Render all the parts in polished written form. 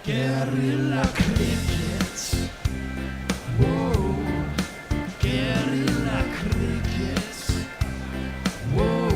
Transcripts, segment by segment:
Guerilla cricket. Whoa. Guerilla cricket. Whoa.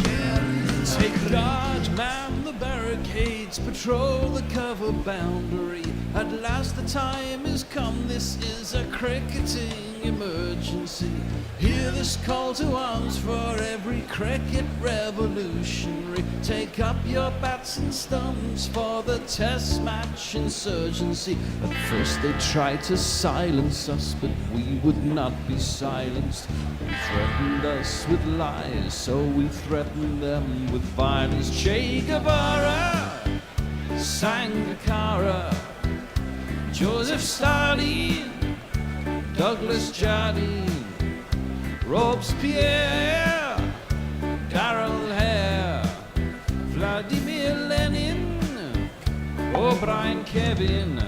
Guerilla. Take guard, man the barricades, patrol the cover boundary. At last the time has come, this is a cricketing emergency. Hear this call to arms for every cricket revolutionary. Take up your bats and stumps for the test match insurgency. At first they tried to silence us, but we would not be silenced. They threatened us with lies, so we threatened them with violence. Che Guevara, Sangakkara, Joseph Stalin, Douglas Jardine, Robespierre, Darrell Hare, Vladimir Lenin, O'Brien Kevin,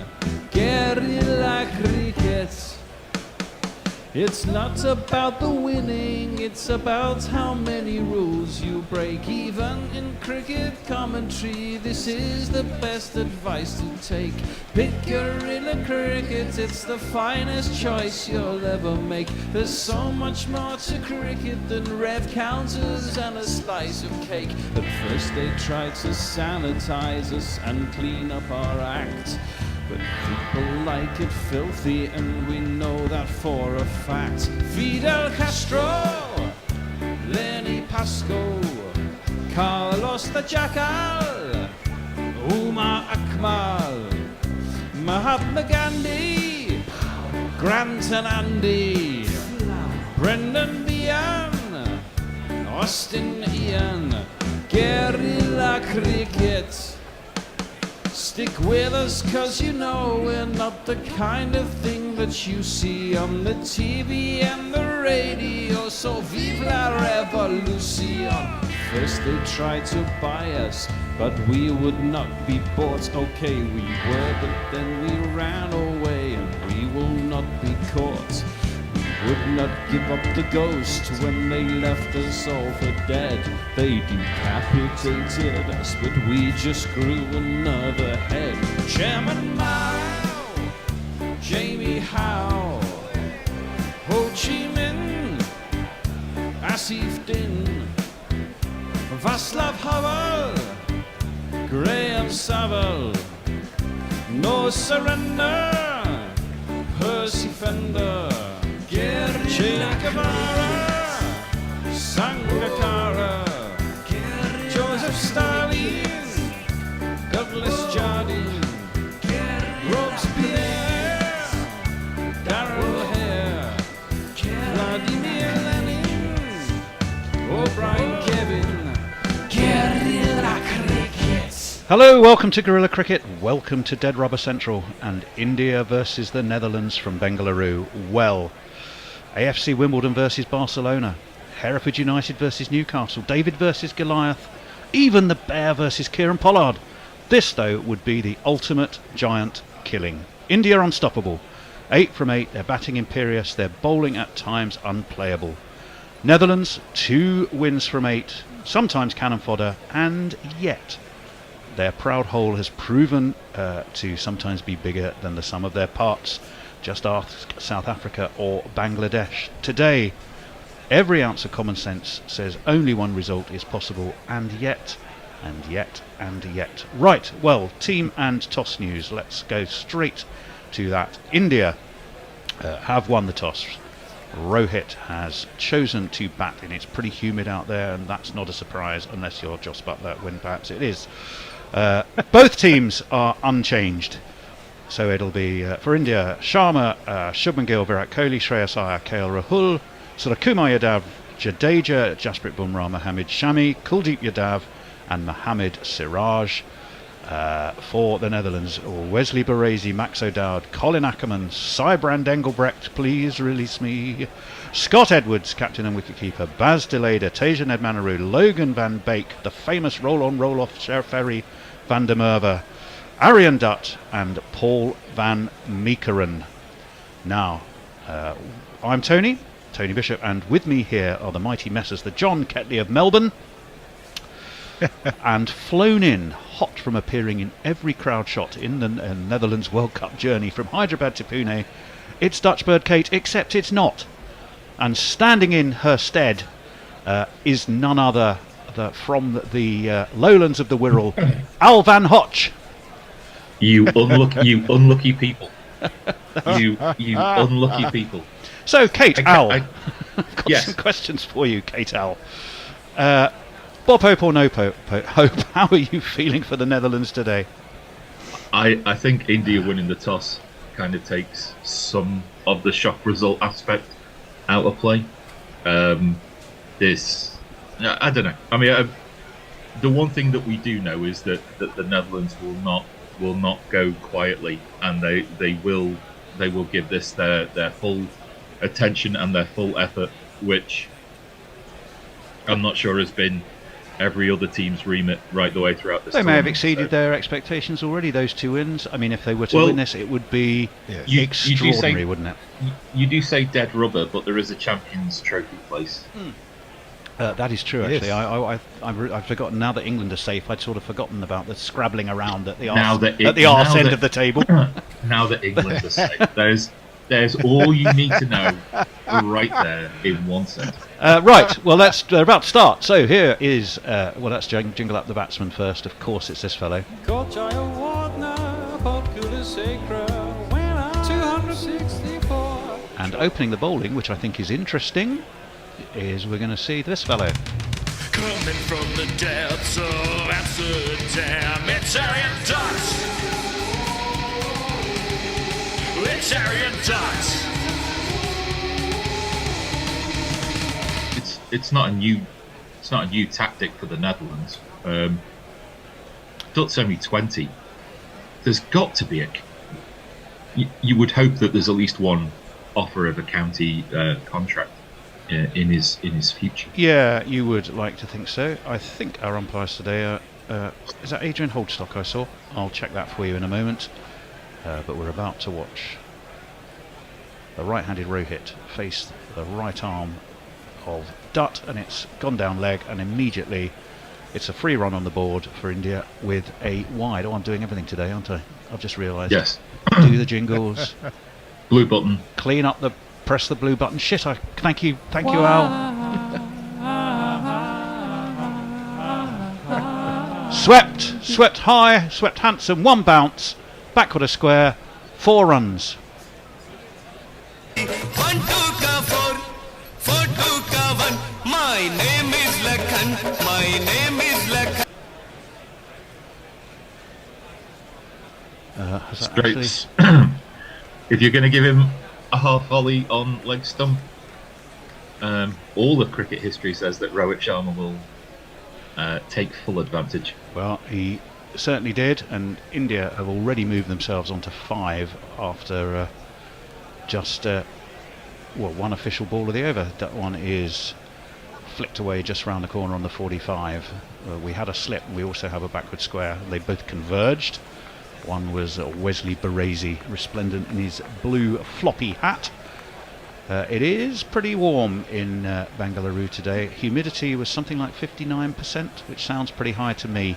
Guerilla cricket. It's not about the winning, it's about how many rules you break. Even in cricket commentary, this is the best advice to take. Pick guerrilla cricket, it's the finest choice you'll ever make. There's so much more to cricket than rev counters and a slice of cake. At first they tried to sanitize us and clean up our act, but people like it filthy, and we know that for a fact. Fidel Castro, Lenny Pascoe, Carlos the Jackal, Umar Akmal, Mahatma Gandhi, Grant and Andy, Brendan Behan, Austin Ian. Guerilla cricket. Stick with us, cause you know we're not the kind of thing that you see on the TV and the radio. So vive la revolution. First they tried to buy us, but we would not be bought. Okay, we were, but then we ran away, and we will not be caught. We would not give up the ghost when they left us all for dead. They decapitated us, but we just grew another head. Chairman Mao, Jamie Howe, Ho Chi Minh, Asif Din, Václav Havel, Graham Saville, No Surrender, Percy Fender, Che Guevara, Sangakkara, Joseph Stalin, Douglas Jardine, Robespierre, Darrell Hare, Vladimir Lenin, O'Brien Kevin, Guerilla cricket. Hello, welcome to Guerilla Cricket, welcome to Dead Rubber Central, and India versus the Netherlands from Bengaluru. Well, AFC Wimbledon versus Barcelona, Hereford United versus Newcastle, David versus Goliath, even the Bear versus Kieran Pollard. This, though, would be the ultimate giant killing. India unstoppable. 8 from 8, they're batting imperious, they're bowling at times unplayable. Netherlands, 2 wins from 8, sometimes cannon fodder, and yet their proud whole has proven to sometimes be bigger than the sum of their parts. Just ask South Africa or Bangladesh. Today, every ounce of common sense says only one result is possible, and yet. Right, well, team and toss news. Let's go straight to that. India have won the toss. Rohit has chosen to bat, and it's pretty humid out there, and that's not a surprise unless you're Jos Buttler, when perhaps it is. Both teams are unchanged. So it'll be, for India, Sharma, Shubman Gill, Virat Kohli, Shreyas Iyer, KL Rahul, Suryakumar Yadav, Jadeja, Jasprit Bumrah, Mohammad Shami, Kuldeep Yadav and Mohammad Siraj. For the Netherlands, Wesley Baresi, Max O'Dowd, Colin Ackerman, Sybrand Engelbrecht, please release me, Scott Edwards, captain and wicketkeeper, Baz Deleda, Tejan Edmanaru, Logan van Beek, the famous roll-on roll-off Ferry van der Merwe, Aryan Dutt and Paul van Meekeren. Now, I'm Tony Bishop, and with me here are the mighty Messrs, the John Ketley of Melbourne, and flown in hot from appearing in every crowd shot in the Netherlands World Cup journey from Hyderabad to Pune. It's Dutch Bird Kate, except it's not. And standing in her stead is none other from the lowlands of the Wirral, Al van Hotch. You unlucky people. You unlucky people. So, Kate, Al, I've got yes. some questions for you, Kate Al. Bob Hope or no Hope, how are you feeling for the Netherlands today? I think India winning the toss kind of takes some of the shock result aspect out of play. I don't know. I mean, the one thing that we do know is that the Netherlands will not go quietly, and they will give this their full attention and their full effort, which I'm not sure has been every other team's remit right the way throughout this. They may have exceeded their expectations already, those 2 wins. I mean, if they were to win this, it would be extraordinary, wouldn't it? You do say dead rubber, but there is a Champions Trophy place. That is true, actually. Yes. I've forgotten, now that England are safe, I'd sort of forgotten about the scrabbling around at the arse end of the table. Now that England are safe, there's all you need to know right there in one sentence. Right, well, they're about to start. So here is, let's jingle up the batsman first. Of course, it's this fellow. And opening the bowling, which I think is interesting, is we're going to see this fellow. Coming from the depths of Amsterdam, it's Aryan Dutch. It's Aryan Dutch. It's not a new tactic for the Netherlands. Dut's only 20. There's got to be you would hope that there's at least one offer of a county contract in his future. Yeah, you would like to think so. I think our umpires today are is that Adrian Holdstock I saw? I'll check that for you in a moment. But we're about to watch the right-handed Rohit face the right arm of Dutt, and it's gone down leg, and immediately it's a free run on the board for India with a wide. Oh, I'm doing everything today, aren't I? I've just realised. Yes. Do the jingles. Blue button. Clean up press the blue button. Shit, thank you, Al. Swept high, swept handsome, 1 bounce, backward a square, 4 runs. 1 2 ka 4 2 ka 1. My name is Lakhan. My name is Lakhan. Straight. If you're going to give him a half volley on leg stump, all of cricket history says that Rohit Sharma will take full advantage. Well, he certainly did, and India have already moved themselves onto 5 after just one official ball of the over. That one is flicked away just round the corner on the 45. We had a slip, and we also have a backward square. They both converged. One was Wesley Baresi, resplendent in his blue floppy hat. It is pretty warm in Bangalore today. Humidity was something like 59%, which sounds pretty high to me.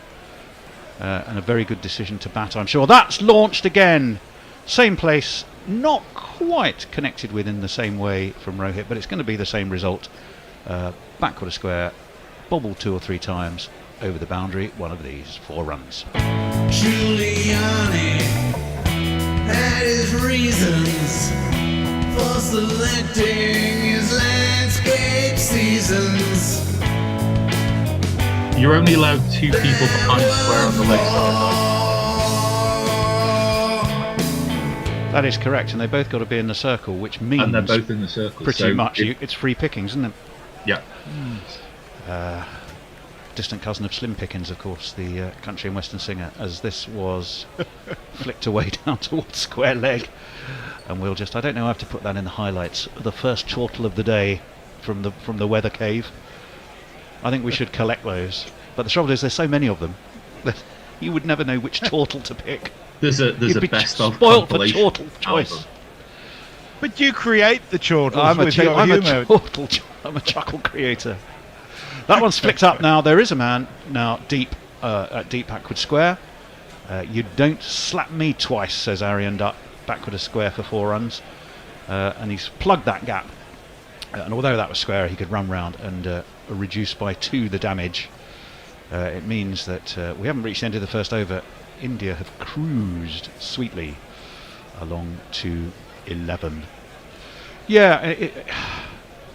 And a very good decision to bat, I'm sure. That's launched again. Same place, not quite connected with in the same way from Rohit, but it's going to be the same result. Backward a square, bobble 2 or 3 times over the boundary. One of these, 4 runs. Giuliani had his reasons for selecting his landscape seasons. You're only allowed 2 people behind the square on the leg side. That is correct, and they both got to be in the circle, which means... And they're both in the circle. Pretty so much. It's free pickings, isn't it? Yeah. Distant cousin of Slim Pickens, of course, the country and western singer, as this was flicked away down towards square leg. And we'll just, I don't know, I have to put that in the highlights. The first chortle of the day from the weather cave. I think we should collect those. But the trouble is, there's so many of them that you would never know which chortle to pick. There's a You'd best be of spoiled for compilation chortle choice. album. But you create the chortles with your humour. I'm a chuckle creator. That one's flicked up now. There is a man now deep at deep backward square. You don't slap me twice, says Arian Duck, backward a square for 4 runs. And he's plugged that gap. And although that was square, he could run round and reduce by 2 the damage. It means that we haven't reached the end of the first over. India have cruised sweetly along to 11. Yeah,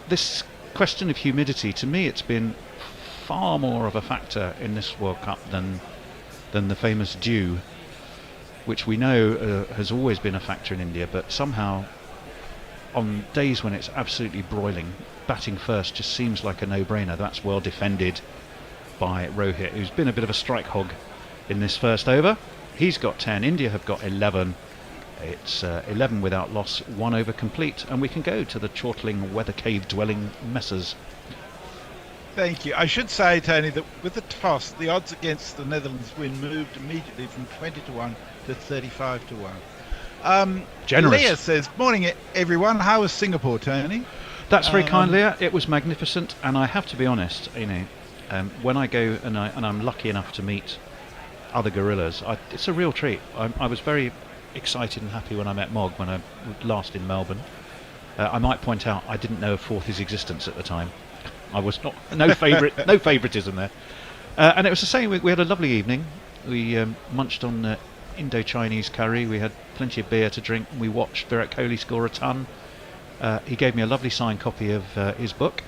this question of humidity, to me it's been far more of a factor in this World Cup than the famous dew, which we know has always been a factor in India, but somehow on days when it's absolutely broiling, batting first just seems like a no-brainer. That's well defended by Rohit, who's been a bit of a strike hog in this first over. He's got 10, India have got 11. It's 11 without loss, 1 over complete, and we can go to the chortling weather cave dwelling messers. Thank you. I should say, Tony, that with the toss, the odds against the Netherlands win moved immediately from 20 to 1 to 35 to 1. Generous. Leah says, morning everyone, how was Singapore, Tony? That's very kind, Leah. It was magnificent, and I have to be honest, when I go and I'm lucky enough to meet other gorillas, it's a real treat. I was very excited and happy when I met Mog when I was last in Melbourne. I might point out I didn't know of Forth's existence at the time. I was no favouritism there. And it was the same. We had a lovely evening. We munched on Indo-Chinese curry. We had plenty of beer to drink. We watched Virat Kohli score a ton. He gave me a lovely signed copy of his book,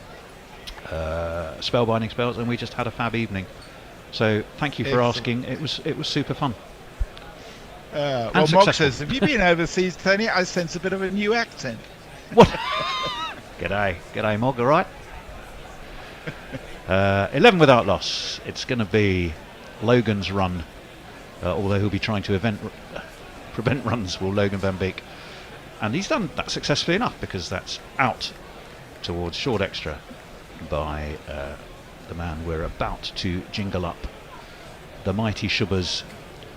Spellbinding Spells, and we just had a fab evening. So thank you for asking. It was super fun. Well, Mog says, have you been overseas, Tony? I sense a bit of a new accent. What? G'day, Mog. All right. 11 without loss. It's going to be Logan's run, although he'll be trying to prevent runs, will Logan van Beek. And he's done that successfully enough, because that's out towards short extra by the man we're about to jingle up. The mighty Shubbers.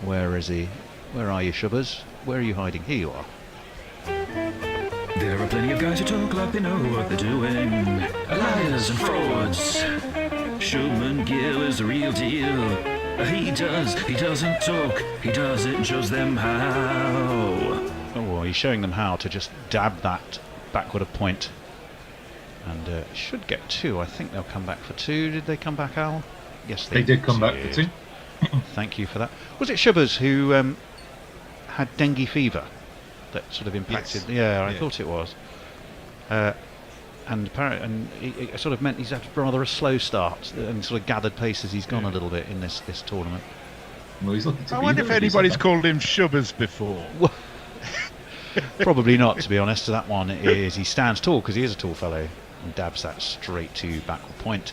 Where is he? Where are you, Shubbers? Where are you hiding? Here you are. There are plenty of guys who talk like they know what they're doing. Liars and frauds. Shubman Gill is the real deal. He doesn't talk. He does it and shows them how. Oh, well, he's showing them how to just dab that backward a point. And should get 2. I think they'll come back for 2. Did they come back, Al? Yes, they did come back for 2. Thank you for that. Was it Shubbers who had dengue fever that sort of impacted? Yes. Yeah, I thought it was. And it sort of meant he's had rather a slow start and sort of gathered pace as he's gone a little bit in this tournament. Well, he's looking to I wonder if anybody's called him Shubbers before. Well, probably not, to be honest. That one is, he stands tall because he is a tall fellow and dabs that straight to backward point.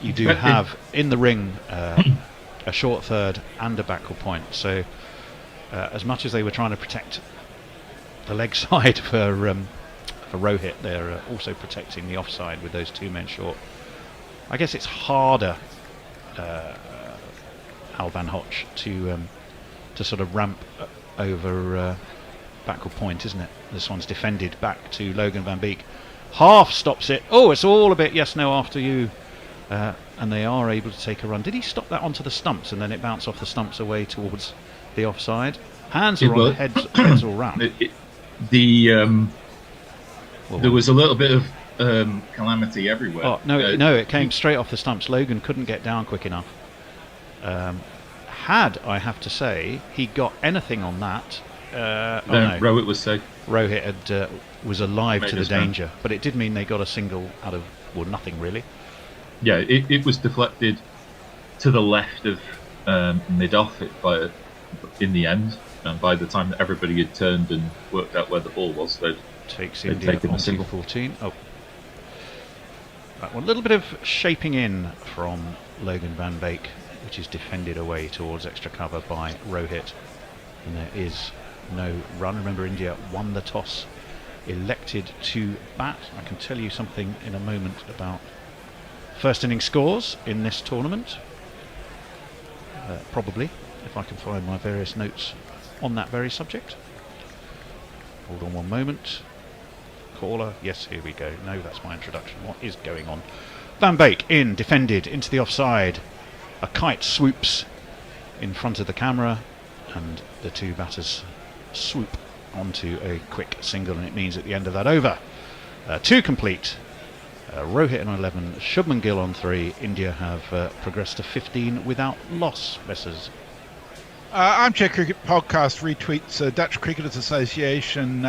You do have in the ring a short third and a backward point, so as much as they were trying to protect the leg side for Rohit, they're also protecting the offside with those 2 men short. I guess it's harder, Al Van Hoch, to sort of ramp over backward point, isn't it? This one's defended back to Logan van Beek. Half stops it. Oh, it's all a bit yes no after you. And they are able to take a run. Did he stop that onto the stumps and then it bounced off the stumps away towards the offside? Hands are on the heads all round. There was a little bit of calamity everywhere. Oh, no, it came straight off the stumps. Logan couldn't get down quick enough. Had, I have to say, he got anything on that... Rohit was safe. Rohit was alive to the danger, but it did mean they got a single out of, well, nothing really. Yeah, it was deflected to the left of mid-off in the end, and by the time that everybody had turned and worked out where the ball was, they'd taken a single. 14. Oh, that one, a little bit of shaping in from Logan van Beek, which is defended away towards extra cover by Rohit, and there is no run. Remember, India won the toss, elected to bat. I can tell you something in a moment about first inning scores in this tournament, probably, if I can find my various notes on that very subject. Hold on one moment. Caller, yes, here we go. No, that's my introduction. What is going on? Van Beek in, defended, into the offside. A kite swoops in front of the camera, and the two batters swoop onto a quick single, and it means at the end of that over, 2 complete. Rohit on 11, Shubman Gill on 3. India have progressed to 15 without loss, Messrs. Armchair Cricket Podcast retweets Dutch Cricketers Association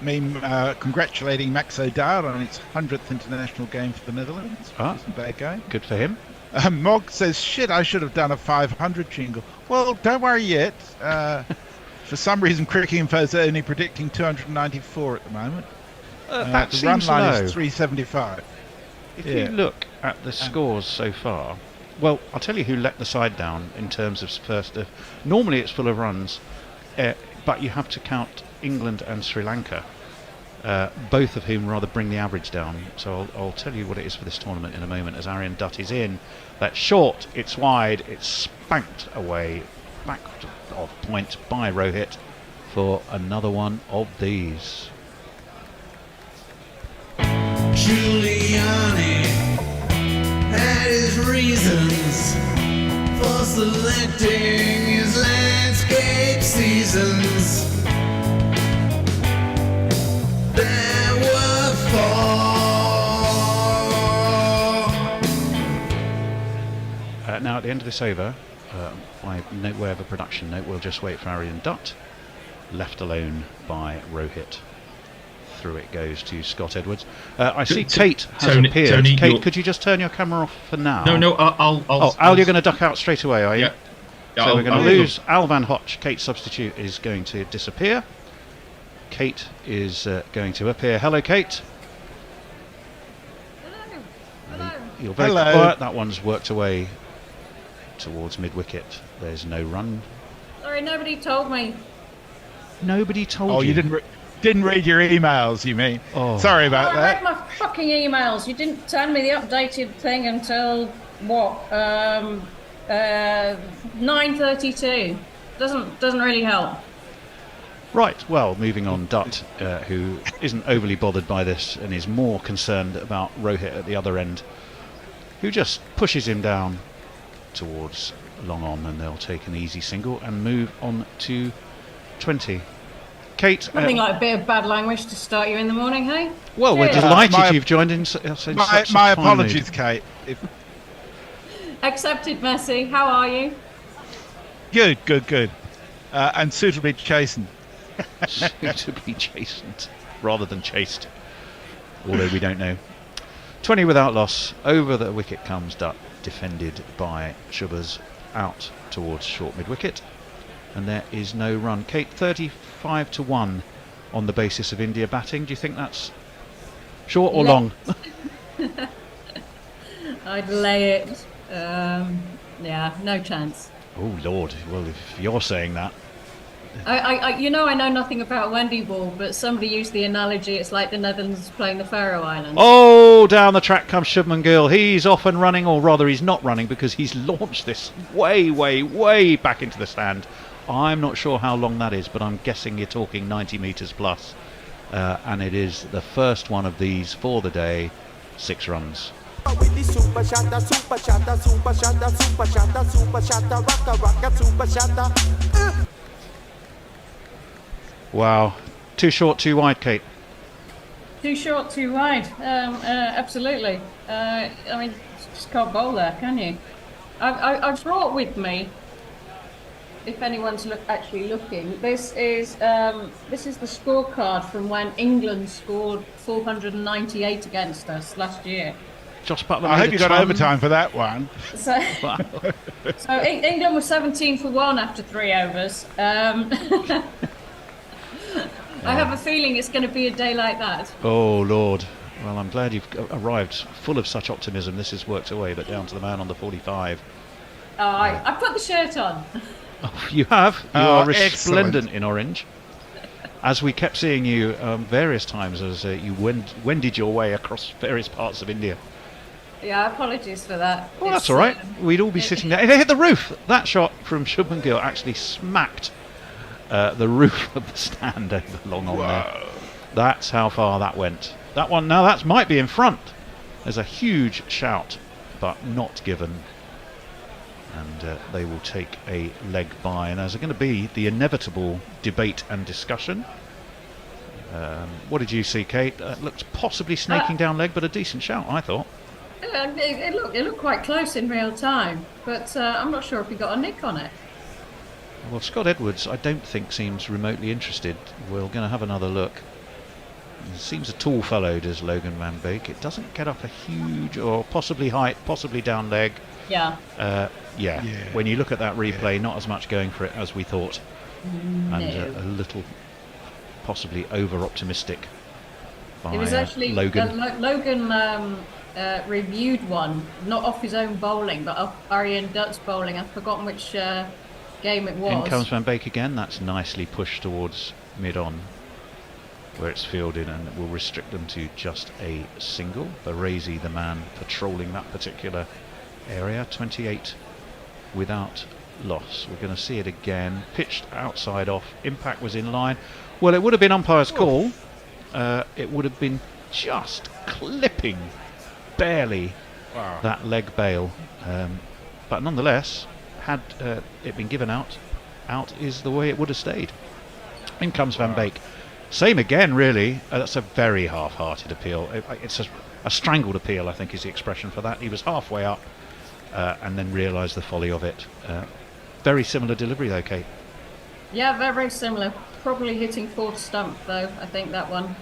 meme congratulating Max O'Dowd on its 100th international game for the Netherlands. Wasn't a bad game. Good for him. Mog says, shit, I should have done a 500 jingle. Well, don't worry yet. For some reason, Cricket Info's only predicting 294 at the moment. That the run seems line low. is 375. If you look at the scores so far, well, I'll tell you who let the side down in terms of first. Normally it's full of runs, but you have to count England and Sri Lanka, both of whom rather bring the average down. So I'll tell you what it is for this tournament in a moment as Aryan Dutt is in. That's short, it's wide, it's spanked away, back off point by Rohit for another one of these. Giuliani had his reasons for selecting his landscape seasons. There were 4. Now at the end of this over, by way of a production note, we'll just wait for Aryan Dutt, left alone by Rohit. Through it goes to Scott Edwards. I see Kate has appeared. Tony, Kate, could you just turn your camera off for now? No, I'll Al, you're going to duck out straight away, are you? Yeah. So we're going to lose Al Van Hotch. Kate's substitute is going to disappear. Kate is going to appear. Hello, Kate. Hello. You're very Hello. quiet. That one's worked away towards mid-wicket. There's no run. Sorry, nobody told me. Nobody told Oh, you. you didn't read your emails, you mean? Oh. Sorry about I read that. my fucking emails. You didn't send me the updated thing until what? 9:32. Doesn't really help. Right, well, moving on, Dutt, who isn't overly bothered by this and is more concerned about Rohit at the other end, who just pushes him down towards long on, and they'll take an easy single and move on to 20. Kate, Nothing like a bit of bad language to start you in the morning, hey? well, we're Cheers. delighted you've joined in such a My fine apologies, mood. Kate. Accepted, Messi. How are you? Good. And suitably chastened. To be chastened rather than chased, although we don't know. 20 without loss. Over the wicket comes Dutt, defended by Shubers, out towards short mid-wicket, and there is no run. Kate, 35-1 on the basis of India batting. Do you think that's short or long? I'd lay it. Yeah, no chance. Oh Lord, well, if you're saying that. I know nothing about Wendy ball, but somebody used the analogy. It's like the Netherlands playing the Faroe Islands. Oh, down the track comes Shubman Gill. He's off and running, or rather he's not running, because he's launched this way back into the stand. I'm not sure how long that is, but I'm guessing you're talking 90 metres plus. And it is the first one of these for the day. 6 runs. With the super shatter, super shatter, super shatter, super shatter, super shatter, rocka, super shatter. Wow. Too short, too wide, Kate. Too short, too wide. Absolutely. I mean, just can't bowl there, can you? I've brought with me, if anyone's actually looking, this is the scorecard from when England scored 498 against us last year. Josh Butler. I made hope a you got ton. overtime for that one. So, England was 17 for 1 after 3 overs. I have a feeling it's going to be a day like that. Oh Lord. Well, I'm glad you've arrived full of such optimism. This has worked away, but down to the man on the 45. I put the shirt on. Oh, you have. You Oh, are resplendent excellent. in orange. As we kept seeing you various times as you wended your way across various parts of India. Yeah, apologies for that. Well, that's all right. We'd all be sitting there. It hit the roof. That shot from Shubman Gill actually smacked the roof of the stand over long on there. That's how far that went. That one, now that might be in front. There's a huge shout, but not given. And they will take a leg by. And there's going to be the inevitable debate and discussion. What did you see, Kate? Looked possibly snaking down leg, but a decent shout, I thought. It looked quite close in real time, but I'm not sure if he got a nick on it. Well, Scott Edwards, I don't think seems remotely interested. We're going to have another look. He seems a tall fellow, does Logan Van Beek. It doesn't get up a huge, or possibly height, possibly down leg. Yeah. Yeah. When you look at that replay, not as much going for it as we thought. No. And a little possibly over-optimistic by It was actually Logan. Logan reviewed one, not off his own bowling, but off Arjen Dutt's bowling. I've forgotten which game it was. In comes Van Beek again. That's nicely pushed towards mid-on, where it's fielded, and it will restrict them to just a single. Baresi, the man patrolling that particular area. 28 without loss. We're going to see it again. Pitched outside off. Impact was in line. Well, it would have been umpire's call. It would have been just clipping barely that leg bail. But nonetheless, had it been given out is the way it would have stayed. In comes Van Beek. Same again, really. That's a very half-hearted appeal. It's a strangled appeal, I think, is the expression for that. He was halfway up and then realised the folly of it. Very similar delivery, though, Kate. Yeah, very, very similar. Probably hitting fourth stump, though, I think, that one.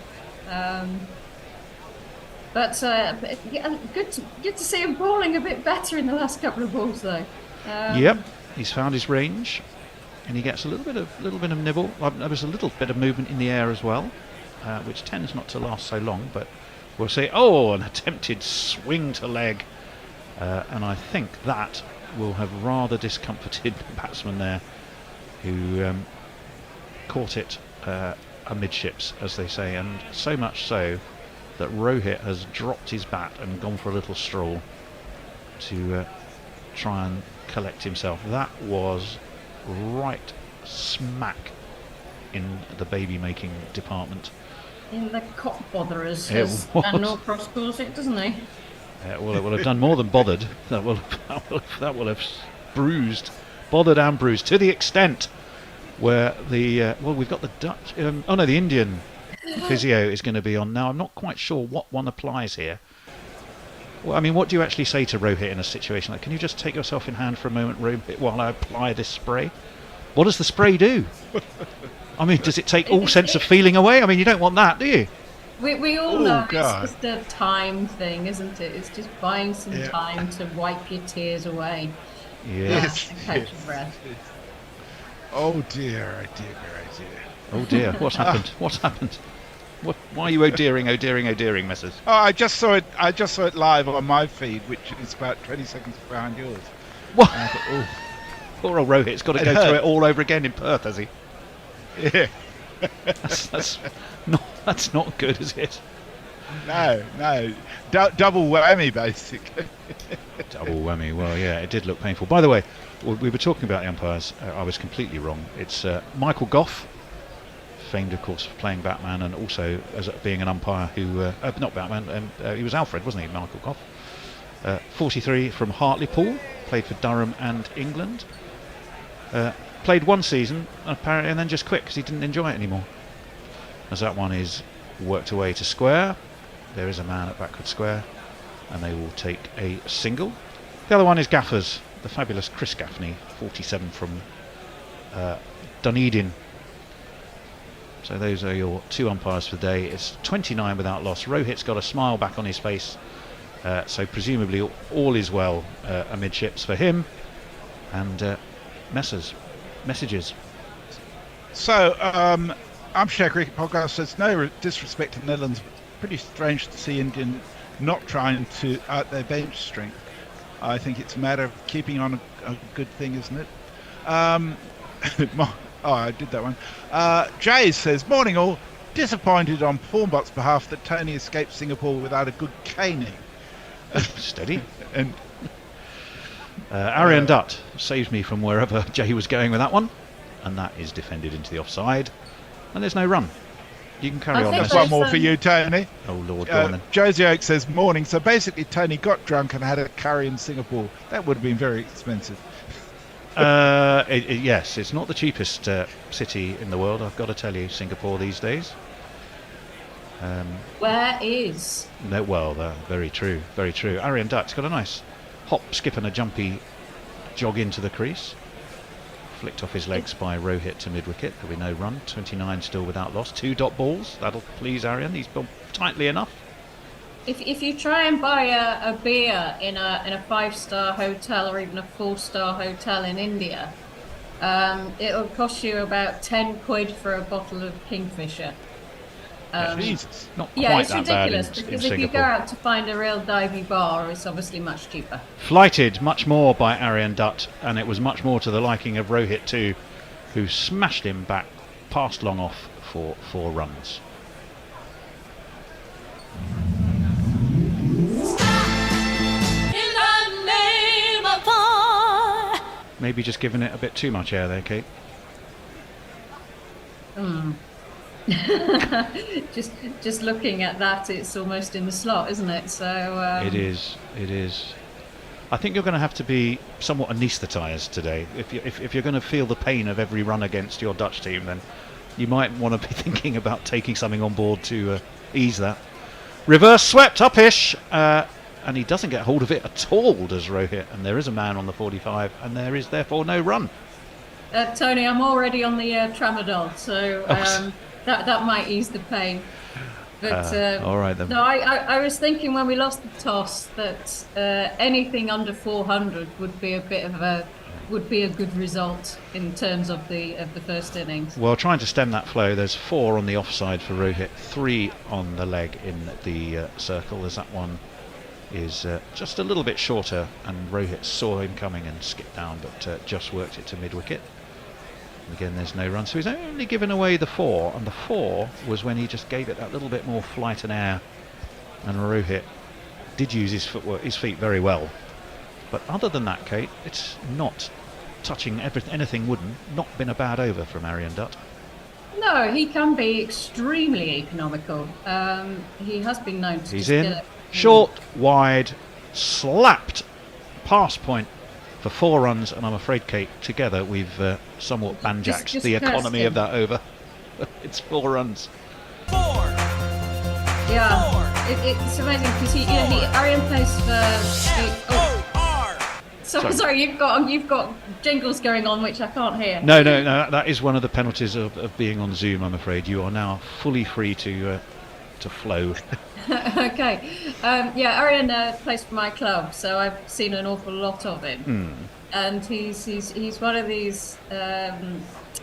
But yeah, good to see him bowling a bit better in the last couple of balls, though. Yep, he's found his range. And he gets a little bit of nibble. There was a little bit of movement in the air as well, which tends not to last so long. But we'll see. Oh, an attempted swing to leg, and I think that will have rather discomforted the batsman there, who caught it amidships, as they say, and so much so that Rohit has dropped his bat and gone for a little stroll to try and collect himself. That was right smack in the baby making department. In the cock botherers, as Dan Norcross calls it, doesn't he? Well, it will have done more than bothered. That will have bruised, bothered and bruised, to the extent where the we've got the Dutch. The Indian physio is going to be on now. I'm not quite sure what one applies here. Well, I mean, what do you actually say to Rohit in a situation like, can you just take yourself in hand for a moment, Rohit, while I apply this spray? What does the spray do? I mean, does it take all sense of feeling away? I mean, you don't want that, do you? We all know it's just a time thing, isn't it? It's just buying some time to wipe your tears away. Yes. Catch your breath. Oh dear, oh dear, oh dear. Oh dear, what's happened? What's happened? Why are you oh dearing, Messrs? Oh, I just saw it live on my feed, which is about 20 seconds behind yours. What? And I thought, oh. Poor old Rohit's got to go through it all over again in Perth, has he? Yeah. That's not good, is it? No. Double whammy, basically. Double whammy. Well, yeah, it did look painful. By the way, we were talking about the umpires. I was completely wrong. It's Michael Gough, famed, of course, for playing Batman and also as being an umpire who... not Batman, he was Alfred, wasn't he, Michael Gough? 43 from Hartlepool, played for Durham and England. Played one season, apparently, and then just quit because he didn't enjoy it anymore. As that one is worked away to square. There is a man at backward square, and they will take a single. The other one is Gaffers, the fabulous Chris Gaffney, 47 from Dunedin. So those are your two umpires for the day. It's 29 without loss. Rohit's got a smile back on his face, so presumably all is well amidships for him. And messages. So, Armchair Cricket Podcast says, no disrespect to the Netherlands, but pretty strange to see Indian not trying to out their bench strength. I think it's a matter of keeping on a good thing, isn't it? I did that one. Jay says, morning all. Disappointed on Paumbot's behalf that Tony escaped Singapore without a good caning. Steady. And Arjen Dutt saves me from wherever Jay was going with that one, and that is defended into the offside, and there's no run. You can carry on. think There's Message. one more for you, Tony. Oh Lord, go on then. Josie Oak says, morning. So basically, Tony got drunk and had a curry in Singapore. That would have been very expensive. Yes, it's not the cheapest city in the world, I've got to tell you, Singapore these days. Where is? No, well, very true, very true. Arian Dutt's got a nice hop, skip and a jumpy jog into the crease. Flicked off his legs by Rohit to mid-wicket. There'll be no run. 29 still without loss. 2 dot balls. That'll please Arian. He's gone tightly enough. If you try and buy a beer in a 5-star hotel or even a 4-star hotel in India, it'll cost you about 10 quid for a bottle of Kingfisher. Jesus. Not Yeah, quite it's that bad ridiculous in because if you go Singapore. out to find a real divey bar, it's obviously much cheaper. Flighted much more by Arian Dutt, and it was much more to the liking of Rohit too, who smashed him back past long off for 4 runs. In the name of fun. Maybe just giving it a bit too much air there, Kate. Just looking at that, it's almost in the slot, isn't it? So It is. I think you're going to have to be somewhat anaesthetised today. If you're going to feel the pain of every run against your Dutch team, then you might want to be thinking about taking something on board to ease that. Reverse swept, upish, and he doesn't get hold of it at all, does Rohit. And there is a man on the 45, and there is therefore no run. Tony, I'm already on the tramadol, so that might ease the pain. But all right then. no, I was thinking when we lost the toss that anything under 400 would be a good result in terms of the first innings. Well, trying to stem that flow, there's 4 on the offside for Rohit, 3 on the leg in the circle, as that one is just a little bit shorter, and Rohit saw him coming and skipped down, but just worked it to mid-wicket. Again, there's no run, so he's only given away the 4, and the 4 was when he just gave it that little bit more flight and air, and Rohit did use his feet very well. But other than that, Kate, it's not touching anything wooden, not been a bad over from Arian Dutt. No, he can be extremely economical. He has been known to He's just in, get it. short, wide, slapped, past point for 4 runs, and I'm afraid, Kate, together we've somewhat banjacked Just the cursed economy him. of that over. It's 4 runs. Yeah, it's amazing because Arian plays for. Sorry, you've got jingles going on which I can't hear. No, that is one of the penalties of being on Zoom, I'm afraid. You are now fully free to flow. Okay, Arian plays for my club, so I've seen an awful lot of him, and he's one of these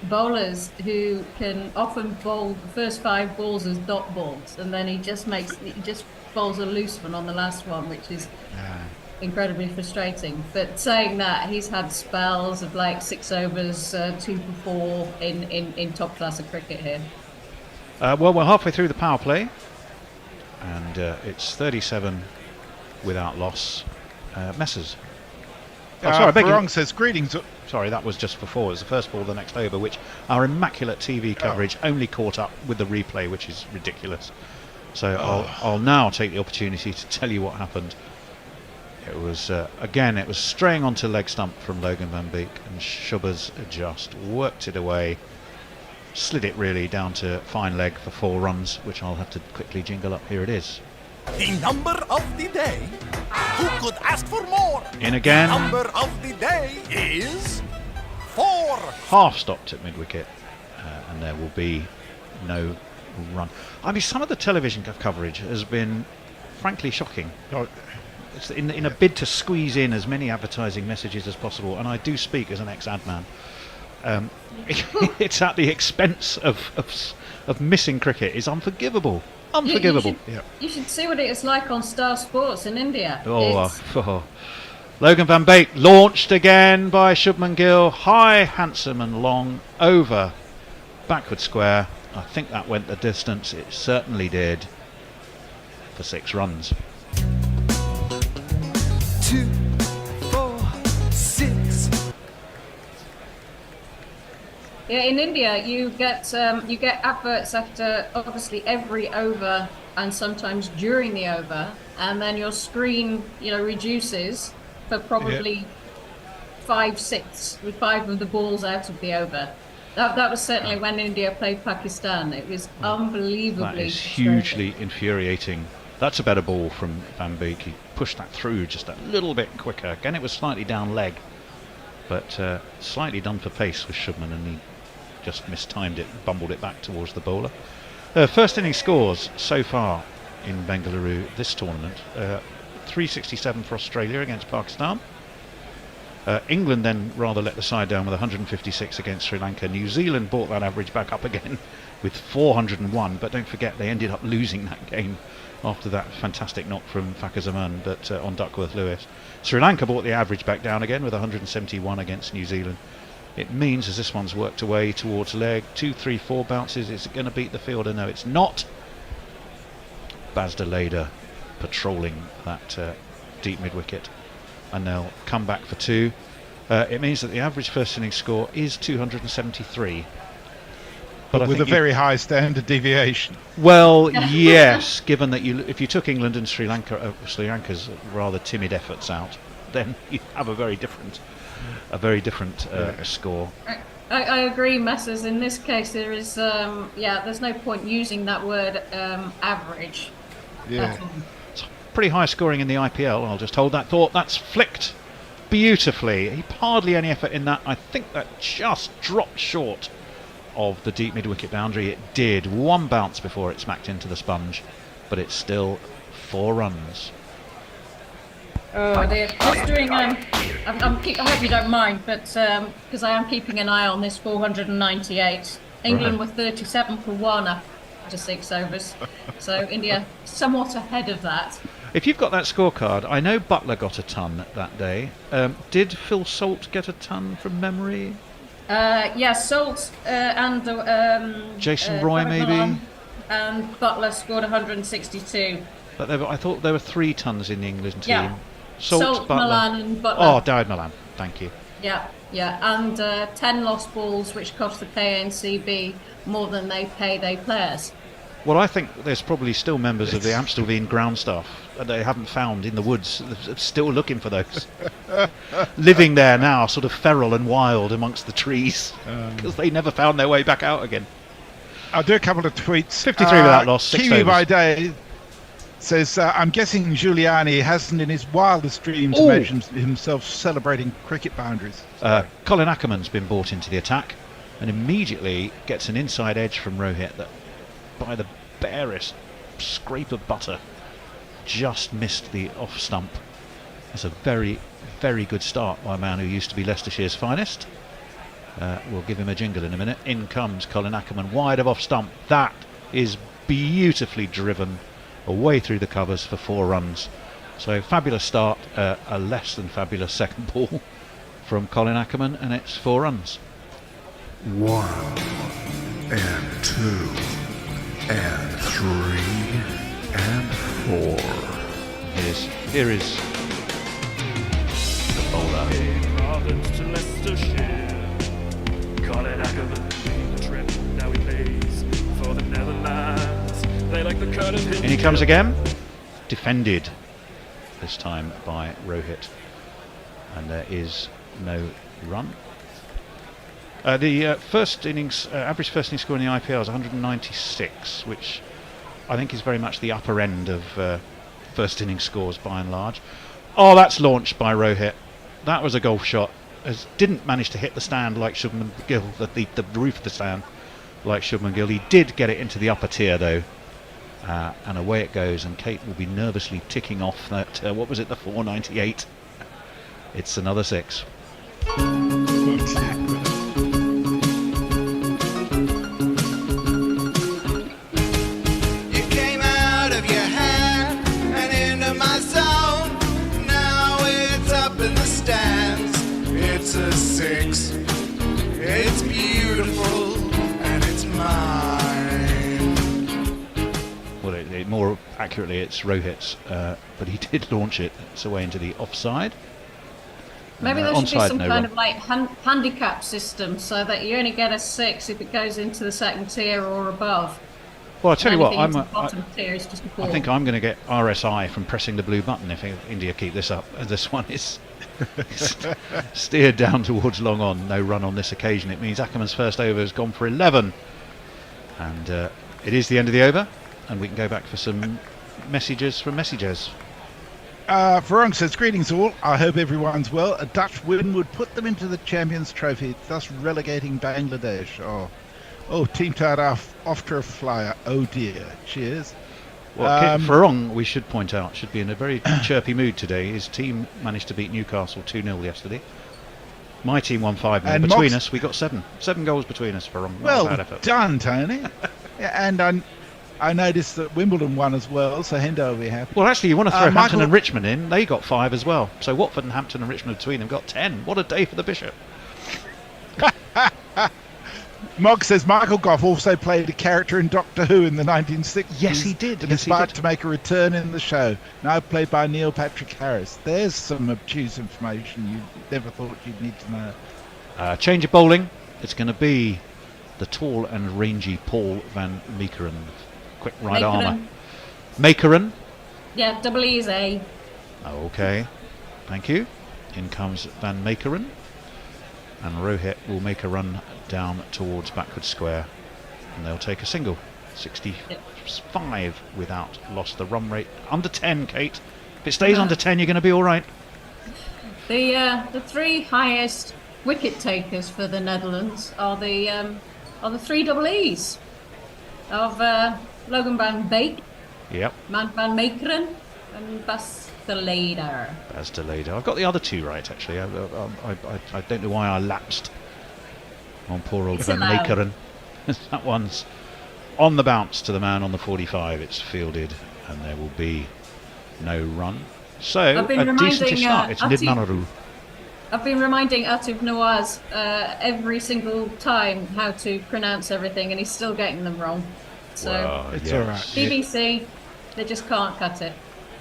bowlers who can often bowl the first 5 balls as dot balls, and then he just bowls a loose one on the last one, which is incredibly frustrating. But saying that, he's had spells of like 6 overs, 2 for 4 in top class of cricket here. Well, we're halfway through the power play, and it's 37 without loss. Messers. Oh, sorry, I beg your- Farong says, greetings. Sorry, that was just for 4. It was the first ball of the next over, which our immaculate TV coverage only caught up with the replay, which is ridiculous. So I'll now take the opportunity to tell you what happened. It was, again, it was straying onto leg stump from Logan van Beek, and Schubbers just worked it away, slid it really down to fine leg for 4 runs, which I'll have to quickly jingle up. Here it is. The number of the day. Who could ask for more? In again. The number of the day is 4. Half stopped at mid-wicket, and there will be no run. I mean, some of the television coverage has been frankly shocking. It's in a bid to squeeze in as many advertising messages as possible, and I do speak as an ex-ad man. It's at the expense of missing cricket. Is unforgivable. Unforgivable. You should see what it's like on Star Sports in India. Logan van Beek launched again by Shubman Gill. High, handsome and long, over, backward square. I think that went the distance. It certainly did, for 6 runs. 2, 4, 6. Yeah, in India, you get adverts after obviously every over and sometimes during the over, and then your screen, reduces for probably 5-6 with 5 of the balls out of the over. That was certainly when India played Pakistan. It was unbelievably That is frustrating. hugely infuriating. That's a better ball from Van Beek. He pushed that through just a little bit quicker. Again, it was slightly down leg, but slightly done for pace with Shubman, and he just mistimed it, bumbled it back towards the bowler. First inning scores so far in Bengaluru this tournament. 367 for Australia against Pakistan. England then rather let the side down with 156 against Sri Lanka. New Zealand brought that average back up again with 401, but don't forget they ended up losing that game after that fantastic knock from Fakhar Zaman, but on Duckworth-Lewis. Sri Lanka brought the average back down again with 171 against New Zealand. It means, as this one's worked away towards leg, 2, 3, 4 bounces, is it going to beat the fielder? No, it's not. Baz de Leyder patrolling that deep mid-wicket, and they'll come back for 2. It means that the average first innings score is 273. But with a very high standard deviation. Well, yes, given that if you took England and Sri Lanka's rather timid efforts out, then you have a very different score. I agree, Messers. In this case, there is there's no point using that word average. Yeah. It's pretty high scoring in the IPL. I'll just hold that thought. That's flicked beautifully. Hardly any effort in that. I think that just dropped short of the deep mid-wicket boundary. It did. 1 bounce before it smacked into the sponge, but it's still 4 runs. Oh dear. Just doing. I hope you don't mind, but because I am keeping an eye on this 498. England were 37 for 1 after 6 overs, so India somewhat ahead of that. If you've got that scorecard, I know Butler got a ton that day. Did Phil Salt get a ton from memory? Salt and Jason Roy maybe, and Butler scored 162. But I thought there were 3 tons in the England team. Yeah. Salt, Butler. Malan and Butler. Oh, Dawid Malan. Thank you. Yeah, and 10 lost balls, which cost the KNCB more than they pay their players. Well, I think there's probably still members of the Amstelveen ground staff that they haven't found in the woods, still looking for those. Living there now, sort of feral and wild amongst the trees, because they never found their way back out again. I'll do a couple of tweets. 53 without loss, 6 Kiwi overs. by day says, I'm guessing Giuliani hasn't in his wildest dreams imagined himself celebrating cricket boundaries. Colin Ackerman's been brought into the attack and immediately gets an inside edge from Rohit that, by the barest scrape of butter, just missed the off stump. That's a very, very good start by a man who used to be Leicestershire's finest. We'll give him a jingle in a minute. In comes Colin Ackerman, wide of off stump. That is beautifully driven away through the covers for 4 runs. So fabulous start, a less than fabulous second ball from Colin Ackerman, and it's 4 runs. 1 and 2 and 3 and 4. Here is the bowler. Province to Leicestershire. Colin Ackerman made the trip. Now he plays for the Netherlands. They like the cut of his. In he comes again. Defended this time by Rohit, and there is no run. The first innings average first innings score in the IPL is 196, which I think is very much the upper end of first innings scores by and large. Oh, that's launched by Rohit. That was a golf shot. Didn't manage to hit the stand like Shubman Gill, the roof of the stand like Shubman Gill. He did get it into the upper tier though, and away it goes. And Kate will be nervously ticking off that. What was it? The 498. It's another 6. It's a 6. It's beautiful and it's mine. Well, more accurately, it's Rohit's, but he did launch it. It's away into the offside. Maybe there should be onside, some no kind run. of like handicap system so that you only get a 6 if it goes into the second tier or above. Well, I tell you what, Anything into the bottom tier is just a I ball. think I'm going to get RSI from pressing the blue button if India keep this up. This one is steered down towards long on. No run on this occasion. It means Ackerman's first over has gone for 11. And it is the end of the over. And we can go back for some messages from messages. Varong says, greetings all. I hope everyone's well. A Dutch win would put them into the Champions Trophy, thus relegating Bangladesh. Oh, team tied off to a flyer. Oh dear. Cheers. Well, Varong, we should point out, should be in a very chirpy mood today. His team managed to beat Newcastle 2-0 yesterday. My team won 5-0. And Between us, we got 7 goals between us, Varong. Well Not a bad effort. done, Tony. Yeah, and I noticed that Wimbledon won as well, so Hendo will be happy. Well, actually, you want to throw Hampton Michael- and Richmond in. They got 5 as well. So Watford and Hampton and Richmond between them got 10. What a day for the Bishop. Mog says Michael Goff also played a character in Doctor Who in the 1960s. Yes, he did. And Yes, is he about did. to make a return in the show. Now played by Neil Patrick Harris. There's some obtuse information you never thought you'd need to know. Change of bowling. It's going to be the tall and rangy Paul van Meekeren. Quick right armour. Meekeren. Yeah, double E is A. Okay. Thank you. In comes Van Meekeren. And Rohit will make a run down towards backward square. And they'll take a single. 65 without loss. The run rate under 10, Kate. If it stays under 10, you're going to be all right. The 3 highest wicket takers for the Netherlands are the 3 double E's of Logan van Beek, Yep. Man van Meekeren, and Bas de Leder. As delayed. I've got the other 2 right, actually. I don't know why I lapsed on poor old It's Van allowed. Meekeren. That one's on the bounce to the man on the 45. It's fielded, and there will be no run. So, I've been a decent reminding, start. It's Ati- Nidnanaru. I've been reminding Atif Nawaz every single time how to pronounce everything, and he's still getting them wrong. So Well, It's yes. all right. BBC, they just can't cut it.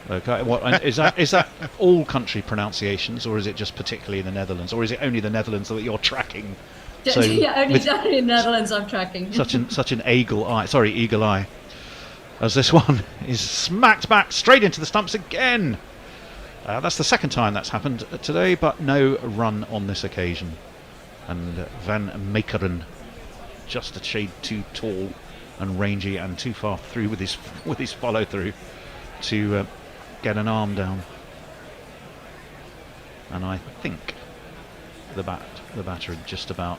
Okay. What and is that all country pronunciations, or is it just particularly in the Netherlands, or is it only the Netherlands that you're tracking? So yeah, only with down in Netherlands I'm tracking. such an eagle eye, as this one is smacked back straight into the stumps again. That's the second time that's happened today, but no run on this occasion. And Van Meekeren, just a shade too tall and rangy and too far through with his follow through to get an arm down. And I think the batter had just about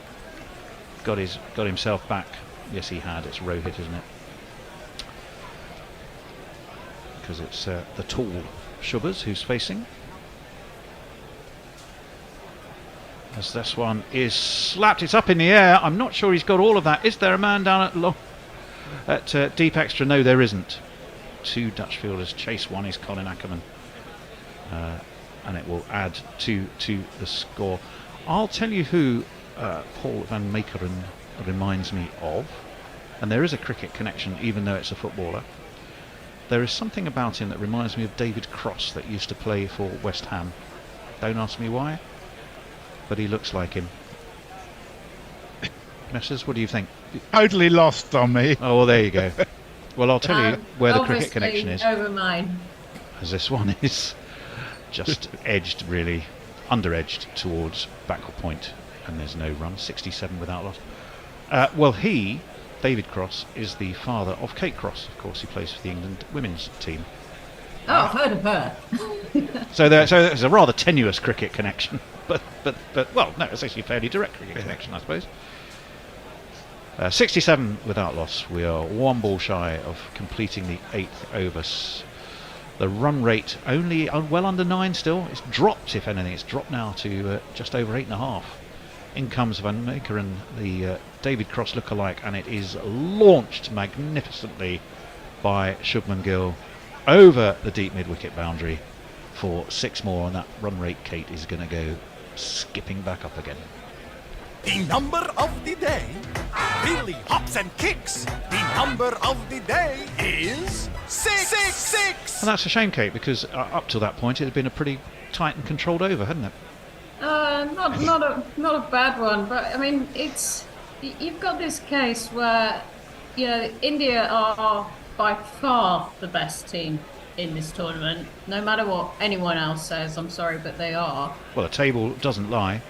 got himself back. Yes, he had. It's Rohit, isn't it? Because it's the tall Shubbers who's facing. As this one is slapped, it's up in the air. I'm not sure he's got all of that. Is there a man down at deep extra? No, there isn't. 2 Dutch fielders chase. One is Colin Ackerman, and it will add to the score. I'll tell you who Paul van Meekeren reminds me of, and there is a cricket connection, even though it's a footballer. There is something about him that reminds me of David Cross that used to play for West Ham. Don't ask me why, but he looks like him. Messrs, what do you think? Totally lost on me. Oh, well, there you go. Well, I'll tell you where the cricket Obviously connection is. over mine. As this one is just edged, really, under-edged towards backward point, and there's no run. 67 without loss. Well, David Cross, is the father of Kate Cross. Of course, he plays for the England women's team. Oh, I've heard of her. So there's a rather tenuous cricket connection, but well, no, it's actually a fairly direct cricket connection, I suppose. 67 without loss. We are 1 ball shy of completing the 8th over. The run rate only well under 9 still. It's dropped, if anything. It's dropped now to just over 8.5. In comes Van Meekeren, the David Cross lookalike, and it is launched magnificently by Shubman Gill over the deep mid-wicket boundary for 6 more, and that run rate, Kate, is going to go skipping back up again. The number of the day really hops and kicks. The number of the day is 666. And that's a shame, Kate, because up till that point it had been a pretty tight and controlled over, hadn't it? Not a bad one, but I mean, you've got this case where, India are by far the best team in this tournament. No matter what anyone else says, I'm sorry, but they are. Well, the table doesn't lie.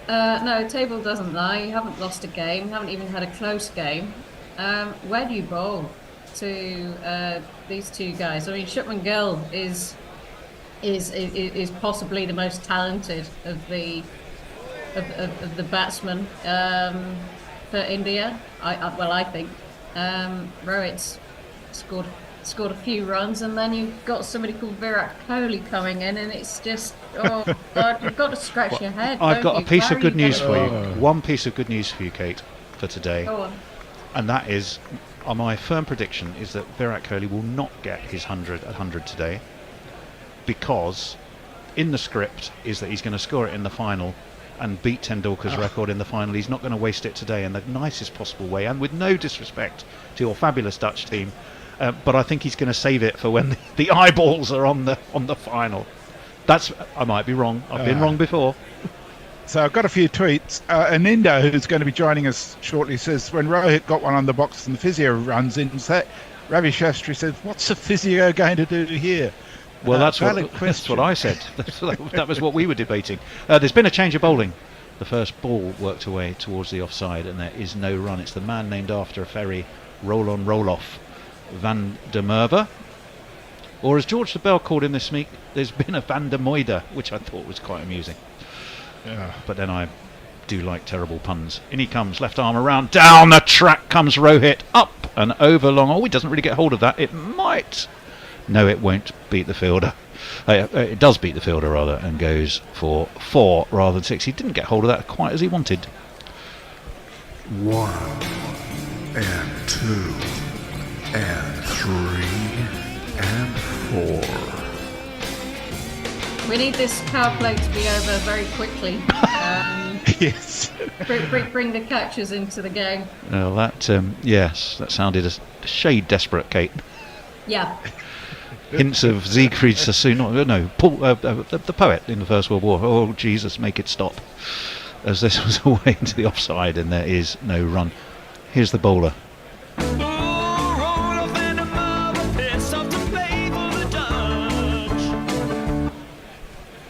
No, table doesn't lie. You haven't lost a game. You haven't even had a close game. Where do you bowl to these two guys? I mean, Shubman Gill is possibly the most talented of the batsmen for India. I think Rohit's scored a few runs, and then you've got somebody called Virat Kohli coming in, and it's just God, you've got to scratch your head. I've got a piece of good news for you. Oh. One piece of good news for you, Kate, for today, Go on. and that is, my firm prediction is that Virat Kohli will not get his 100 today, because in the script is that he's going to score it in the final and beat Tendulkar's record in the final. He's not going to waste it today in the nicest possible way, and with no disrespect to your fabulous Dutch team, but I think he's going to save it for when the eyeballs are on the final. I might be wrong. I've been wrong before. So I've got a few tweets. Anindo, who's going to be joining us shortly, says when Rohit got one on the box and the physio runs in, Ravi Shastri says, "What's the physio going to do here?" Well, that's what I said. That was what we were debating. There's been a change of bowling. The first ball worked away towards the offside, and there is no run. It's the man named after a ferry, roll on, roll off, Van der Merwe. Or as George the Bell called him this week, there's been a Van der Moide, which I thought was quite amusing. Yeah. But then I do like terrible puns. In he comes, left arm around, down the track comes Rohit, up and over long. Oh, he doesn't really get hold of that. It might. No, it won't beat the fielder. It does beat the fielder, rather, and goes for 4 rather than 6. He didn't get hold of that quite as he wanted. 1 and 2 and 3 and 4. We need this power play to be over very quickly. Yes. Bring the catchers into the game. Well, yes, that sounded a shade desperate, Kate. Yeah. Hints of Siegfried Sassoon, no, Paul, the poet in the First World War. Oh, Jesus, make it stop. As this was away into the offside and there is no run. Here's the bowler.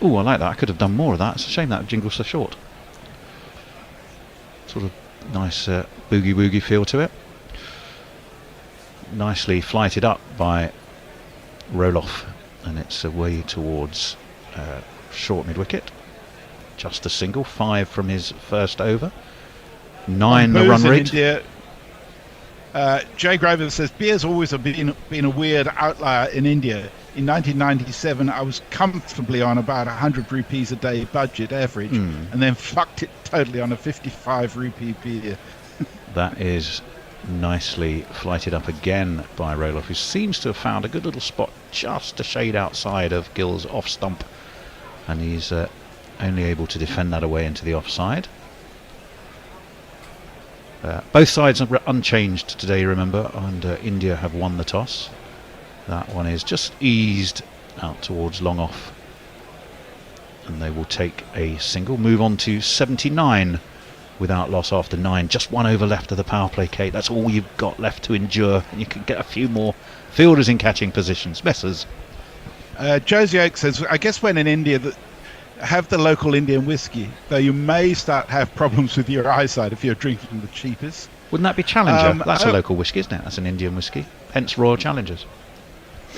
Oh, I like that. I could have done more of that. It's a shame that jingle's so short. Sort of nice boogie woogie feel to it. Nicely flighted up by Roloff, and it's away towards short mid wicket. Just a single, 5 from his first over. 9 the run rate. India, Jay Graver says beer's always been a weird outlier in India. In 1997, I was comfortably on about 100 rupees a day budget average, and then fucked it totally on a 55 rupee beer. That is nicely flighted up again by Roloff, who seems to have found a good little spot just a shade outside of Gill's off stump, and he's only able to defend that away into the offside. Both sides are unchanged today, remember, and India have won the toss. That one is just eased out towards long off, and they will take a single, move on to 79 without loss after 9. Just 1 over left of the power play, Kate. That's all you've got left to endure, and you can get a few more fielders in catching positions. Messers. Josie Oak says, I guess when in India, have the local Indian whiskey, though you may start to have problems with your eyesight if you're drinking the cheapest. Wouldn't that be Challenger? That's a local whiskey, isn't it? That's an Indian whiskey, hence Royal Challengers.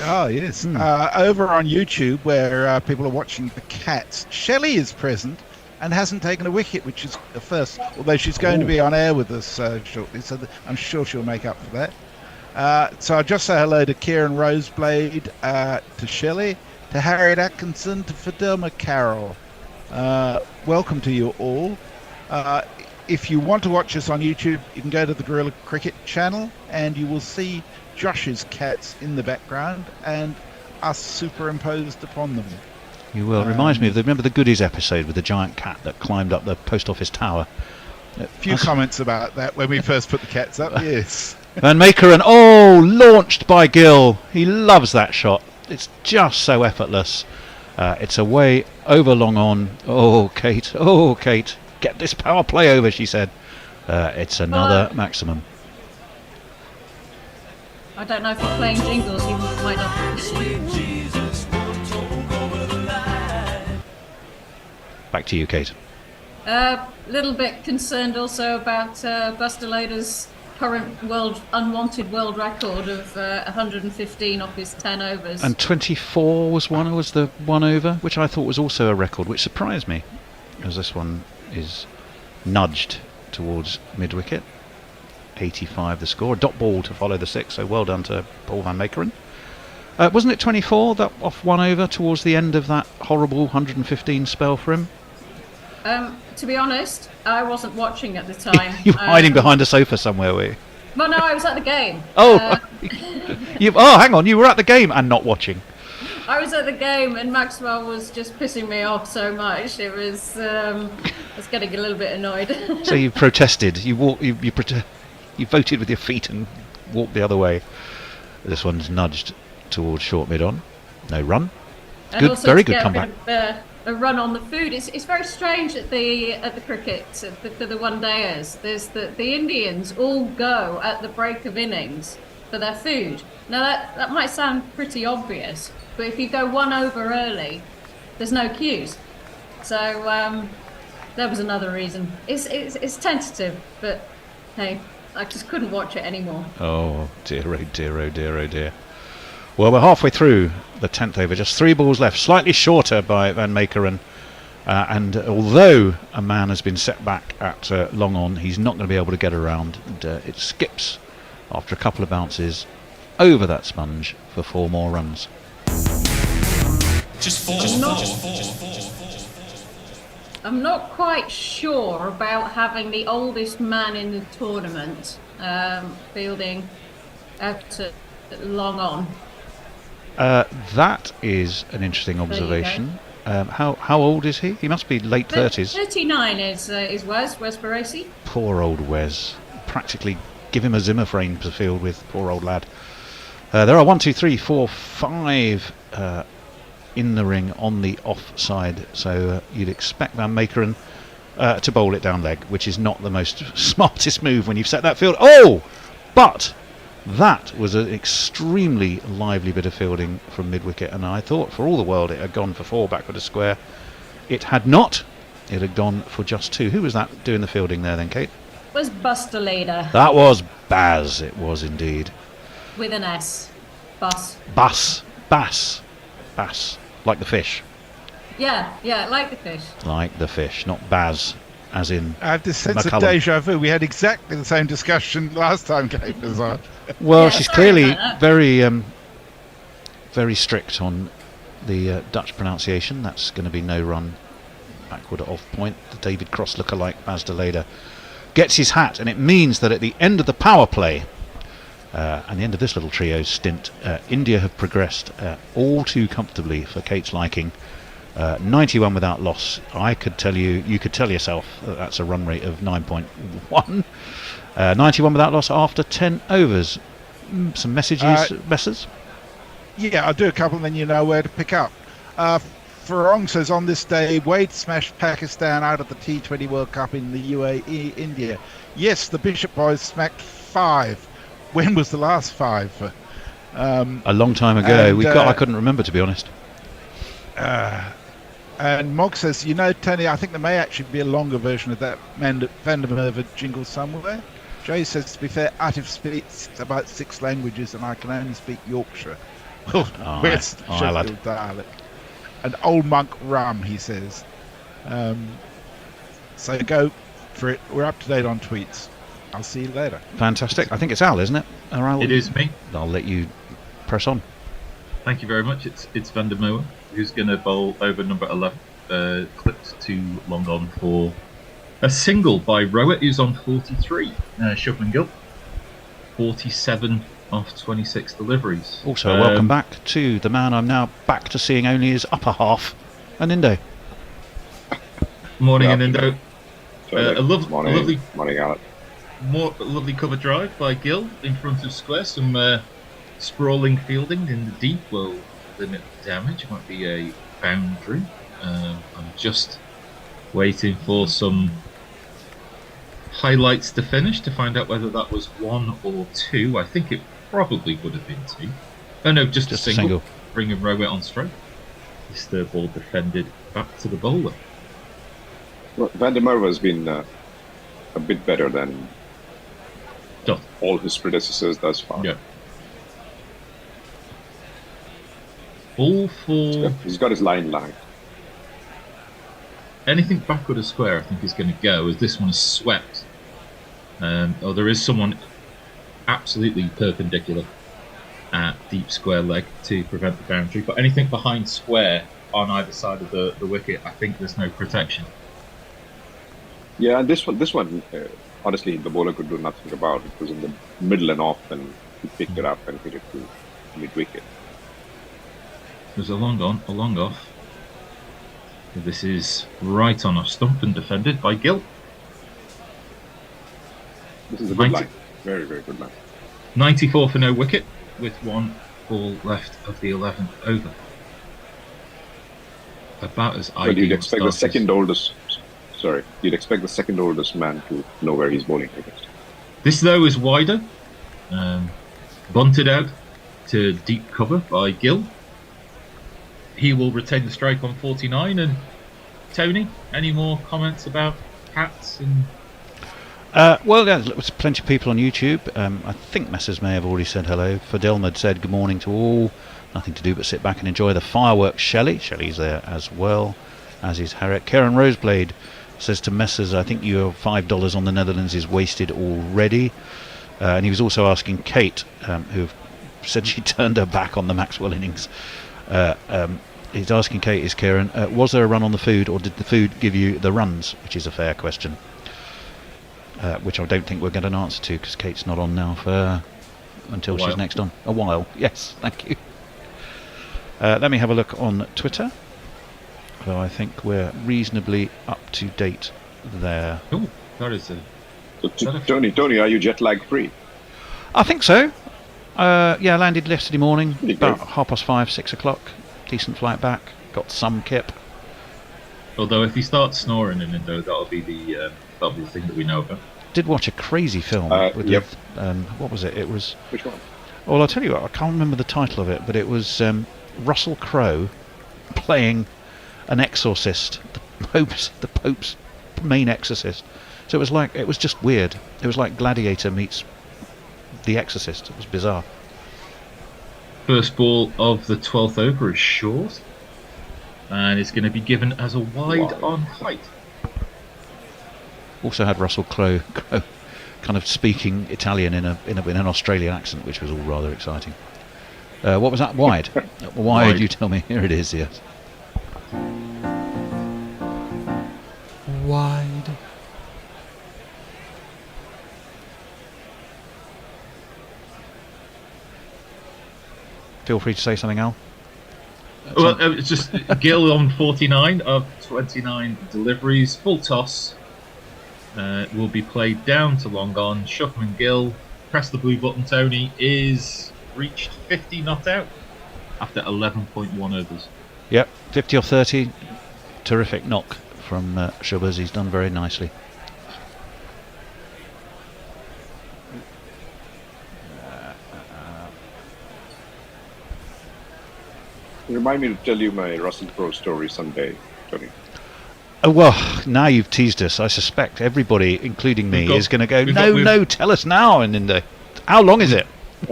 Oh, yes. Over on YouTube, where people are watching the Cats, Shelley is present and hasn't taken a wicket, which is the first, although she's going to be on air with us shortly, so I'm sure she'll make up for that. So I'll just say hello to Kieran Roseblade, to Shelley, to Harriet Atkinson, to Fidelma Carroll. Welcome to you all. If you want to watch us on YouTube, you can go to the Guerilla Cricket channel and you will see Josh's cats in the background and us superimposed upon them. You will. It reminds me of remember the Goodies episode with the giant cat that climbed up the post office tower. A few comments about that when we first put the cats up, yes. Van Meekeren, launched by Gill. He loves that shot. It's just so effortless. It's away over long on. Oh, Kate. Oh, Kate. Get this power play over, she said. It's another maximum. I don't know if you're playing jingles, you might not. Back to you, Kate. Little bit concerned also about Buster Lader's current unwanted world record of 115 off his 10 overs. And 24 was the one over, which I thought was also a record, which surprised me, as this one is nudged towards mid-wicket. 85 the score, a dot ball to follow the 6, so well done to Paul van Meekeren. Wasn't it 24 that off one over towards the end of that horrible 115 spell for him? To be honest, I wasn't watching at the time. You were hiding behind a sofa somewhere, were you? Well, no, I was at the game. Oh, hang on, you were at the game and not watching. I was at the game, and Maxwell was just pissing me off so much. It was, I was getting a little bit annoyed. So you protested. You voted with your feet and walked the other way. This one's nudged towards short mid on. No run. And good, also very to good get comeback. A run on the food. It's very strange at the cricket for the one dayers. There's the Indians all go at the break of innings for their food. Now that might sound pretty obvious, but if you go one over early, there's no queues. So that was another reason. It's tentative, but hey, I just couldn't watch it anymore. Oh dear, oh dear, oh dear, oh dear. Well, we're halfway through the 10th over, just 3 balls left, slightly shorter by Van Meekeren. And although a man has been set back at long on, he's not going to be able to get around. And, it skips after a couple of bounces over that sponge for 4 more runs. Just four. I'm not quite sure about having the oldest man in the tournament fielding at long on. That is an interesting observation. How old is he? He must be late 30s. 39 is Wes Barassi. Poor old Wes. Practically give him a Zimmer frame to field with, poor old lad. There are 1, 2, 3, 4, 5 in the ring on the offside, so you'd expect Van Meekeren to bowl it down leg, which is not the most smartest move when you've set that field. Oh! But that was an extremely lively bit of fielding from mid-wicket, and I thought for all the world it had gone for 4 backward a square. It had not. It had gone for just 2. Who was that doing the fielding there then, Kate? It was Buster Lader. That was Baz, it was indeed. With an S. Bass. Bass. Like the fish. Yeah, like the fish. Like the fish, not Baz, as in I have this sense McCullum. of deja vu. We had exactly the same discussion last time Kate was on. Well, Yeah, she's sorry clearly about that. very strict on the Dutch pronunciation. That's going to be no run backward off point. The David Cross lookalike Baz de Leder gets his hat, and it means that at the end of the power play and the end of this little trio's stint, India have progressed all too comfortably for Kate's liking. 91 without loss. I could tell you, you could tell yourself that that's a run rate of 9.1. 91 without loss after 10 overs. Some messages, Messers? Yeah, I'll do a couple and then you know where to pick up. Farong says on this day, Wade smashed Pakistan out of the T20 World Cup in the UAE, India. Yes, the Bishop boys smacked 5. When was the last 5? A long time ago. And, I couldn't remember, to be honest. And Mog says, you know, Tony, I think there may actually be a longer version of that Van der Merwe jingle somewhere. Jay says, to be fair, Atif speaks about 6 languages and I can only speak Yorkshire. West Sheffield dialect. And Old Monk Rum, he says. So go for it. We're up to date on tweets. I'll see you later. Fantastic. I think it's Al, isn't it? Al, It is me. I'll let you press on. Thank you very much. It's Van der Merwe who's going to bowl over number 11, clipped to long on for a single by Rower, who's on 43. Shubman Gill, 47 off 26 deliveries. Also, welcome back to the man I'm now back to seeing only his upper half, Anindo. Morning, Anindo. A lovely morning, Alex. Lovely cover drive by Gill in front of square. Some sprawling fielding in the deep. Well, limit damage. It might be a boundary. I'm just waiting for some highlights to finish to find out whether that was 1 or 2. I think it probably would have been 2. Oh no, just a single. Bringing Rowett on strike. This third ball defended back to the bowler. Well, Van der Merwe has been a bit better than all his predecessors thus far. Yeah. Ball for... He's got his line lined. Anything backward of square, I think, is going to go, as this one is swept. There is someone absolutely perpendicular at deep square leg to prevent the boundary, but anything behind square on either side of the wicket, I think there's no protection. Yeah, and this one, honestly, the bowler could do nothing about. It was in the middle and off, and he picked it up and hit it to mid-wicket. There's a long on, a long off. This is right on a stump and defended by Gill. This is a good line. Very, very good line. 94 for no wicket, with 1 ball left of the 11th over. About as ideal. But you'd expect the second oldest. Sorry, you'd expect the second oldest man to know where he's bowling against. This though is wider, bunted out to deep cover by Gill. He will retain the strike on 49. And Tony, any more comments about hats and? Well, yeah, there was plenty of people on YouTube. I think Messrs may have already said hello. Fidelmad said good morning to all. Nothing to do but sit back and enjoy the fireworks. Shelley's there as well, as is Harriet. Karen Roseblade says to Messrs, I think your $5 on the Netherlands is wasted already. And he was also asking Kate, who said she turned her back on the Maxwell innings. He's asking Kate, is Kieran, was there a run on the food, or did the food give you the runs? Which is a fair question. Which I don't think we'll get an answer to, because Kate's not on now for until she's next on. A while. Yes, thank you. Let me have a look on Twitter. Though I think we're reasonably up to date there. Oh, that is a... So Tony, are you jet lag free? I think so. Yeah, landed yesterday morning, about 5:30, 6 o'clock. Decent flight back. Got some kip. Although if he starts snoring in Indo, that'll be the thing that we know about. Did watch a crazy film with what was it? It was... Which one? Well, I'll tell you what, I can't remember the title of it, but it was Russell Crowe playing an exorcist, the Pope's main exorcist. So it was just weird. It was like Gladiator meets The Exorcist. It was bizarre. First ball of the 12th over is short, and it's going to be given as a wide on height. Also had Russell Crowe kind of speaking Italian in an Australian accent, which was all rather exciting. What was that? Wide. Wide, you tell me. Here it is. Yes. Wide. Feel free to say something, Al. Well, it's just Gill on 49 of 29 deliveries. Full toss will be played down to long on. Shuckman Gill, press the blue button, Tony, is reached 50 not out after 11.1 overs. Yep, 50 or 30. Terrific knock from Shubbers. He's done very nicely. Remind me to tell you my Russell Crowe story someday, Tony. Oh, well, now you've teased us. I suspect everybody, including me, is going to go, no, tell us now. And how long is it?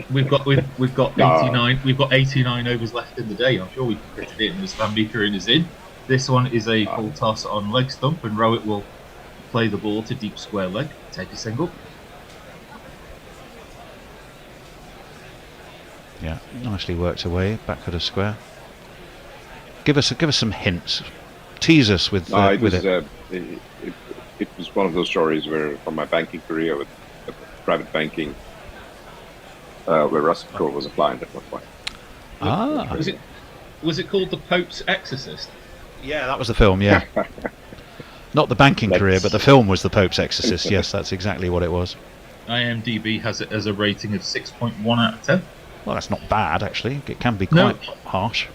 We've got 89. We've got 89 overs left in the day. I'm sure we can fit it in. The Van Beekeren is in. This one is a full toss on leg stump, and Rowett will play the ball to deep square leg, take a single. Yeah, nicely worked away, back at a square. Give us some hints. Tease us with it. It was one of those stories where, from my banking career with private banking, where Russell Crowe was a client at one point. Was it called The Pope's Exorcist? Yeah, that was the film. Yeah, not the banking career, but the film was The Pope's Exorcist. Yes, that's exactly what it was. IMDb has it as a rating of 6.1 out of 10. Well, that's not bad actually. It can be quite harsh.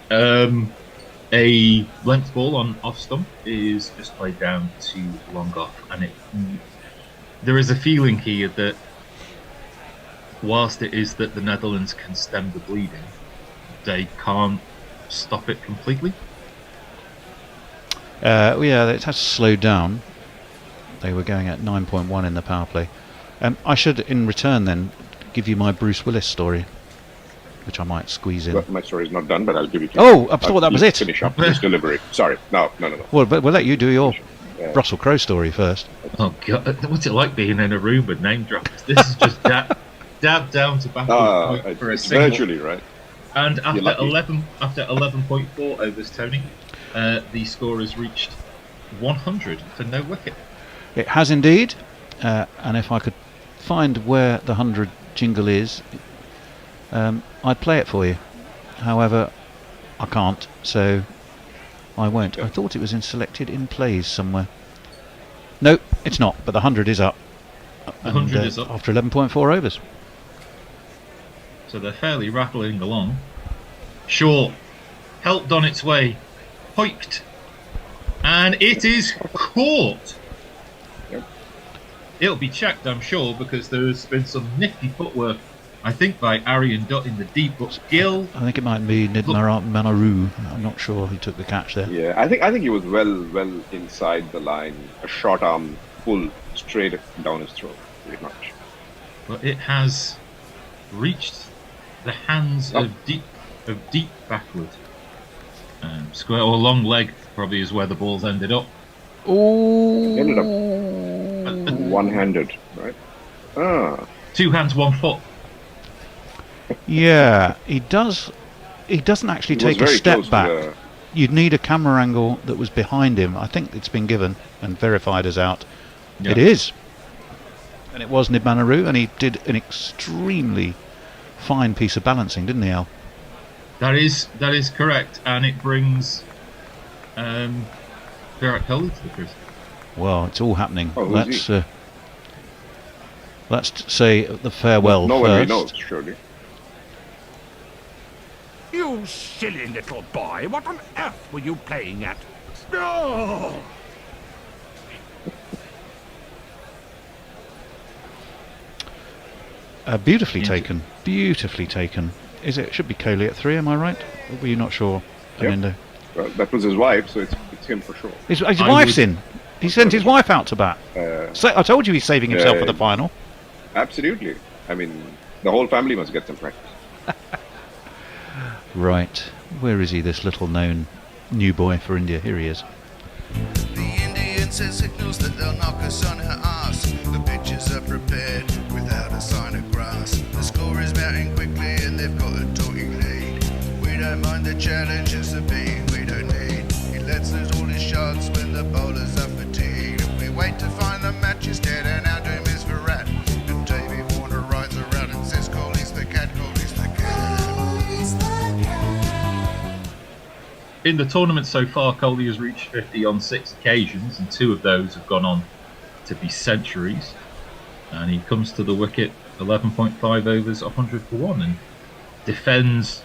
A length ball on off stump is just played down to long off, and there is a feeling here that whilst it is that the Netherlands can stem the bleeding, they can't stop it completely. Yeah, it has slowed down. They were going at 9.1 in the power play. I should, in return, then give you my Bruce Willis story, which I might squeeze in. Well, my story's not done, but I'll give you. Oh, I thought that was it. Finish up this delivery. Sorry, no. Well, but we'll let you do your Russell Crowe story first. Oh God, what's it like being in a room with name droppers? This is just dab down to back for a single. Virtually right. And after 11.4 overs, Tony, the score has reached 100 for no wicket. It has indeed, and if I could find where the 100 jingle is, I'd play it for you. However, I can't, so I won't. I thought it was in selected in plays somewhere. No, it's not, but the 100 is up. The 100 is up. After 11.4 overs. So they're fairly rattling along. Shaw, helped on its way, hoiked, and it is caught. It'll be checked, I'm sure, because there's been some nifty footwork, I think, by Arian Dutt in the deep, but Gill... I think it might be Manaru. I'm not sure who took the catch there. Yeah, I think he was well inside the line. A short arm pull straight down his throat, pretty much. But it has reached the hands of deep backward. Square or long leg probably is where the balls ended up. Oh! Ended up one-handed, right? Two hands, 1 foot. Yeah, he doesn't actually take a step back. You'd need a camera angle that was behind him. I think it's been given and verified as out. Yeah. It is. And it was Nibmanaru, and he did an extremely fine piece of balancing, didn't he, Al? That is correct, and it brings Virat Kohli to the crease. Well, it's all happening. Let's say the farewell no first. one really knows, surely. You silly little boy, what on earth were you playing at? No! Beautifully taken. Beautifully taken. Is it? Should be Kohli at 3, am I right? Or were you not sure, Anindo? Well, that was his wife, so it's him for sure. His wife's in. He sent his wife out to bat. So I told you he's saving himself for the final. Absolutely. I mean, the whole family must get some practice. Right. Where is he, this little known new boy for India? Here he is. The Indian sends signals that they'll knock us on her ass. The pitches are prepared without a sign of grass. The score is mounting quickly and they've got a talking lead. We don't mind the challenges of being we don't need. He lets loose all his shots when the bowlers are fatigued. And we wait to find the match is dead and our doom is for rat. And Davey Warner rides around and says Kohli's the cat, Kohli's the cat. In the tournament so far, Kohli has reached 50 on 6 occasions, and 2 of those have gone on to be centuries. And he comes to the wicket 11.5 overs, 100 for 1, and defends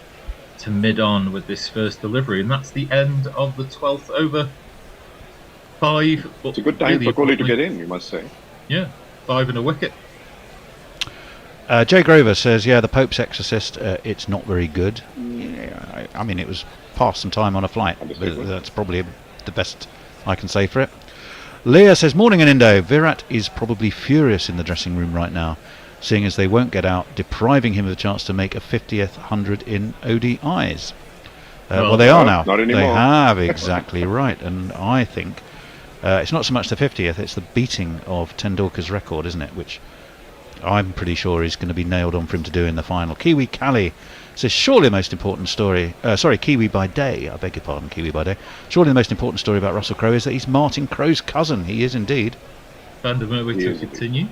to mid-on with this first delivery. And that's the end of the 12th over. 5. It's a good time for Kohli to get in, you must say. Yeah, 5 and a wicket. Jay Grover says, yeah, the Pope's Exorcist, it's not very good. Yeah, I mean, it was past some time on a flight. That's probably the best I can say for it. Leah says, morning Anindo. Virat is probably furious in the dressing room right now, seeing as they won't get out, depriving him of the chance to make a 50th 100 in ODIs. Well, they are now. Not anymore. They have, exactly right. And I think it's not so much the 50th, it's the beating of Tendulkar's record, isn't it? Which I'm pretty sure is going to be nailed on for him to do in the final. Kiwi Cali says, surely the most important story... Kiwi by Day. I beg your pardon, Kiwi by Day. Surely the most important story about Russell Crowe is that he's Martin Crowe's cousin. He is indeed. Van der Merwe to continue.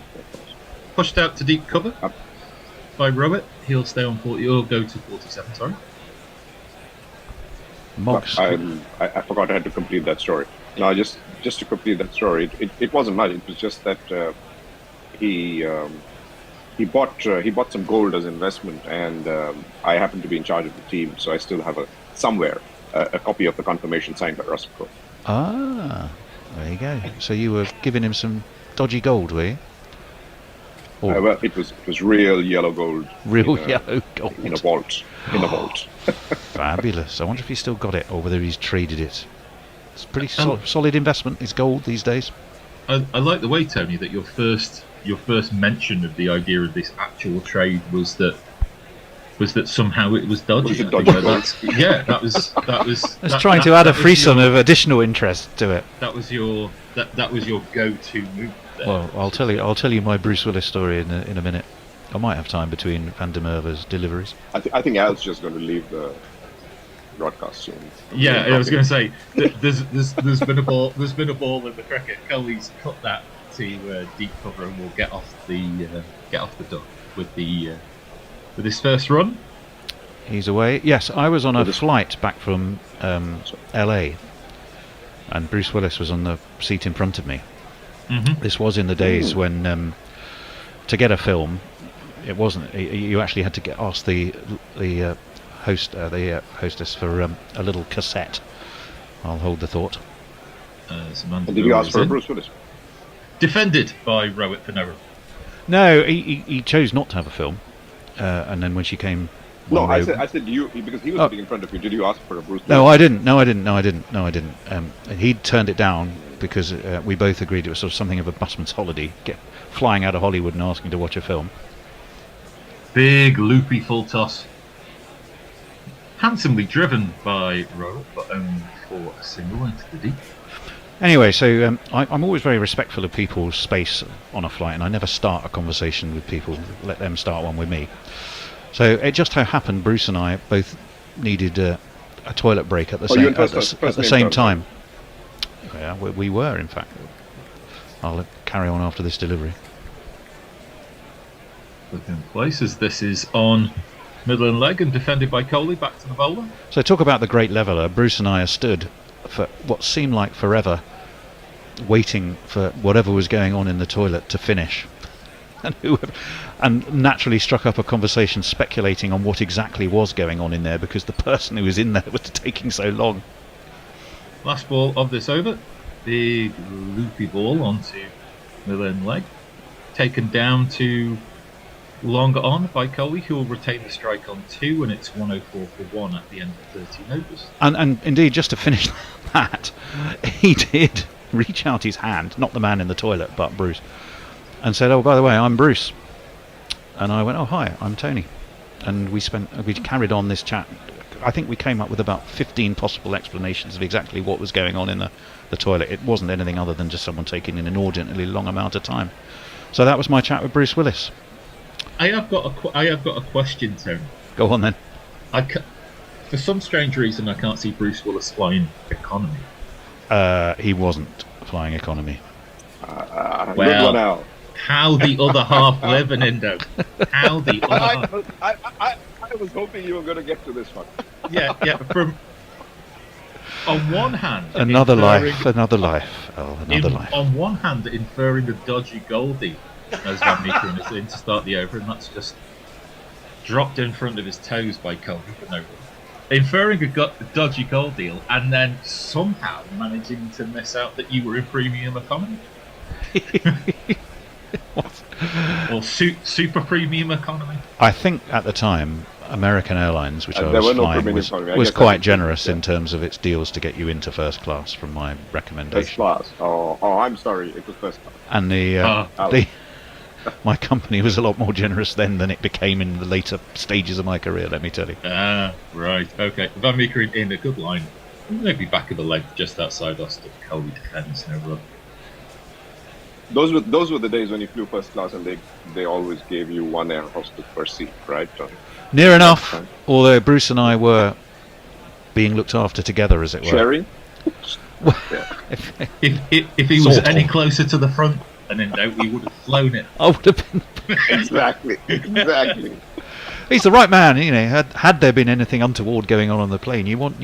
Pushed out to deep cover by Robert. He'll stay on 40 or go to 47, sorry. Moggs. I forgot I had to complete that story. No, just to complete that story, it wasn't much. It was just that he bought some gold as investment, and I happen to be in charge of the team, so I still have somewhere a copy of the confirmation signed by Russell Crowe. Ah, there you go. So you were giving him some dodgy gold, were you? Well, it was real yellow gold. Real yellow gold in a vault. Fabulous. I wonder if he's still got it or whether he's traded it. It's a pretty solid investment. It's gold these days. I like the way, Tony, that your first mention of the idea of this actual trade was that somehow it was dodgy. Was it dodgy gold? That was. It's trying to add a frisson of additional interest to it. That was your go-to move. There. Well, I'll tell you my Bruce Willis story in a minute. I might have time between Van der Merwe's deliveries. I think Al's just going to leave the broadcast soon. Yeah, I was going to say there's been a ball in the cricket. Coley's cut that to deep cover, and we'll get off the duck with his first run. He's away. Yes, I was on a flight back from LA, and Bruce Willis was on the seat in front of me. Mm-hmm. This was in the days when to get a film, it wasn't. You actually had to ask the hostess for a little cassette. I'll hold the thought. Did you ask for Bruce Willis? Defended by Rowett for no. No, he chose not to have a film, and then when she came. No, I said you, because he was sitting in front of you. Did you ask for a Bruce Willis? No, I didn't. He'd turned it down because we both agreed it was sort of something of a busman's holiday, flying out of Hollywood and asking to watch a film. Big loopy full toss, handsomely driven by Rowett, but only for a single into the deep. Anyway, so I'm always very respectful of people's space on a flight, and I never start a conversation with people. Let them start one with me. So it just so happened Bruce and I both needed a toilet break at the same time. Yeah, we were, in fact. I'll carry on after this delivery. Looking places. This is on middle and leg and defended by Coley. Back to the bowler. So talk about the great leveller. Bruce and I stood for what seemed like forever, waiting for whatever was going on in the toilet to finish. And naturally struck up a conversation speculating on what exactly was going on in there, because the person who was in there was taking so long. Last ball of this over. Big loopy ball onto middle and leg. Taken down to longer on by Coley, who will retain the strike on 2, and it's 104 for 1 at the end of 13 overs. And indeed, just to finish that, he did reach out his hand, not the man in the toilet, but Bruce, and said, "Oh, by the way, I'm Bruce." And I went, "Oh, hi, I'm Tony." And we carried on this chat. I think we came up with about 15 possible explanations of exactly what was going on in the toilet. It wasn't anything other than just someone taking an inordinately long amount of time. So that was my chat with Bruce Willis. I have got a question, Tony. Go on then. For some strange reason, I can't see Bruce Willis flying economy. He wasn't flying economy. Well, how the other half live in Indo? How the other half? I was hoping you were going to get to this one. Yeah. From on one hand, another life. Oh, another life. On one hand, inferring a dodgy Goldie as Van Meekeren is in to start the over, and that's just dropped in front of his toes by Coley for no reason. Inferring a dodgy gold deal, and then somehow managing to miss out that you were in premium economy. Or super premium economy. I think at the time, American Airlines, which I was flying, was quite generous in terms of its deals to get you into first class, from my recommendation. First class. Oh, I'm sorry, it was first class. And my company was a lot more generous then than it became in the later stages of my career, let me tell you. Right, okay. Van Meekeren in a good line. Maybe back of the leg, just outside Austin. Coley defends, no run. Those were the days when you flew first class, and they always gave you one air hostess per seat, right, John? Near enough, although Bruce and I were being looked after together, as it were. Sharing? If he was any closer to the front, and in doubt, we would have flown it. I would have been. Exactly. He's the right man, you know. Had there been anything untoward going on the plane, you want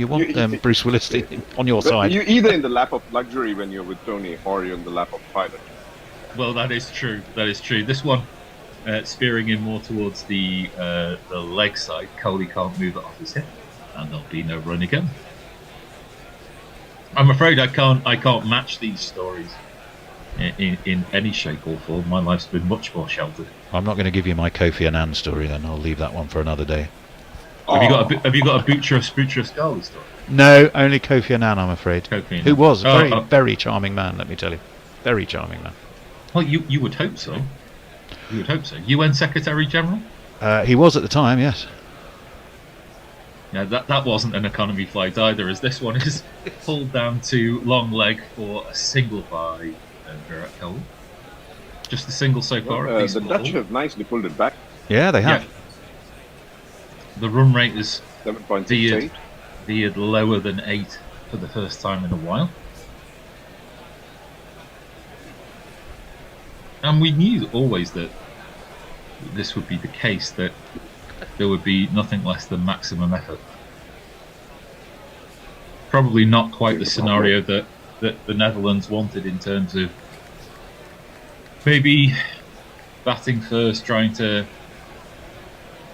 Bruce Willis on your side. You're either in the lap of luxury when you're with Tony, or you're in the lap of pilot. Well, that is true. This one, spearing in more towards the leg side. Coley can't move it off his hip. and there'll be no run again. I'm afraid I can't match these stories in any shape or form. My life's been much more sheltered. I'm not going to give you my Kofi Annan story then. I'll leave that one for another day. Have you got a Boutros Ghali story? No, only Kofi Annan, I'm afraid. Kofi Annan. Who was a very charming man, let me tell you. Very charming man. Well, you would hope so. You would hope so. UN Secretary General? He was at the time, yes. Yeah, that wasn't an economy flight either, as this one is pulled down to long leg for a single by Virat Kohli. Just a single so far. Well, the Dutch have nicely pulled it back. Yeah, they have. Yeah. The run rate is 7.68. veered lower than 8 for the first time in a while. And we knew always that this would be the case, that there would be nothing less than maximum effort. Probably not quite the scenario that the Netherlands wanted in terms of maybe batting first, trying to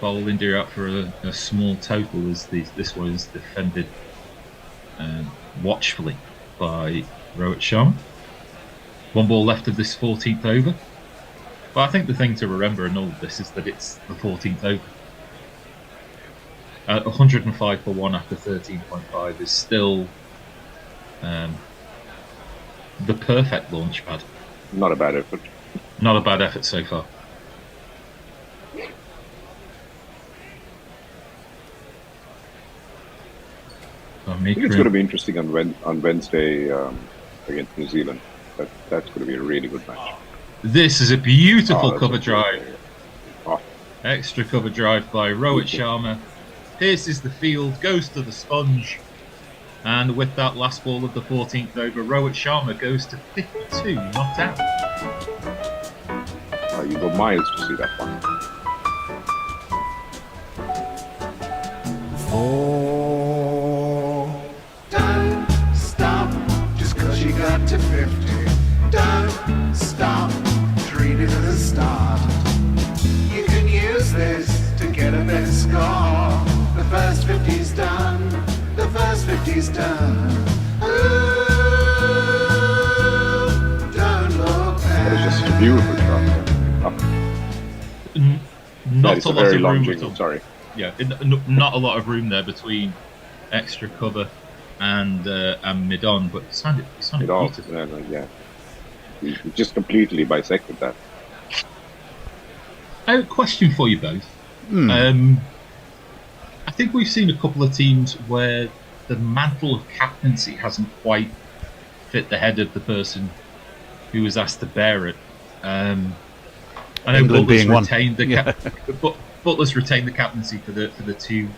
bowl India out for a small total, as this was defended watchfully by Rohit Sharma. 1 ball left of this 14th over. But I think the thing to remember in all of this is that it's the 14th over. 105 for 1 after 13.5 is still the perfect launch pad. Not a bad effort. Not a bad effort so far. I think it's going to be interesting on Wednesday against New Zealand. That's going to be a really good match. This is a beautiful cover drive. Oh. Extra cover drive by Rohit Sharma. Pierces the field, goes to the sponge. And with that last ball of the 14th over, Rohit Sharma goes to 52, not out. Oh, you go miles to see that one. 4. Don't stop just cause you got to 50. Don't stop, treat it as a start. You can use this to get a better score. The first 50's done. The first 50's done. Ooh, don't look back. That is just a beautiful shot. Not a lot of room jingle, at all. sorry. Yeah, not a lot of room there between extra cover and mid-on, but it sounded beautiful. Yeah. You just completely bisected that. I have a question for you both. I think we've seen a couple of teams where the mantle of captaincy hasn't quite fit the head of the person who was asked to bear it. I know England being one. Butler's retained the captaincy for the two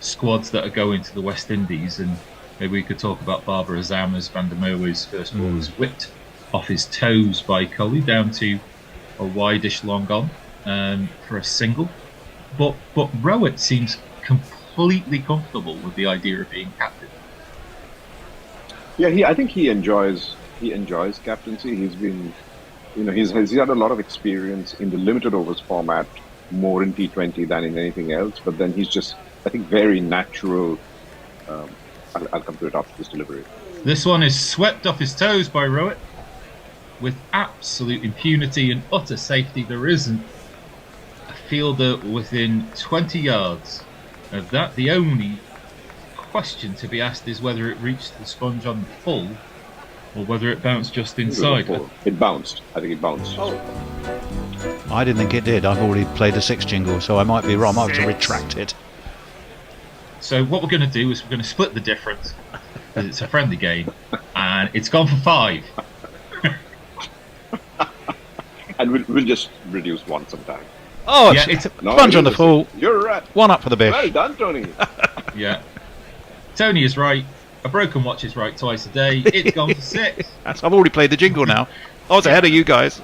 squads that are going to the West Indies, and maybe we could talk about Barbara Azam as Van der Merwe's first ball was whipped off his toes by Kohli down to a wideish long on for a single. But Rohit seems completely comfortable with the idea of being captain. Yeah, I think he enjoys captaincy. He's been, he's had a lot of experience in the limited overs format, more in T20 than in anything else. But then he's just, I think, very natural. I'll come to it after this delivery. This one is swept off his toes by Rohit with absolute impunity and utter safety. There isn't a fielder within 20 yards of that. The only question to be asked is whether it reached the sponge on the full or whether it bounced just inside. It bounced. I think it bounced. I didn't think it did. I've already played a 6 jingle, so I might be wrong. I have to retract it. So what we're going to do is we're going to split the difference, because it's a friendly game, and it's gone for 5. And we'll just reduce 1 sometime. Oh, yeah, it's a sponge on the full. You're right. 1 up for the bish. Well done, Tony. Yeah. Tony is right. A broken watch is right twice a day. It's gone for 6. I've already played the jingle now. I was ahead of you guys.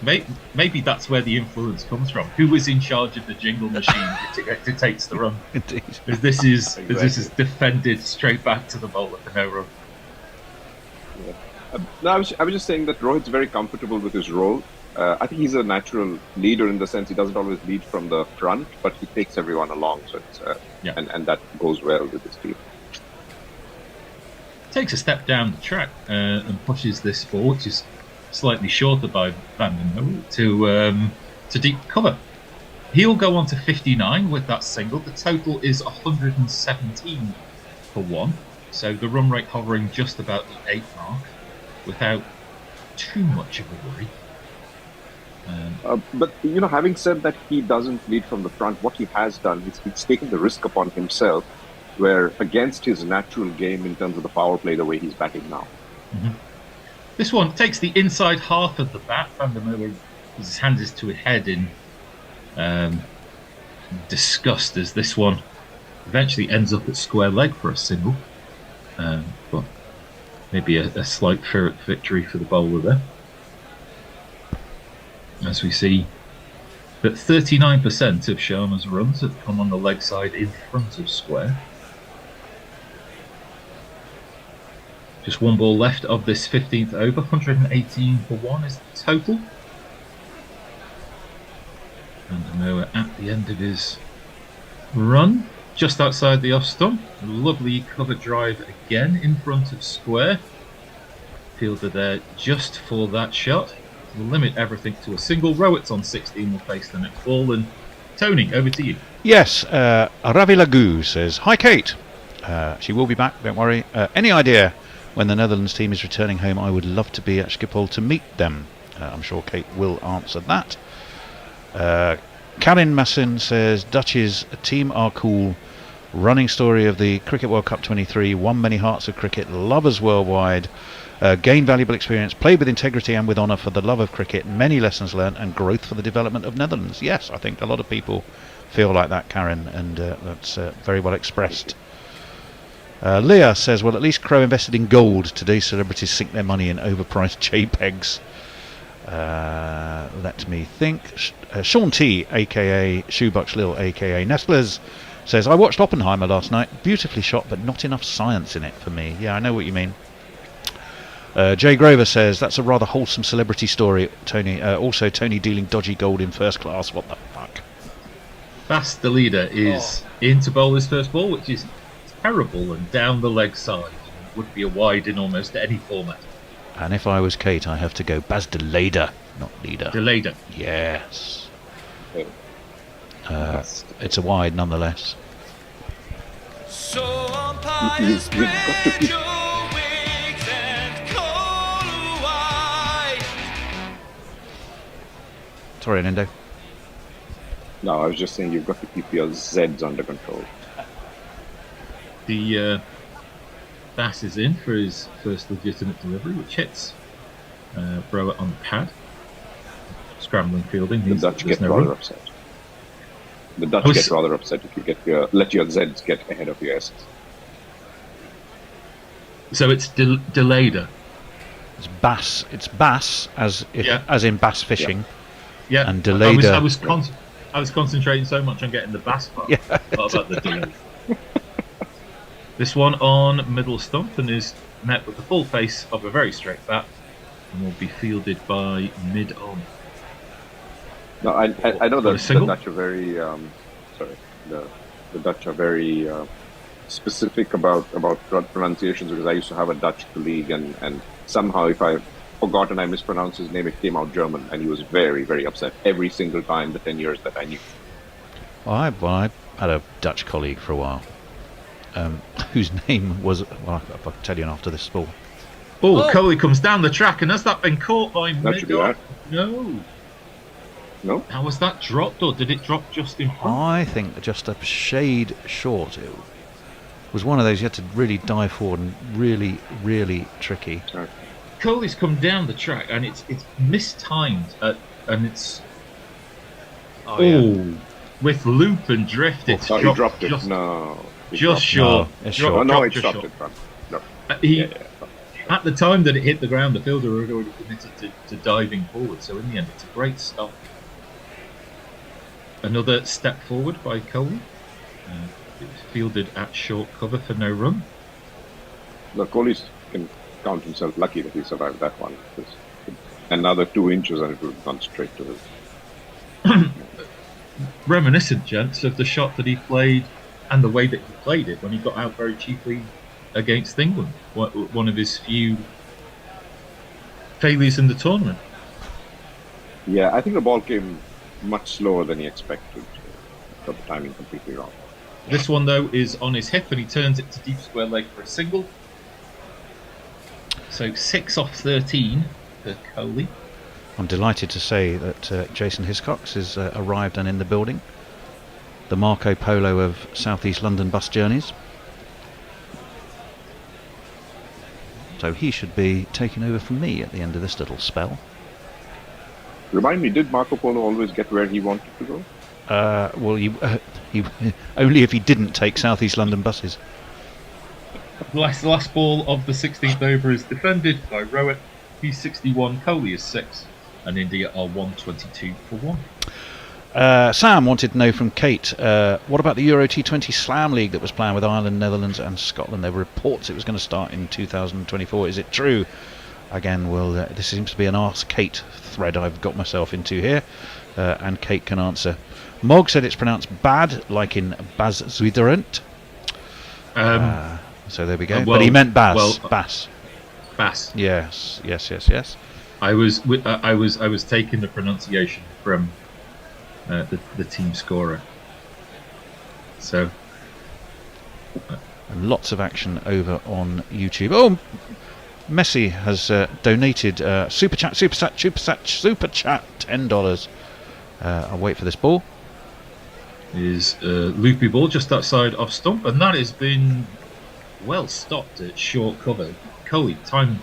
Maybe that's where the influence comes from. Who was in charge of the jingle machine that dictates the run? Indeed. Because this is defended straight back to the bowler for no run. Yeah. No, I was just saying that Rohit's very comfortable with his role. I think he's a natural leader in the sense he doesn't always lead from the front, but he takes everyone along. So it's and that goes well with his team. Takes a step down the track and pushes this ball, which is slightly shorter by Van der Merwe, to deep cover. He'll go on to 59 with that single. The total is 117 for 1. So the run rate hovering just about the 8 mark without too much of a worry. But having said that, he doesn't lead from the front. What he has done is he's taken the risk upon himself, where against his natural game in terms of the power play, the way he's batting now. Mm-hmm. This one takes the inside half of the bat. Van der Merwe, his hand is to his head in disgust as this one eventually ends up at square leg for a single. But maybe a slight Pyrrhic victory for the bowler there. As we see that 39% of Sharma's runs have come on the leg side in front of square. Just one ball left of this 15th over. 118 for 1 is the total. And Moa at the end of his run, just outside the off stump. A lovely cover drive again in front of square. Fielder there just for that shot. We'll limit everything to a single. Rowett's on 16 will face the next ball. And Tony, over to you. Yes, Ravi Lagu says, "Hi Kate, she will be back, don't worry. Any idea when the Netherlands team is returning home? I would love to be at Schiphol to meet them." I'm sure Kate will answer that. Karin Massin says, "Dutch's team are cool. Running story of the Cricket World Cup 23, won many hearts of cricket, lovers worldwide. Gained valuable experience, played with integrity and with honour for the love of cricket, many lessons learned and growth for the development of Netherlands." Yes, I think a lot of people feel like that, Karen, and that's very well expressed. Leah says, "Well, at least Crow invested in gold. Today's celebrities sink their money in overpriced JPEGs." Let me think. Sean T, aka Shoebucks Lil, aka Nestlers, says, "I watched Oppenheimer last night. Beautifully shot, but not enough science in it for me." Yeah, I know what you mean. Jay Grover says, "That's a rather wholesome celebrity story, Tony. Also, Tony dealing dodgy gold in first class. What the fuck?" Bass, the leader, is in to bowl his first ball, which is terrible and down the leg side. Would be a wide in almost any format. And if I was Kate, I have to go Baz de Leader, not leader. De Leader. Yes. It's a wide nonetheless. So umpires spread your wings and call wide. Sorry, Nindo. No, I was just saying you've got to keep your Zs under control. The Bass is in for his first legitimate delivery, which hits Rowett on the pad. Scrambling fielding. The Dutch get rather upset. The Dutch get rather upset if you let your Zs get ahead of your Ss. So it's Delader. It's bass. It's bass as in bass fishing. Yeah. And Delader. I was concentrating so much on getting the bass part. Yeah. Not about the delay. This one on middle stump and is met with the full face of a very straight bat and will be fielded by mid-on. No, I know that the Dutch are very the Dutch are very specific about pronunciations, because I used to have a Dutch colleague and somehow if I forgot and I mispronounced his name, it came out German, and he was very, very upset every single time the 10 years that I knew. Well, I had a Dutch colleague for a while, whose name was, well, I'll tell you after this ball. Coley comes down the track, and has that been caught by mid-on? No. How was that dropped, or did it drop just in front? I think just a shade short. It was one of those you had to really dive forward and really, really tricky. Coley's come down the track, and it's mistimed, and it's with loop and drift. It's he dropped it. No, just short. It's short. No, it dropped it. No. At the time that it hit the ground, the fielder had already committed to diving forward. So in the end, it's a great stop. Another step forward by Coley. It was fielded at short cover for no run. The Coley can count himself lucky that he survived that one. another 2 inches and it would have gone straight to him. Reminiscent, gents, of the shot that he played and the way that he played it when he got out very cheaply against England. One of his few failures in the tournament. Yeah, I think the ball came much slower than he expected. Got the timing completely wrong. This one, though, is on his hip and he turns it to deep square leg for a single. So 6 off 13 for Coley. I'm delighted to say that Jason Hiscox has arrived and in the building. The Marco Polo of South East London bus journeys. So he should be taking over from me at the end of this little spell. Remind me, did Marco Polo always get where he wanted to go? Well, he only if he didn't take South East London buses. The last ball of the 16th over is defended by Rowett. He's 61, Coley is 6, and India are 122 for 1. Sam wanted to know from Kate, what about the Euro T20 Slam League that was playing with Ireland, Netherlands and Scotland? There were reports it was going to start in 2024. Is it true? Again, well, this seems to be an Ask Kate thread I've got myself into here, and Kate can answer. Mog said it's pronounced bad, like in Baz Zuiderent. So there we go. But he meant Baz. Bass. Bass. Yes. I was taking the pronunciation from the team scorer. So. And lots of action over on YouTube. Oh, Messi has donated super chat, $10. I'll wait for this ball. Is loopy ball just outside off stump, and that has been well stopped at short cover. Coley timed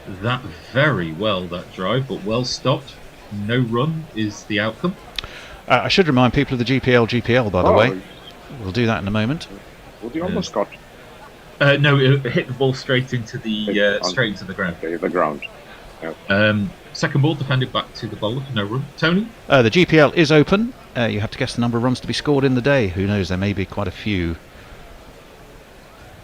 that very well, that drive, but well stopped. No run is the outcome. I should remind people of the GPL, by the way. We'll do that in a moment. Well, he almost got. No, it hit the ball straight into the ground. Okay, the ground. Yeah. Second ball defended back to the bowler for no run. Tony? The GPL is open. You have to guess the number of runs to be scored in the day. Who knows? There may be quite a few.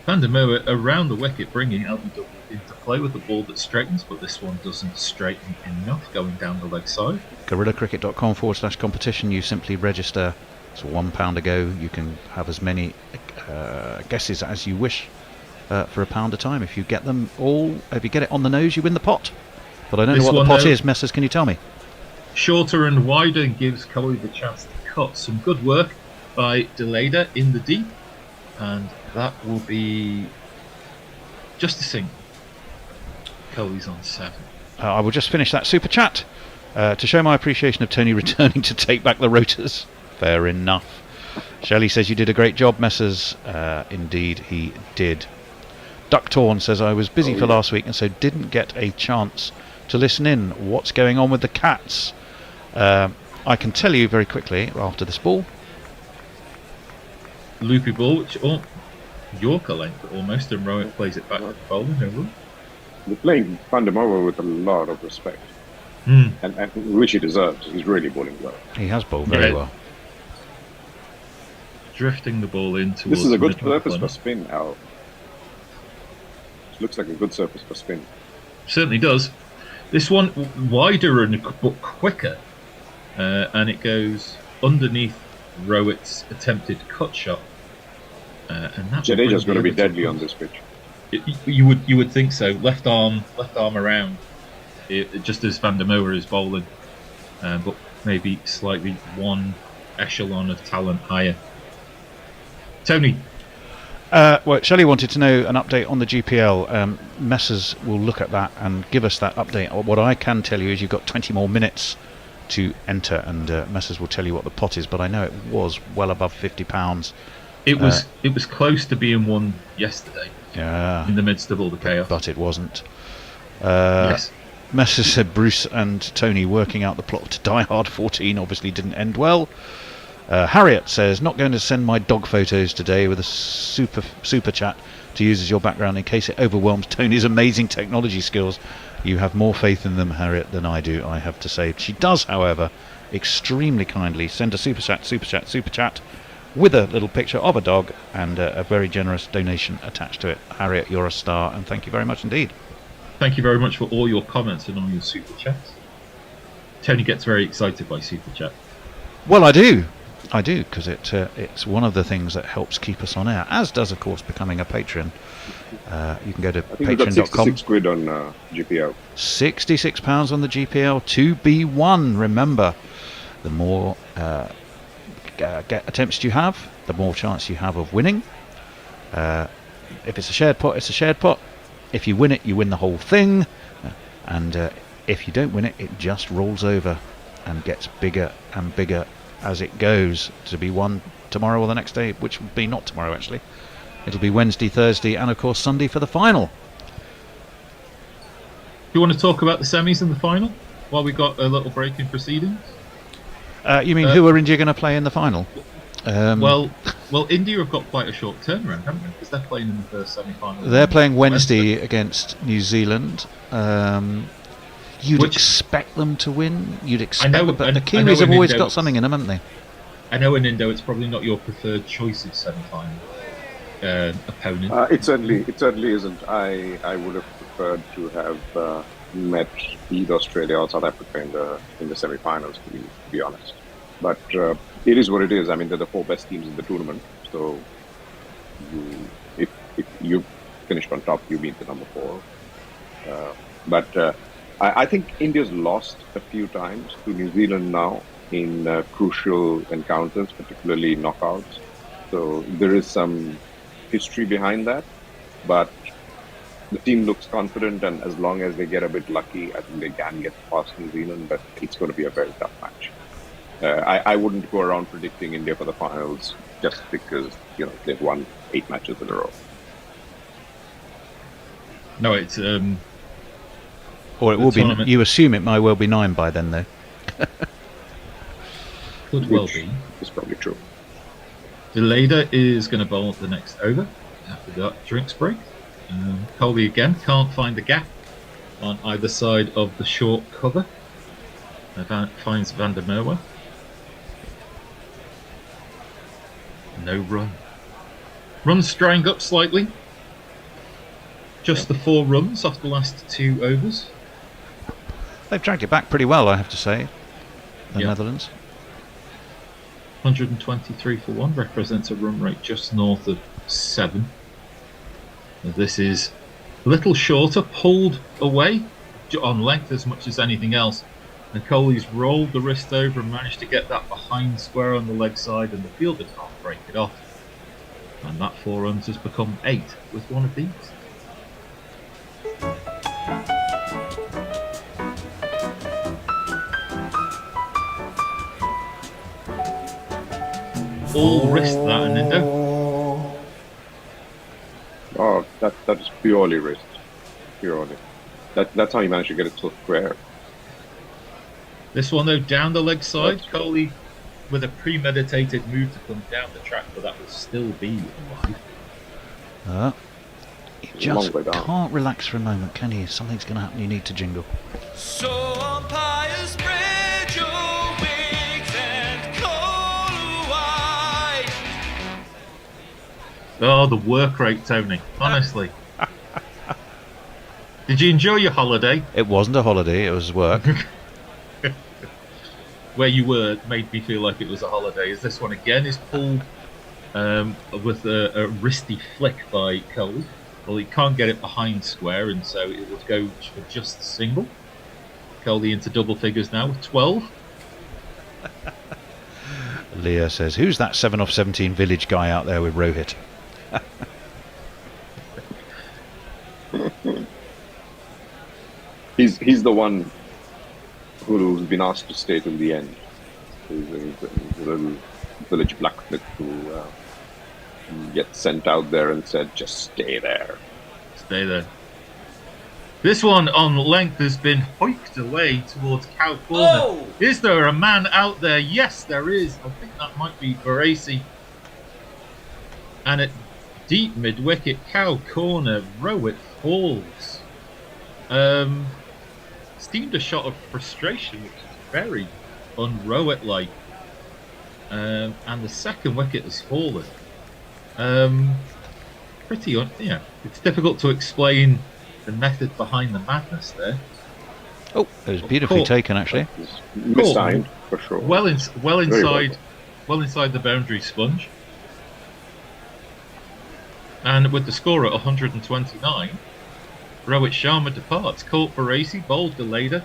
Van der Merwe around the wicket, bringing LBW into play with the ball that straightens, but this one doesn't straighten enough, going down the leg side. GorillaCricket.com/competition. You simply register. It's £1 a go. You can have as many guesses as you wish for £1 a time. If you get them all, if you get it on the nose, you win the pot. But I don't know what the pot is. Messers, can you tell me? Shorter and wider and gives Coley the chance to cut. Some good work by Deleda in the deep, and that will be just a single. Coley's on 7. I will just finish that super chat to show my appreciation of Tony returning to take back the rotors. Fair enough. Shelley says you did a great job, Messers. Indeed he did. Duck Torn says I was busy for last week and so didn't get a chance to listen in. What's going on with the Cats? I can tell you very quickly after this ball. Loopy ball, which Yorker length almost, and Rowett plays it back to the bowler. No run. They're playing Van der Merwe with a lot of respect, and which he deserves. He's really bowling well. He has bowled very well. Drifting the ball in towards. This is a good surface for spin, Al. It looks like a good surface for spin. Certainly does. This one wider and but quicker, and it goes underneath Rowett's attempted cut shot. And that Jadeja's going to be deadly on this pitch. You would think so. Left arm around, just as Van der Merwe is bowling, but maybe slightly one echelon of talent higher. Tony. Well, Shelley wanted to know an update on the GPL. Messers will look at that and give us that update. What I can tell you is you've got 20 more minutes to enter, and Messers will tell you what the pot is. But I know it was well above £50. It was close to being won yesterday. Yeah. In the midst of all the chaos. But it wasn't. Yes. Messers said Bruce and Tony working out the plot to Die Hard 14 obviously didn't end well. Harriet says, not going to send my dog photos today with a super chat to use as your background in case it overwhelms Tony's amazing technology skills. You have more faith in them, Harriet, than I do, I have to say. She does, however, extremely kindly send a super chat with a little picture of a dog and a very generous donation attached to it. Harriet, you're a star, and thank you very much indeed. Thank you very much for all your comments and all your super chats. Tony gets very excited by super chat. Well, I do, because it's one of the things that helps keep us on air, as does, of course, becoming a patron. You can go to patreon.com. £66 on GPL. £66 on the GPL to be won. Remember, the more attempts you have, the more chance you have of winning. If it's a shared pot, it's a shared pot. If you win it, you win the whole thing. And if you don't win it, it just rolls over and gets bigger and bigger as it goes, to be won tomorrow or the next day, which will be not tomorrow actually. It'll be Wednesday, Thursday, and of course Sunday for the final. Do you want to talk about the semis and the final while we got a little break in proceedings? You mean who are India going to play in the final? Well, India have got quite a short turnaround, haven't they? Because they're playing in the first semi-final. They're playing Wednesday against New Zealand. You'd expect them to win. You'd expect, but the Kiwis have always got something in them, haven't they? I know in Indo it's probably not your preferred choice of semi-final opponent. It certainly isn't. I would have preferred to have met either Australia or South Africa in the semi-finals, to be honest. But it is what it is. I mean, they're the 4 best teams in the tournament. So if you finished on top, you beat the number 4. But I think India's lost a few times to New Zealand now in crucial encounters, particularly knockouts. So there is some history behind that. But the team looks confident, and as long as they get a bit lucky, I think they can get past New Zealand. But it's going to be a very tough match. I wouldn't go around predicting India for the finals just because they've won 8 matches in a row. No, it's or it will be. You assume it might well be 9 by then, though. Could well be. It's probably true. Deleda is going to bowl the next over after that drinks break. Colby again can't find the gap on either side of the short cover. Finds Van der Merwe. No run. Runs drying up slightly. Just the 4 runs off the last 2 overs. They've dragged it back pretty well, I have to say. The Netherlands. 123 for 1 represents a run rate just north of 7. This is a little shorter, pulled away on length as much as anything else. And Kohli's rolled the wrist over and managed to get that behind square on the leg side, and the fielder can't break it off. And that 4 runs has become 8 with one of these. All wrist that, and Indo. Oh, that is purely wrist. Purely. That's how you managed to get it so square. This one though, down the leg side, Kohli with a premeditated move to come down the track, but that will still be alive. You just can't relax for a moment, can you? Something's going to happen, you need to jingle. So umpires spread your wings and call wide. Oh, the work rate, Tony. Honestly. Did you enjoy your holiday? It wasn't a holiday, it was work. Where you were made me feel like it was a holiday. As this one again is pulled with a wristy flick by Kohli. Well, he can't get it behind square, and so it would go for just single. Kohli into double figures now with 12. Leah says, who's that 7 off 17 village guy out there with Rohit? He's the one who's been asked to stay till the end. He's a little village blacksmith who gets sent out there and said, just stay there. Stay there. This one on length has been hoiked away towards Cow Corner. Oh! Is there a man out there? Yes, there is. I think that might be Baresi. And at deep mid-wicket, Cow Corner, Rowett falls. Steamed a shot of frustration, which is very un-Rowett-like. And the second wicket has fallen. It's difficult to explain the method behind the madness there. Oh, it was beautifully taken, actually. Mistimed, for sure. Well inside the boundary sponge. And with the score at 129, Rohit Sharma departs. Caught for Racy, bowled Guerilla.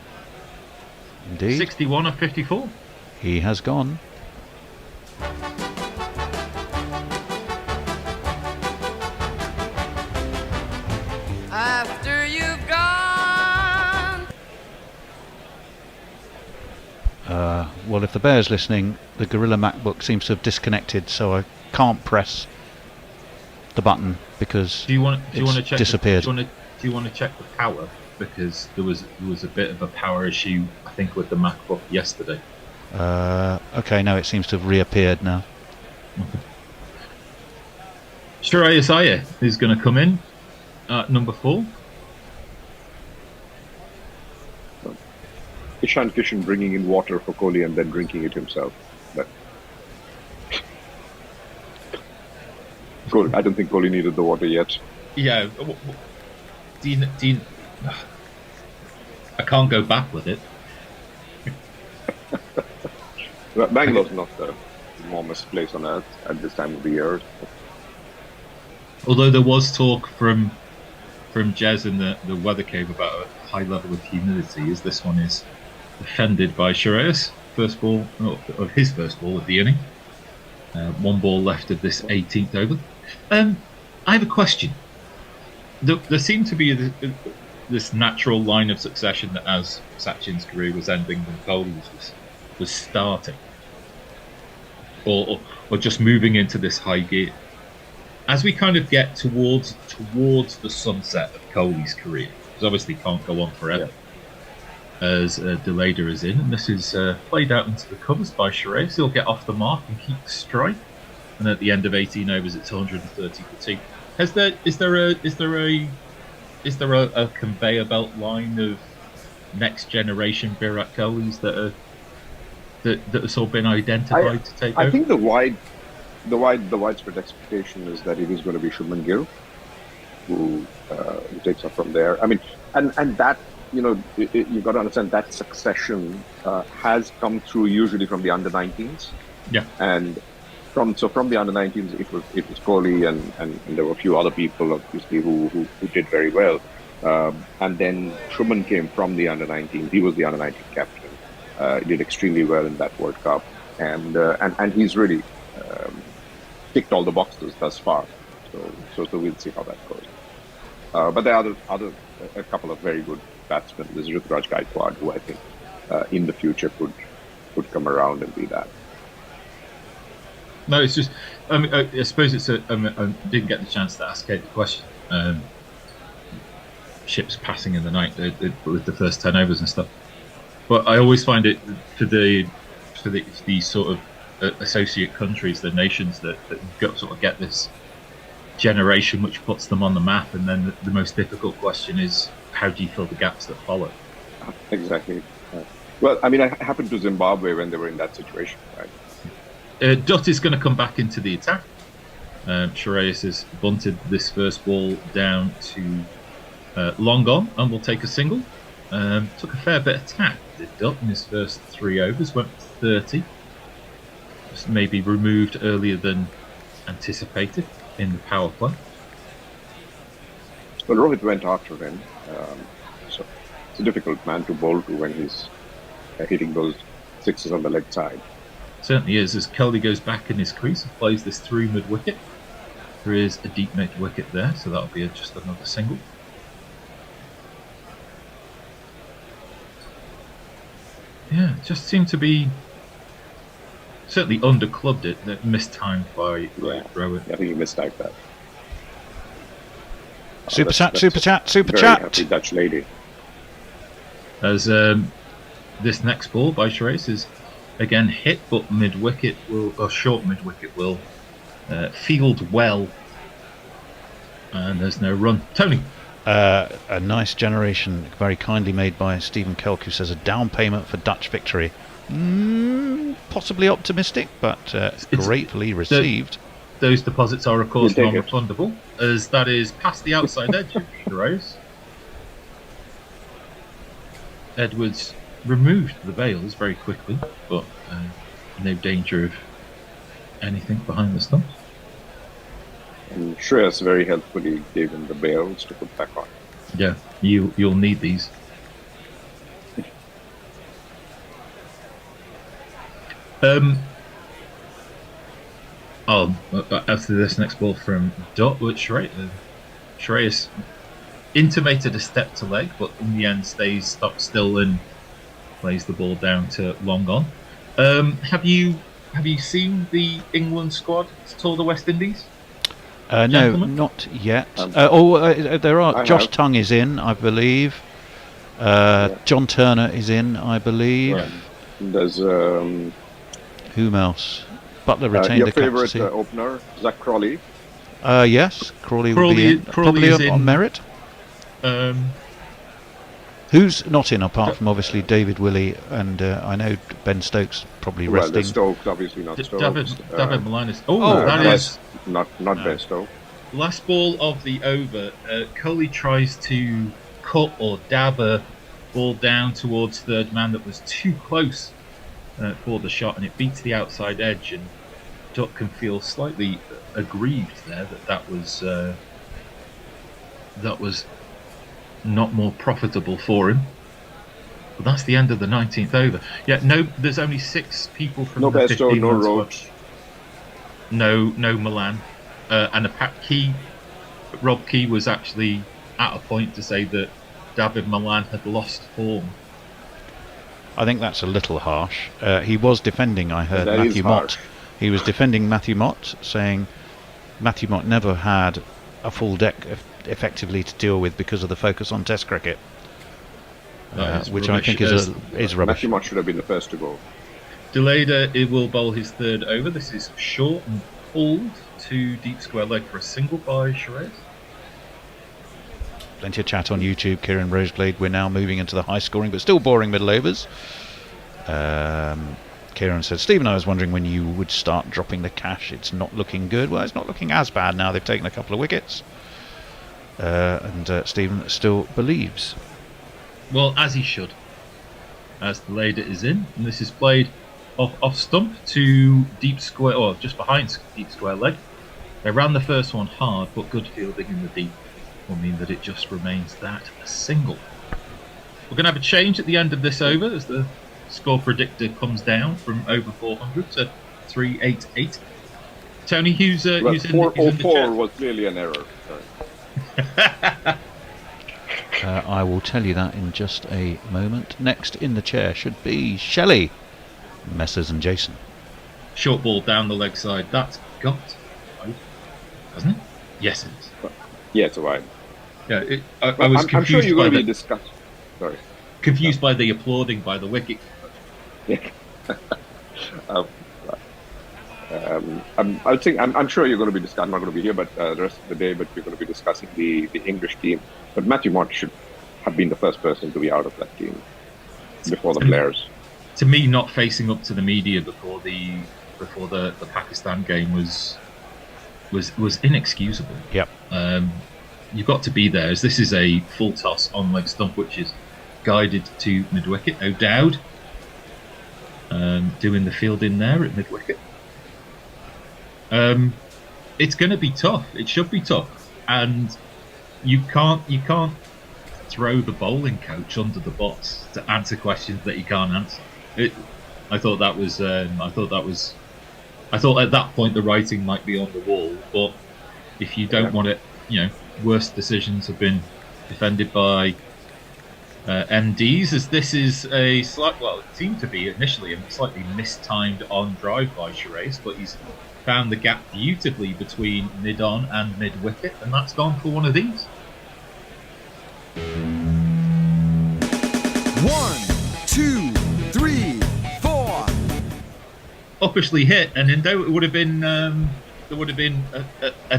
Indeed. 61 of 54. He has gone. After you've gone. Well, if the Bear's listening, the Guerilla MacBook seems to have disconnected, so I can't press the button because do you want to check disappeared. Do you want to check the power? Because there was a bit of a power issue, I think, with the MacBook yesterday. Okay, no, it seems to have reappeared now. Shreyas Iyer is going to come in at number 4. Ishan Kishan bringing in water for Kohli and then drinking it himself. But I don't think Kohli needed the water yet. Yeah, Dean, I can't go back with it. Bangalore's not the warmest place on earth at this time of the year. Although there was talk from Jez in the weather cave about a high level of humidity, as this one is defended by Shreyas. First ball of his first ball of the inning. 1 ball left of this 18th over. I have a question. There seemed to be this natural line of succession that as Sachin's career was ending and Kohli's was starting, or just moving into this high gear. As we kind of get towards the sunset of Kohli's career, because obviously can't go on forever, as Deleda is in, and this is played out into the covers by Shreyas. He'll get off the mark and keep the strike, and at the end of 18 overs, it's 130 for team. Is there a conveyor belt line of next generation Virat Kohlis that has all been identified to take over? I think the widespread expectation is that it is going to be Shubman Gill who takes up from there. I mean, and that, you've got to understand that succession has come through usually from the under-19s. Yeah. And from the under-19s, it was Kohli and there were a few other people obviously who did very well. And then Shubman came from the under-19s. He was the under-19 captain. He did extremely well in that World Cup, and he's really ticked all the boxes thus far. So we'll see how that goes. But there are a couple of very good batsmen. There's Ruturaj Gaikwad, who I think in the future could come around and be that. No, it's just. I suppose it's I didn't get the chance to ask Kate the question. Ships passing in the night with the first 10 overs and stuff. But I always find it for the sort of associate countries, the nations that sort of get this generation which puts them on the map, and then the most difficult question is how do you fill the gaps that follow? Exactly. Well, I mean, I happened to Zimbabwe when they were in that situation, right? Dutt is going to come back into the attack. Shreyas has bunted this first ball down to long on and will take a single. Took a fair bit of tack, did Dutt, in his first 3 overs, went for 30. Just maybe removed earlier than anticipated in the power play. Well, Rohit went after him, so it's a difficult man to bowl to when he's hitting those sixes on the leg side. Certainly is, as Kohli goes back in his crease and plays this through mid-wicket. There is a deep mid-wicket there, so that'll be just another single. Yeah, it just seemed to be certainly underclubbed it, that mistimed by Rohit. I think he mistyped that. Super chat. Very happy Dutch lady. As this next ball by Shreyas is again hit, but mid-wicket short mid-wicket will field well, and there's no run. Tony. A nice generation, very kindly made by Stephen Kelk, who says a down payment for Dutch victory. Possibly optimistic, but gratefully received. Those deposits are, of course, non-refundable, as that is past the outside edge of Shreyas. Edwards removed the bails very quickly, but no danger of anything behind the stumps. And Shreyas very helpfully gave him the bails to put back on. Yeah, you'll need these. After this next ball from Dot, which Shreyas intimated a step to leg, but in the end stays stock still and plays the ball down to long on. Have you seen the England squad tour the West Indies? No, not yet. There are. Josh Tongue is in, I believe. John Turner is in, I believe. Right. There's whom else? Butler retained your the favorite captaincy. opener, Zach Crawley. Yes, Crawley will be in. Probably is on in. merit. Who's not in, apart from obviously David Willey and I know Ben Stokes probably resting. Well, Stokes, obviously not Stokes. David Milan is. that is not Ben Stokes. Last ball of the over. Coley tries to cut or dab a ball down towards third man that was too close for the shot, and it beats the outside edge. And Duck can feel slightly aggrieved there that was not more profitable for him. But that's the end of the 19th over. Yeah, no, there's only 6 people from the 15 no squad. Roach. No Milan. And Rob Key was actually at a point to say that David Milan had lost form. I think that's a little harsh. He was defending, I heard, That Matthew is Mott. harsh. He was defending Matthew Mott, saying Matthew Mott never had a full deck effectively to deal with because of the focus on Test cricket, which rubbish. I think is rubbish. Matthew Mott should have been the first to go. Deleda, it will bowl his third over. This is short and pulled to deep square leg for a single by Shreyas. Plenty of chat on YouTube. Kieran Roseblade. We're now moving into the high scoring but still boring middle overs. Kieran said, Stephen, I was wondering when you would start dropping the cash. It's not looking good. Well, it's not looking as bad now. They've taken a couple of wickets. And Stephen still believes. Well, as he should. As the Deleda is in, and this is played off stump to deep square, or just behind deep square leg. They ran the first one hard, but good fielding in the deep will mean that it just remains that a single. We're going to have a change at the end of this over as the score predictor comes down from over 400 to 388. Tony, who's in the 404 chat? was clearly an error. Sorry. I will tell you that in just a moment. Next in the chair should be Shelley, Messers and Jason. Short ball down the leg side. That's got wide, hasn't it? Yes, it is. Yeah, it's a wide. Yeah, I was confused. I'm sure you're by going to be the, discussed. Sorry. confused by the applauding by the wicket. Yeah. I'm sure you're going to be discussing. I'm not going to be here, but the rest of the day. But we're going to be discussing the English team. But Matthew Mott should have been the first person to be out of that team before the players. To me, not facing up to the media before the Pakistan game was inexcusable. Yep. You've got to be there, as this is a full toss on leg stump, which is guided to mid wicket. O'Dowd doing the field in there at mid wicket. It's going to be tough. It should be tough, and you can't throw the bowling coach under the bus to answer questions that he can't answer. I thought at that point the writing might be on the wall, but if you don't want it, worse decisions have been defended by MDs, as this is it seemed to be initially a slightly mistimed on drive by Shreyas, but he's found the gap beautifully between mid-on and mid-wicket, and that's gone for one of these. 1, 2, 3, 4. Uppishly hit, and Indo, it would have been an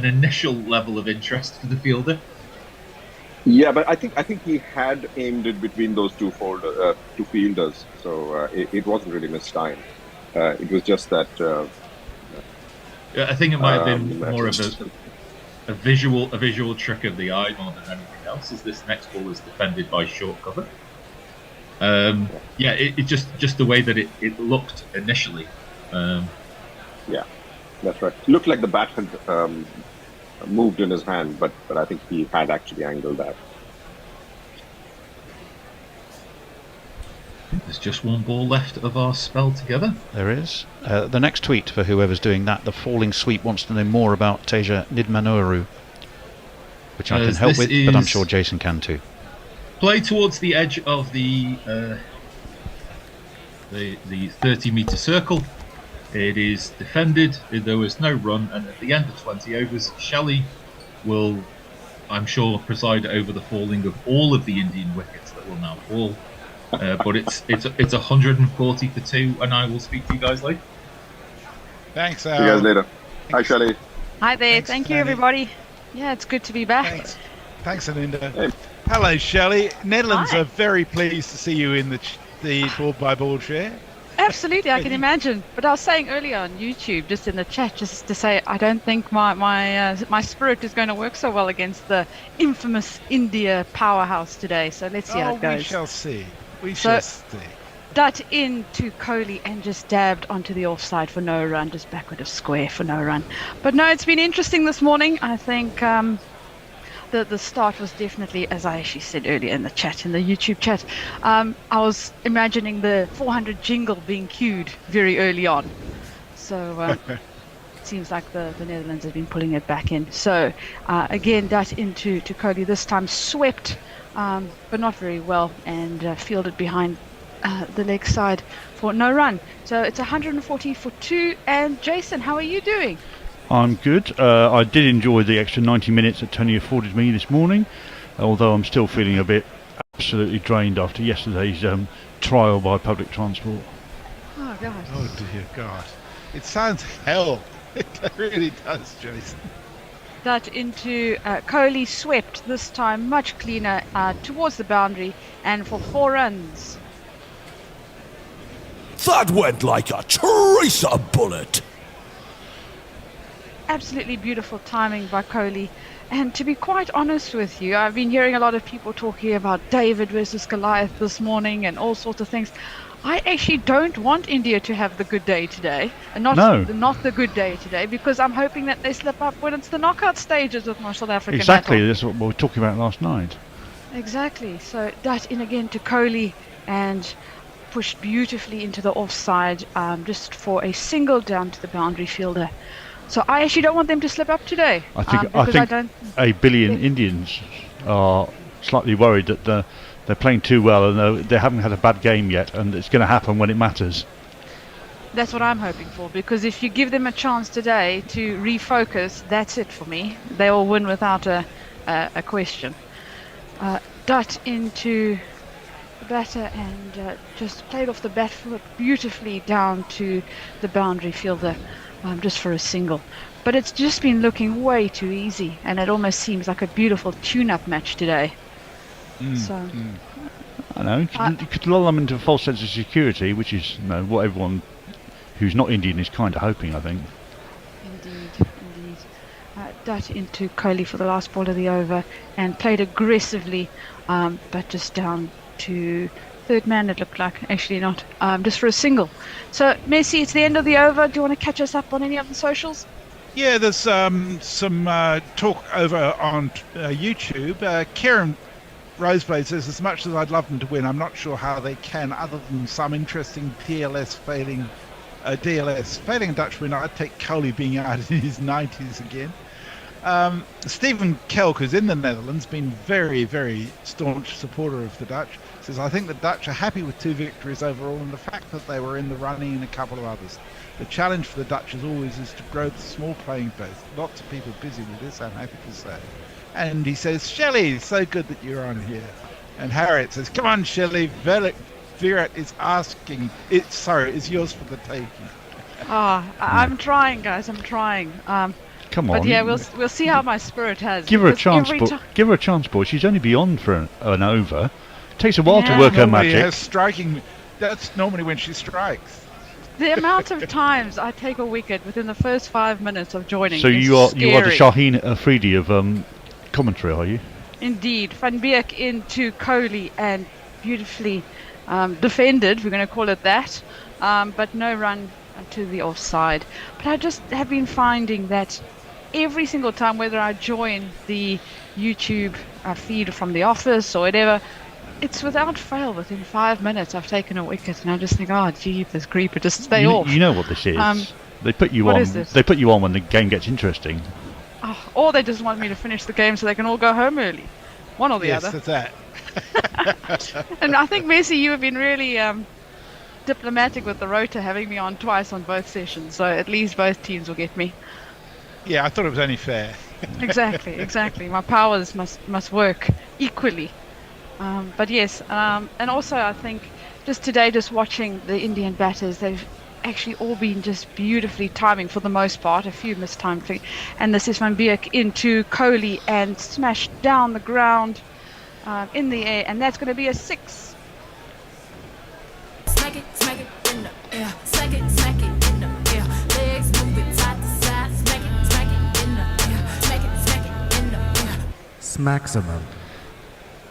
initial level of interest for the fielder. Yeah, but I think he had aimed it between those two fielders, so it wasn't really mistimed. It was just that. I think it might have been more of a visual trick of the eye more than anything else, as this next ball is defended by short cover. It just the way that it looked initially. Yeah, that's right. Looked like the bat had moved in his hand, but I think he had actually angled that. There's just one ball left of our spell together. There is. The next tweet for whoever's doing that, the falling sweep wants to know more about Teja Nidmanoru, which I can help with, but I'm sure Jason can too. Play towards the edge of the 30-meter circle. It is defended. There was no run, and at the end of 20 overs, Shelley will, I'm sure, preside over the falling of all of the Indian wickets that will now fall. But it's 140 for 2, and I will speak to you guys later. Thanks. See you guys later. Hi, Shelley. Hi there. Thanks, Thank you, Annie. everybody. Yeah, it's good to be back. Thanks, Ananda. Hey. Hello, Shelley. Netherlands Hi. are very pleased to see you in the board-by-board share. Absolutely, I can imagine. But I was saying earlier on YouTube, just in the chat, just to say I don't think my spirit is going to work so well against the infamous India powerhouse today. So let's see how it goes. We shall see. We shall see. Dut into Kohli and just dabbed onto the offside for no run, just backward of square for no run. But no, it's been interesting this morning. I think the start was definitely, as I actually said earlier in the chat, in the YouTube chat, I was imagining the 400 jingle being cued very early on. So it seems like the Netherlands have been pulling it back in. So again, Dut into Kohli, this time swept, but not very well, and fielded behind the leg side for no run. So it's 140 for 2. And Jason, how are you doing? I'm good. I did enjoy the extra 90 minutes that Tony afforded me this morning, although I'm still feeling a bit absolutely drained after yesterday's trial by public transport. Oh, God. Oh, dear God. It sounds hell. It really does, Jason. That into Kohli, swept, this time much cleaner towards the boundary, and for 4 runs. That went like a tracer bullet. Absolutely beautiful timing by Kohli. And to be quite honest with you, I've been hearing a lot of people talking about David versus Goliath this morning and all sorts of things. I actually don't want India to have the good day today, and not the good day today, because I'm hoping that they slip up when it's the knockout stages of my South African Exactly, battle. that's what we were talking about last night. Exactly. So that in again to Kohli, and pushed beautifully into the offside, just for a single down to the boundary fielder. So I actually don't want them to slip up today. I think a billion Indians are slightly worried that they're playing too well, and they haven't had a bad game yet, and it's going to happen when it matters. That's what I'm hoping for, because if you give them a chance today to refocus, that's it for me. They will win without a question. Dut into the batter, and just played off the bat foot beautifully down to the boundary fielder, just for a single. But it's just been looking way too easy, and it almost seems like a beautiful tune-up match today. I know, you could lull them into a false sense of security, which is what everyone who's not Indian is kind of hoping, I think. Indeed. Dut into Kohli for the last ball of the over, and played aggressively, but just down to third man, it looked like. Actually not, just for a single. So Messi, it's the end of the over. Do you want to catch us up on any of the socials? Yeah, there's some talk over on YouTube. Kieran Roseblade says, as much as I'd love them to win, I'm not sure how they can, other than some interesting DLS failing a Dutch win. I'd take Kohli being out in his 90s again. Stephen Kelk, who's in the Netherlands, been very, very staunch supporter of the Dutch, says, I think the Dutch are happy with 2 victories overall, and the fact that they were in the running and a couple of others. The challenge for the Dutch as always is to grow the small playing field. Lots of people busy with this, I'm happy to say. And he says, Shelley, so good that you're on here. And Harriet says, come on, Shelley, Virat is asking, it's yours for the taking. I'm trying, guys, I'm trying. Come on. But yeah, we'll see how my spirit has. Give her a chance, give her a chance, boy. She's only beyond for an over. It takes a while to work her magic. That's normally when she strikes. The amount of times I take a wicket within the first 5 minutes of joining. So you are the Shaheen Afridi of commentary, are you? Indeed. Van Beek into Kohli, and beautifully defended, we're going to call it that, but no run to the offside. But I just have been finding that every single time, whether I join the YouTube feed from the office or whatever, it's without fail within 5 minutes I've taken a wicket, and I just think, oh jeepers creeper, just stay off. You know what this is? They put you what on. is this? They put you on when the game gets interesting. Or they just want me to finish the game so they can all go home early. One or the Yes, other. that's that. And I think, Messi, you have been really diplomatic with the rota, having me on twice on both sessions, so at least both teams will get me. Yeah, I thought it was only fair. Exactly. My powers must work equally. But yes, and also I think just today, just watching the Indian batters, they've actually all been just beautifully timing for the most part. A few mistimed things, and this is Van Beek into Kohli and smashed down the ground in the air, and that's going to be a 6. Smack it in the air. Smack it in the air. Legs move it side to side. Smack it in the air. Smack it in the air. Smaximum.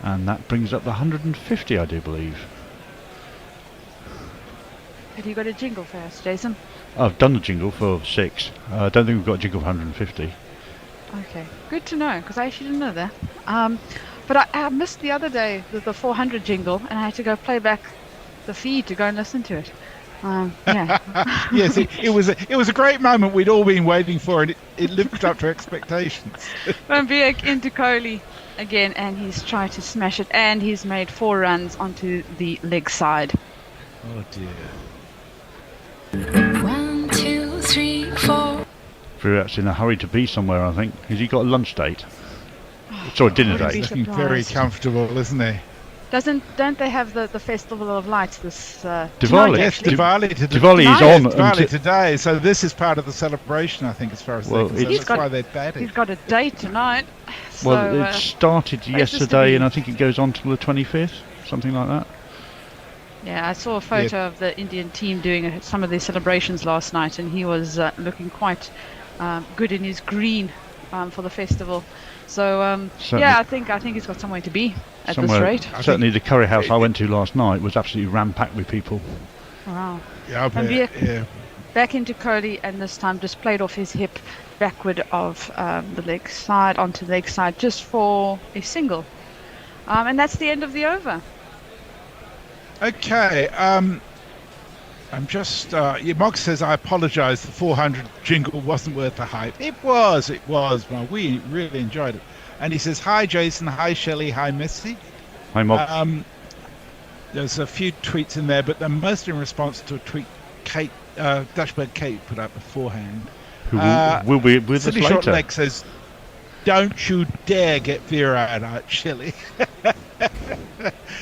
And that brings up the 150, I do believe. Have you got a jingle for us, Jason? I've done the jingle for 6. I don't think we've got a jingle for 150. Okay, good to know, because I actually didn't know that. But I missed the other day the 400 jingle, and I had to go play back the feed to go and listen to it. Yeah. Yes, it was a great moment we'd all been waiting for, and it lived up to expectations. Van Beek into Kohli again, and he's tried to smash it, and he's made 4 runs onto the leg side. Oh dear. 1, 2, 3, 4. Virat's in a hurry to be somewhere, I think. Has he got a lunch date? Sorry, dinner wouldn't date. be Looking surprised. very comfortable, isn't he? Don't they have the Festival of Lights this Diwali. tonight, Yes, actually? Diwali today. Diwali is on Diwali today, so this is part of the celebration, I think, as far as Well, they're concerned. it's- That's why they're batted. He's got a date tonight. So, Well, it started places to yesterday, be. and I think it goes on till the 25th, something like that. yeah, I saw a photo of the Indian team doing some of their celebrations last night, and he was looking quite good in his green for the festival. So yeah, I think he's got somewhere to be at this rate. Certainly, the curry house I went to last night was absolutely ram-packed with people. Wow. Yeah, I Van bet, Beek yeah. back into Kohli, and this time just played off his hip backward of the leg side onto the leg side just for a single. And that's the end of the over. Okay, I'm just, Mog says, I apologise, the 400 jingle wasn't worth the hype. It was, well, we really enjoyed it. And he says, hi Jason, hi Shelley, hi Missy. Hi, Mog. There's a few tweets in there, but they're mostly in response to a tweet Dashbird Kate put up beforehand. Who will be with us Silly Short later. Leg says, don't you dare get Virat out, Shelley.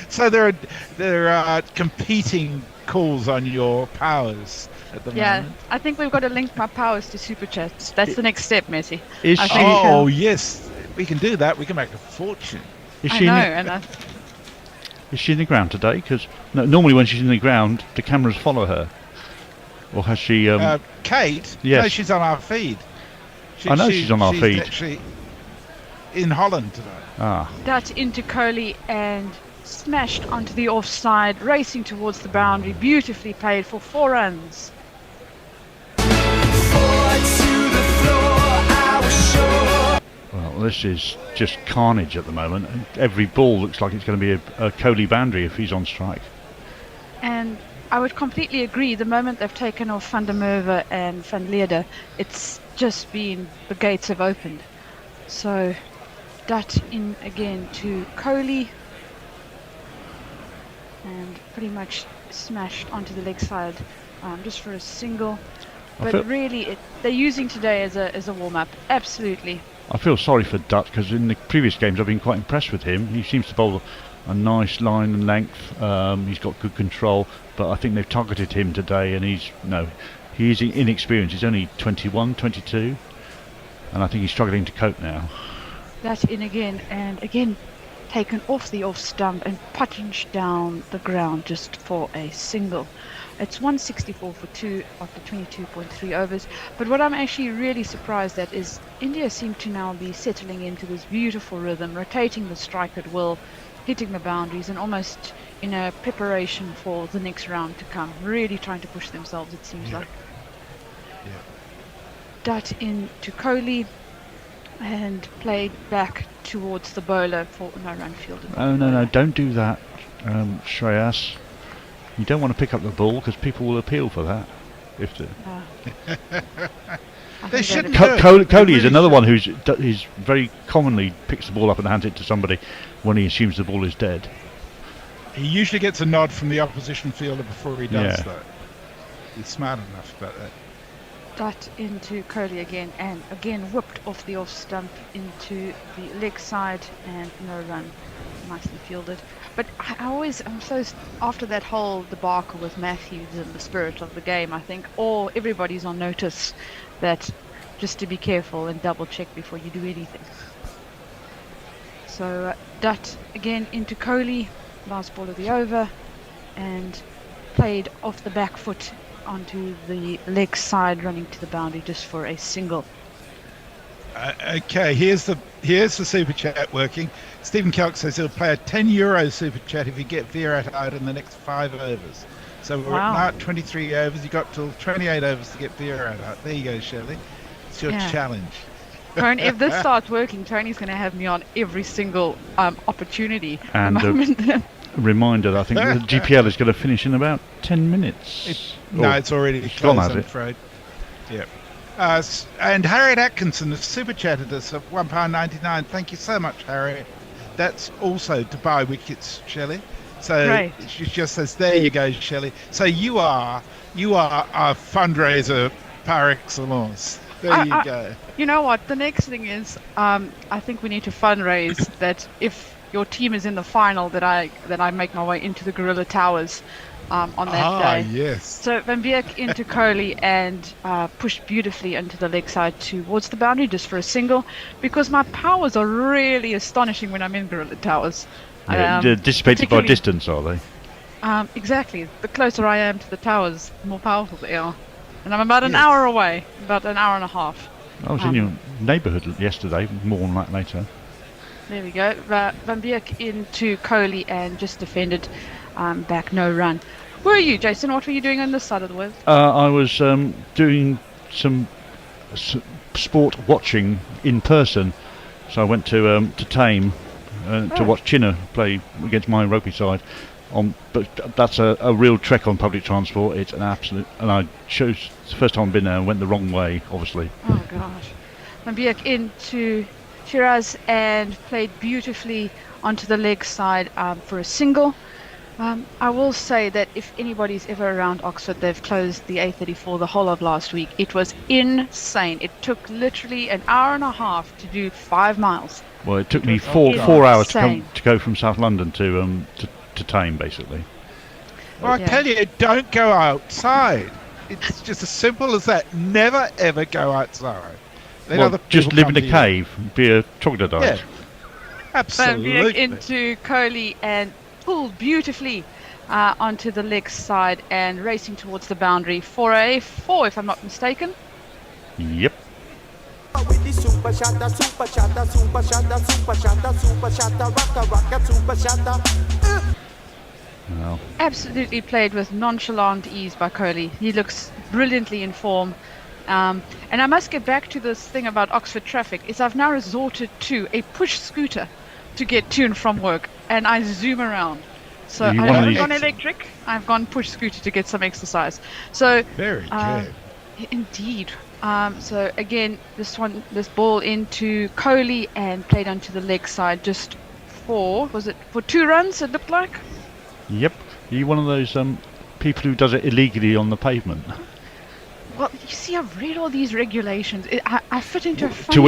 So there are competing calls on your powers at the moment. I think we've got to link my powers to super chats. That's the next step, Messi. Is I she- think, Oh yes, we can do that. We can make a fortune. Is I she, know, in the, and is she in the ground today? Because normally when she's in the ground, the cameras follow her. Or has she... Kate? Yes. No, she's on our feed. I know she's on our feed. She's actually in Holland today. that into Kohli and smashed onto the offside, racing towards the boundary. Beautifully played for 4 runs. Well, this is just carnage at the moment. Every ball looks like it's going to be a Kohli boundary if he's on strike. And I would completely agree. The moment they've taken off Van der Merwe and Van Leerde, it's just been, the gates have opened. So that in again to Kohli, and pretty much smashed onto the leg side just for a single. But really, they're using today as a warm-up. Absolutely. I feel sorry for Dutt because in the previous games I've been quite impressed with him. He seems to bowl a nice line and length. He's got good control, but I think they've targeted him today, and he's inexperienced. He's only 21, 22, and I think he's struggling to cope now. That in again, and again taken off the off stump and punched down the ground just for a single. It's 164 for 2 after 22.3 overs. But what I'm actually really surprised at is India seem to now be settling into this beautiful rhythm, rotating the strike at will, hitting the boundaries and almost in a preparation for the next round to come. Really trying to push themselves, it seems like. Yeah. Dut into Coley and played back towards the bowler for no run fielded. Oh, no, don't do that, Shreyas. You don't want to pick up the ball because people will appeal for that. If the They shouldn't. Coley is another one who's very commonly picks the ball up and hands it to somebody when he assumes the ball is dead. He usually gets a nod from the opposition fielder before he does Yeah. that. He's smart enough about that. Dut into Coley again, and again whipped off the off stump into the leg side, and no run. Nicely fielded. But I'm so after that whole debacle with Matthews and the spirit of the game, I think everybody's on notice that just to be careful and double check before you do anything. So Dut again into Coley, last ball of the over, and played off the back foot onto the leg side, running to the boundary just for a single. Okay, here's the super chat working. Stephen Kelk says he'll play a €10 super chat if you get Virat out in the next 5 overs. So we're at 23 overs. You got till 28 overs to get Virat out. There you go, Shirley. It's your challenge. Tony, if this starts working, Tony's going to have me on every single opportunity. And a reminder that I think the GPL is going to finish in about 10 minutes. It's already gone, closed, has I'm it? afraid. Yep. And Harriet Atkinson has super chatted us at £1.99. Thank you so much, Harriet. That's also to buy wickets, Shelley. So Great. She just says, "There you go, Shelley." So you are a fundraiser par excellence. There you go. You know what? The next thing is, I think we need to fundraise that if your team is in the final, that I make my way into the Guerilla Towers on that day. Yes. So Van Beek into Coley and pushed beautifully into the leg side towards the boundary just for a single, because my powers are really astonishing when I'm in Guerilla Towers. They're dissipated by distance, are they? Exactly. The closer I am to the towers, the more powerful they are. And I'm about an hour away, about an hour and a half. I was in your neighbourhood yesterday, more on that later. There we go. Van Beek into Coley and just defended back, no run. Where are you, Jason? What were you doing on this side of the world? I was doing some sport watching in person. So I went to Tame to watch Chinner play against my rugby side. But that's a real trek on public transport. It's an absolute, and I chose the first time I've been there and went the wrong way, obviously. Oh gosh. Van Beek into Shiraz and played beautifully onto the leg side for a single. I will say that if anybody's ever around Oxford, they've closed the A34 the whole of last week. It was insane. It took literally an hour and a half to do 5 miles. Well, it took me four hours to go from South London to Tame, basically. Well, I tell you, don't go outside. It's just as simple as that. Never ever go outside. Just live in a cave, be a troglodyte. Yeah, absolutely. Van Beek into Coley and pulled beautifully onto the leg side and racing towards the boundary for a 4, if I'm not mistaken. Yep. With the super shatter, super shatter, super shatter, super shatter, super shatter, rocker, super shatter. Well. Absolutely played with nonchalant ease by Coley. He looks brilliantly in form. And I must get back to this thing about Oxford traffic, is I've now resorted to a push scooter to get to and from work, and I zoom around. So I haven't gone electric, I've gone push scooter to get some exercise. So very good. Indeed. So again, this ball into Coley and played onto the leg side just for 2 runs, it looked like? Yep. Are you one of those people who does it illegally on the pavement? Well, you see, I've read all these regulations. I fit into a funny to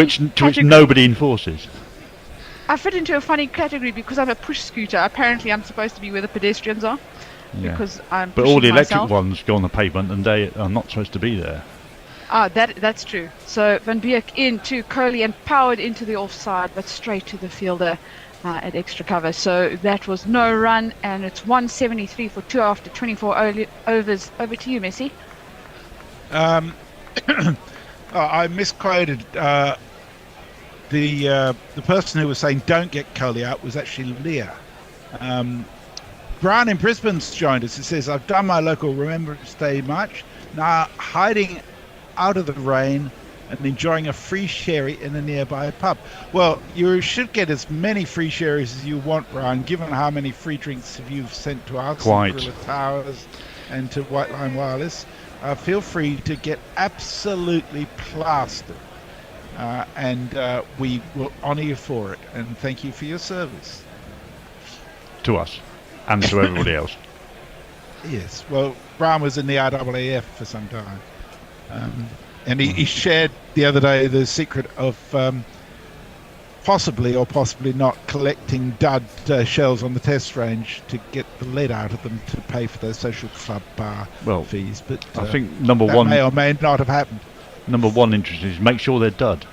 which nobody enforces. I fit into a funny category because I'm a push scooter. Apparently, I'm supposed to be where the pedestrians are. Yeah. Because I'm but all the electric myself. ones go on the pavement, and they are not supposed to be there. That's true. So Van Beek into Coley and powered into the offside, but straight to the fielder at extra cover. So that was no run, and it's 173 for 2 after 24 overs. Over to you, Messi. I misquoted. The person who was saying don't get Coley out was actually Leah. Brian in Brisbane's joined us. He says, I've done my local Remembrance Day march, now hiding out of the rain and enjoying a free sherry in a nearby pub. Well, you should get as many free sherries as you want, Brian, given how many free drinks you've sent to us, Quite. Guerilla Towers and to White Line Wireless. Feel free to get absolutely plastered. And we will honour you for it. And thank you for your service. To us. And to everybody else. Yes, well, Brian was in the RAAF for some time. And he shared the other day the secret of possibly or possibly not collecting dud shells on the test range to get the lead out of them to pay for their social club bar fees. But I think number that one may or may not have happened. Number one interest is make sure they're dud.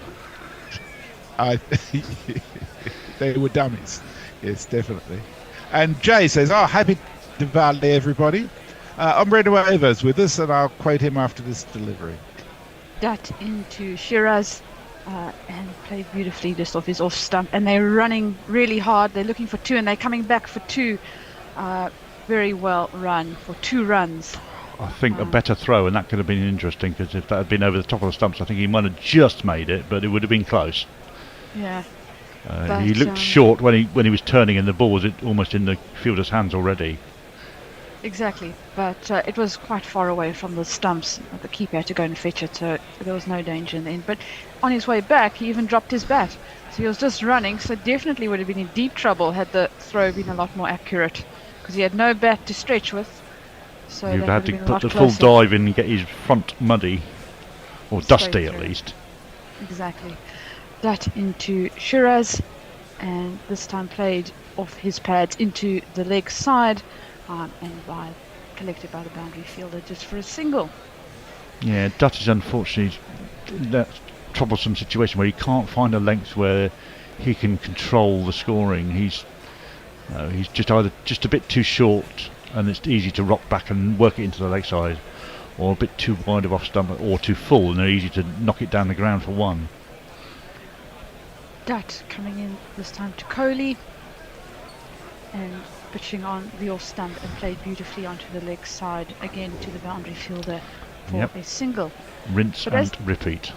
They were dummies. Yes, definitely. And Jay says, happy Diwali, everybody. Ombre Nuevo's with us, and I'll quote him after this delivery. That into Shiraz and played beautifully just off his off stump. And they're running really hard. They're looking for two, and they're coming back for two. Very well run for 2 runs. I think a better throw, and that could have been interesting, because if that had been over the top of the stumps, I think he might have just made it, but it would have been close. Yeah. He looked short when he was turning, and the ball was almost in the fielder's hands already. Exactly, but it was quite far away from the stumps. The keeper had to go and fetch it, so there was no danger in the end. But on his way back, he even dropped his bat. So he was just running, so definitely would have been in deep trouble had the throw been a lot more accurate, because he had no bat to stretch with. So You'd that have would to have been a put the lot full closer. dive in and get his front muddy, or dusty at least. Exactly. That into Shiraz, and this time played off his pads into the leg side, and collected by the boundary fielder just for a single. Yeah, Dutt is unfortunately in that troublesome situation where he can't find a length where he can control the scoring. He's just either just a bit too short, and it's easy to rock back and work it into the leg side, or a bit too wide of off stump, or too full, and they're easy to knock it down the ground for one. Dutt coming in this time to Coley, and pitching on the off stump and played beautifully onto the leg side again to the boundary fielder for a single. Rinse and repeat.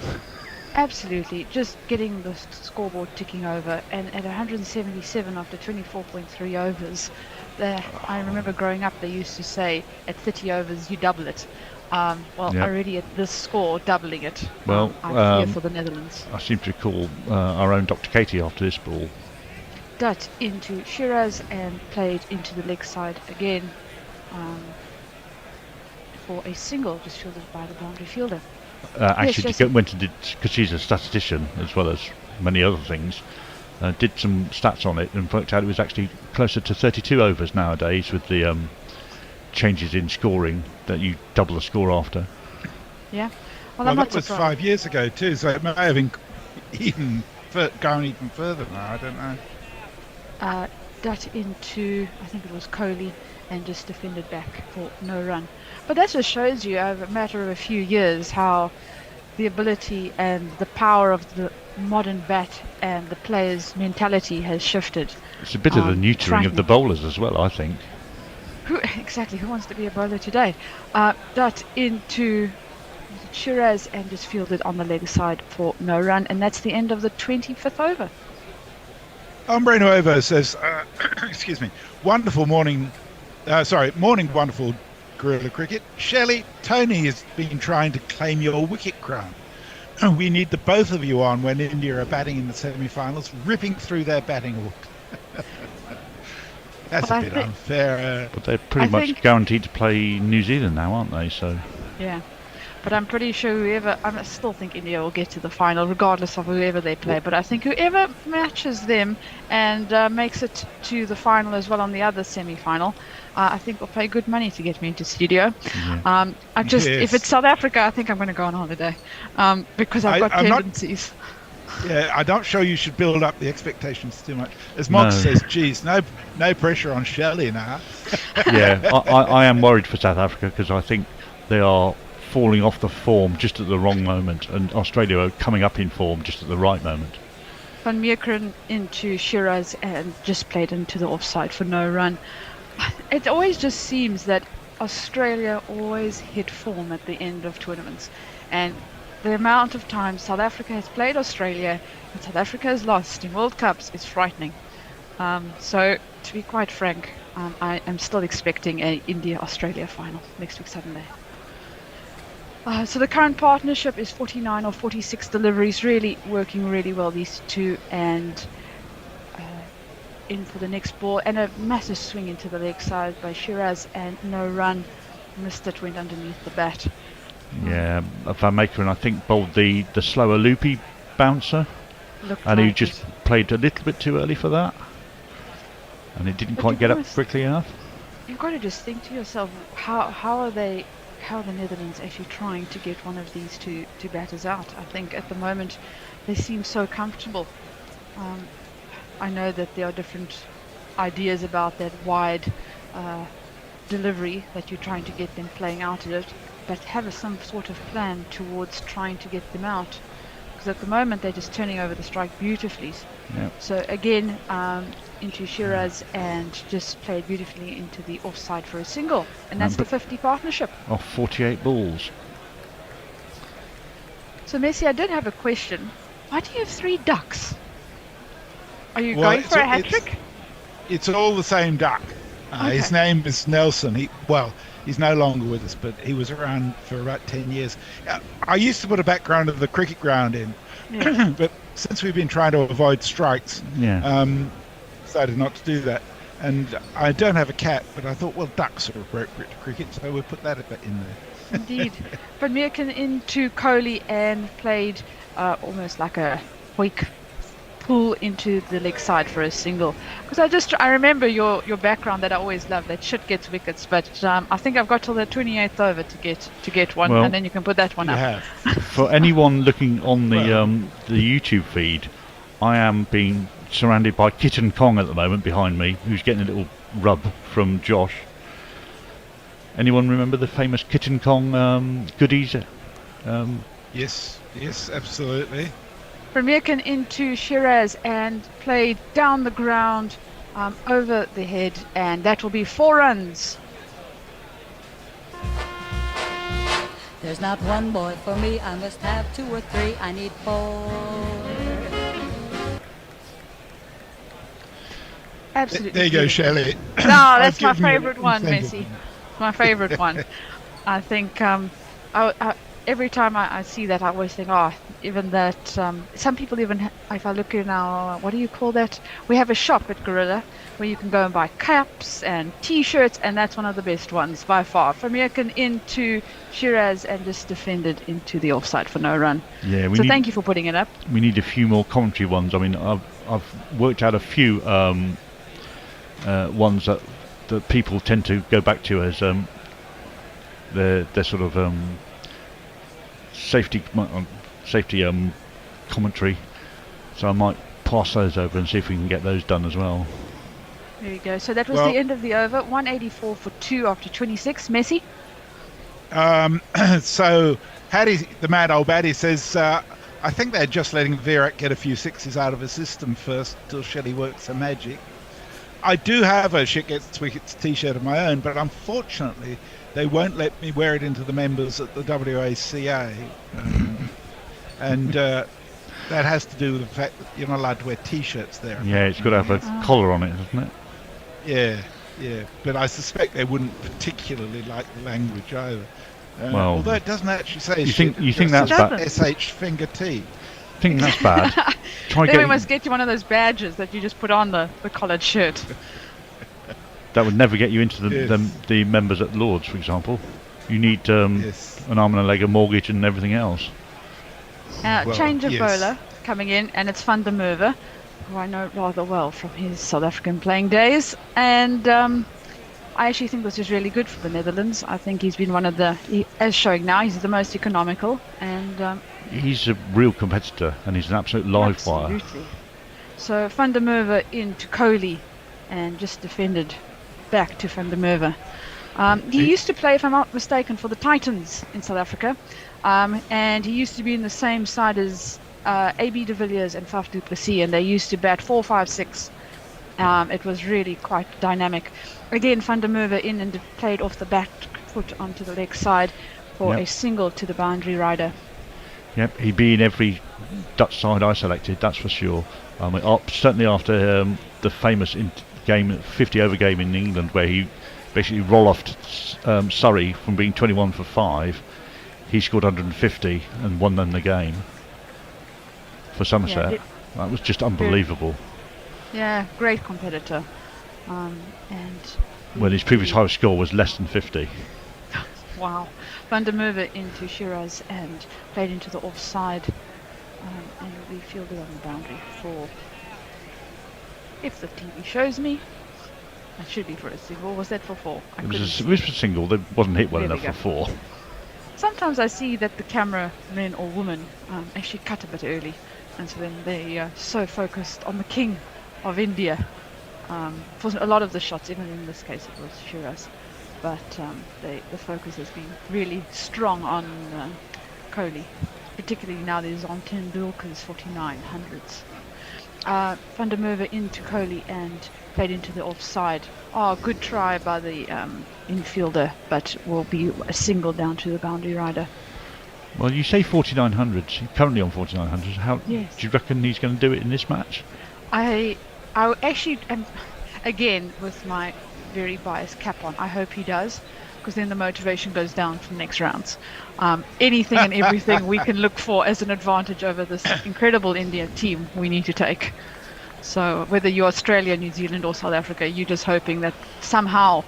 Absolutely, just getting the scoreboard ticking over, and at 177 after 24.3 overs. I remember growing up, they used to say at 30 overs you double it. Already at this score, doubling it. Well, I fear for the Netherlands. I seem to recall our own Dr. Katie after this ball. Dutt into Shiraz and played into the leg side again for a single, just fielded by the boundary fielder. Actually, went and did, because she's a statistician as well as many other things, did some stats on it and worked out it was actually closer to 32 overs nowadays with the changes in scoring, that you double the score after. Yeah, well, that was 5 years ago too, so it may have gone even further now. I don't know. Dutt into, I think it was Coley, and just defended back for no run. But that just shows you, over a matter of a few years, how the ability and the power of the modern bat and the players' mentality has shifted. It's a bit of the neutering of the bowlers as well, I think. Who wants to be a bowler today? Dutt into Shiraz and just fielded on the leg side for no run, and that's the end of the 25th over. Ombre Nuevo says, excuse me, morning, wonderful Guerilla Cricket. Shelley, Tony has been trying to claim your wicket crown. We need the both of you on when India are batting in the semi-finals, ripping through their batting order. That's a bit unfair. But they're pretty much guaranteed to play New Zealand now, aren't they? So. Yeah. But I'm pretty sure I still think India will get to the final regardless of whoever they play. But I think whoever matches them and makes it to the final as well on the other semi-final, I think will pay good money to get me into studio. Yeah. If it's South Africa, I think I'm going to go on holiday because I've got tendencies. I'm not sure you should build up the expectations too much. As Mox says, geez, no pressure on Shelley now. Yeah, I am worried for South Africa because I think they are falling off the form just at the wrong moment, and Australia are coming up in form just at the right moment. Van Meekeren into Shiraz and just played into the offside for no run. It always just seems that Australia always hit form at the end of tournaments, and the amount of times South Africa has played Australia and South Africa has lost in World Cups is frightening. So to be quite frank, I am still expecting a India-Australia final next week Sunday. So the current partnership is 49 or 46 deliveries, really working really well, these two, and in for the next ball, and a massive swing into the leg side by Shiraz, and no run. Missed it, went underneath the bat. Yeah, Van Meekeren, I think, bowled the slower loopy bouncer, and he just played a little bit too early for that, and it didn't quite get up quickly enough. You've got to just think to yourself, how are the Netherlands actually trying to get one of these two batters out? I think at the moment they seem so comfortable. I know that there are different ideas about that wide delivery that you're trying to get them playing out of it, but have some sort of plan towards trying to get them out, because at the moment they're just turning over the strike beautifully. Yep. So again, into Shiraz and just played beautifully into the offside for a single, and that's the 50 partnership. Off 48 balls. So Messi, I did have a question. Why do you have 3 ducks? Are you going for a hat trick? It's all the same duck. Okay. His name is Nelson. He's no longer with us, but he was around for about 10 years. I used to put a background of the cricket ground in, but since we've been trying to avoid strikes, decided not to do that. And I don't have a cat, but I thought, well, ducks are appropriate to cricket, so we'll put that in there. Indeed. Van Meekeren into Kohli and played almost like a hoik pull into the leg side for a single. Because I remember your background that I always love, that shit gets wickets, but I think I've got till the 28th over to get one, and then you can put that one up. For anyone looking on the YouTube feed, I am being surrounded by Kitten Kong at the moment behind me, who's getting a little rub from Josh. Anyone remember the famous Kitten Kong goodies? Yes, absolutely. Van Meekeren into Shiraz and played down the ground, over the head, and that will be 4 runs. There's not one boy for me, I must have 2 or 3, I need 4. Absolutely. There you go, Shelley. No, that's my favourite one, Messi. My favourite one. I think every time I see that, I always think, even that, some people even, if I look in our, what do you call that? We have a shop at Guerilla where you can go and buy caps and t-shirts, and that's one of the best ones by far. Van Meekeren into Shiraz and just defended into the offside for no run. Yeah, so thank you for putting it up. We need a few more commentary ones. I mean, I've worked out a few ones that people tend to go back to as their sort of safety commentary, so I might pass those over and see if we can get those done as well. There you go. So that was the end of the over. 184 for 2 after 26. Messi? So Hattie, the mad old baddie, says I think they're just letting Virat get a few sixes out of his system first till Shelley works her magic. I do have a Shit Gets Wickets t-shirt of my own, but unfortunately they won't let me wear it into the members at the WACA. And that has to do with the fact that you're not allowed to wear t-shirts there. Yeah, it's got to have a collar on it, doesn't it? Yeah. But I suspect they wouldn't particularly like the language either. Well, although it doesn't actually say you think that's bad? SH finger T. I think that's bad. Then we must get you one of those badges that you just put on the collared shirt. That would never get you into the members at Lords, for example. You need an arm and a leg, a mortgage, and everything else. Change of bowler coming in, and it's Van der Merwe, who I know rather well from his South African playing days. And I actually think this is really good for the Netherlands. I think he's been one of as showing now, he's the most economical. And he's a real competitor, and he's an absolute live wire. Absolutely. So Van der Merwe into Kohli, and just defended back to Van der Merwe. He used to play, if I'm not mistaken, for the Titans in South Africa, and he used to be in the same side as AB de Villiers and Faf du Plessis, and they used to bat 4, 5, 6. It was really quite dynamic. Again, Van der Merwe in and played off the back foot onto the leg side for a single to the boundary rider. Yep, he'd be in every Dutch side I selected, that's for sure. Certainly after the famous game, 50-over game in England, where he basically roll-offed Surrey from being 21 for 5. He scored 150 and won them the game for Somerset. That was just unbelievable. Yeah, great competitor. And when his previous highest score was less than 50. Wow. Van der Merwe into Shiraz and played into the offside, and will be fielded on the boundary for, if the TV shows me, that should be for a single. Was that for 4? It was a single. That wasn't hit well enough for 4. Sometimes I see that the cameramen or women actually cut a bit early, and so then they are so focused on the king of India. For a lot of the shots, even in this case it was Shiraz, but the focus has been really strong on Kohli, particularly now there's on Tendulkar's 4900s. Van der Merwe into Kohli and played into the offside. Good try by the infielder, but will be a single down to the boundary rider. Well, you say 4900s, he's currently on 4900s. How do you reckon he's going to do it in this match? I actually am, again, with my very biased cap on, I hope he does, because then the motivation goes down for next rounds. Anything and everything we can look for as an advantage over this incredible Indian team we need to take. So whether you're Australia, New Zealand or South Africa, you're just hoping that somehow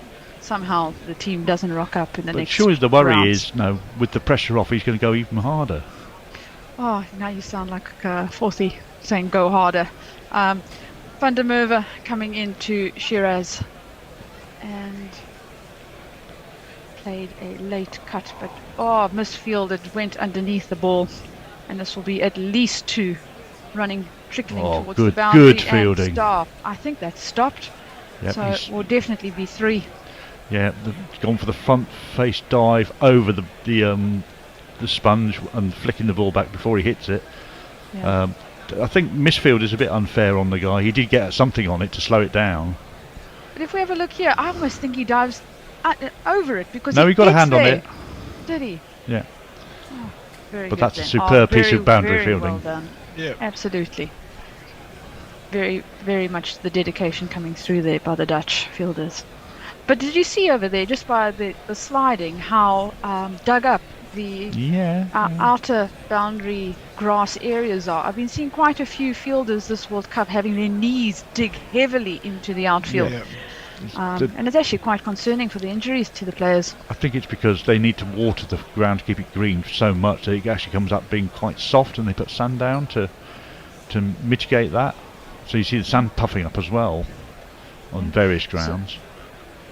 the team doesn't rock up in the next surely the worry rounds. is, no, with the pressure off, he's going to go even harder. Oh, now you sound like Forthy saying go harder. Van der Merwe coming into Shiraz and played a late cut, but misfielded, went underneath the ball, and this will be at least 2 running, trickling towards the boundary. Good fielding. And stop. I think that's stopped. Yep, so it will definitely be 3. Yeah, gone for the front face dive over the sponge and flicking the ball back before he hits it. Yeah. I think misfield is a bit unfair on the guy. He did get something on it to slow it down. But if we have a look here, I almost think he dives over it because he got a hand on it. Did he? Yeah. Oh, very but good that's then. a superb piece of boundary very fielding. Well done. Yeah. Absolutely. Very, very much the dedication coming through there by the Dutch fielders. But did you see over there, just by the sliding, how dug up the outer boundary grass areas are? I've been seeing quite a few fielders this World Cup having their knees dig heavily into the outfield. And it's actually quite concerning for the injuries to the players. I think it's because they need to water the ground to keep it green so much that it actually comes up being quite soft, and they put sand down to mitigate that. So you see the sand puffing up as well on various grounds.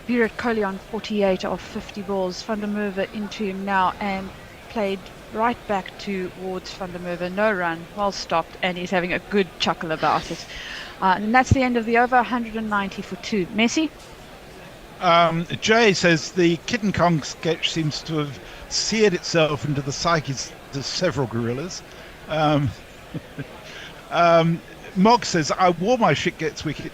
Virat Kohli on 48 of 50 balls. Van der Merwe into him now and played right back towards Van der Merwe. No run, well stopped, and he's having a good chuckle about it. And that's the end of the over. 190 for 2. Messi? Jay says the Kitten Kong sketch seems to have seared itself into the psyches of several gorillas. Mog says, I wore my Shit Gets Wicked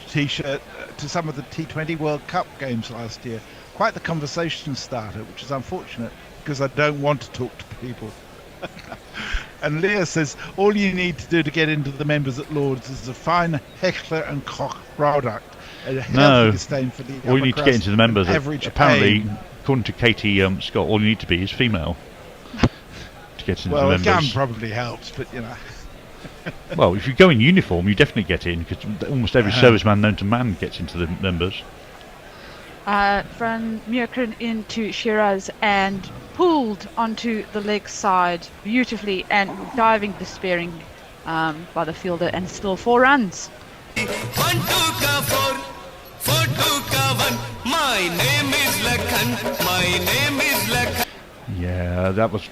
t-shirt to some of the T20 World Cup games last year. Quite the conversation starter, which is unfortunate because I don't want to talk to people. And Leah says, all you need to do to get into the members at Lords is a fine Heckler and Koch product. A healthy disdain for the all you need to get into the members, apparently, aim. according to Katie Scott, all you need to be is female to get into the members. Well, it probably helps, but you know. Well, if you go in uniform, you definitely get in, because almost every serviceman known to man gets into the members. Van Meerkern into Shiraz and pulled onto the leg side beautifully and diving despairing by the fielder, and still 4 runs. 1 2 ka 4 4 2 ka 1. My name is Lakhan. My name is Lakhan. Yeah, that was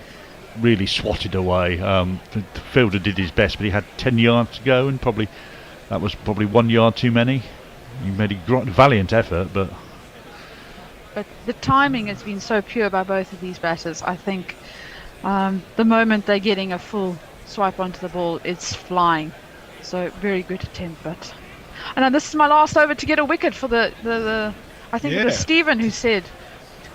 really swatted away. The fielder did his best, but he had 10 yards to go, and that was probably 1 yard too many. He made a valiant effort, but the timing has been so pure by both of these batters. I think the moment they're getting a full swipe onto the ball, it's flying. So very good attempt, but and then this is my last over to get a wicket for the I think it was Stephen who said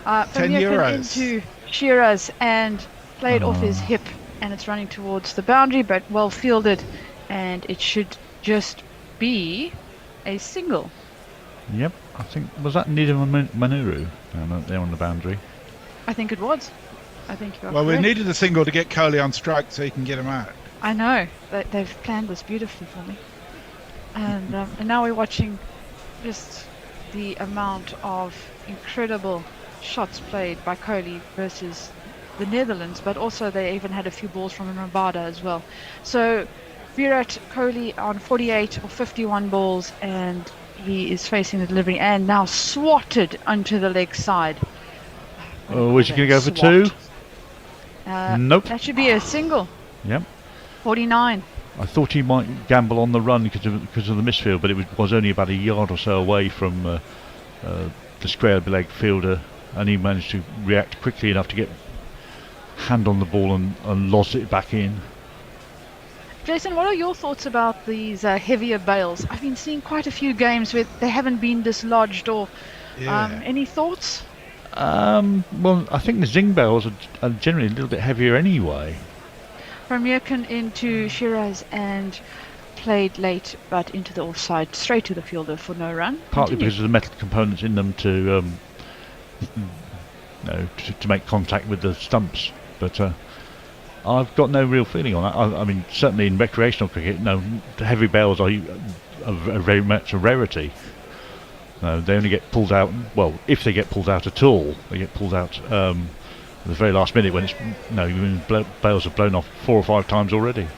10 euros into Shiraz and played off his hip, and it's running towards the boundary, but well fielded, and it should just be a single. Yep, I think, was that Nidham Manuru there on the boundary? I think it was. I think you are Well, correct. we needed a single to get Kohli on strike so he can get him out. I know. They've planned this beautifully for me. And now we're watching just the amount of incredible shots played by Kohli versus the Netherlands, but also they even had a few balls from Rabada as well. So Virat Kohli on 48 or 51 balls, and he is facing the delivery and now swatted onto the leg side. Oh, was he going to go for two? Nope. That should be a single. Yep. 49. I thought he might gamble on the run because of the misfield, but it was only about a yard or so away from the square leg fielder, and he managed to react quickly enough to get hand on the ball and lost it back in. Jason, what are your thoughts about these heavier bails? I've been seeing quite a few games where they haven't been dislodged, or any thoughts? Well, I think the zing bails are generally a little bit heavier anyway. From Yurkin into Shiraz and played late, but into the offside, straight to the fielder for no run. Partly Continue. because of the metal components in them to make contact with the stumps, but I've got no real feeling on that. I mean, certainly in recreational cricket, no, the heavy bails are very much a rarity. They only get pulled out, well, if they get pulled out at all, they get pulled out at the very last minute when bails have blown off 4 or 5 times already.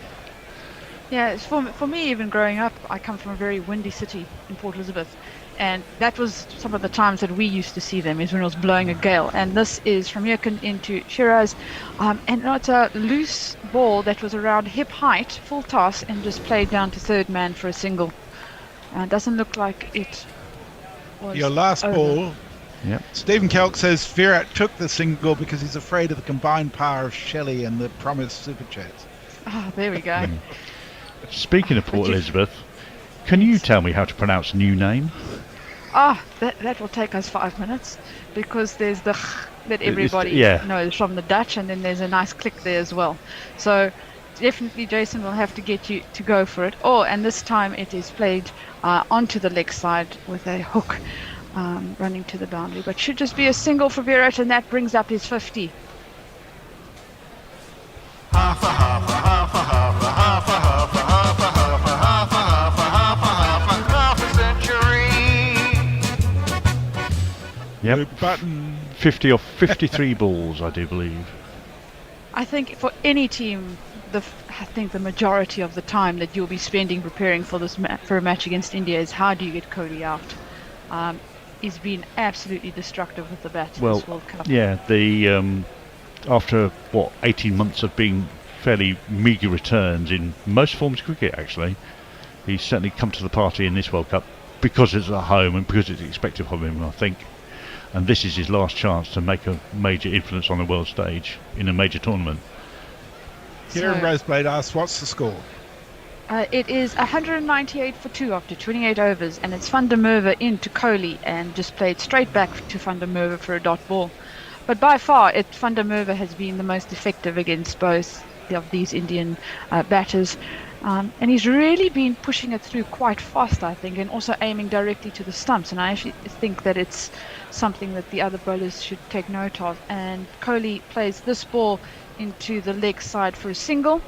Yeah, it's for me, even growing up, I come from a very windy city in Port Elizabeth, and that was some of the times that we used to see them, is when it was blowing a gale. And this is from Yurkin into Shiraz, and it's a loose ball that was around hip height, full toss, and just played down to third man for a single. Doesn't look like it was Your last over. ball. Yep. Stephen Kelk says Virat took the single because he's afraid of the combined power of Shelley and the promised super chats. Ah, there we go. Speaking of Port Elizabeth, can you tell me how to pronounce new name? That will take us 5 minutes, because there's the that everybody knows from the Dutch, and then there's a nice click there as well. So definitely Jason will have to get you to go for it. And this time it is played onto the leg side with a hook running to the boundary, but should just be a single for Virat, and that brings up his 50. Yep. 50 or 53 balls, I do believe. I think for any team, I think the majority of the time that you'll be spending preparing for this for a match against India is how do you get Kohli out. He's been absolutely destructive with the bat in this World Cup. Yeah, the after 18 months of being fairly meagre returns in most forms of cricket, actually, he's certainly come to the party in this World Cup because it's at home and because it's expected from him, I think. And this is his last chance to make a major influence on the world stage in a major tournament. Kieran Roseblade asks, what's the score? It is 198 for 2 after 28 overs, and it's Van der Merwe into Kohli and just played straight back to Van der Merwe for a dot ball. But by far, Van der Merwe has been the most effective against both of these Indian batters. And he's really been pushing it through quite fast, I think, and also aiming directly to the stumps. And I actually think that it's something that the other bowlers should take note of. And Kohli plays this ball into the leg side for a single.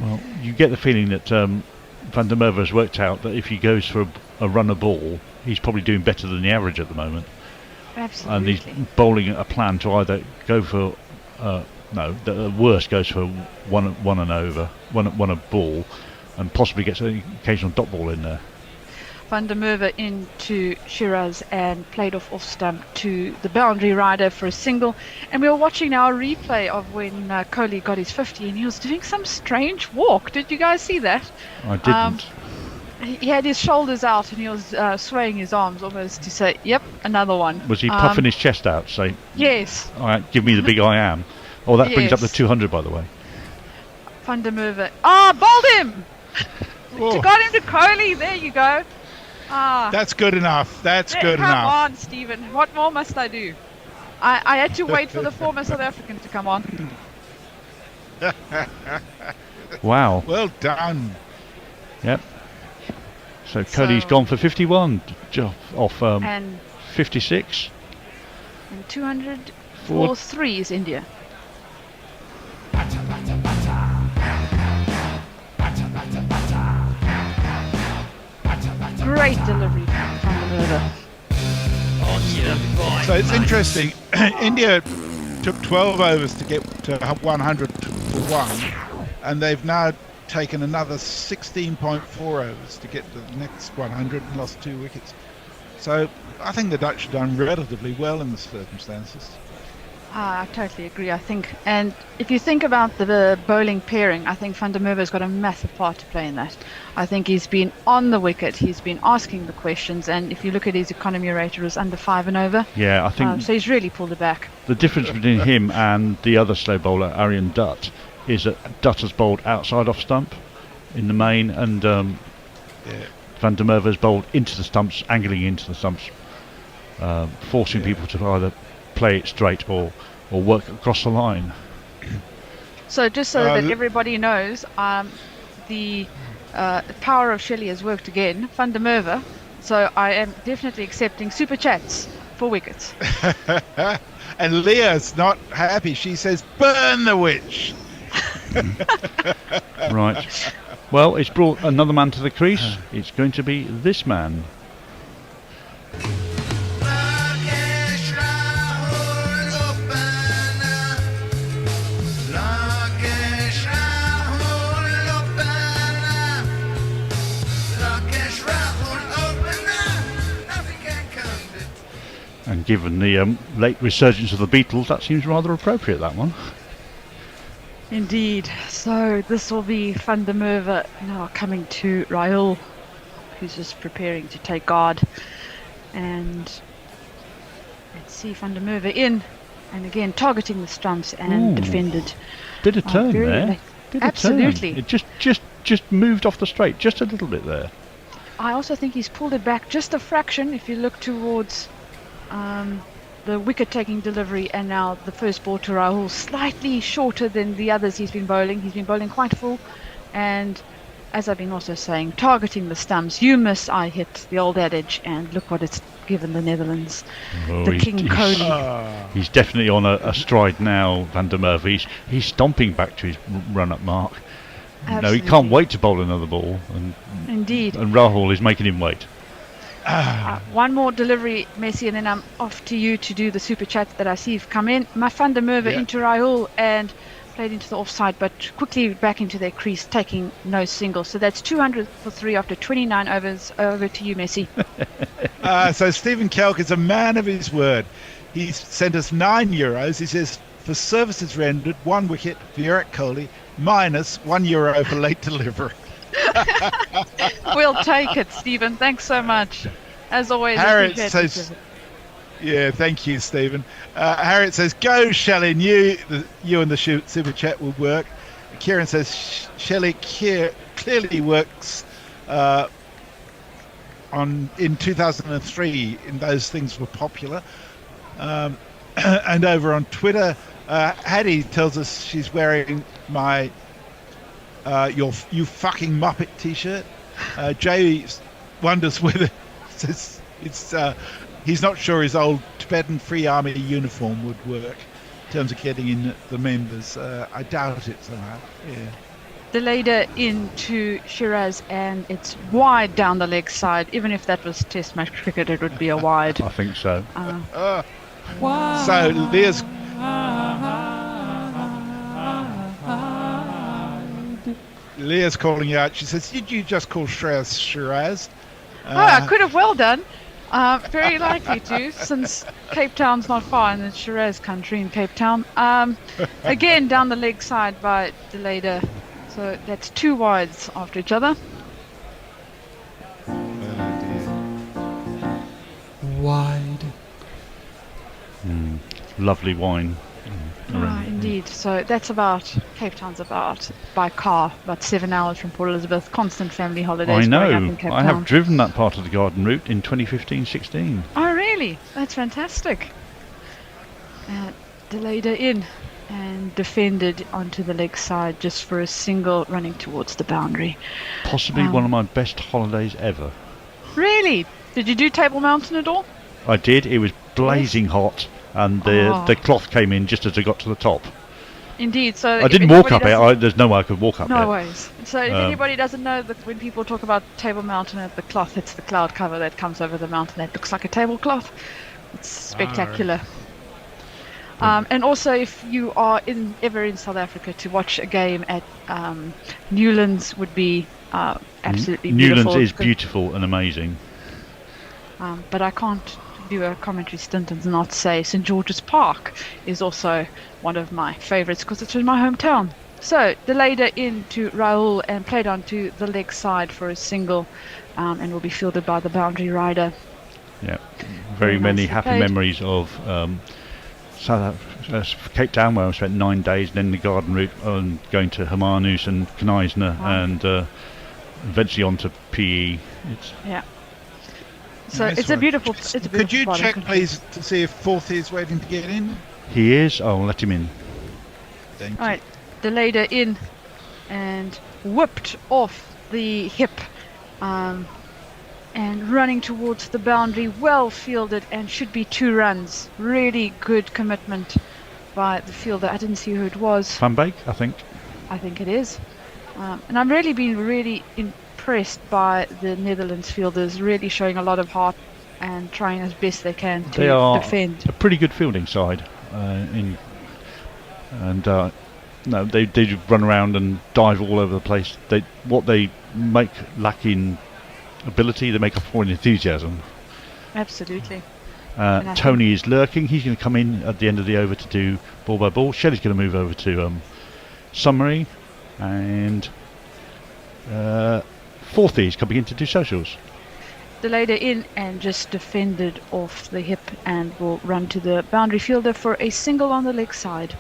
Well, you get the feeling that Van der Merwe has worked out that if he goes for a runner ball, he's probably doing better than the average at the moment. Absolutely. And he's bowling a plan to either go for the worst goes for one a ball, and possibly gets an occasional dot ball in there. Van der Merwe into Shiraz and played off stump to the boundary rider for a single. And we were watching now a replay of when Kohli got his 50, and he was doing some strange walk. Did you guys see that? I didn't. He had his shoulders out and he was swaying his arms almost to say, yep, another one. Was he puffing his chest out, saying, yes, all right, give me the big I am? Oh, that brings up the Yes. 200, by the way. Van der Merwe. Bowled him! Got him to Kohli. There you go. That's good enough. That's good enough. Come on, Stephen. What more must I do? I had to wait for the former South African to come on. Wow. Well done. Yep. So Kohli's gone for 51 off and 56. And 200 for 3 is India. Great delivery from the Merwe. So it's interesting. India took 12 overs to get to 100 for 1, and they've now taken another 16.4 overs to get to the next 100 and lost 2 wickets. So I think the Dutch have done relatively well in the circumstances. I totally agree, I think. And if you think about the bowling pairing, I think Van der Merwe's got a massive part to play in that. I think he's been on the wicket, he's been asking the questions, and if you look at his economy rate, it was under 5 and over. Yeah, I think so he's really pulled it back. The difference between him and the other slow bowler, Aryan Dutt, is that Dutt has bowled outside off stump in the main, and Van der Merwe has bowled into the stumps, angling into the stumps, forcing people to either play it straight or work across the line. So just so that everybody knows, the power of Shelley has worked again. Van der Merwe. So I am definitely accepting super chats for wickets. And Leah's not happy. She says, "Burn the witch." Right. Well, it's brought another man to the crease. It's going to be this man. And given the late resurgence of the Beatles, that seems rather appropriate, that one. Indeed. So this will be Van der Merwe now coming to Rahul, who's just preparing to take guard. And let's see, Van der Merwe in, and again targeting the stumps and defended. Bit of turn there. Absolutely. It just moved off the straight just a little bit there. I also think he's pulled it back just a fraction if you look towards the wicket-taking delivery, and now the first ball to Rahul, slightly shorter than the others he's been bowling. He's been bowling quite full, and as I've been also saying, targeting the stumps. You miss, I hit, the old adage, and look what it's given the Netherlands. The King Kohli. He's definitely on a stride now, Van der Merwe. He's stomping back to his run-up mark. Absolutely. No, he can't wait to bowl another ball. Indeed. And Rahul is making him wait. One more delivery, Messi, and then I'm off to you to do the super chat that I see have come in. Van der Merwe into Rahul and played into the offside, but quickly back into their crease, taking no single. So that's 200 for 3 after 29 overs. Over to you, Messi. So Stephen Kelk is a man of his word. He's sent us €9. He says, for services rendered, 1 wicket, Virat Kohli, minus €1 for late delivery. We'll take it, Stephen. Thanks so much. As always, Harriet says, yeah, thank you, Stephen. Harriet says, go, Shelley. You and the super chat will work. Kieran says, Shelley clearly works in 2003, and those things were popular. And over on Twitter, Hattie tells us she's wearing my you fucking Muppet t-shirt. Jay wonders whether it's he's not sure his old Tibetan Free Army uniform would work in terms of getting in the members. I doubt it somehow. Yeah. The leader into Shiraz, and it's wide down the leg side. Even if that was Test match cricket, it would be a wide. I think so. So Leah's. Leah's calling you out. She says, did you just call Shiraz? I could have well done. Very likely to, since Cape Town's not far, and it's Shiraz country in Cape Town. Again, down the leg side by Deleda. So that's 2 wides after each other. Wide. Lovely wine. Indeed. So that's about, Cape Town's about by car, about 7 hours from Port Elizabeth. Constant family holidays. I growing up know. in Cape I Town. have driven that part of the garden route in 2015-16. Oh, really? That's fantastic. Delayed her in and defended onto the leg side just for a single, running towards the boundary. Possibly one of my best holidays ever. Really? Did you do Table Mountain at all? I did. It was blazing hot, and the cloth came in just as I got to the top. Indeed. So I didn't walk up it. There's no way I could walk up it. No ways. So if anybody doesn't know that when people talk about Table Mountain, the cloth, it's the cloud cover that comes over the mountain that looks like a tablecloth. It's spectacular. And also, if you are ever in South Africa, to watch a game at Newlands would be absolutely beautiful. Newlands is beautiful and amazing. But I can't do a commentary stint and not say St George's Park is also one of my favourites because it's in my hometown. So delayed her into Rahul and played onto the leg side for a single, and will be fielded by the boundary rider. Yeah, very many happy memories of Cape Town, where I spent 9 days, and then the garden route, going to Hermanus and Kneisner, and eventually on to PE. So Nice it's a beautiful. It's a beautiful Could you spot, check, isn't it? please, to see if Forthy is waiting to get in? He is. I'll let him in. Thank All right, delayed her in and whipped off the hip, and running towards the boundary, well fielded, and should be 2 runs. Really good commitment by the fielder. I didn't see who it was. Van Beek, I think. I think it is. And I've really been impressed by the Netherlands fielders, really showing a lot of heart and trying as best they can to They are defend. a pretty good fielding side, no, they run around and dive all over the place. What they make lack in ability, they make up for in enthusiasm. Absolutely. Tony is lurking. He's going to come in at the end of the over to do ball by ball. Shelley's going to move over to summary, and Forthy is coming in to do socials. Delayed her in and just defended off the hip and will run to the boundary fielder for a single on the leg side.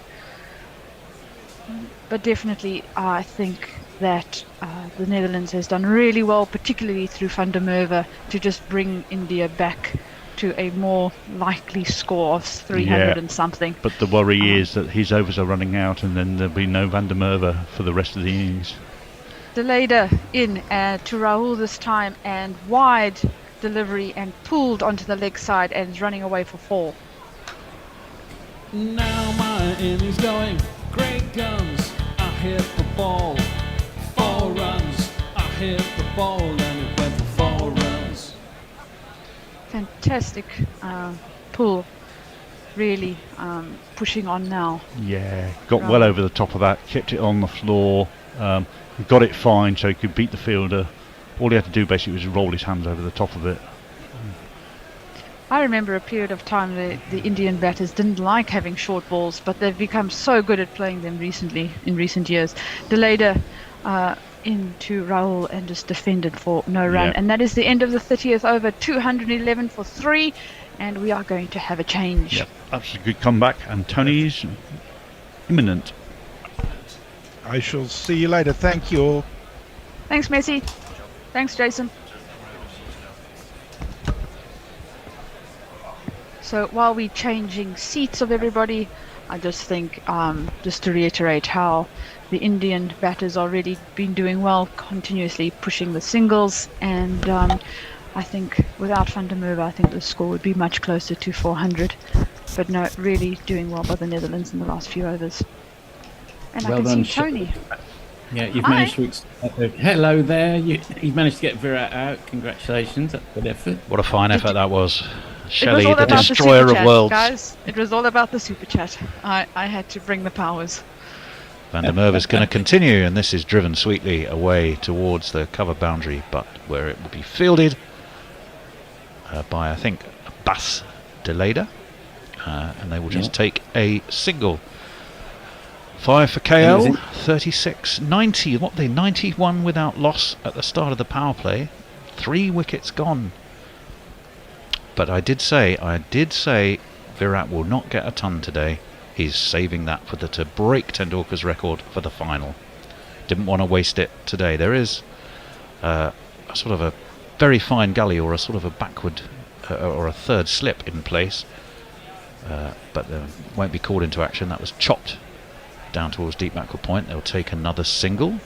But definitely, I think that the Netherlands has done really well, particularly through Van der Merwe, to just bring India back to a more likely score of 300 and something. But the worry is that his overs are running out, and then there'll be no Van der Merwe for the rest of the innings. Delayed her in to Rahul this time, and wide delivery and pulled onto the leg side and is running away for 4. Now my innings going, great guns, I hit the ball, 4 runs, I hit the ball and it went for 4 runs. Fantastic pull, really pushing on now. Yeah, got well over the top of that, kept it on the floor, got it fine so he could beat the fielder. All he had to do basically was roll his hands over the top of it. I remember a period of time the Indian batters didn't like having short balls, but they've become so good at playing them in recent years. Delayed her into Rahul and just defended for no run. Yep. And that is the end of the 30th over, 211 for 3, and we are going to have a change. Yep, that's a good comeback, and Tony's imminent. I shall see you later. Thank you all. Thanks, Messi. Thanks, Jason. So while we're changing seats of everybody, I just think, just to reiterate how the Indian batters are really been doing well, continuously pushing the singles, and I think without Van der Merwe, I think the score would be much closer to 400. But no, really doing well by the Netherlands in the last few overs. And Well I can done, see Tony. Yeah, you've Hi. managed to hello there. You've managed to get Virat out. Congratulations, that's a good effort. What a fine effort that was. It Shelley, was all the about destroyer super of chat, worlds. guys. It was all about the super chat. I had to bring the powers. Van der Merwe is going to continue, and this is driven sweetly away towards the cover boundary, but where it will be fielded by, I think, Bas Deleda, and they will just take a single. 5 for KL, 36, 90. What they 91 without loss at the start of the power play. 3 wickets gone. But I did say Virat will not get a ton today. He's saving that to break Tendulkar's record for the final. didn't want to waste it today. There is a sort of a very fine gully or a sort of a backward or a third slip in place, but won't be called into action. That was chopped down towards deep backward point. They'll take another single.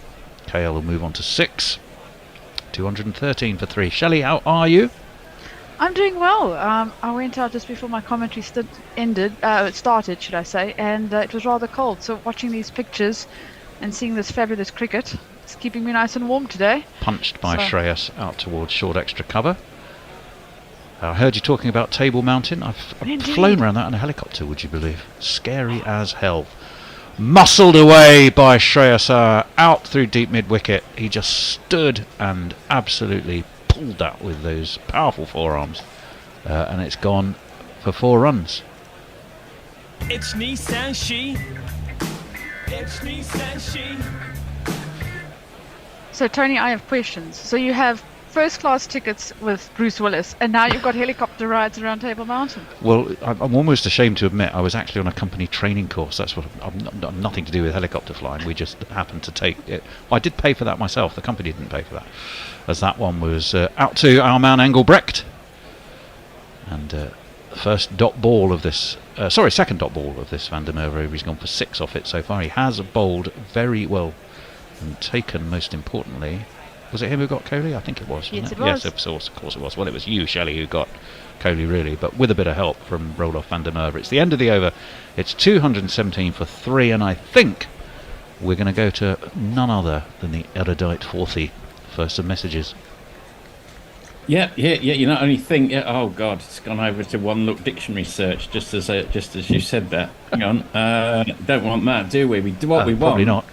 KL will move on to 6. 213 for 3. Shelley, how are you? I'm doing well. I went out just before my commentary started, should I say, and it was rather cold. So watching these pictures and seeing this fabulous cricket, it's keeping me nice and warm today. Punched by Shreyas out towards short extra cover. I heard you talking about Table Mountain. I've flown around that in a helicopter, would you believe? Scary as hell. Muscled away by Shreyas Iyer out through deep mid-wicket. He just stood and absolutely pulled that with those powerful forearms, and it's gone for 4 runs. It's Nissan She. It's Nissan She. So Tony, I have questions. So you have first class tickets with Bruce Willis, and now you've got helicopter rides around Table Mountain. Well, I'm almost ashamed to admit I was actually on a company training course. That's what I'm nothing to do with helicopter flying. We just happened to take it. I did pay for that myself. The company didn't pay for that, as that one was out to our man Engelbrecht, and first dot ball of this. Second dot ball of this Van der Merwe. He's gone for 6 off it so far. He has bowled very well and taken, most importantly. Was it him who got Kohli? I think it was. Yes, it was. Yes, of course it was. Well, it was you, Shelley, who got Kohli, really, but with a bit of help from Roelof van der Merwe. It's the end of the over. It's 217 for 3, and I think we're going to go to none other than the erudite Forthy for some messages. Yeah. You not only think, oh God, it's gone over to one look dictionary search just as you said that. Hang on, don't want that, do we? We do what we want. Probably not.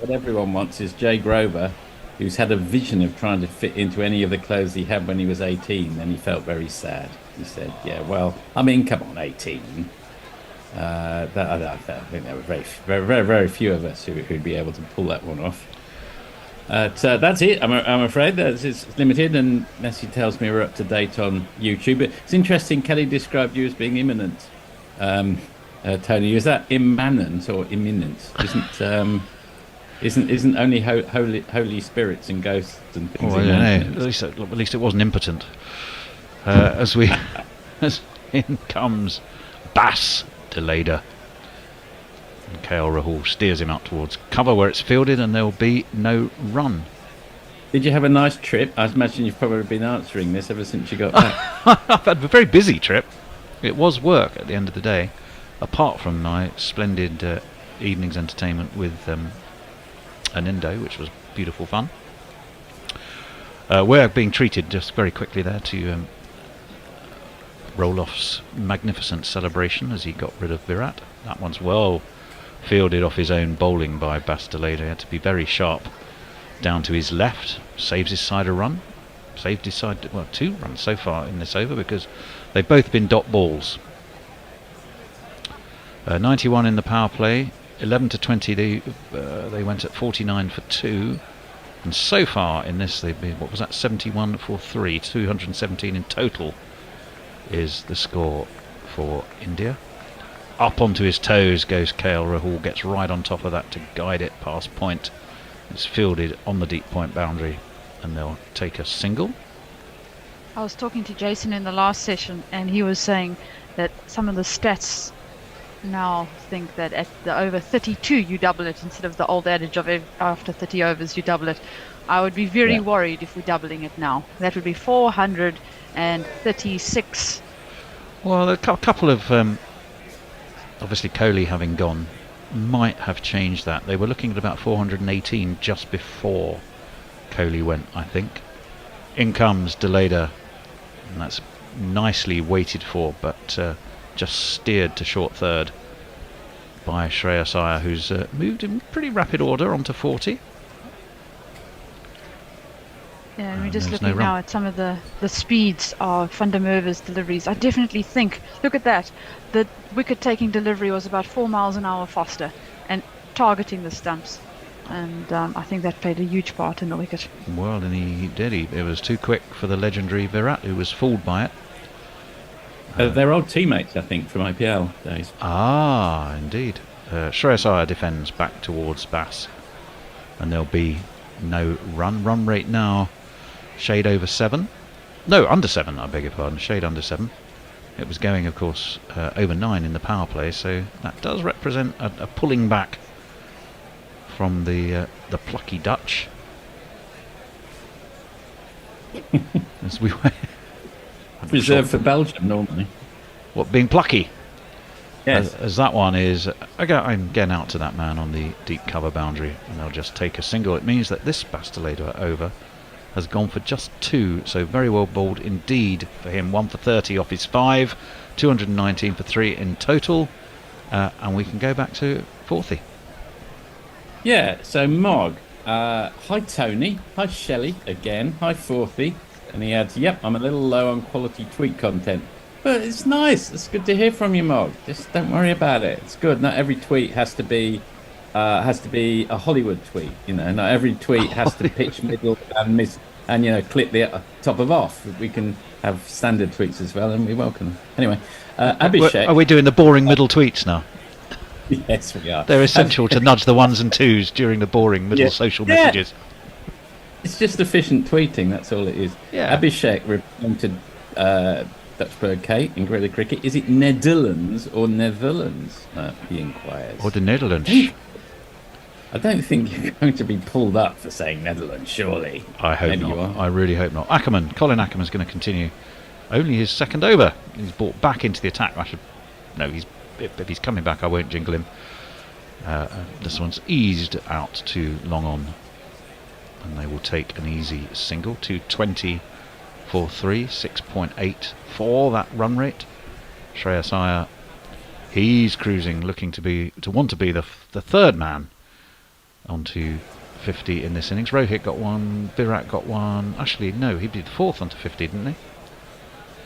What everyone wants is Jay Grover, who's had a vision of trying to fit into any of the clothes he had when he was 18, and he felt very sad. He said, "Yeah, well, I mean, come on, 18." I think there were very few of us who'd be able to pull that one off. So that's it. I'm afraid that it's limited, and Messi tells me we're up to date on YouTube. But it's interesting. Kelly described you as being imminent. Tony, is that immanent or imminent? Isn't only holy spirits and ghosts and things? Well, I don't know. At least it wasn't impotent. As in comes Bass Deleda. And KL Rahul steers him out towards cover where it's fielded, and there will be no run. Did you have a nice trip? I imagine you've probably been answering this ever since you got back. I've had a very busy trip. It was work at the end of the day, apart from my splendid evening's entertainment with Anindo, which was beautiful fun. We're being treated, just very quickly there, to Roelof's magnificent celebration as he got rid of Virat. That one's well fielded off his own bowling by Bass Deleda. He had to be very sharp down to his left. Saves his side a run. Saved his side, well, 2 runs so far in this over, because they've both been dot balls. 91 in the power play. 11 to 20 they went at 49 for 2, and so far in this they've been, what was that, 71 for 3. 217 in total is the score for India. Up onto his toes goes KL Rahul, gets right on top of that to guide it past point. It's fielded on the deep point boundary, and they'll take a single. I was talking to Jason in the last session, and he was saying that some of the stats now think that at the over 32 you double it instead of the old adage of after 30 overs you double it. I would be very worried if we're doubling it now. That would be 436. Well, a couple of obviously Kohli having gone might have changed that. They were looking at about 418 just before Kohli went, I think. In comes Deleda, and that's nicely waited for, but just steered to short third by Shreyas Iyer, who's moved in pretty rapid order onto 40. Yeah, we're just looking now at some of the speeds of Van der Merwe's deliveries. I definitely think, look at that, the wicket-taking delivery was about 4 miles an hour faster and targeting the stumps. And I think that played a huge part in the wicket. Well, and he did. It was too quick for the legendary Virat, who was fooled by it. They're old teammates, I think, from IPL days. Ah, indeed. Shreyas Iyer defends back towards Bass. and there'll be no run. Run rate now, shade over 7. No, under 7, I beg your pardon, shade under 7. It was going, of course, over 9 in the power play, so that does represent a pulling back from the plucky Dutch. As we reserved for Belgium normally. What, being plucky? Yes. As that one is, I'm getting out to that man on the deep cover boundary, and they'll just take a single. It means that this Bastellator over has gone for just 2, so very well bowled indeed for him. 1 for 30 off his 5, 219 for 3 in total, and we can go back to Forthy. Yeah, so Mog, hi Tony, hi Shelley again, hi Forthy, and he adds, yep, I'm a little low on quality tweet content, but it's nice. It's good to hear from you, Mog. Just don't worry about it. It's good. Not every tweet has to be a Hollywood tweet. You know, not every tweet has to pitch middle and miss and clip the top of off. We can have standard tweets as well, and we welcome them. Anyway, Abhishek, are we doing the boring middle tweets now? Yes, we are. They're essential to nudge the 1s and 2s during the boring middle social messages. It's just efficient tweeting. That's all it is. Yeah. Abhishek represented Dutchbird Kate in Guerilla Cricket. Is it Netherlands or Netherlands? He inquires. Or the Netherlands. I don't think you're going to be pulled up for saying Netherlands, surely. I hope Maybe not. You are. I really hope not. Colin Ackerman's going to continue. Only his second over. He's brought back into the attack. If he's coming back, I won't jingle him. This one's eased out to long on, and they will take an easy single. 220 for 3, 6.8 for that run rate. Shreyas Iyer, he's cruising, looking to want to be the third man onto 50 in this innings. Rohit got 1, Virat got 1. Actually, no, he did the 4th onto 50, didn't he?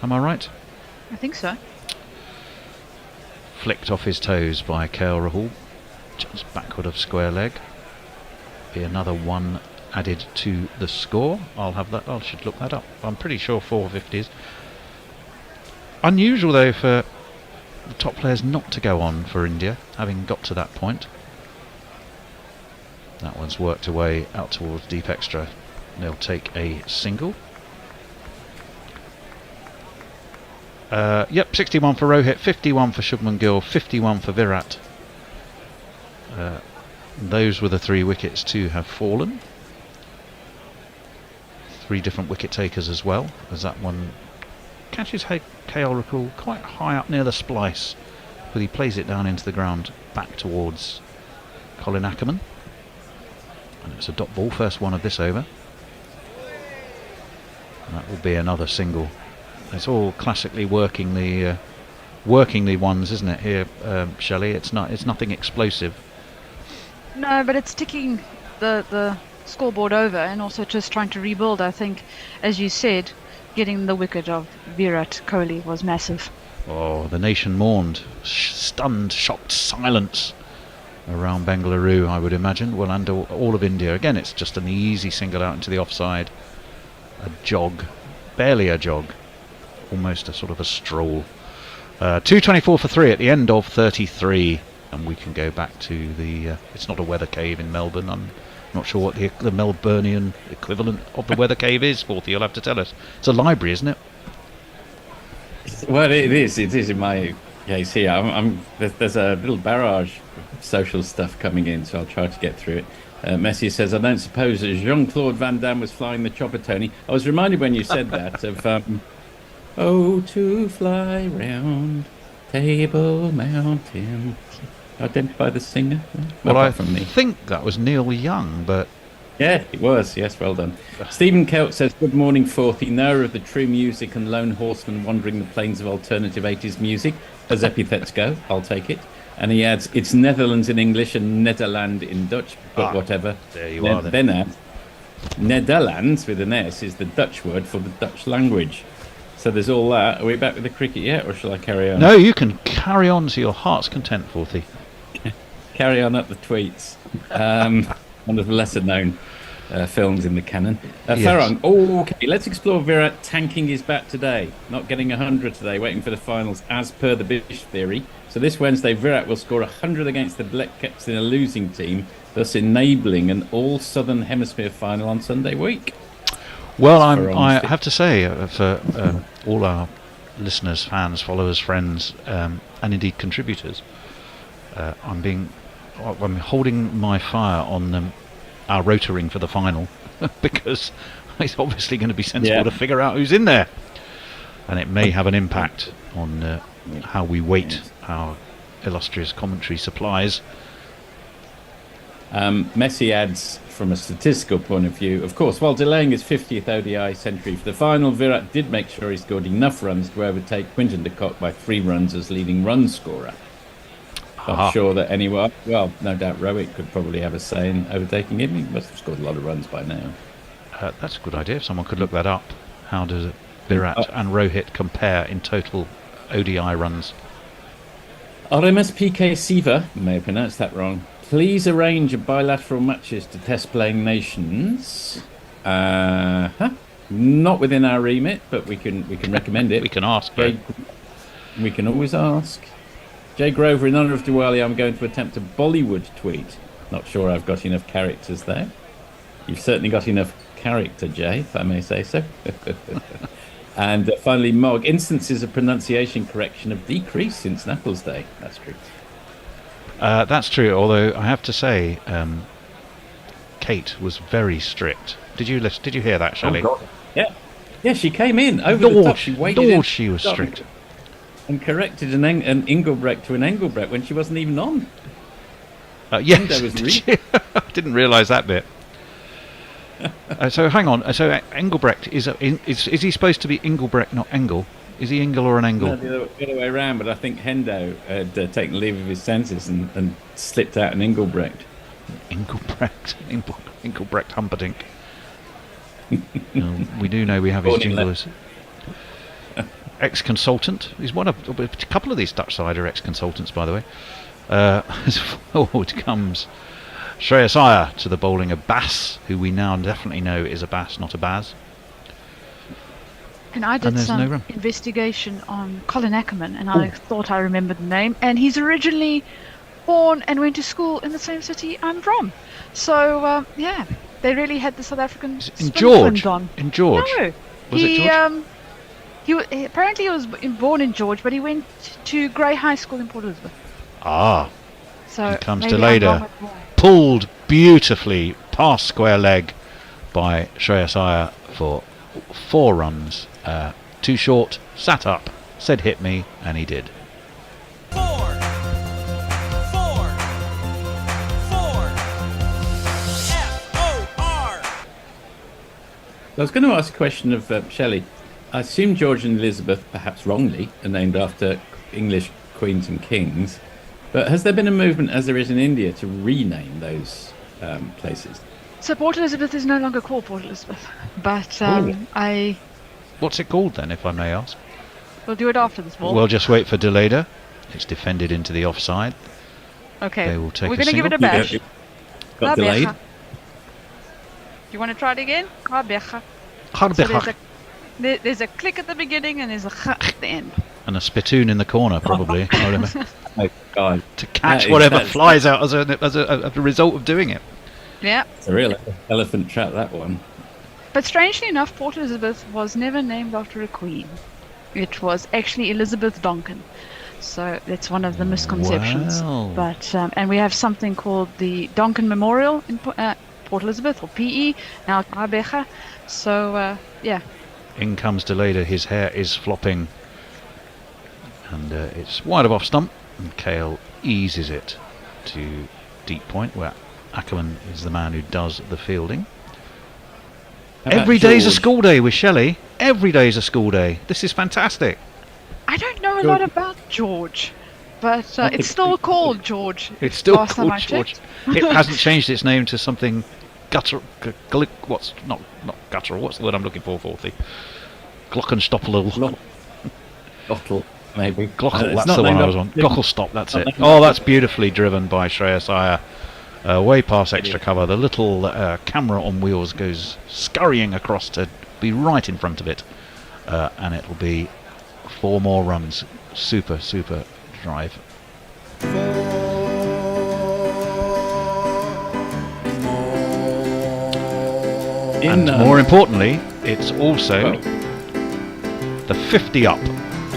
Am I right? I think so. Flicked off his toes by KL Rahul, just backward of square leg. Be another 1 added to the score. I'll have that. I should look that up. I'm pretty sure 450s. Unusual though for the top players not to go on for India, having got to that point. That one's worked away out towards deep extra. They'll take a single. Yep, 61 for Rohit, 51 for Shubman Gill, 51 for Virat. Those were the 3 wickets to have fallen. 3 different wicket takers as well, as that one catches KL Rahul quite high up near the splice, but he plays it down into the ground back towards Colin Ackerman. And it's a dot ball, first one of this over. And that will be another single. It's all classically working the ones, isn't it? Here, Shelley. It's nothing explosive. No, but it's ticking the scoreboard over, and also just trying to rebuild. I think, as you said, getting the wicket of Virat Kohli was massive. Oh, the nation mourned. Stunned, shocked silence around Bengaluru, I would imagine. Well, and all of India. Again, it's just an easy single out into the offside. A jog. Barely a jog. Almost a sort of a stroll. 224 for 3 at the end of 33. And we can go back to the... it's not a weather cave in Melbourne. I'm not sure what the Melburnian equivalent of the weather cave is, Forthy. You'll have to tell us. It's a library, isn't it? Well, it is. It is in my case here. There's a little barrage of social stuff coming in, so I'll try to get through it. Messi says, I don't suppose Jean-Claude Van Damme was flying the chopper, Tony. I was reminded when you said that of... oh, to fly round Table Mountain. Identify the singer? Well, I think that was Neil Young, but... Yeah, it was. Yes, well done. Stephen Kelt says, good morning, Forthy. Knower of the true music and lone horseman wandering the plains of alternative 80s music. As epithets go, I'll take it. And he adds, it's Netherlands in English and Nederland in Dutch, but whatever. There you are, then adds, Nederlands with an S is the Dutch word for the Dutch language. So there's all that. Are we back with the cricket yet, or shall I carry on? No, you can carry on to your heart's content, Forthy. Carry on up the tweets. One of the lesser known. films in the canon. Yes. Farang, okay, let's explore Virat tanking his bat today. Not getting 100 today, waiting for the finals as per the Bish theory. So this Wednesday, Virat will score 100 against the Black Caps in a losing team, thus enabling an all-Southern Hemisphere final on Sunday week. Well, I have to say, for all our listeners, fans, followers, friends, and indeed contributors, I'm holding my fire on our rotoring for the final because it's obviously going to be sensible to figure out who's in there, and it may have an impact on how we weight our illustrious commentary supplies. Messi adds, from a statistical point of view, of course, while delaying his 50th ODI century for the final, Virat did make sure he scored enough runs to overtake Quinton de Kock by 3 runs as leading run scorer. I'm sure that anyone, well, no doubt Rohit could probably have a say in overtaking him. He must have scored a lot of runs by now. That's a good idea. If someone could look that up. How does Virat and Rohit compare in total ODI runs? RMS PK Siva, may have pronounced that wrong. Please arrange bilateral matches to test playing nations. Not within our remit, but we can recommend it. We can ask. We can always ask. Jay Grover, in honour of Diwali, I'm going to attempt a Bollywood tweet. Not sure I've got enough characters there. You've certainly got enough character, Jay, if I may say so. And finally, Mog, instances of pronunciation correction have decreased since Naples Day. That's true. That's true, although I have to say, Kate was very strict. Did you hear that, Shelley? Oh, God. Yeah, she came in over the top. She waited. She was strict. And corrected an Engelbrecht to an Engelbrecht when she wasn't even on. Yes, I didn't realise that bit. So hang on. So Engelbrecht is he supposed to be Engelbrecht, not Engel? Is he Engel or an Engel? No, the other way around. But I think Hendo had taken leave of his senses and slipped out an Engelbrecht. Engelbrecht Humperdinck. We do know we have his jingles. Ex-consultant. He's one of a couple of these Dutch side are ex-consultants, by the way. As forward comes Shreyas Iyer to the bowling of Bass, who we now definitely know is a Bass, not a Baz. And I did some investigation on Colin Ackerman, and I thought I remembered the name. And he's originally born and went to school in the same city I'm from. So they really had the South African in George. On. In George. No, was it George? He apparently was born in George, but he went to Grey High School in Port Elizabeth. So here comes Deleda, pulled beautifully past square leg by Shreyas Iyer for 4 runs. Too short, sat up, said hit me, and he did. 4 F-O-R. I was going to ask a question of Shelley. I assume George and Elizabeth, perhaps wrongly, are named after English queens and kings. But has there been a movement, as there is in India, to rename those places? So Port Elizabeth is no longer called Port Elizabeth, but What's it called then, if I may ask? We'll do it after this ball. We'll just wait for Deleda. It's defended into the offside. Okay. They will take We're going to give it a bash. Got delayed. Do you want to try it again? Harbecha. Harbecha. There's a click at the beginning and there's a ch at the end. And a spittoon in the corner, probably. Oh, God. To catch whatever flies out as a result of doing it. Yeah. It's a real elephant trap, that one. But strangely enough, Port Elizabeth was never named after a queen. It was actually Elizabeth Donkin. So that's one of the misconceptions. Wow. But and we have something called the Donkin Memorial in Port Elizabeth, or PE, now Arbecha. So, yeah. In comes Deleda, his hair is flopping. And it's wide of off stump. And Kale eases it to deep point, where Ackerman is the man who does the fielding. Every day's a school day with Shelley. Every day's a school day. This is fantastic. I don't know a lot about George, but it's still called George. It's still called George. It hasn't changed its name to something guttural. What's not guttural? What's the word I'm looking for? Glockenstoppel. Glottal, maybe. Glockel. That's the one I was on. Glockelstop. That's it. Oh, that's beautifully driven by Shreyas Iyer. way past extra cover. The little camera on wheels goes scurrying across to be right in front of it, and it'll be 4 more runs. Super drive. And more importantly, it's also the 50 up.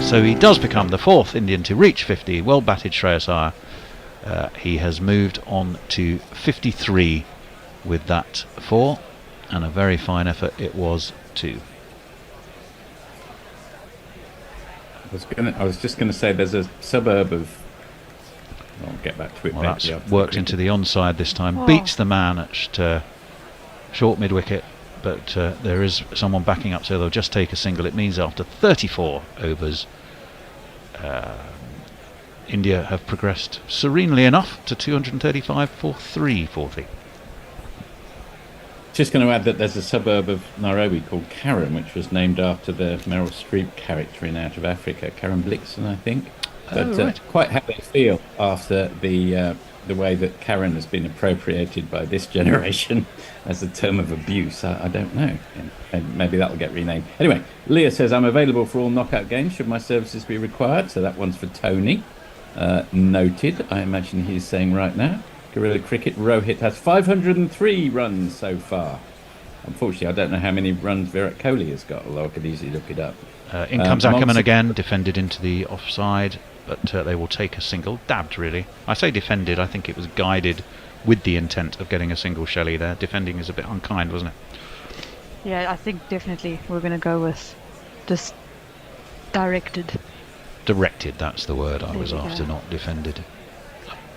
So he does become the 4th Indian to reach 50. Well batted, Shreyas Iyer. He has moved on to 53 with that 4, and a very fine effort it was too. I was just going to say there's a suburb of. I'll get back to it. Well, that's worked into the onside this time. Beats the man at short mid wicket, but there is someone backing up, so they'll just take a single. It means after 34 overs, India have progressed serenely enough to 235 for 340. Just going to add that there's a suburb of Nairobi called Karen, which was named after the Meryl Streep character in Out of Africa, Karen Blixen, I think. But right. Quite how they feel after the way that Karen has been appropriated by this generation as a term of abuse, I don't know. And maybe that'll get renamed. Anyway, Leah says, I'm available for all knockout games should my services be required. So that one's for Tony. Noted, I imagine he's saying right now. Guerilla Cricket, Rohit has 503 runs so far. Unfortunately, I don't know how many runs Virat Kohli has got, although I could easily look it up. In comes Ackerman again, defended into the offside, but they will take a single. Dabbed, really. I say defended, I think it was guided with the intent of getting a single, Shelley, there. Defending is a bit unkind, wasn't it? Yeah, I think definitely we're going to go with just directed. Directed, that's the word I was There you after, go. not defended.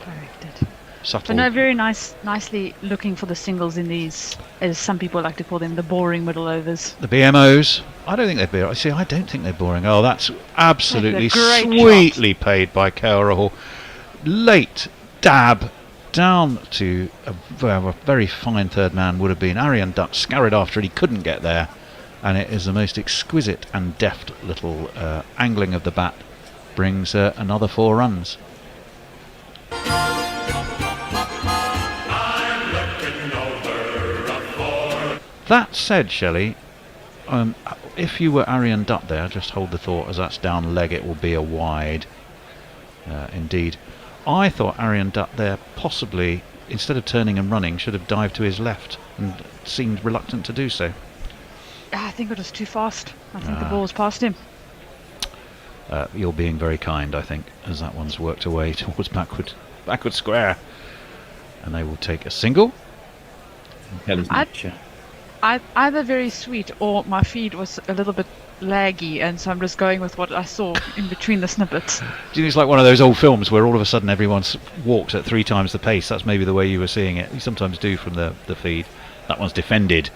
Directed. Subtle. But no, very nicely looking for the singles in these, as some people like to call them, the boring middle overs. The BMOs, I don't think they're boring. See, I don't think they're boring. Oh, that's absolutely They're great sweetly played by KL Rahul. Late dab down to a very fine third man would have been Aryan Dutt, scurried after it, he couldn't get there, and it is the most exquisite and deft little angling of the bat, brings another 4 runs. That said, Shelley, if you were Aryan Dutt there, just hold the thought, as that's down leg, it will be a wide. Indeed. I thought Aryan Dutt there possibly, instead of turning and running, should have dived to his left and seemed reluctant to do so. I think it was too fast. I think the ball was past him. You're being very kind, I think, as that one's worked away towards backward square. And they will take a single. Either very sweet or my feed was a little bit laggy, and so I'm just going with what I saw in between the snippets. Do you think it's like one of those old films where all of a sudden everyone walks at 3 times the pace? That's maybe the way you were seeing it. You sometimes do from the feed. That one's defended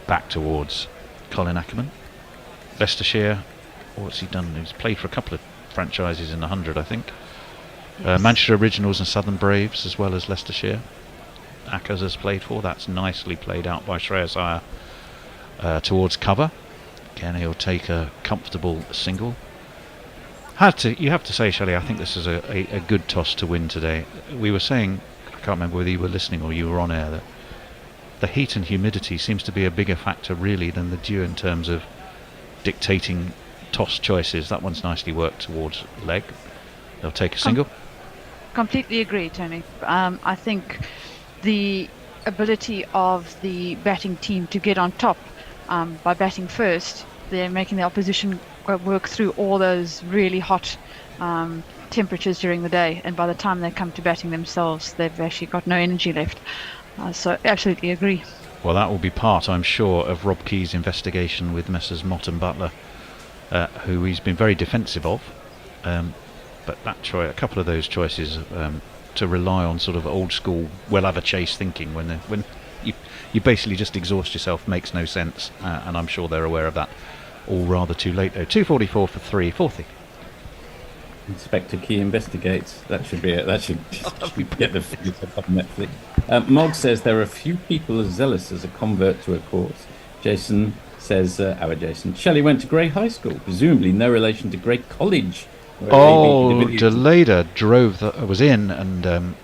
back towards Colin Ackerman. Leicestershire, what's he done? He's played for a couple of franchises in the 100, I think. Yes. Manchester Originals and Southern Braves, as well as Leicestershire. Ackers has played for. That's nicely played out by Shreyas Iyer towards cover. Again, he'll take a comfortable single. You have to say, Shelley, I think this is a good toss to win today. We were saying, I can't remember whether you were listening or you were on air, that the heat and humidity seems to be a bigger factor really than the dew in terms of dictating toss choices. That one's nicely worked towards leg. They'll take a single. Completely agree, Tony. I think the ability of the batting team to get on top by batting first, they're making the opposition work through all those really hot temperatures during the day, and by the time they come to batting themselves, they've actually got no energy left. So absolutely agree. Well, that will be part, I'm sure, of Rob Key's investigation with Messrs Mott and Butler, who he's been very defensive of. But that a couple of those choices to rely on sort of old school, we'll have a chase thinking when you basically just exhaust yourself makes no sense, and I'm sure they're aware of that. All rather too late though. 244 for 340. Inspector Key investigates. That should be it. That should get the figures up on Netflix. Mog says there are a few people as zealous as a convert to a course. Jason says, our Jason, Shelley went to Grey High School, presumably no relation to Grey College. Oh, Deleda was in and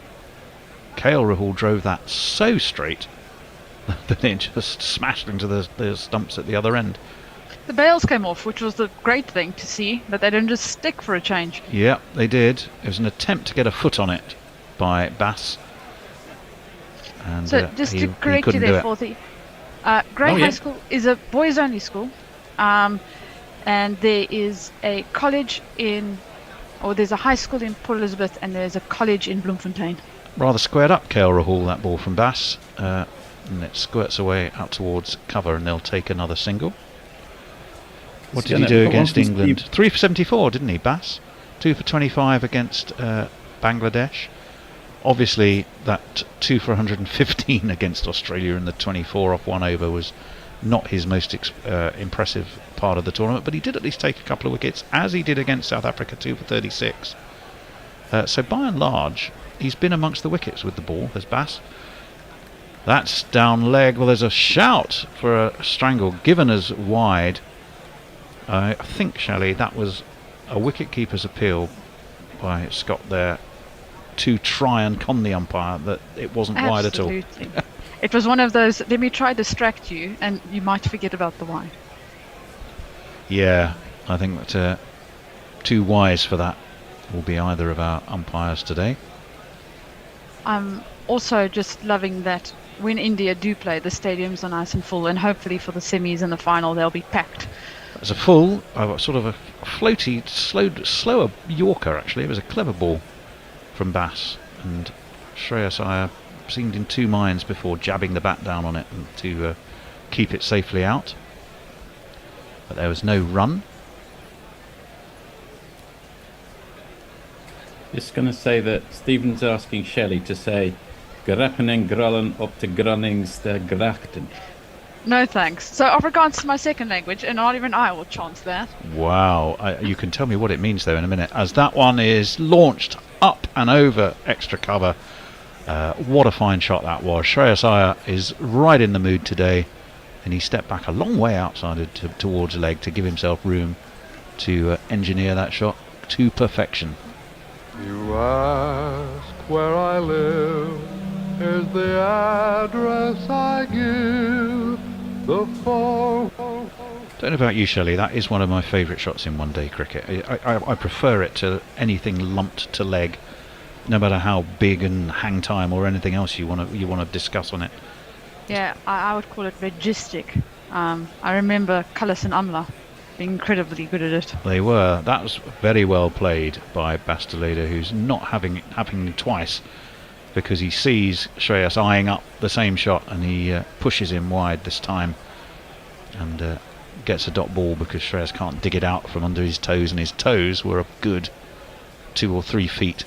Kale Rahul drove that so straight that it just smashed into the stumps at the other end. The bails came off, which was the great thing to see, that they didn't just stick for a change. Yeah, they did. It was an attempt to get a foot on it by Bass. And, so just to correct you there, Forthy, Grey High School is a boys-only school, and there is a college there's a high school in Port Elizabeth, and there's a college in Bloemfontein. Rather squared up Kale Rahul, that ball from Bass, and it squirts away out towards cover, and they'll take another single. What did he do against England? 3 for 74, didn't he, Bass? 2 for 25 against Bangladesh. Obviously, that 2 for 115 against Australia in the 24 off 1 over was not his most impressive part of the tournament, but he did at least take a couple of wickets, as he did against South Africa, 2 for 36. So by and large, he's been amongst the wickets with the ball, there's Bass. That's down leg. Well, there's a shout for a strangle given as wide. I think, Shelley, that was a wicket-keeper's appeal by Scott there to try and con the umpire that it wasn't wide at all. It was one of those, let me try to distract you, and you might forget about the wide. Yeah, I think that too wise for that will be either of our umpires today. I'm also just loving that when India do play, the stadiums are nice and full, and hopefully for the semis and the final they'll be packed. It's a full, sort of a floaty, slower Yorker actually. It was a clever ball from Bass, and Shreyas Iyer seemed in two minds before jabbing the bat down on it and to keep it safely out. But there was no run. Just going to say that Stephen's asking Shelley to say Grappen en grallen op de Groningse grachten. No thanks. So Afrikaans is my second language, and not even I will chant that. Wow, you can tell me what it means though in a minute, as that one is launched up and over extra cover. What a fine shot that was. Shreyas Iyer is right in the mood today, and he stepped back a long way outside towards leg to give himself room to engineer that shot to perfection. You ask where I live, here's the address I give. Don't know about you, Shelley, that is one of my favourite shots in one-day cricket. I prefer it to anything lumped to leg, no matter how big and hang time or anything else you want to discuss on it. Yeah, I would call it registic. I remember Cullis and Amla being incredibly good at it. They were. That was very well played by Bastoleda, who's not having it happening twice, because he sees Shreyas eyeing up the same shot and he pushes him wide this time and gets a dot ball because Shreyas can't dig it out from under his toes, and his toes were a good 2 or 3 feet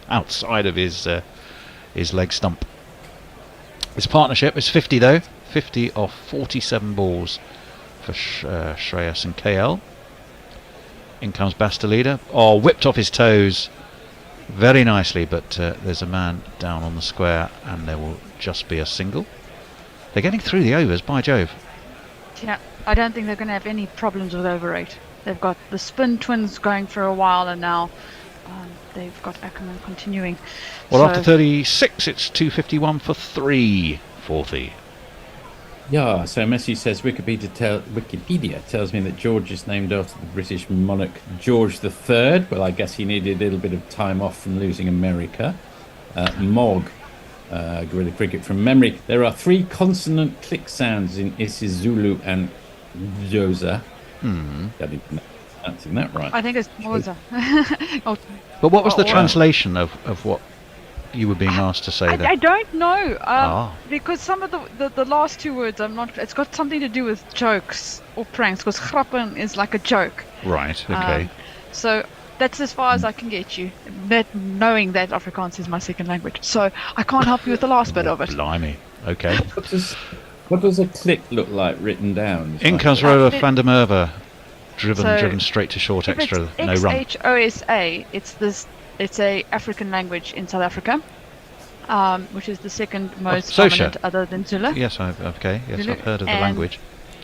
outside of his leg stump. His partnership is 50 though, 50 off 47 balls for Shreyas and KL. In comes Bastoleda. Oh, whipped off his toes very nicely, but there's a man down on the square and there will just be a single. They're getting through the overs, by Jove. Yeah, I don't think they're going to have any problems with over 8. They've got the spin twins going for a while, and now they've got Ackerman continuing. Well, after 36, it's 251 for 3, 40. Yeah, so Messi says Wikipedia tells me that George is named after the British monarch George III. Well, I guess he needed a little bit of time off from losing America. Mog, Guerilla Cricket from memory. There are 3 consonant click sounds in isiZulu and Xhosa. Pronouncing that right. I think it's Xhosa. But what was the translation of what you were being asked to say there? I don't know, because some of the last 2 words I'm not. It's got something to do with jokes or pranks, because grappen is like a joke. Right. Okay. So that's as far as I can get you. Knowing that Afrikaans is my second language, so I can't help you with the last bit of it. Blimey. Okay. What does a click look like written down? In comes Rover van der Merwe, driven straight to short extra, no run. XHOSA, it's a African language in South Africa, which is the second most dominant other than Zulu. Yes, I've heard of the language.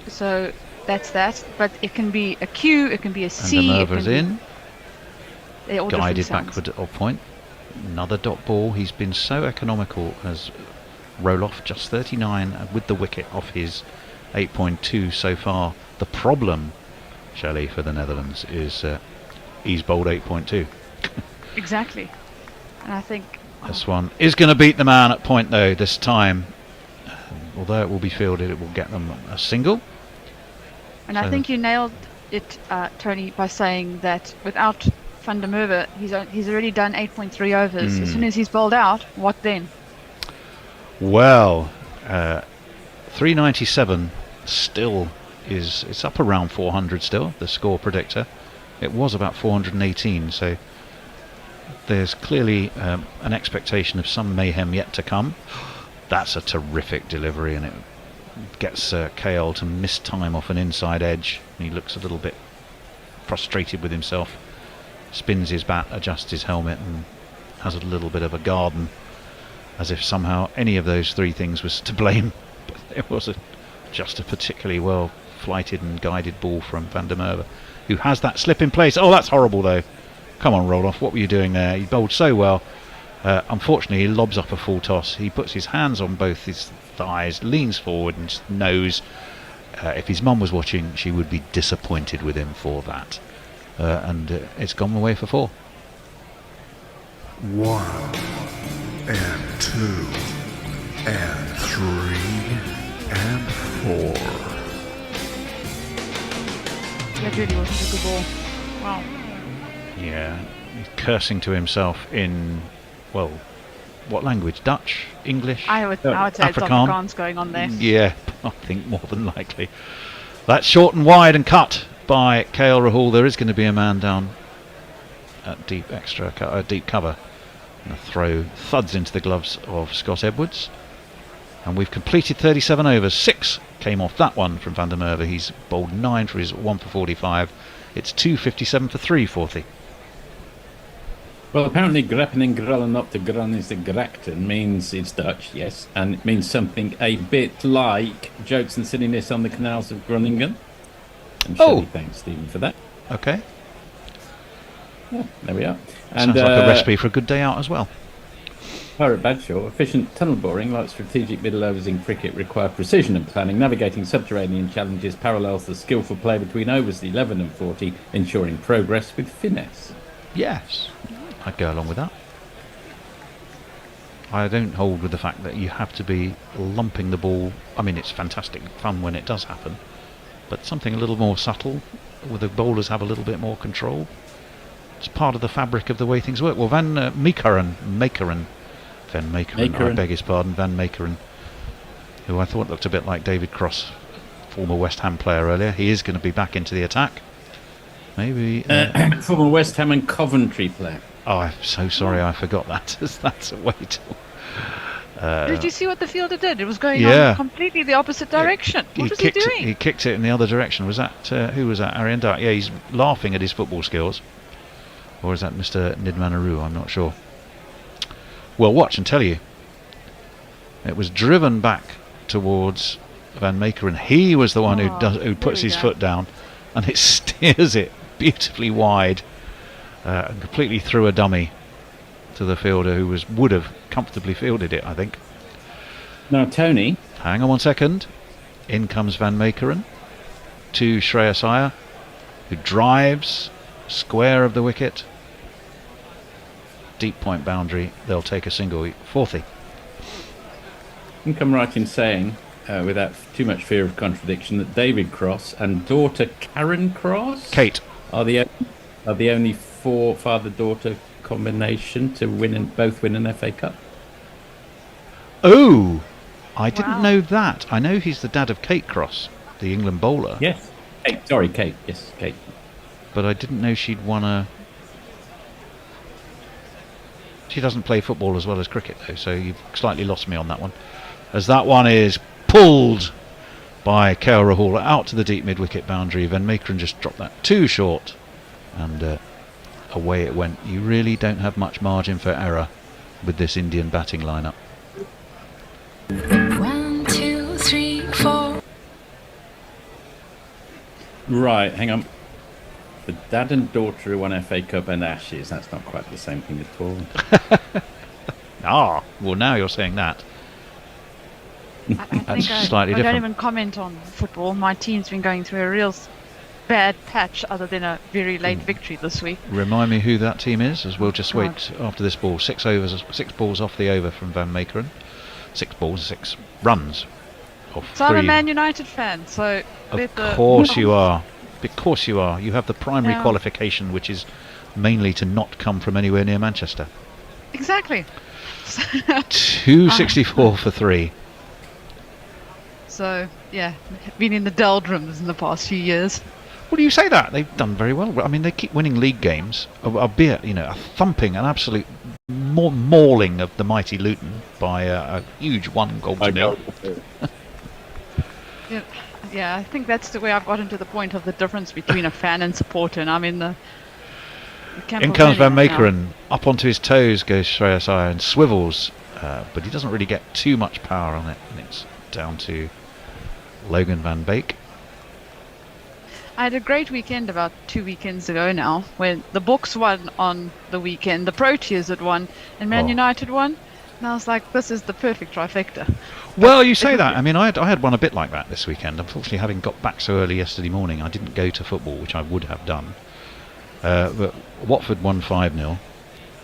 So that's that, but it can be a Q, it can be a C. And the Merwe's in, they're all guided backward or point. Another dot ball. He's been so economical as Roloff, just 39 with the wicket off his 8.2 so far. The problem, Shelley, for the Netherlands is he's bowled 8.2. Exactly. And I think this one is going to beat the man at point though this time. Although it will be fielded, it will get them a single. And I think you nailed it, Tony, by saying that without Van der Merwe, he's already done 8.3 overs. As soon as he's bowled out, what then? Well, 397 still it's up around 400 still, the score predictor. It was about 418, so there's clearly an expectation of some mayhem yet to come. That's a terrific delivery, and it gets KL to miss time off an inside edge. He looks a little bit frustrated with himself, spins his bat, adjusts his helmet, and has a little bit of a garden, as if somehow any of those three things was to blame. But it was just a particularly well flighted and guided ball from Van der Merwe, who has that slip in place. Oh, that's horrible though. Come on, Roloff, what were you doing there? He bowled so well. Unfortunately, he lobs up a full toss. He puts his hands on both his thighs, leans forward, and just knows if his mum was watching, she would be disappointed with him for that. And it's gone away for 4. 1 and 2 and 3 and 4. That really wasn't a good ball. Wow. Yeah, he's cursing to himself in, well, what language? Dutch? English? I would say it's Afrikaans going on there. Yeah, I think more than likely. That's short and wide and cut by KL Rahul. There is going to be a man down at deep cover. And the throw thuds into the gloves of Scott Edwards. And we've completed 37 overs. 6 came off that one from Van der Merwe. He's bowled 9 for his 1 for 45. It's 257 for 3, Forthy. Well, apparently Greppen and Guerilla not to Gran is the Grachten means it's Dutch, yes, and it means something a bit like jokes and silliness on the canals of Groningen. And Shelley thanks Stephen for that. Okay. Yeah, there we are. Sounds like a recipe for a good day out as well. Pirate Badshaw, efficient tunnel boring like strategic middle overs in cricket require precision and planning. Navigating subterranean challenges parallels the skillful play between overs 11 and 40, ensuring progress with finesse. Yes, I'd go along with that. I don't hold with the fact that you have to be lumping the ball. I mean, it's fantastic fun when it does happen, but something a little more subtle, where the bowlers have a little bit more control. It's part of the fabric of the way things work. Well, Van Meekeren, I beg his pardon, Van Meekeren, who I thought looked a bit like David Cross, former West Ham player earlier. He is going to be back into the attack. Maybe former West Ham and Coventry player. Oh, I'm so sorry, I forgot that. That's a way to. Did you see what the fielder did? It was going on completely the opposite direction. What was he doing? He kicked it in the other direction. Was that who was that? Aryan Dart. Yeah, he's laughing at his football skills. Or is that Mr. Nidmanaru? I'm not sure. Well, watch and tell you. It was driven back towards Van Meekeren. He was the one who puts his foot down, and it steers it beautifully wide, and completely threw a dummy to the fielder who would have comfortably fielded it, I think. Now, Tony. Hang on 1 second. In comes Van Meekeren to Shreyas Iyer, who drives square of the wicket. Deep point boundary. They'll take a single. Fourthie. I think I'm right in saying, without too much fear of contradiction, that David Cross and daughter Karen Cross, Kate, are the only father-daughter combination to both win an FA Cup. Oh, I didn't know that. I know he's the dad of Kate Cross, the England bowler. Yes, Kate. Sorry, Kate. Yes, Kate. But I didn't know she'd won a. She doesn't play football as well as cricket, though, so you've slightly lost me on that one. As that one is pulled by KL Rahul out to the deep mid-wicket boundary. Van Meekeren just dropped that too short, and away it went. You really don't have much margin for error with this Indian batting lineup. 1, 2, 3, 4. Right, hang on. the dad and daughter who won FA Cup and Ashes. That's not quite the same thing at all. Well, now you're saying that. I That's think slightly I different. don't even comment on football. My team's been going through a real bad patch other than a very late victory this week. Remind me who that team is, as we'll just wait after this ball. 6 balls off the over from Van Meekeren. 6 runs off So 3. I'm a Man United fan, so... Of course you are. Of course you are. You have the primary qualification, which is mainly to not come from anywhere near Manchester. Exactly. 264 for 3. So, yeah, been in the doldrums in the past few years. Well, you say that. They've done very well. I mean, they keep winning league games, albeit, a thumping, an absolute mauling of the mighty Luton by a huge 1-0. Yeah, I think that's the way I've gotten to the point of the difference between a fan and supporter, and I'm in the camp In of comes Van Man United Meekeren. Up onto his toes goes Shreyas Iyer and swivels, but he doesn't really get too much power on it, and it's down to Logan Van Beek. I had a great weekend about 2 weekends ago now, when the Bucks won on the weekend, the Proteas had won, and Man United won. And I was like, this is the perfect trifecta. Well, you say that. I mean, I had one a bit like that this weekend. Unfortunately, having got back so early yesterday morning, I didn't go to football, which I would have done. But Watford won 5-0.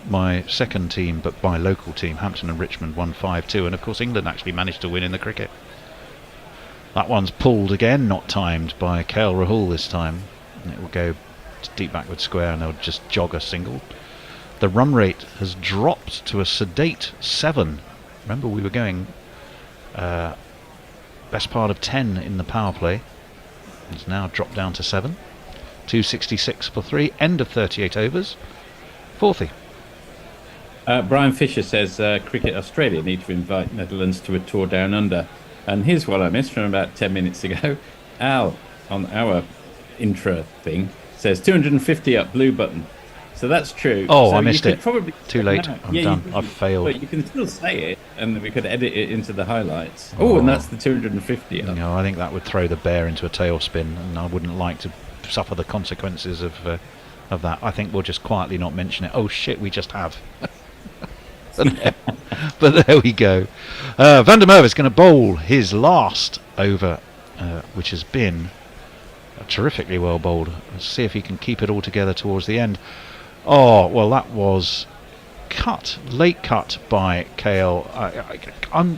My second team, but my local team, Hampton and Richmond, won 5-2. And, of course, England actually managed to win in the cricket. That one's pulled again, not timed by KL Rahul this time. And it will go deep backward square and they'll just jog a single. The run rate has dropped to a sedate 7. Remember, we were going best part of 10 in the power play. It's now dropped down to 7. 266 for 3. End of 38 overs. Fourthie. Brian Fisher says Cricket Australia need to invite Netherlands to a tour down under. And here's what I missed from about 10 minutes ago. Al, on our intro thing, says 250 up, blue button. So that's true. Oh, so I missed it. Probably too late. I'm done. I've failed. But you can still say it, and we could edit it into the highlights. Oh, and that's the 250 up. No, I think that would throw the bear into a tailspin, and I wouldn't like to suffer the consequences of that. I think we'll just quietly not mention it. Oh shit, we just have. But there we go. Van der Merwe is going to bowl his last over, which has been terrifically well bowled. Let's see if he can keep it all together towards the end. Oh, well, that was late cut by KL.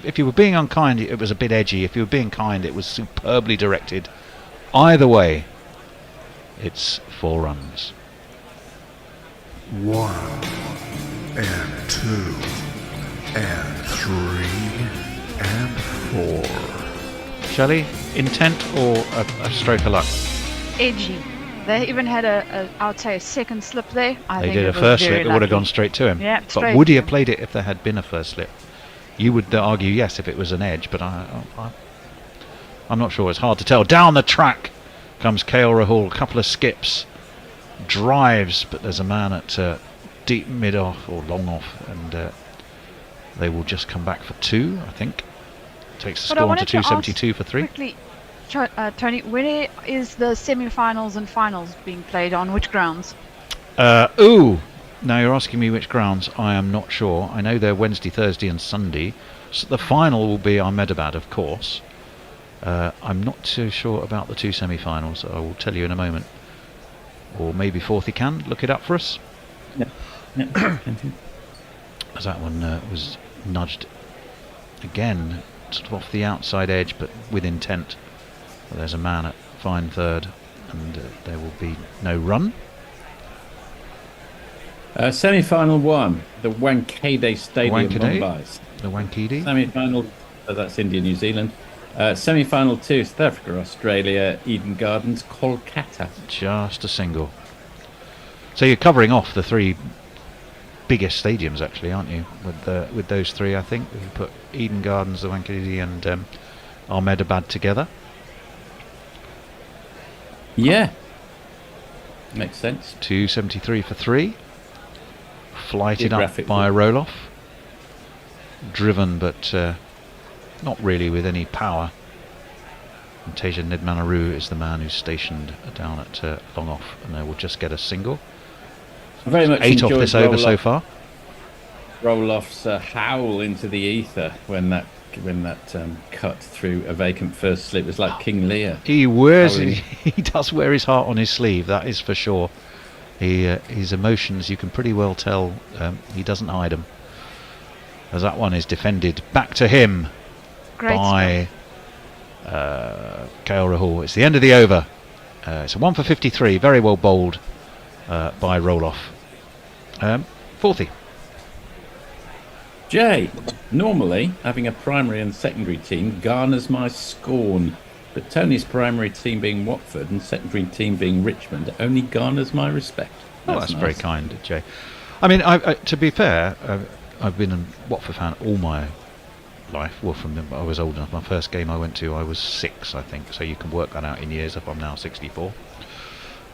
If you were being unkind, it was a bit edgy. If you were being kind, it was superbly directed. Either way, it's 4 runs. 1 and 2 and 3 and 4. Shelley, intent or a stroke of luck? Edgy. They even had I would say, a second slip there. They did a first slip, it would have gone straight to him. Yeah, but would he have played it if there had been a first slip? You would argue yes if it was an edge, but I'm not sure. It's hard to tell. Down the track comes KL Rahul, a couple of skips, drives, but there's a man at deep mid off or long off, and they will just come back for 2, I think. Takes the score on to 272 for 3. Quickly, Tony, where is the semi-finals and finals being played on? Which grounds? Now you're asking me which grounds. I am not sure. I know they're Wednesday, Thursday and Sunday. So the final will be Ahmedabad, of course. I'm not too sure about the 2 semi-finals. I will tell you in a moment. Or maybe Fourthie can look it up for us. Yeah. As that one was nudged again, sort of off the outside edge, but with intent. Well, there's a man at fine third, and there will be no run. Semi-final 1, the Wankhede Stadium, Wankhede? Mumbai. The Wankhede. Semi-final, that's India, New Zealand. Semi-final 2, South Africa, Australia, Eden Gardens, Kolkata. Just a single. So you're covering off the 3 biggest stadiums, actually, aren't you? With those 3, I think. If you put Eden Gardens, the Wankhede, and Ahmedabad together. Yeah. Makes sense. 273 for 3. Flighted up Geographic by a roll-off. Driven, but not really with any power. And Teja Nidmanaru is the man who's stationed down at long off, and they will just get a single. Very much 8 off enjoyed this over so far. Roloff's howl into the ether when that cut through a vacant first slip. It was like King Lear. He wears he does wear his heart on his sleeve, that is for sure. His emotions, you can pretty well tell, he doesn't hide them. As that one is defended back to him by Kaora Hall. It's the end of the over. It's a 1 for 53, very well bowled by Roloff. Fourthie. Jay, normally having a primary and secondary team garners my scorn, but Tony's primary team being Watford and secondary team being Richmond only garners my respect. That's nice. very kind, Jay. I mean, to be fair, I've been a Watford fan all my life. Well, from I was old enough. My first game I went to, I was 6, I think. So you can work that out in years. If I'm now 64.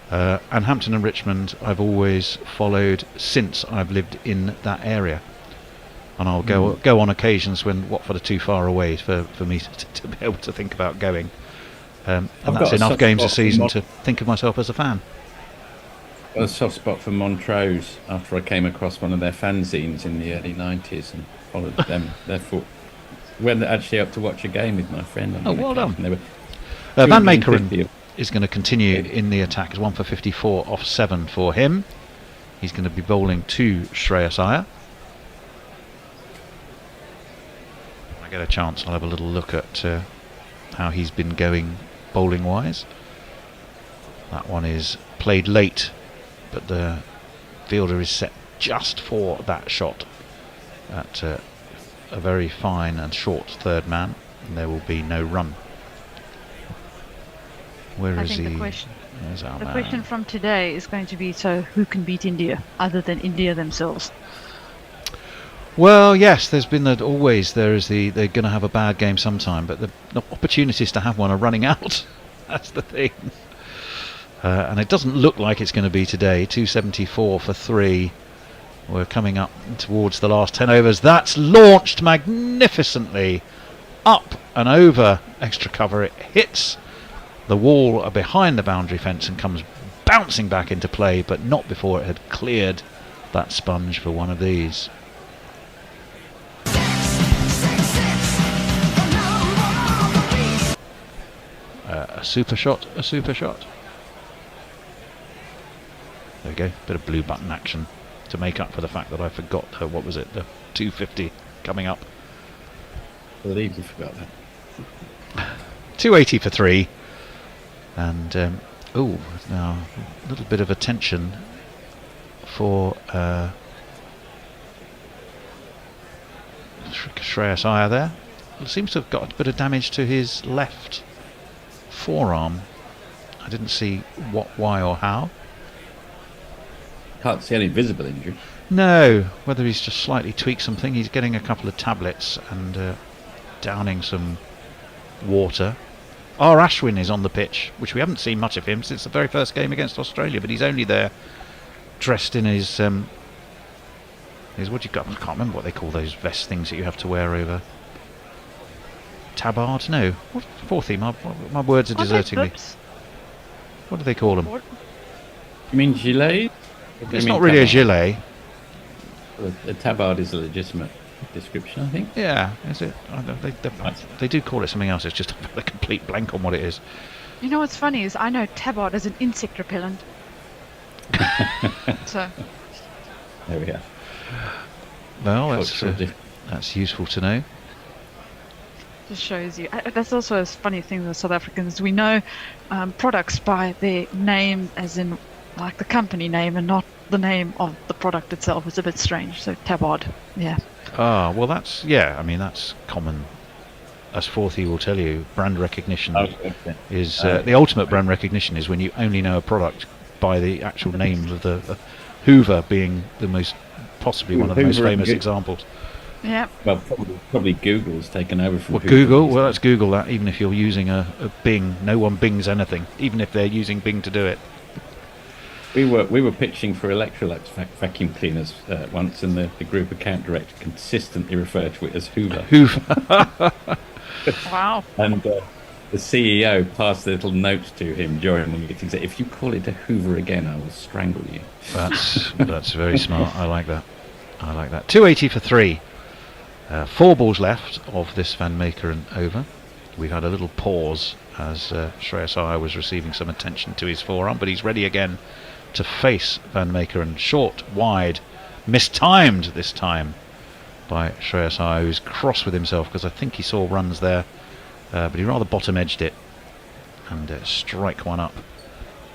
And Hampton and Richmond, I've always followed since I've lived in that area. And I'll go on occasions when Watford are too far away for me to be able to think about going. And that's enough games a season to think of myself as a fan. Got a soft spot for Montrose after I came across one of their fanzines in the early 90s and followed them. Therefore, went actually up to watch a game with my friend. Oh, well done. Van Meekeren is going to continue in the attack. It's 1 for 54 off 7 for him. He's going to be bowling to Shreyas Iyer. When I get a chance, I'll have a little look at how he's been going bowling wise. That one is played late, but the fielder is set just for that shot at a very fine and short third man, and there will be no run. Where is he? The question from today is going to be, so who can beat India other than India themselves? Well, yes, there's been that always. They're going to have a bad game sometime, but the opportunities to have one are running out. That's the thing. And it doesn't look like it's going to be today. 274 for 3. We're coming up towards the last 10 overs. That's launched magnificently up and over extra cover. It hits the wall behind the boundary fence and comes bouncing back into play, but not before it had cleared that sponge for one of these. A super shot. There we go, bit of blue button action to make up for the fact that I forgot what was it, the 250 coming up. I believe you forgot that. 280 for 3. And now a little bit of attention for Shreyas Iyer there. Seems to have got a bit of damage to his left forearm. I didn't see what, why or how. Can't see any visible injury. No, whether he's just slightly tweaked something. He's getting a couple of tablets and downing some water. R. Ashwin is on the pitch, which we haven't seen much of him since the very first game against Australia, but he's only there dressed in his what you got? I can't remember what they call those vest things that you have to wear over. Tabard? No. What? Fourthie, my words are deserting me. What do they call them? You mean gilet? It's not really a gilet. A tabard is a legitimate description, I think. Yeah, is it? They do call it something else. It's just a complete blank on what it is. You know what's funny is I know tabard as an insect repellent. So there we are. Well, that's useful to know. Just shows you. That's also a funny thing with South Africans. We know products by their name, as in like the company name, and not the name of the product itself. It's a bit strange. So tabard, yeah. Ah, well, that's that's common. As Fourthie will tell you, brand recognition is the ultimate brand recognition is when you only know a product by the actual name of the Hoover being the most possibly one of the most famous examples. Yeah. Well, probably Google's taken over from Google. Well, let's Google that. Even if you're using a Bing, no one Bings anything. Even if they're using Bing to do it. We were pitching for Electrolux vacuum cleaners once, and the group account director consistently referred to it as Hoover. Hoover. Wow. And the CEO passed a little note to him during the meeting. Said, "If you call it a Hoover again, I will strangle you." That's very smart. I like that. 280 for 3. 4 balls left of this Van Meekeren over. We had a little pause as Shreyas Iyer was receiving some attention to his forearm, but he's ready again to face Van Meekeren. Short, wide, mistimed this time by Shreyas Iyer, who's cross with himself because I think he saw runs there, but he rather bottom edged it and strike one up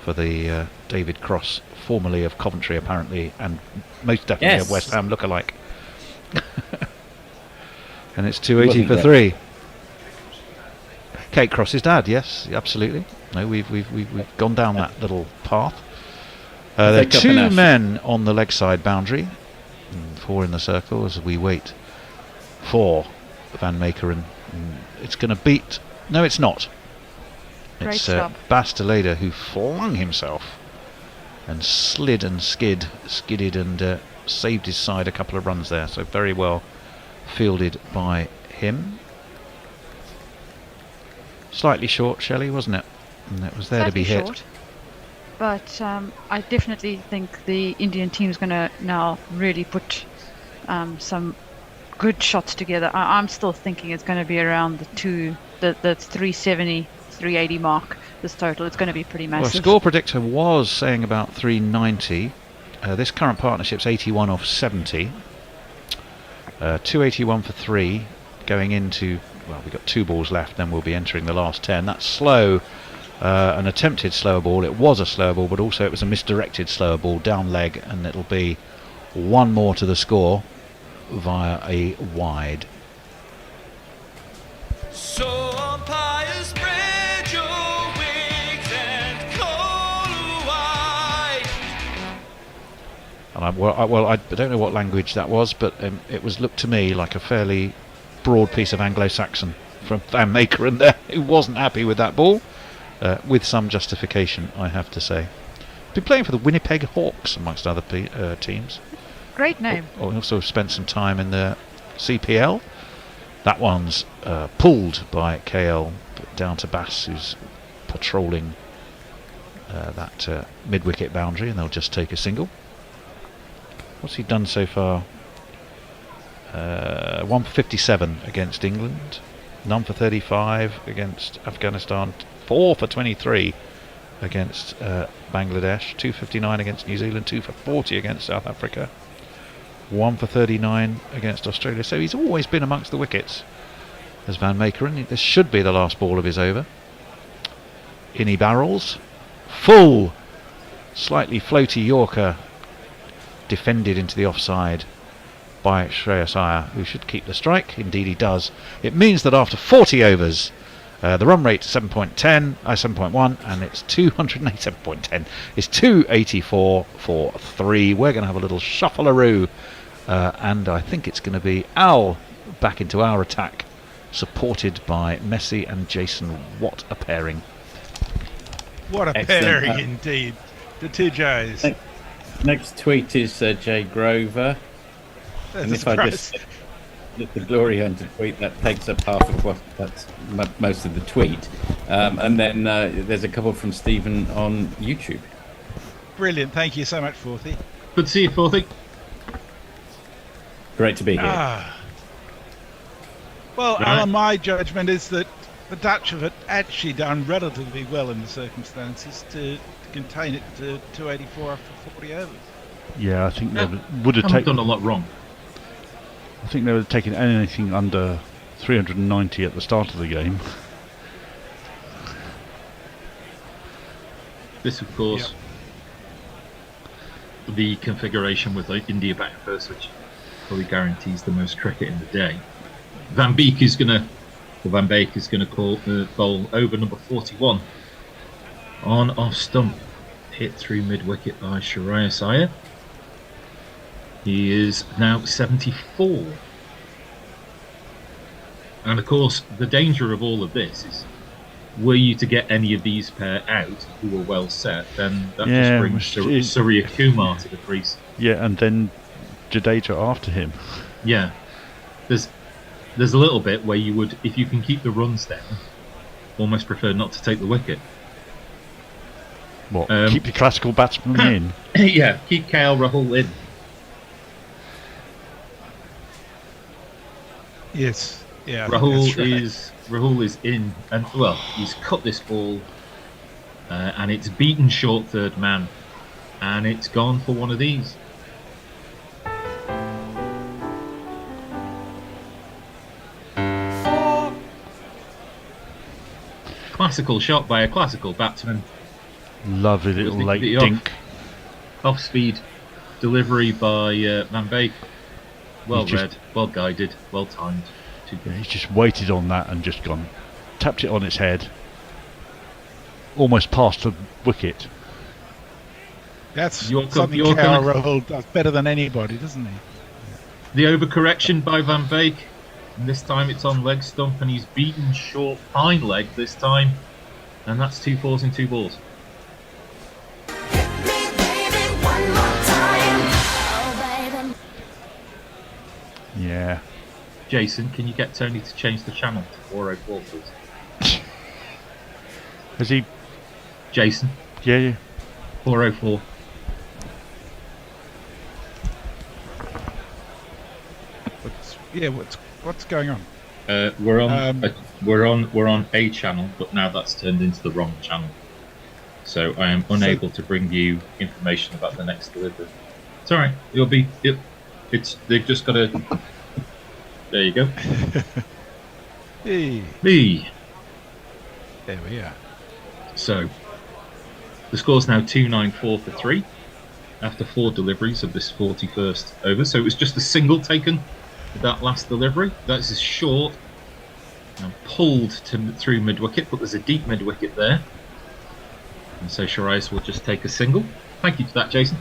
for the David Cross, formerly of Coventry apparently, and most definitely Yes. a West Ham lookalike. And it's 280 for 3. Kate Cross's dad, yes, absolutely. No, we've gone down that little path. There are 2 men on the leg side boundary, 4 in the circle as we wait for Van Meekeren. It's going to beat. No, it's not. Great It's stop. Basteleda who flung himself and slid and skidded and saved his side a couple of runs there. So very well fielded by him. Slightly short, Shelley, wasn't it? And it was there to be hit. Short, but I definitely think the Indian team is going to now really put some good shots together. I'm still thinking it's going to be around the 370, 380 mark. This total, it's going to be pretty Well, massive. score predictor was saying about 390. This current partnership's 81 off 70. 281 for 3 going into, well, we've got 2 balls left, then we'll be entering the last 10. That's slow, an attempted slower ball. It was a slower ball, but also it was a misdirected slower ball down leg, and it'll be 1 more to the score via a wide. So umpires, spread your wings and call wide. And I don't know what language that was, but it was looked to me like a fairly broad piece of Anglo-Saxon from Van Meekeren there, who wasn't happy with that ball, with some justification, I have to say. Been playing for the Winnipeg Hawks, amongst other teams. Great name. Also spent some time in the CPL. That one's pulled by KL, but down to Bass, who's patrolling that mid-wicket boundary, and they'll just take a single. What's he done so far? 1 for 57 against England, none for 35 against Afghanistan, 4 for 23 against Bangladesh, 259 against New Zealand, 2 for 40 against South Africa, 1 for 39 against Australia. So he's always been amongst the wickets as Van Meekeren. This should be the last ball of his over. In he barrels, full, slightly floaty Yorker, defended into the offside by Shreyas Iyer, who should keep the strike. Indeed he does. It means that after 40 overs, the run rate 7.1, and it's 287.10. It's 284 for 3. We're going to have a little shuffle-a-roo, and I think it's going to be Al back into our attack, supported by Messi and Jason. What a pairing! What a Excellent. pairing indeed. The 2 Joes. Next tweet is Jay Grover. There's And a if I just the Glory Hunter tweet, that takes up half of what that's most of the tweet. And then there's a couple from Stephen on YouTube. Brilliant. Thank you so much, Forthy. Good to see you, Forthy. Great to be here. Well, Right. Alan, my judgment is that the Dutch have actually done relatively well in the circumstances to contain it to 284 after 40 overs. Yeah, I think they would have Haven't taken done a lot wrong. I think they would have taken anything under 390 at the start of the game. This, of course, the configuration with India batting first, which probably guarantees the most cricket in the day. Van Beek is going to call bowl over number 41 on off stump, hit through mid wicket by Shreyas Iyer. He is now 74. And of course, the danger of all of this is, were you to get any of these pair out who were well set, then that just brings Surya Kumar to the crease. Yeah, and then Jadeja after him. Yeah, there's a little bit where you would, if you can keep the runs down, almost preferred not to take the wicket. What? Keep the classical batsman in? Yeah, keep KL Rahul in. Yes. Yeah. That's right. Rahul is in, and well, he's cut this ball, and it's beaten short third man, and it's gone for one of these. Classical shot by a classical batsman. Lovely little late dink. Off speed delivery by Van Beek. Well read, well guided, well timed. Yeah, he's just waited on that and just gone, tapped it on its head, almost past the wicket. That's something KL Rahul does better than anybody, doesn't he? The overcorrection by Van Beek. And this time it's on leg stump, and he's beaten short fine leg this time. And that's 2 fours and 2 balls. Yeah. Jason, can you get Tony to change the channel to 404, please? Is he? Jason? Yeah. 404. What's going on? We're on a channel, but now that's turned into the wrong channel. So I am unable to bring you information about the next delivery. It's all right. They've just got to. There you go. Hey. There we are. So the score's now 294 for 3 after 4 deliveries of this 41st over. So it was just a single taken with that last delivery. That's is short and pulled through mid wicket, but there's a deep mid wicket there. And so Shiraz will just take a single. Thank you for that, Jason.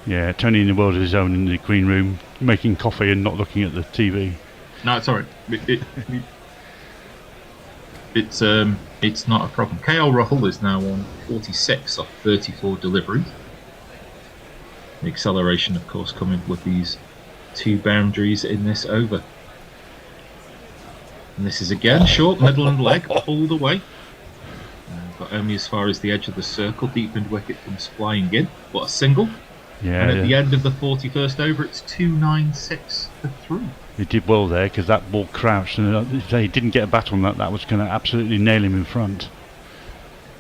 Yeah, Tony in the world of his own in the green room, making coffee and not looking at the TV. No, it's alright. It's not a problem. KL Rahul is now on 46 off 34 deliveries. The acceleration, of course, coming with these 2 boundaries in this over. And this is again short, middle and leg, pulled away. But only as far as the edge of the circle. Deep mid wicket comes flying in. What a single. Yeah, and at the end of the 41st over, it's 296 for 3. He did well there because that ball crouched, and he didn't get a bat on that. That was going to absolutely nail him in front.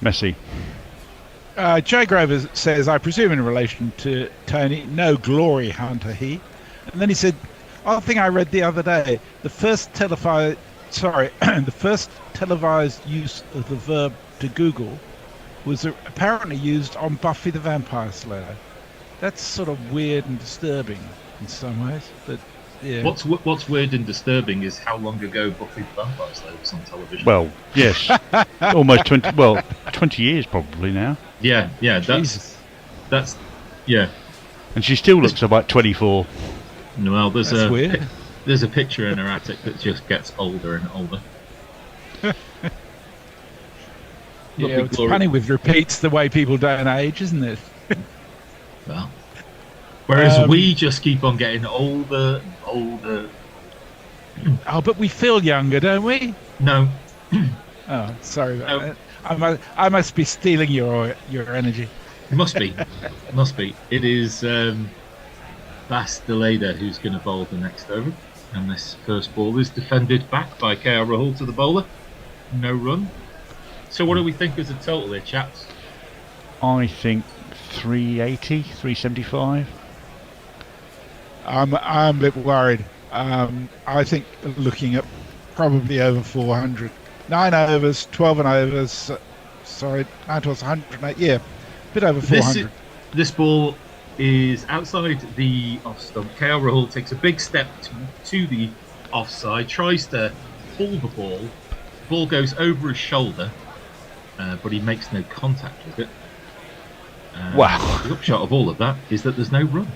Messi. Jay Grover says, I presume in relation to Tony, no glory hunter he. And then he said, I think I read the other day, the first televised use of the verb to Google was apparently used on Buffy the Vampire Slayer. That's sort of weird and disturbing in some ways, but yeah. What's weird and disturbing is how long ago Buffy the Vampire Slayer was on television. Well, yes, almost 20 years probably now. Yeah, that's yeah. And she still looks about 24. Well, there's weird. There's a picture in her attic that just gets older and older. Yeah, it's funny with repeats the way people don't age, isn't it? Well, whereas we just keep on getting older and older. Oh, but we feel younger, don't we? No. Oh, sorry about that. I must be stealing your energy. Must be. It is Bas Deleda who's going to bowl the next over. And this first ball is defended back by KL Rahul to the bowler. No run. So what do we think as a total here, chaps? I think 380, 375. I'm a bit worried. I think looking at probably over 400. 9 overs, 12 and overs. 9 towards 108. Yeah, a bit over 400. This ball is outside the off stump. KL Rahul takes a big step to the offside, tries to pull the ball. The ball goes over his shoulder, but he makes no contact with it. Wow. The upshot of all of that is that there's no run.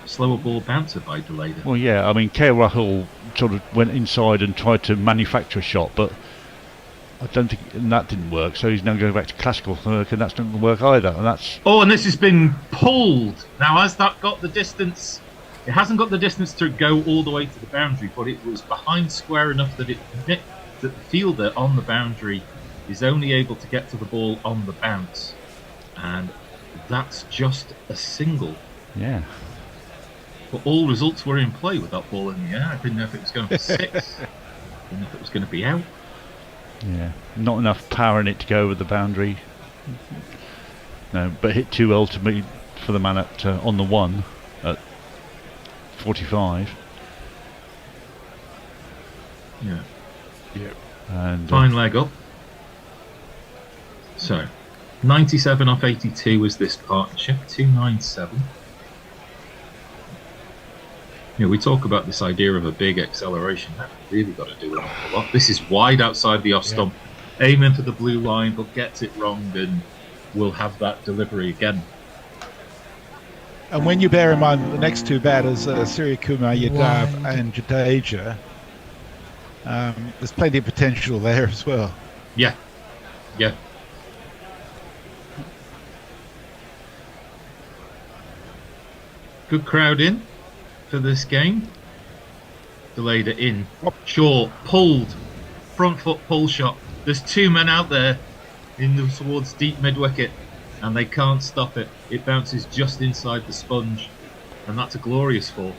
Slower ball bouncer by Deleda. Well, yeah, I mean, KL Rahul sort of went inside and tried to manufacture a shot, but I don't think that didn't work. So he's now going back to classical work, and that's not going to work either. And that's and this has been pulled. Now, has that got the distance? It hasn't got the distance to go all the way to the boundary, but it was behind square enough that it nipped the fielder on the boundary is only able to get to the ball on the bounce, and that's just a single. Yeah. But all results were in play with that ball in the air. I didn't know if it was going for 6. I didn't know if it was going to be out. Yeah, not enough power in it to go over the boundary. No, but hit too ultimately for the man at on the 1 at 45. Yeah. Yep. And fine leg up. So, 97 off 82 was this partnership. 297. We talk about this idea of a big acceleration. That really got to do an awful lot. This is wide outside the off stump, aiming for the blue line, but gets it wrong, and will have that delivery again. And when you bear in mind that the next two batters, Siriakuma, Yadav, and Jadeja, there's plenty of potential there as well. Yeah. Good crowd in for this game. Delayed it in. Shaw pulled. Front foot pull shot. There's 2 men out there towards deep mid wicket, and they can't stop it. It bounces just inside the sponge, and that's a glorious fall.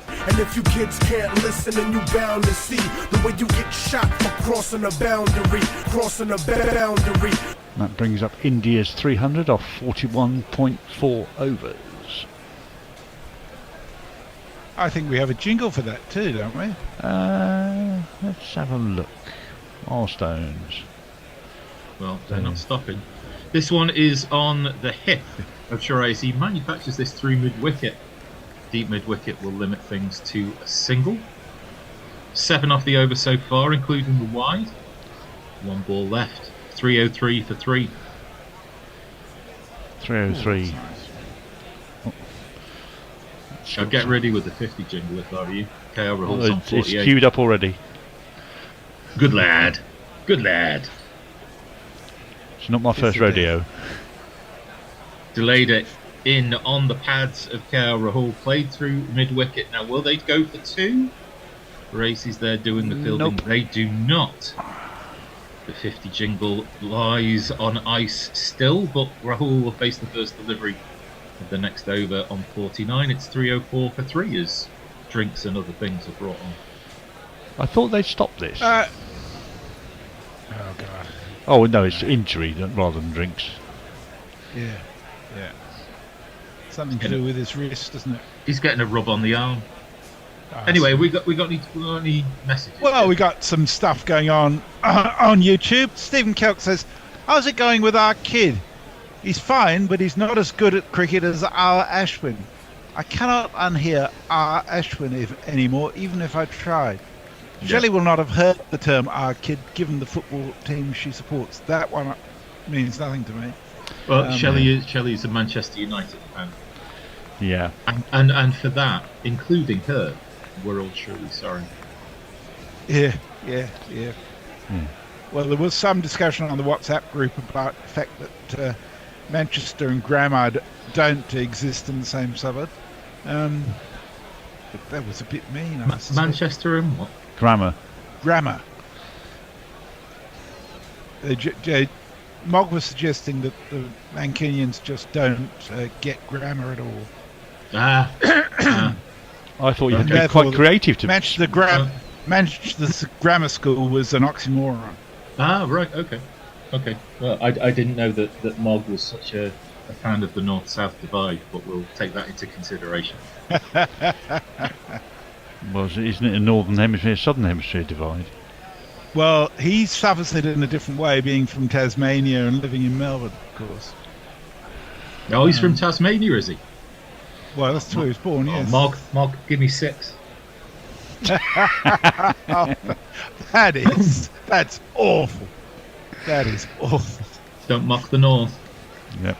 And if you kids can't listen, then you bound to see the way you get shot for crossing a boundary, crossing a boundary. that brings up India's 300 off 41.4 overs. I think we have a jingle for that too, don't we? Let's have a look. Milestones. Well, they're not stopping. This one is on the hip of Shorey. He manufactures this through mid-wicket. Deep mid-wicket will limit things to a single. 7 off the over so far, including the wide. 1 ball left. 303 for 3. 303. I'll get ready with the 50 jingle if I were you. KL Rahul's on 48. It's queued up already. Good lad. Good lad. It's not my first rodeo. Delayed it in on the pads of KL Rahul. Played through mid-wicket. Now, will they go for 2? Races there doing the fielding. Nope. They do not. The 50 jingle lies on ice still, but Rahul will face the first delivery of the next over on 49. It's 304 for 3 as drinks and other things are brought on. I thought they'd stop this. Oh god. Oh no, it's injury rather than drinks. Yeah. Something to do with his wrist, isn't it? He's getting a rub on the arm. Anyway, we got any messages? Well, we got some stuff going on YouTube. Stephen Kelk says, "How's it going with our kid? He's fine, but he's not as good at cricket as our Ashwin. I cannot unhear our Ashwin anymore, even if I tried. Shelley will not have heard the term our kid, given the football team she supports. That one means nothing to me." Well, Shelley's a Manchester United fan. Yeah. And for that, including her, we're all truly sorry. Yeah. Well, there was some discussion on the WhatsApp group about the fact that Manchester and Grammar don't exist in the same suburb. But that was a bit mean. Manchester and what? Grammar. Mog was suggesting that the Mancunians just don't get grammar at all. I thought you had to be quite creative to Manchester Grammar School was an oxymoron. Right, okay. Well, I didn't know that Mog was such a fan of the North-South divide, but we'll take that into consideration. Well, isn't it a Northern Hemisphere, Southern Hemisphere divide? Well, he suffers it in a different way, being from Tasmania and living in Melbourne, of course. Oh, he's from Tasmania, is he? Well, that's where he was born, yes. Mog, give me 6. That's awful. That is awful. Don't mock the North. Yep.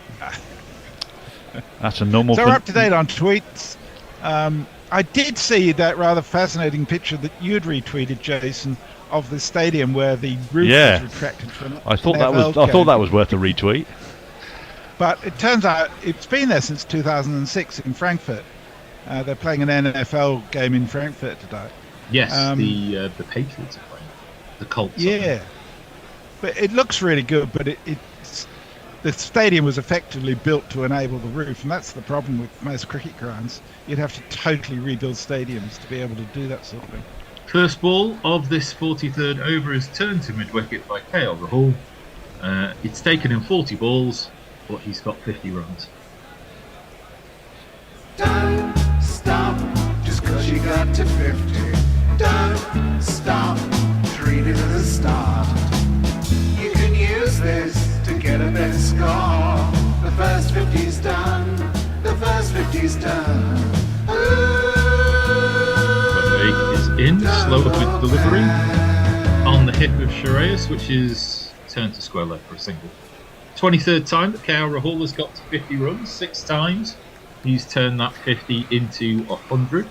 That's a normal. So we're up to date on tweets. I did see that rather fascinating picture that you'd retweeted, Jason, of the stadium where the roof was retracted from. I thought that was worth a retweet. But it turns out it's been there since 2006 in Frankfurt. They're playing an NFL game in Frankfurt today. Yes, the Patriots are playing. The Colts. Yeah, but it looks really good. But it's the stadium was effectively built to enable the roof, and that's the problem with most cricket grounds. You'd have to totally rebuild stadiums to be able to do that sort of thing. First ball of this 43rd over is turned to mid-wicket by KL Rahul. It's taken him 40 balls, but he's got 50 runs. Don't stop just cause you got to 50. Don't stop, treat it as a start. You can use this to get a better score. The first 50's done, the first 50's done. Is in, slow up with delivery on the hip of Shreyas, which is turned to square leg for a single. 23rd time that KL Rahul has got to 50 runs, 6 times. He's turned that 50 into 100.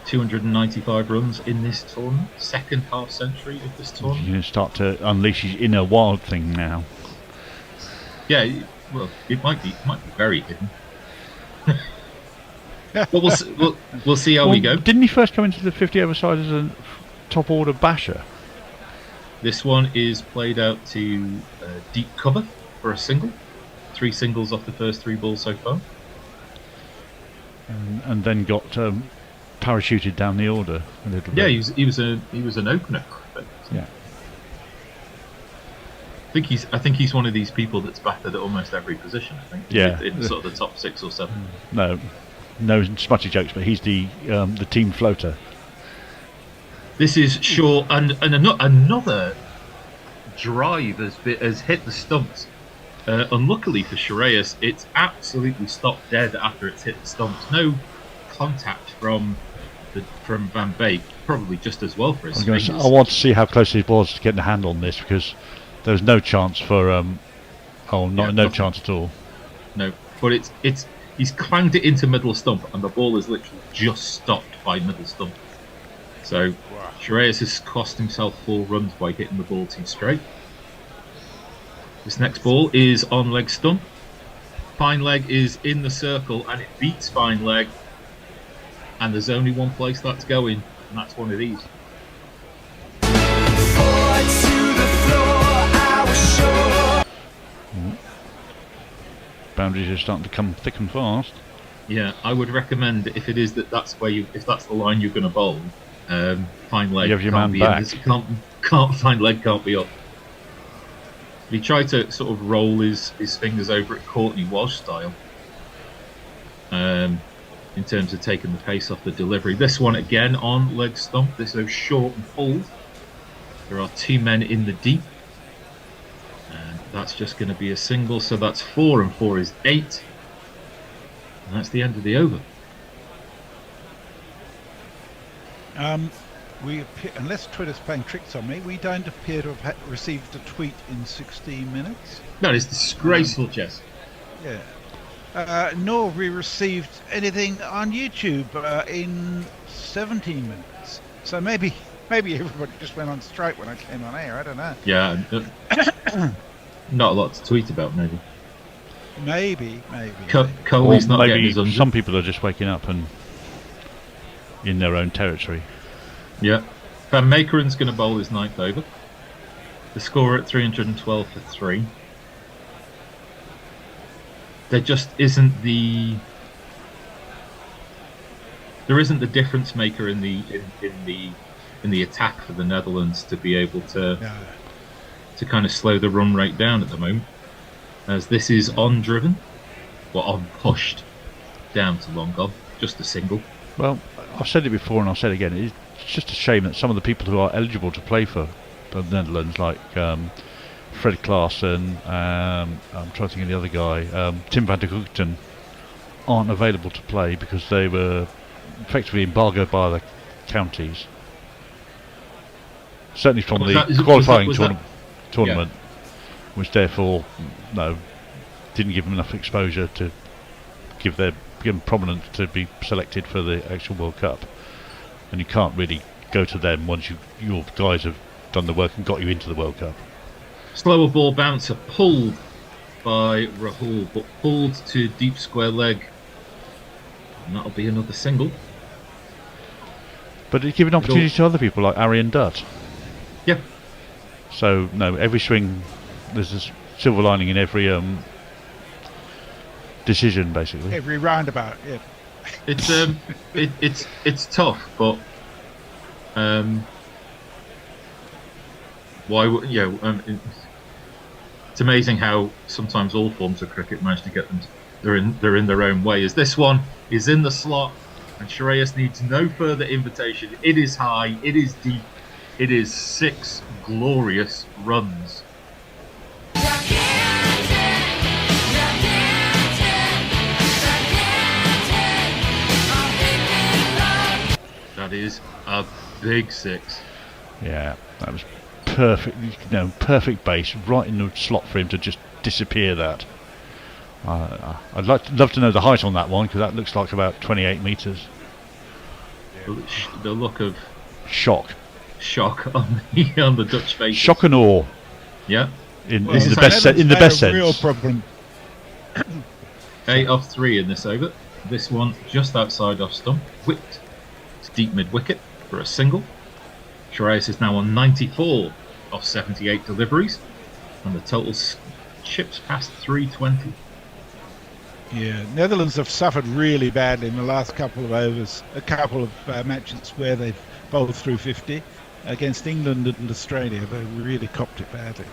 295 runs in this tournament, second half century of this tournament. He's going to start to unleash his inner wild thing now. Yeah, well, it might be very hidden. But we'll see how we go. Didn't he first come into the 50 over side as a top order basher? This one is played out to deep cover for a single. 3 singles off the first 3 balls so far. And then got parachuted down the order a little bit. Yeah, he was an opener. Yeah. I think he's one of these people that's batted at almost every position. I think. Yeah. In sort of the top 6 or 7. No smutty jokes, but he's the team floater. This is short, and another drive has hit the stumps. Unluckily for Shreyas, it's absolutely stopped dead after it's hit the stumps. No contact from Van Beek, probably just as well for his fingers. I want to see how close he was to getting a hand on this, because there was no chance for no chance at all. No, but he's clanged it into middle stump, and the ball is literally just stopped by middle stump. So Shreyas has cost himself 4 runs by hitting the ball too straight. This next ball is on leg stump. Fine leg is in the circle, and it beats fine leg. And there's only one place that's going, and that's one of these. Boundaries are starting to come thick and fast. Yeah, I would recommend if it is that's the line you're going to bowl. Fine leg can't be in this. Fine leg can't be up. He tried to sort of roll his fingers over it Courtney Walsh style. In terms of taking the pace off the delivery. This one again on leg stump. This is short and pulled. There are 2 men in the deep. And that's just going to be a single. So that's 4, and 4 is 8. And that's the end of the over. Unless Twitter's playing tricks on me, we don't appear to have received a tweet in 16 minutes. That is disgraceful, Jess. Yeah. Nor have we received anything on YouTube in 17 minutes. So maybe everybody just went on strike when I came on air. I don't know. Yeah, not a lot to tweet about, maybe. Maybe. Coley's not getting his 100. Some people are just waking up and in their own territory. Yeah. Van Meekeren's going to bowl his 9th over. The score at 312 for 3. There just isn't the difference maker in the attack for the Netherlands to be able to kind of slow the run rate down at the moment, as this is on driven, or on pushed down to long on, just a single. Well, I've said it before and I'll say it again. It's just a shame that some of the people who are eligible to play for the Netherlands, like Fred Klaassen, I'm trying to think of the other guy, Tim van der Koegten, aren't available to play because they were effectively embargoed by the counties. Certainly from the qualifying tournament, which therefore didn't give them enough exposure to give them prominence to be selected for the actual World Cup. And you can't really go to them once your guys have done the work and got you into the World Cup. Slower ball bouncer pulled by Rahul, but pulled to deep square leg And that'll be another single. But it give an opportunity to other people like Arian Dutt. Yeah. So no, every swing there's a silver lining in every decision, basically. Every roundabout, yeah. It's tough, but why would it's amazing how sometimes all forms of cricket manage to get them. They're in their own way. As this one is in the slot, and Shreyas needs no further invitation. It is high. It is deep. It is 6 glorious runs. That is a big 6. Yeah, that was perfect. Perfect base right in the slot for him to just disappear that. I'd love to know the height on that one, because that looks like about 28 metres. The look of shock on the Dutch face. Shock and awe. Yeah. In the best sense. Real problem. 8 off 3 in this over. This one just outside off stump, whipped. It's deep mid wicket for a single. Shreyas is now on 94 off 78 deliveries, and the total chips past 320. Yeah, Netherlands have suffered really badly in the last couple of overs, a couple of matches where they've bowled through 50. Against England and Australia, they really copped it badly.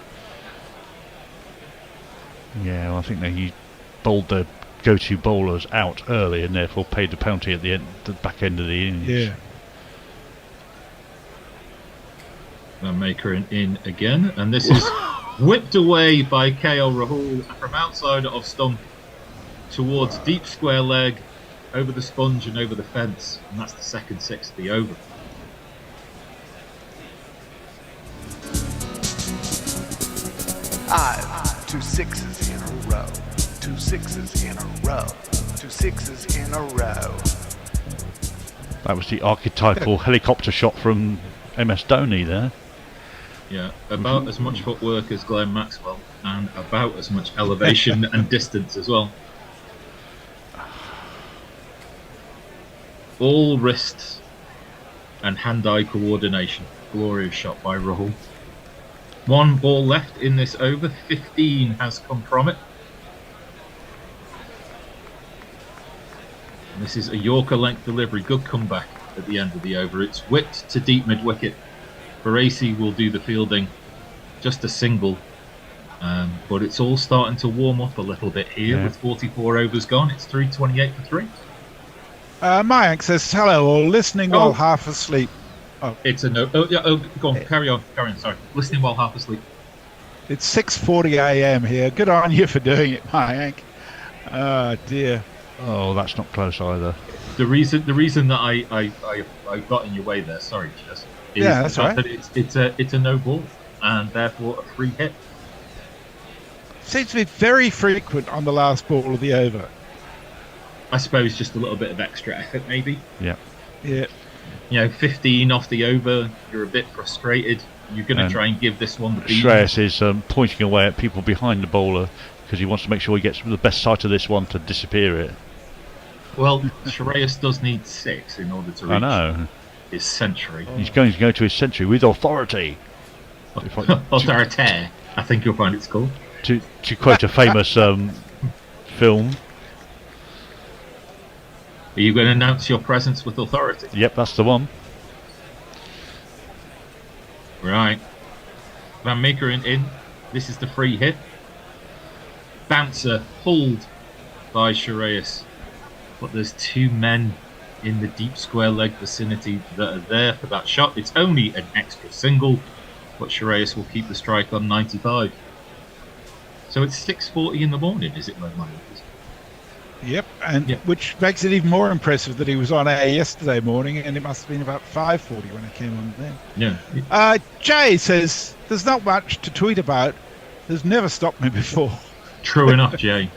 Yeah, well, I think he bowled the go-to bowlers out early and therefore paid the penalty at the back end of the innings. Yeah. Van Meekeren in again, and this is whipped away by KL Rahul from outside of stump towards deep square leg, over the sponge and over the fence, and that's the second 6 of the over. I've 2 6s in a row, 2 6s in a row, 2 6s in a row. That was the archetypal helicopter shot from MS Dhoni there. Yeah, about as much footwork as Glenn Maxwell, and about as much elevation and distance as well. All wrists and hand-eye coordination. Glorious shot by Rahul. 1 ball left in this over. 15 has come from it. And this is a Yorker length delivery. Good comeback at the end of the over. It's whipped to deep mid wicket. Baresi will do the fielding. Just a single. But it's all starting to warm up a little bit here with 44 overs gone. It's 328 for 3. Mayank says, hello all, listening while half asleep. Oh. It's a no. Oh, yeah, go on, carry on, sorry. Listening while half asleep. It's 6:40 a.m. here. Good on you for doing it, Mayank. Oh, dear. Oh, that's not close either. The reason that I got in your way there, sorry, Jess, is that's right. that it's a no ball, and therefore a free hit. Seems to be very frequent on the last ball of the over. I suppose just a little bit of extra effort, maybe. Yeah. 15 off the over. You're a bit frustrated. You're going to try and give this one the beat. Shreyas is pointing away at people behind the bowler because he wants to make sure he gets the best sight of this one to disappear it. Well, Shreyas does need 6 in order to reach his century. He's going to go to his century with authority. Authoritaire, I think you'll find it's called. To quote a famous film. Are you going to announce your presence with authority? Yep, that's the one. Right. Van Meekeren in. This is the free hit. Bouncer pulled by Shreyas. But there's 2 men in the deep square leg vicinity that are there for that shot. It's only an extra single, but Shreyas will keep the strike on 95. So it's 6:40 in the morning, is it, Glenn? Yep, and which makes it even more impressive that he was on air yesterday morning, and it must have been about 5:40 when I came on then. Yeah. Jay says, there's not much to tweet about. There's never stopped me before. True enough, Jay.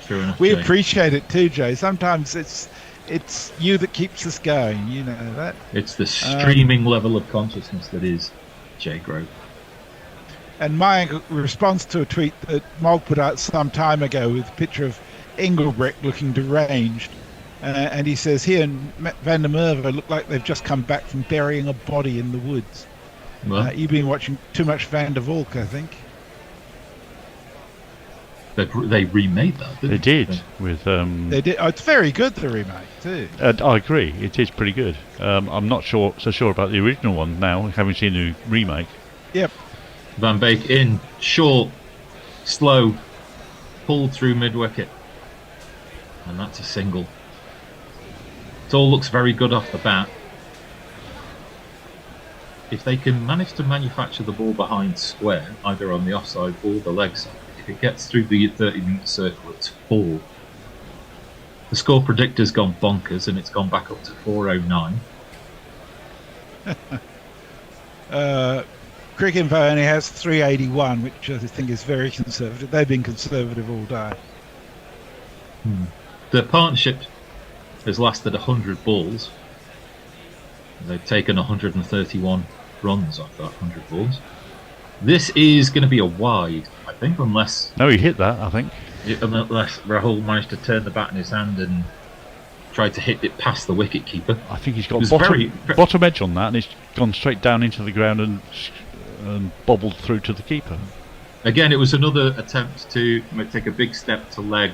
True enough, We Jay. appreciate it too, Jay. Sometimes it's you that keeps us going, you know that. It's the streaming level of consciousness that is Jay Grove. And my response to a tweet that Mog put out some time ago with a picture of Engelbrecht looking deranged And he says, he and Van der Merwe look like they've just come back from burying a body in the woods. Well, You've been watching too much Van der Valk, I think. they remade that, didn't They did with. They did. Oh, it's very good, the remake too. I agree. It is pretty good. I'm not so sure about the original one now, having seen the remake. Yep. Van Beek in, short, slow, pulled through mid-wicket. And that's a single. It all looks very good off the bat. If they can manage to manufacture the ball behind square, either on the offside or the leg side, if it gets through the 30-metre circle, it's 4. The score predictor's gone bonkers and it's gone back up to 409. Cricket Info only has 381, which I think is very conservative. They've been conservative all day. The partnership has lasted 100 balls. They've taken 131 runs off that 100 balls. This is going to be a wide, I think, unless... No, he hit that, I think. Unless Rahul managed to turn the bat in his hand and tried to hit it past the wicket-keeper. I think he's got bottom edge on that, and it's gone straight down into the ground and bobbled through to the keeper. Again, it was another attempt to take a big step to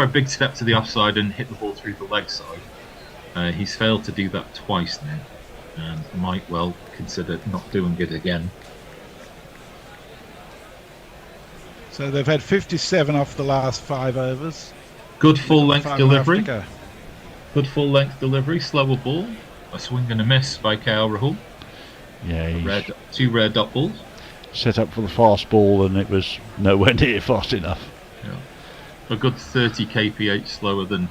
big step to the offside and hit the ball through the leg side. He's failed to do that twice now, and might well consider not doing it again. So they've had 57 off the last 5 overs. Good full-length 5.5 delivery. to go. Good full-length delivery. Slower ball. A swing and a miss by KL Rahul. Yeah, 2 rare dot balls. Set up for the fast ball, and it was nowhere near fast enough. Yeah. A good 30 kph slower than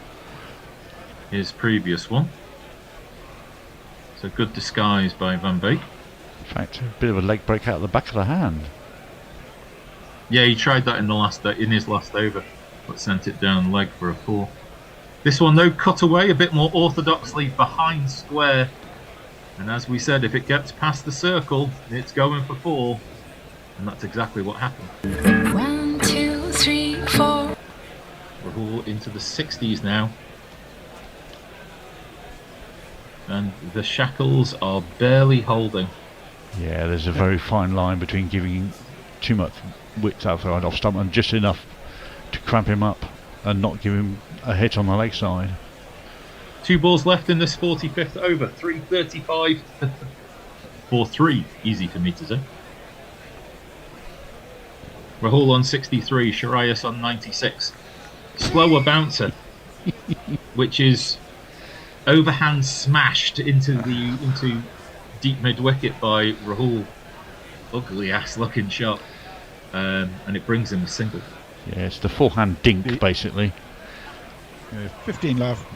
his previous one. So good disguise by Van Beek. In fact, a bit of a leg break out of the back of the hand. Yeah, he tried that in his last over, but sent it down leg for a 4. This one though, cut away a bit more orthodoxly behind square. And as we said, if it gets past the circle, it's going for 4. And that's exactly what happened. 1, 2, 3, 4. Rahul into the 60s now. And the shackles are barely holding. Yeah, there's a very fine line between giving too much width outside off stump and just enough to cramp him up and not give him a hit on the leg side. 2 balls left in this 45th over. 3:35 for 3. Easy for me to say. Rahul on 63, Shreyas on 96. Slower bouncer, which is overhand smashed into deep mid wicket by Rahul. Ugly ass looking shot, and it brings him a single. Yeah, it's the forehand dink basically. 15 love.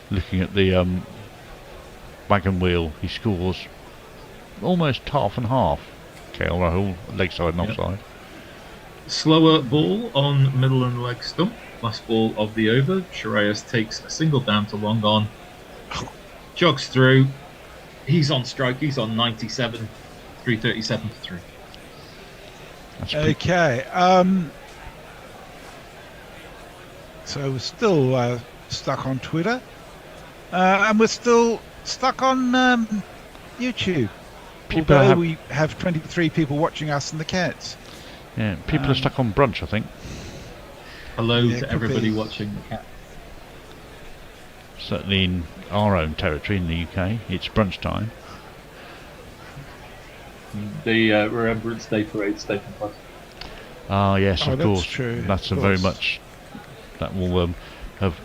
Looking at the wagon wheel, he scores almost half and half. KL Rahul, leg side and offside. Slower ball on middle and leg stump. Last ball of the over. Shreyas takes a single down to long on. Jogs through. He's on strike. He's on 97. 337 for 3. Okay. So we're still stuck on Twitter. And we're still stuck on YouTube. We have 23 people watching us and the cats. Yeah, people are stuck on brunch, I think. Hello to everybody watching the cat. Certainly in our own territory in the UK, it's brunch time. The Remembrance Day parade's taking place. Ah, yes, of course. True. That's a very much that will have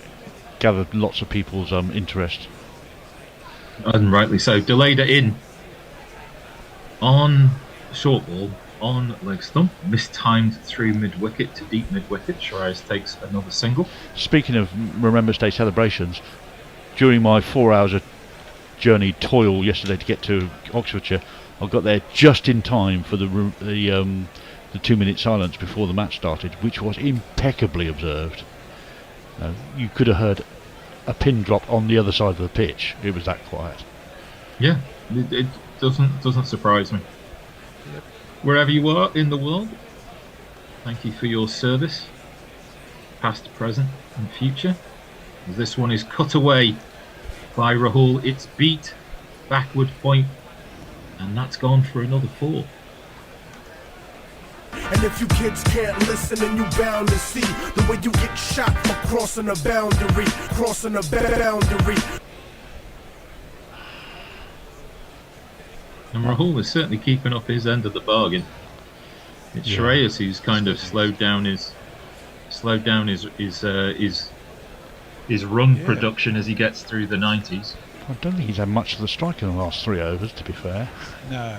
gathered lots of people's interest. And rightly so. Delayed it in on short ball on leg stump, mistimed through mid wicket to deep mid wicket. Shreyas takes another single. Speaking of Remembrance Day celebrations, during my 4 hours of journey toil yesterday to get to Oxfordshire, I got there just in time for the 2-minute silence before the match started, which was impeccably observed. You could have heard a pin drop on the other side of the pitch. It was that quiet. Yeah, it doesn't surprise me. Wherever you are in the world, thank you for your service, past, present, and future. This one is cut away by Rahul. It's beat, backward point, and that's gone for another 4. And if you kids can't listen, then you bound to see the way you get shot for crossing a boundary, crossing a boundary. And Rahul is certainly keeping up his end of the bargain. It's Shreyas who's kind of slowed down his run production as he gets through the 90s. I don't think he's had much of the strike in the last 3 overs, to be fair. No.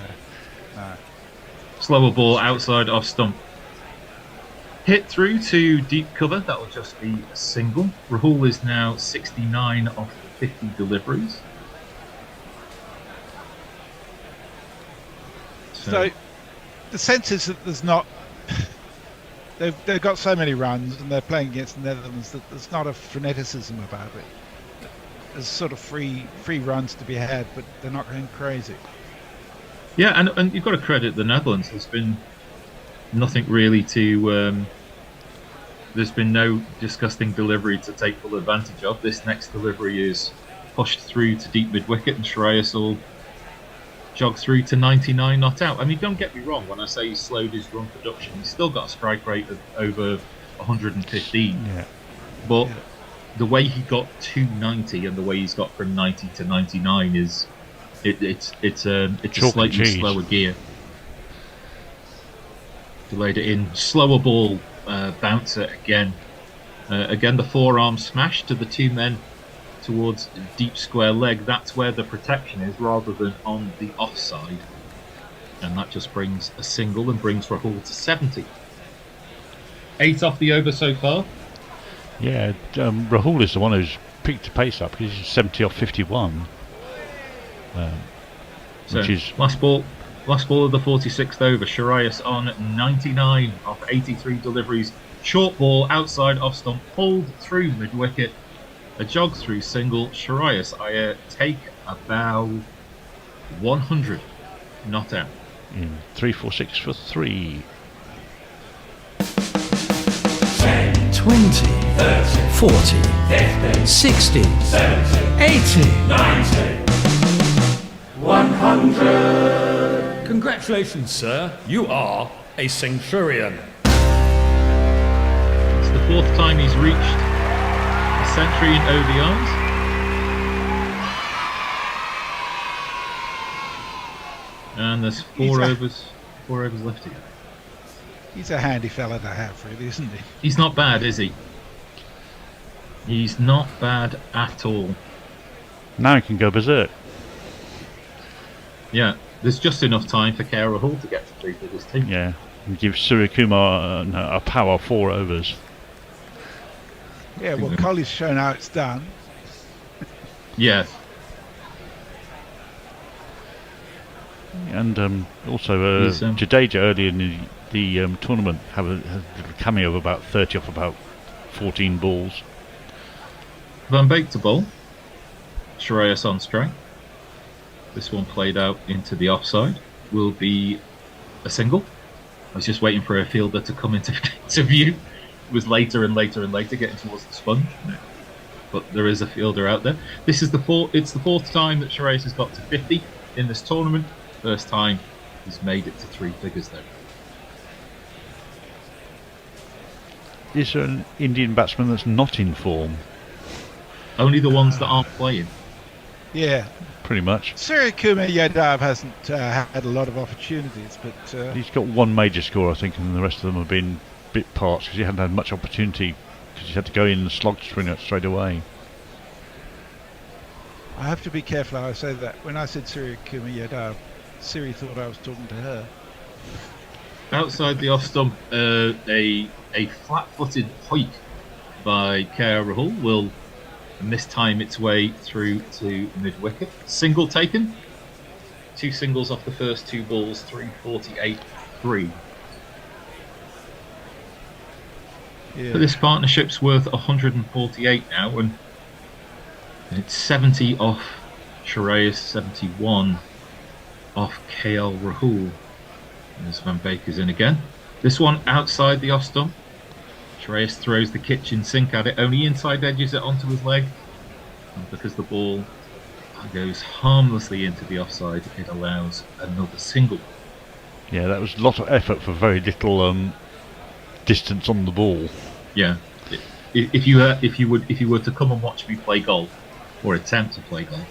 Slower ball outside off stump. Hit through to deep cover, that will just be a single. Rahul is now 69 off 50 deliveries. So the sense is that there's not. They've got so many runs and they're playing against the Netherlands that there's not a freneticism about it. There's sort of free runs to be had, but they're not going crazy. Yeah, and you've got to credit the Netherlands. There's been nothing really to. There's been no disgusting delivery to take full advantage of. This next delivery is pushed through to deep mid wicket, and Shreyas will jog through to 99 not out. I mean, don't get me wrong, when I say he's slowed his run production, he's still got a strike rate of over 115. Yeah. But the way he got to 90 and the way he's got from 90 to 99 is it's a slightly slower gear. Delayed it in, slower ball, bouncer again. Again, the forearm smash to the 2 men towards deep square leg. That's where the protection is rather than on the offside, and that just brings a single and brings Rahul to 70. 8 off the over so far. Yeah, Rahul is the one who's picked the pace up. He's 70 off 51, which is last ball of the 46th over. Shreyas on 99 off 83 deliveries. Short ball outside off stump, pulled through mid wicket. A jog through single. Shreyas take about 100 not out. 3, 4, 6 for 3. 10, 20, 30, 40, 50, 60, 70, 80, 90, 100. Congratulations, sir. You are a centurion. It's the 4th time he's reached a century in ODIs. And there's 4 overs left to go. He's a handy fella to have, really, isn't he? He's not bad, is he? He's not bad at all. Now he can go berserk. Yeah, there's just enough time for KL Rahul to get to 3 for this team. Yeah, and give Suryakumar a power 4 overs. Yeah, well, Colley's shown how it's done. Yeah. And also Jadeja early in the tournament had a cameo of about 30 off about 14 balls. Van Beek to bowl. Shreyas on strike. This one played out into the offside. Will be a single. I was just waiting for a fielder to come into view. It was later and later and later, getting towards the sponge. But there is a fielder out there. This is it's the 4th time that Shreyas has got to 50 in this tournament. First time he's made it to 3 figures though. Is there an Indian batsman that's not in form? Only the ones that aren't playing. Yeah. Pretty much. Suryakumar Yadav hasn't had a lot of opportunities, but he's got 1 major score, I think, and the rest of them have been bit parts because he hadn't had much opportunity because he had to go in and slog straight away. I have to be careful how I say that. When I said Suryakumar Yadav, Siri thought I was talking to her. Outside the off stump, a flat-footed hoik by KL Rahul will mistime its way through to mid-wicket. Single taken. 2 singles off the first 2 balls, 348, 3. Yeah. But this partnership's worth 148 now, and it's 70 off Shreyas, 71 off KL Rahul. As Van Beek is in again. This one outside the off stump. Shreyas throws the kitchen sink at it, only inside edges it onto his leg. And because the ball goes harmlessly into the offside, it allows another single. Yeah, that was a lot of effort for very little distance on the ball. Yeah. If you were to come and watch me play golf, or attempt to play golf,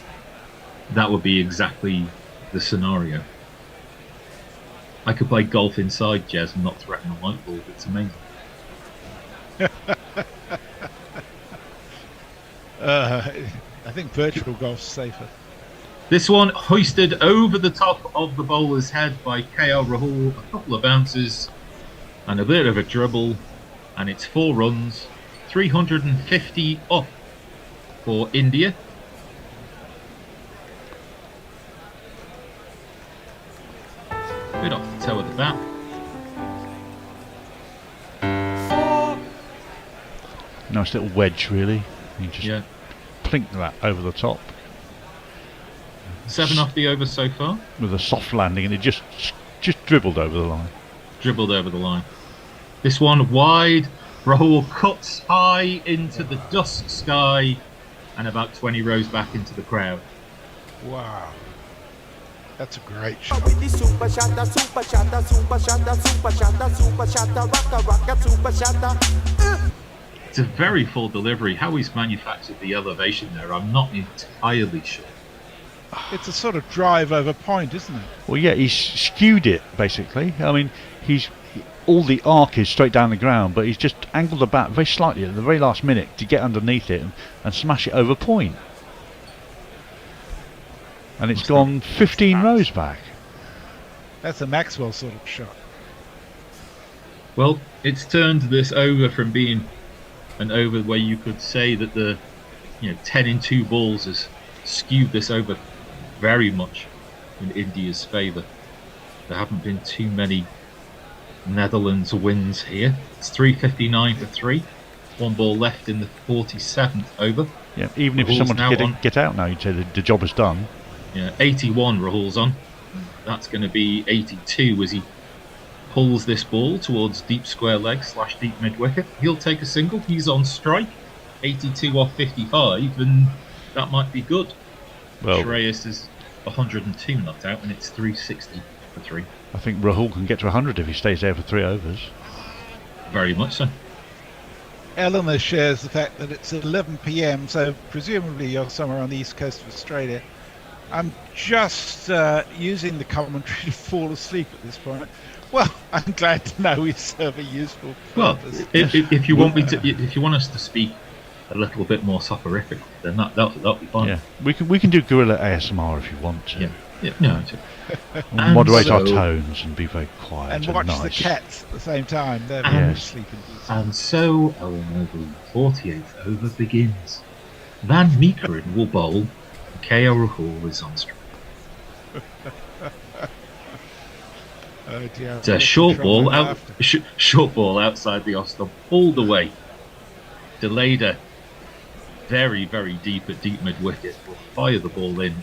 that would be exactly the scenario. I could play golf inside, Jez, and not threaten a light bulb. It's amazing. I think virtual golf's safer. This one hoisted over the top of the bowler's head by KL Rahul. A couple of bounces and a bit of a dribble, and it's 4 runs, 350 up for India. Bit off the toe of the bat. Nice little wedge, really. You just plink that over the top. 7 off the over so far. With a soft landing, and it just dribbled over the line. Dribbled over the line. This one wide. Rahul cuts high into the dusk sky and about 20 rows back into the crowd. Wow. That's a great shot. It's a very full delivery. How he's manufactured the elevation there, I'm not entirely sure. It's a sort of drive over point, isn't it? Well, yeah, he's skewed it, basically. I mean, all the arc is straight down the ground, but he's just angled the bat very slightly at the very last minute to get underneath it and smash it over point. And it's gone 15 rows back. That's a Maxwell sort of shot. Well, it's turned this over from being an over where you could say that the 10 in 2 balls has skewed this over very much in India's favour. There haven't been too many Netherlands wins here. It's 359 for 3. 1 ball left in the 47th over. Yeah, even if someone get out now, you'd say the job is done. Yeah, 81 Rahul's on. That's going to be 82 as he pulls this ball towards deep square leg / deep mid wicket. He'll take a single. He's on strike. 82 off 55, and that might be good. Well, Shreyas is 102 not out, and it's 360 for 3. I think Rahul can get to 100 if he stays there for 3 overs. Very much so. Eleanor shares the fact that it's 11 p.m, so presumably you're somewhere on the east coast of Australia. I'm just using the commentary to fall asleep at this point. Well, I'm glad to know we serve a useful purpose. Well, if you want if you want us to speak a little bit more soporific, then that'll be fine. Yeah, we can do Guerilla ASMR if you want to. Yeah, no. We'll moderate our tones and be very quiet and watch nice. The cats at the same time. They're very sleeping. And so, Eleanor, the 48th over begins. Van Meekeren will bowl. KL Rahul is on strike. Oh dear. It's a short ball outside the off stump, pulled away. Delayed her very, very deep at deep mid wicket. Will fire the ball in.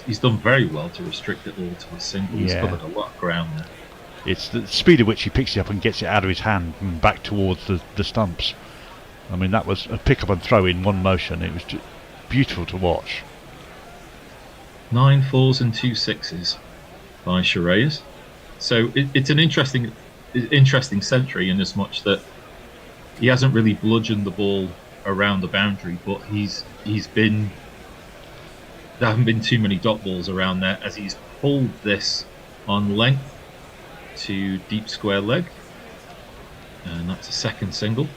He's done very well to restrict it all to a single. He's covered a lot of ground there. It's the speed at which he picks it up and gets it out of his hand and back towards the stumps. I mean, that was a pick up and throw in one motion. It was just beautiful to watch. 9 4s and 2 6s by Shreyas. So it's an interesting century in as much that he hasn't really bludgeoned the ball around the boundary, but there haven't been too many dot balls around there as he's pulled this on length to deep square leg, and that's a second single.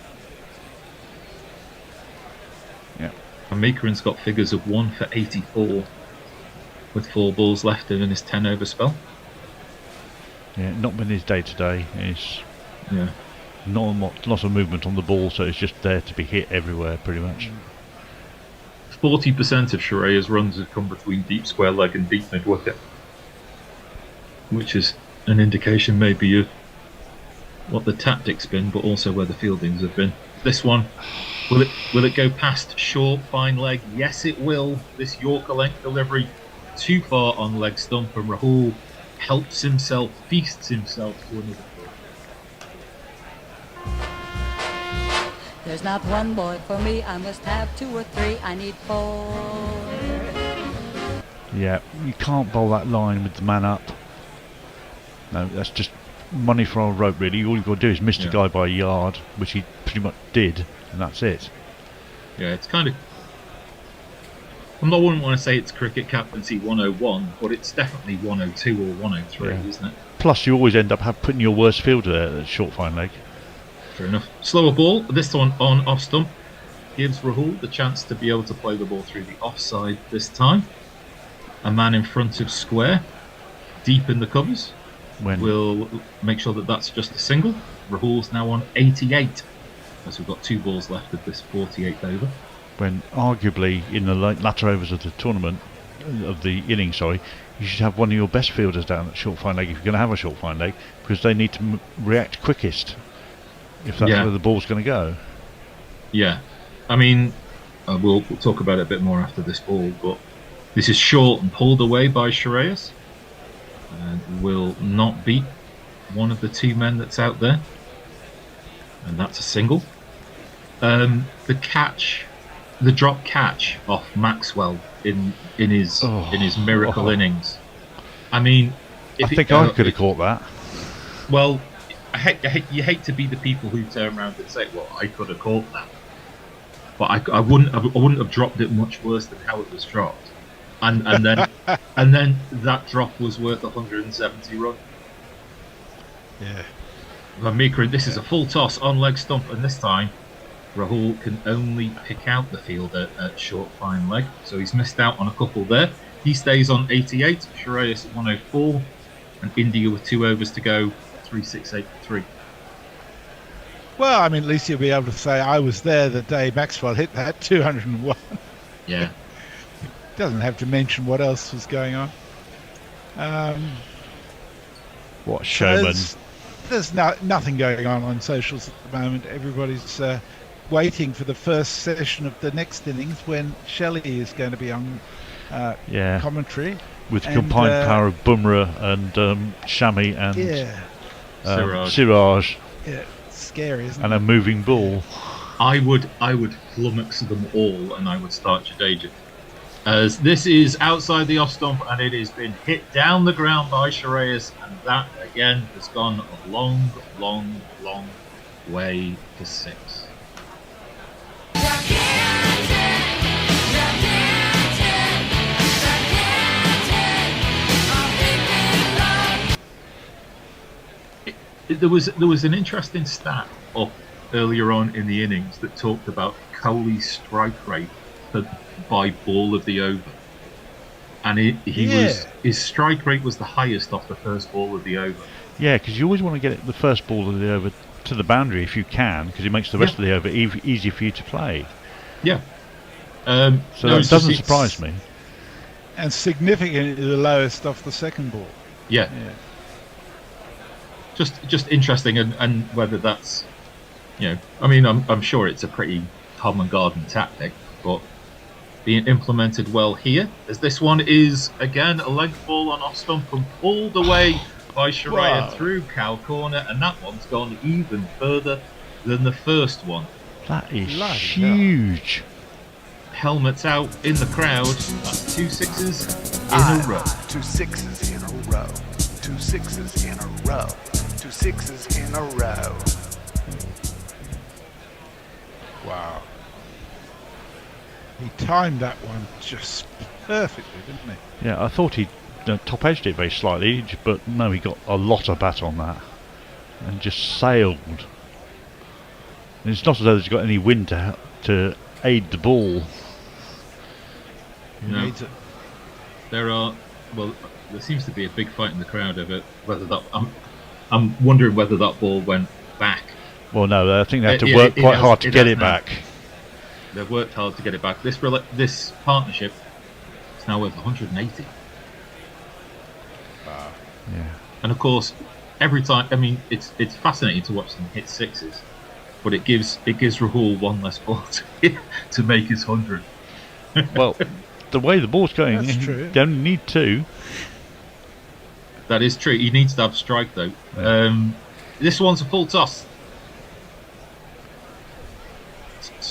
Yeah, and Meekeren's got figures of 1 for 84 with 4 balls left in his 10 over spell. Yeah, not been his day today. It's not lots of movement on the ball, so it's just there to be hit everywhere pretty much. 40% of Shreyas runs have come between deep square leg and deep mid wicket, which is an indication maybe of what the tactics been, but also where the fieldings have been. This one, will it go past short fine leg? Yes, it will. This Yorker length delivery too far on leg stump, and Rahul feasts himself to another ball. There's not one boy for me, I must have 2 or 3, I need 4. Yeah, you can't bowl that line with the man up. No, that's just money for old rope, really. All you've got to do is miss the guy by a yard, which he pretty much did, and that's it. Yeah, it's kind of... I wouldn't want to say it's cricket captaincy 101, but it's definitely 102 or 103, isn't it? Plus, you always end up putting your worst fielder there at short fine leg. Fair enough. Slower ball, this one on off stump, gives Rahul the chance to be able to play the ball through the offside this time. A man in front of square, deep in the covers, will make sure that that's just a single. Rahul's now on 88, as we've got 2 balls left of this 48th over. When arguably in the latter overs of the tournament, of the innings, sorry, you should have one of your best fielders down at short fine leg if you're going to have a short fine leg, because they need to react quickest if that's where the ball's going to go. Yeah, I mean, we'll talk about it a bit more after this ball, but this is short and pulled away by Shreyas, and will not beat one of the 2 men that's out there, and that's a single. The drop catch off Maxwell in his miracle innings. I mean, I think I could have caught that. Well, you hate to be the people who turn around and say, "Well, I could have caught that," but I wouldn't have dropped it much worse than how it was dropped, and then and then that drop was worth 170 runs. Yeah. Vamikra, this is a full toss on leg stump, and this time Rahul can only pick out the fielder at short fine leg, so he's missed out on a couple there. He stays on 88, Shreyas at 104, and India with 2 overs to go, 3-6-8-3. Well, I mean, at least you'll be able to say I was there the day Maxwell hit that 201. Yeah. Doesn't have to mention what else was going on. What showman? There's nothing going on socials at the moment. Everybody's waiting for the first session of the next innings when Shelley is going to be on commentary. With the combined power of Bumrah and Shami and Siraj. Yeah, scary, isn't and it? a moving ball. I would flummox them all, and I would start Jadeja. As this is outside the off stump, and it has been hit down the ground by Shreyas, and that again has gone a long, long, long way to 6. There was an interesting stat up earlier on in the innings that talked about Kohli's strike rate by ball of the over, and his strike rate was the highest off the first ball of the over. Yeah, because you always want to get the first ball of the over to the boundary if you can, because it makes the rest of the over easier for you to play. Yeah. So that doesn't surprise me. And significantly the lowest off the second ball. Yeah. Just interesting, and whether that's, I mean, I'm sure it's a pretty common garden tactic, but being implemented well here, as this one is again a leg ball on off stump and pulled away by Shreyas through cow corner, and that one's gone even further than the first one. That is huge. Helmets out in the crowd. That's 2 6s in a row. 2 6s in a row. 2 6s in a row. 2 6s in a row. Wow. He timed that one just perfectly, didn't he? Yeah, I thought he top edged it very slightly, but no, he got a lot of bat on that and just sailed. And it's not as though there's got any wind to aid the ball. No. There seems to be a big fight in the crowd over whether that. I'm wondering whether that ball went back. Well, no, I think they have to work quite hard to get it back. They've worked hard to get it back. This partnership is now worth 180. Wow. Yeah. And of course, every time, I mean, it's fascinating to watch them hit 6s, but it gives Rahul one less ball to make his 100. Well, the way the ball's going, you don't need 2. That is true. He needs to have strike though. This one's a full toss.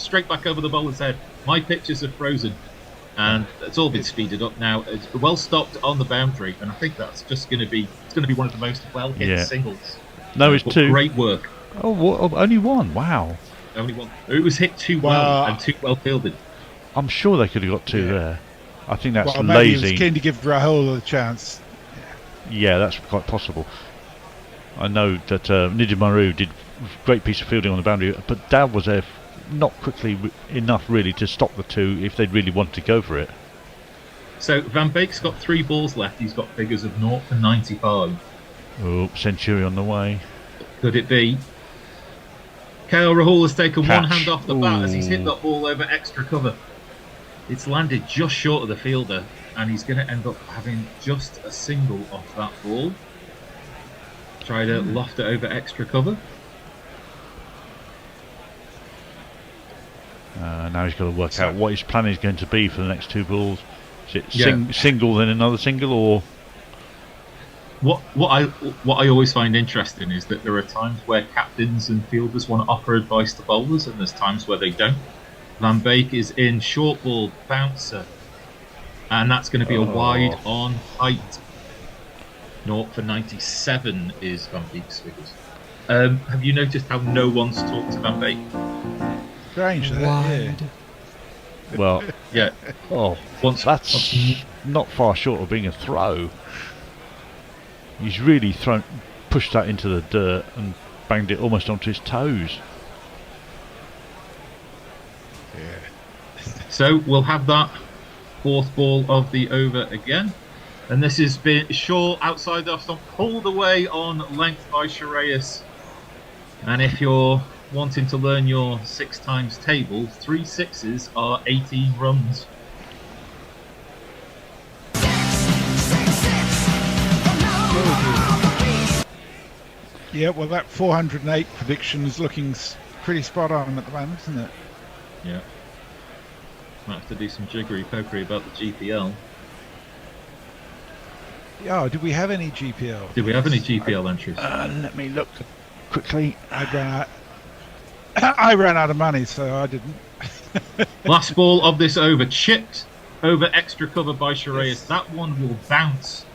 straight back over the bowler's head. My pitches are frozen, and it's all been speeded up now. It's well stopped on the boundary, and I think that's just going to be one of the most well hit singles. No, it's but 2. Great work. Oh, only 1. Wow. Only 1. It was hit too well and too well fielded. I'm sure they could have got 2 there. I think that's Well, maybe lazy. he was keen to give Rahul a chance. Yeah, that's quite possible. I know that Nidhi Maru did a great piece of fielding on the boundary, but Dav was there not quickly enough really to stop the 2 if they'd really wanted to go for it. So Van Beek's got 3 balls left. He's got figures of 0 for 95. Oh, century on the way. Could it be? KL Rahul has taken one hand off the bat as he's hit that ball over extra cover. It's landed just short of the fielder, and he's going to end up having just a single off that ball. Try to loft it over extra cover. Now he's got to work out what his plan is going to be for the next 2 balls. Is it single then another single, or? What I always find interesting is that there are times where captains and fielders want to offer advice to bowlers, and there's times where they don't. Van Beek is in short ball bouncer, and that's going to be a wide on height. 0 for 97 is Van Beek's figures. Have you noticed how no one's talked to Van Beek? Strange, yeah. Well, yeah. That's not far short of being a throw. He's really pushed that into the dirt and banged it almost onto his toes. So we'll have that 4th ball of the over again. And this has been Shaw outside the off stump, pulled away on length by Shreyas. And if you're wanting to learn your 6 times table, 3 6s are 18 runs. Yeah, well, that 408 prediction is looking pretty spot on at the moment, isn't it? Yeah. Might have to do some jiggery-pokery about the GPL. Yeah, did we have any GPL? Did we have any GPL entries? Let me look quickly. I ran out of money, so I didn't. Last ball of this over, chipped over extra cover by Shreyas. Yes. That one will bounce,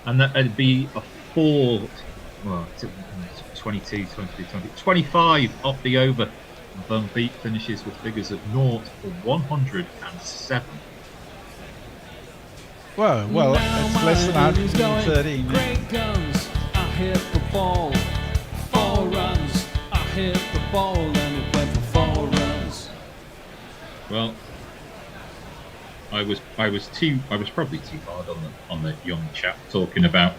and it'd be a 4. Well, 22, 23, 20, 25 off the over. Van Beek finishes with figures of 0 for 107. Well, it's less than 113. Great guns, I hit the ball. 4 runs, I hit the ball, and it went for 4 runs. Well, I was probably too hard on the young chap talking about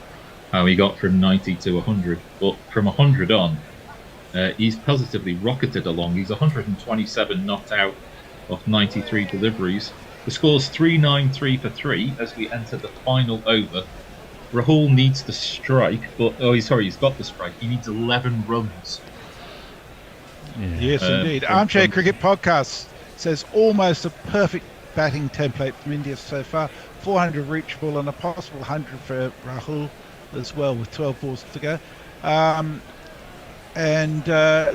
how he got from 90 to 100, but from 100 on, he's positively rocketed along. He's 127 not out of 93 deliveries. The score's 3-9-3 for 3 as we enter the final over. Rahul needs to strike, but he's got the strike. He needs 11 runs. Yeah. Yes, indeed. Armchair Cricket Podcast says almost a perfect batting template from India so far. 400 reachable and a possible 100 for Rahul as well, with 12 balls to go. And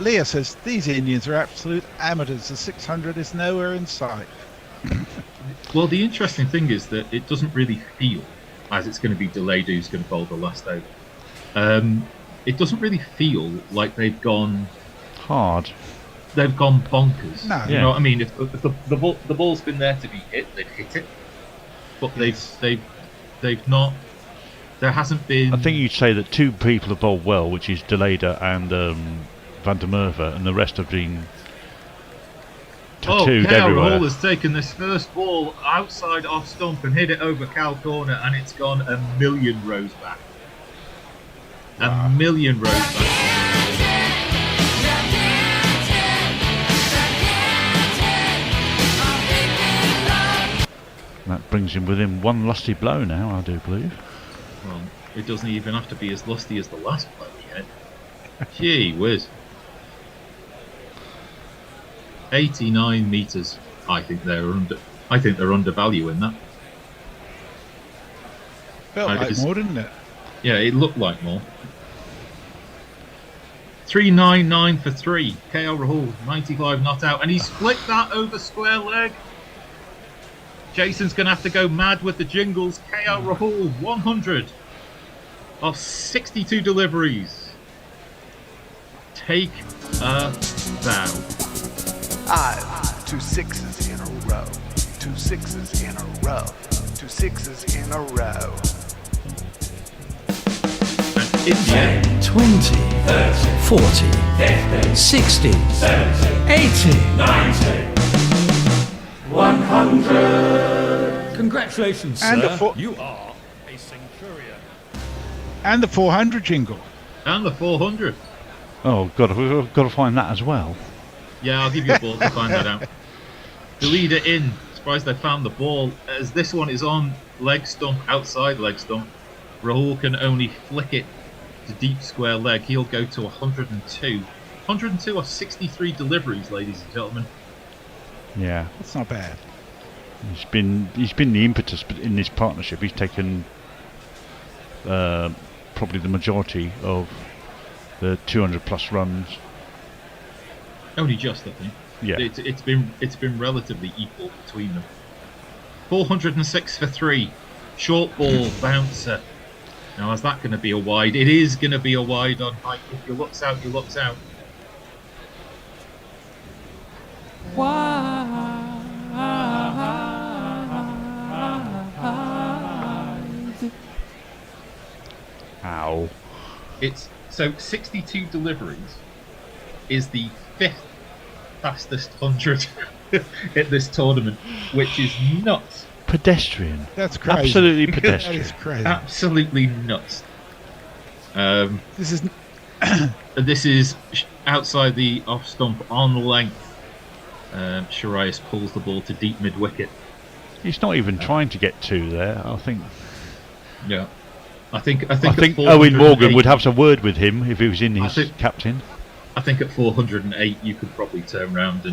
Leah says these Indians are absolute amateurs. The 600 is nowhere in sight. Well, the interesting thing is that it doesn't really feel as it's going to be delayed who's going to bowl the last over. It doesn't really feel like they've gone hard. They've gone bonkers. No. You know what I mean? If the ball's been there to be hit, they've hit it. But they've not. There hasn't been. I think you'd say that 2 people have bowled well, which is Deleda and Van der Merwe, and the rest have been tattooed everywhere. Rahul has taken this first ball outside off stump and hit it over Cal corner, and it's gone a million rows back. A million rows back. That brings him within 1 lusty blow now, I do believe. Well, it doesn't even have to be as lusty as the last blow yet. Gee whiz. 89 metres. I think they're undervaluing that. Felt like more, didn't it? Yeah, it looked like more. 399 for 3. KL Rahul, 95 not out. And he's flicked that over square leg. Jason's going to have to go mad with the jingles. KL Rahul, 100 of 62 deliveries. Take a bow. 2 6s in a row. 2 6s in a row. 2 6s in a row. India. 20, 30, 40, 50, 60, 70, 80, 90, 100. Congratulations, And sir. You are a centurion. And the 400 jingle. And the 400. Oh, God, we've got to find that as well. Yeah, I'll give you a ball to find that out. The leader in. Surprised they found the ball. As this one is on leg stump, outside leg stump, Rahul can only flick it to deep square leg. He'll go to 102. 102 of 63 deliveries, ladies and gentlemen. Yeah, That's not bad. he's been the impetus in this partnership. He's taken probably the majority of the 200 plus runs. Only just, I think. Yeah. It's been relatively equal between them. 406 for 3. Short ball bouncer. Now, is that going to be a wide? It is going to be a wide on height. If you looks out, you looks out. Ow. It's so 62 deliveries is the 5th fastest 100 at this tournament, which is nuts. Pedestrian. That's crazy. Absolutely pedestrian. That is crazy. Absolutely nuts. This is outside the off stump on length. Sharias pulls the ball to deep mid wicket. He's not even trying to get 2 there. I think. Yeah, I think Owen Morgan would have some word with him if he was in his captain. I think at 408 you could probably turn around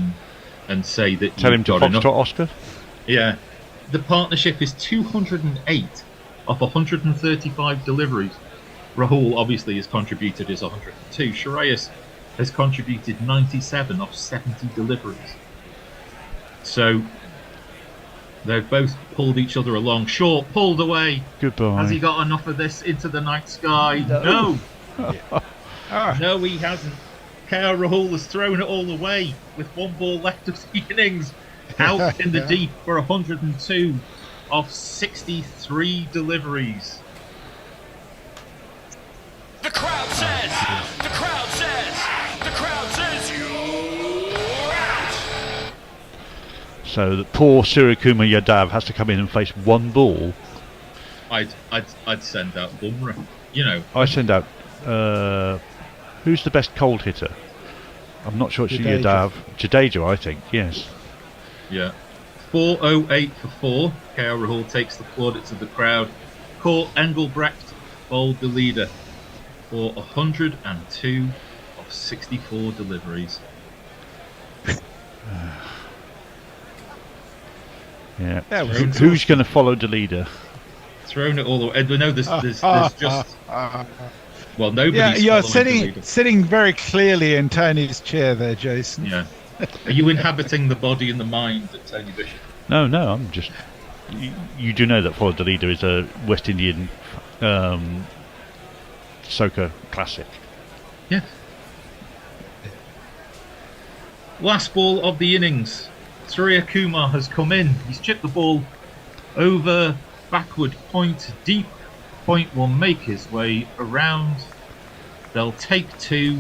and say that Tell him you've to got enough. foxtrot Oscar. Yeah, the partnership is 208 of 135 deliveries. Rahul obviously has contributed his 102. Sharias has contributed 97 of 70 deliveries. So they've both pulled each other along. Short pulled away. Goodbye. Has he got enough of this into the night sky? No. No, he hasn't. KL Rahul has thrown it all away with 1 ball left of the innings. Out in the deep for 102 of 63 deliveries. The crowd says, you're out. So that poor Surikumar Yadav has to come in and face 1 ball. I'd send out Bumrah. You know. I send out. Who's the best cold hitter? I'm not sure it's Yadav. Jadeja, I think. Yes. Yeah. 408 for 4. KL Rahul takes the plaudits of the crowd. Cole Engelbrecht bowled the leader for 102 of 64 deliveries. Yeah. Who's going to follow the leader? Thrown it all the way. No, there's just. Well, nobody's. Yeah, you're following sitting very clearly in Tony's chair there, Jason. Yeah. Are you inhabiting the body and the mind of Tony Bishop? No, I'm just. You do know that Follow the Leader is a West Indian soca classic. Yeah. Last ball of the innings. Surya Kumar has come in. He's chipped the ball over, backward, point, deep. Point will make his way around. They'll take 2.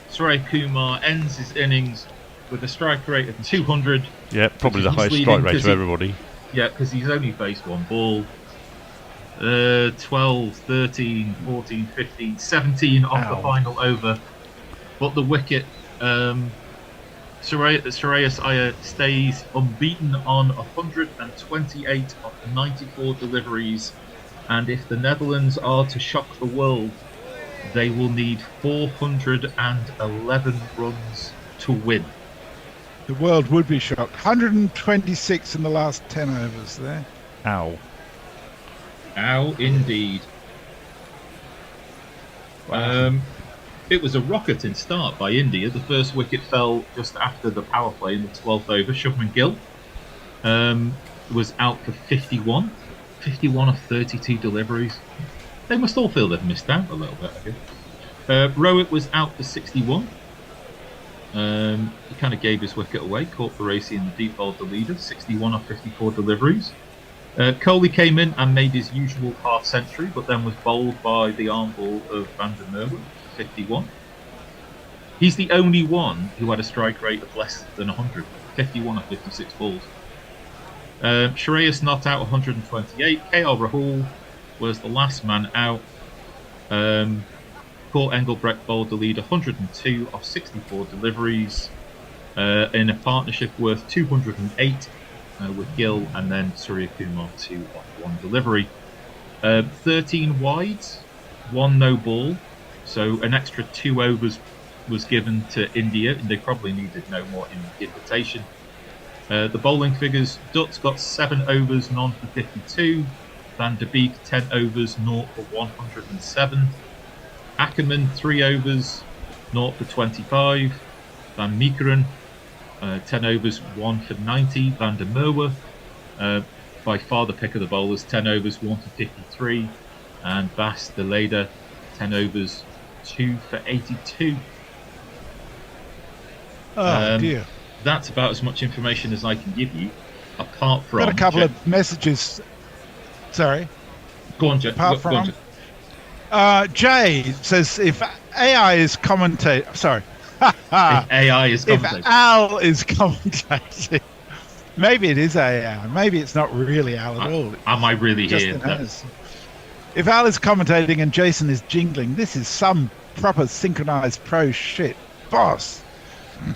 Surya Kumar ends his innings with a strike rate of 200. Yeah, probably the highest strike rate of everybody. Yeah, because he's only faced 1 ball. 12, 13, 14, 15, 17 off the final over. But the wicket, Shreyas Iyer stays unbeaten on 128 of 94 deliveries. And if the Netherlands are to shock the world, they will need 411 runs to win. The world would be shocked. 126 in the last 10 overs there. Ow. Ow, indeed. Wow. it was a rocketing start by India. The first wicket fell just after the power play in the 12th over. Shubman Gill was out for 51 of 32 deliveries. They must all feel they've missed out a little bit, I guess. Rowett was out for 61. He kind of gave his wicket away, caught Baresi in the deep bowled the leader, 61 of 54 deliveries. Kohli came in and made his usual half century, but then was bowled by the arm ball of Van der Merwe, 51. He's the only one who had a strike rate of less than 100, 51 of 56 balls. Shreyas not out, 128. KL Rahul was the last man out. Paul Engelbrecht bowled the lead, 102 of 64 deliveries in a partnership worth 208 with Gill, and then Surya Kumar 2 of 1 delivery. 13 wides, 1 no ball, so an extra 2 overs was given to India, and they probably needed no more invitation. The bowling figures: Dutts got 7 overs, none for 52. Van der Beek 10 overs, 0 for 107. Ackerman 3 overs, 0 for 25. Van Meekeren 10 overs, 1 for 90. Van der Merwe, by far the pick of the bowlers, 10 overs, 1 for 53. And Bas de Leder 10 overs, 2 for 82. Dear. That's about as much information as I can give you, apart from... Got a couple of messages. Sorry. Go on, Jay. Apart Go on, from... Jay. Jay says if AI is commentating... Sorry. If AI is commentating. If Al is commentating... Maybe it is AI. Maybe it's not really Al at all. Am I really here? If Al is commentating and Jason is jingling, this is some proper synchronized pro shit. Boss.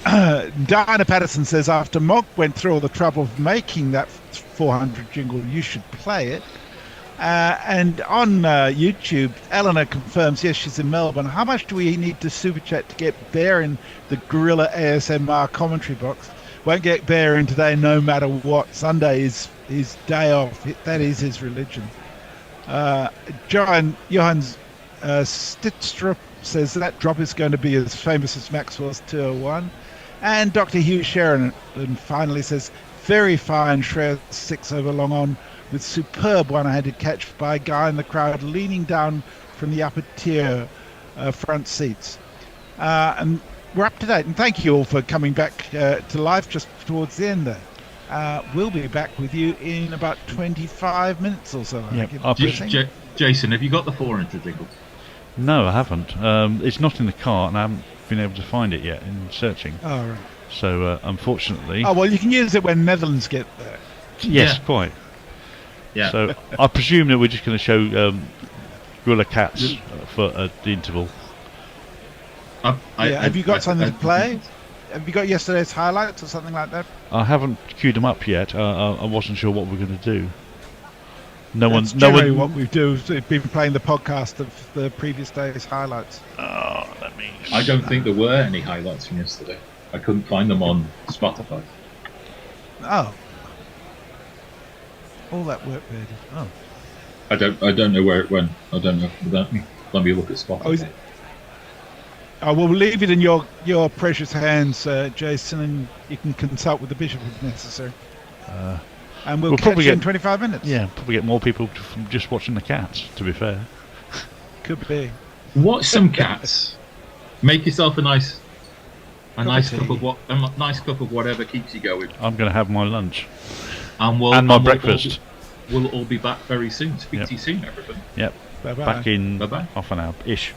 Diana Patterson says, after Mog went through all the trouble of making that 400 jingle, you should play it. And on YouTube, Eleanor confirms, yes, she's in Melbourne. How much do we need to super chat to get Bear in the Guerilla ASMR commentary box? Won't get Bear in today no matter what. Sunday is his day off. That is his religion. Johannes Stitstrup says that drop is going to be as famous as Maxwell's 201. And Dr. Hugh Sheridan finally says, very fine Shreyas 6 over long on with superb one-handed catch by a guy in the crowd leaning down from the upper tier front seats. And we're up to date. And thank you all for coming back to life just towards the end there. We'll be back with you in about 25 minutes or so. Yep. Jason, have you got the 400 jingle? No, I haven't. It's not in the car, and I haven't been able to find it yet in searching. Oh, right. So, unfortunately... Oh, well, you can use it when Netherlands get there. Yes, quite. Yeah. So, I presume that we're just going to show Guerilla Cats for the interval. Have you got something to play? Have you got yesterday's highlights or something like that? I haven't queued them up yet. I wasn't sure what we're going to do. What we do is we've been playing the podcast of the previous day's highlights. I don't think there were any highlights from yesterday. I couldn't find them on Spotify. Oh. All that work there. Oh. I don't know where it went. I don't know. Let me look at Spotify. We'll leave it in your precious hands, Jason, and you can consult with the bishop if necessary. And we'll probably get in 25 minutes. Yeah, probably get more people from just watching the cats, to be fair. Could be. Watch some cats. Make yourself a nice cup of whatever keeps you going. I'm going to have my lunch. And my breakfast. We'll all be back very soon. Speak to you soon, everybody. Yep. Bye-bye. Back in half an hour-ish.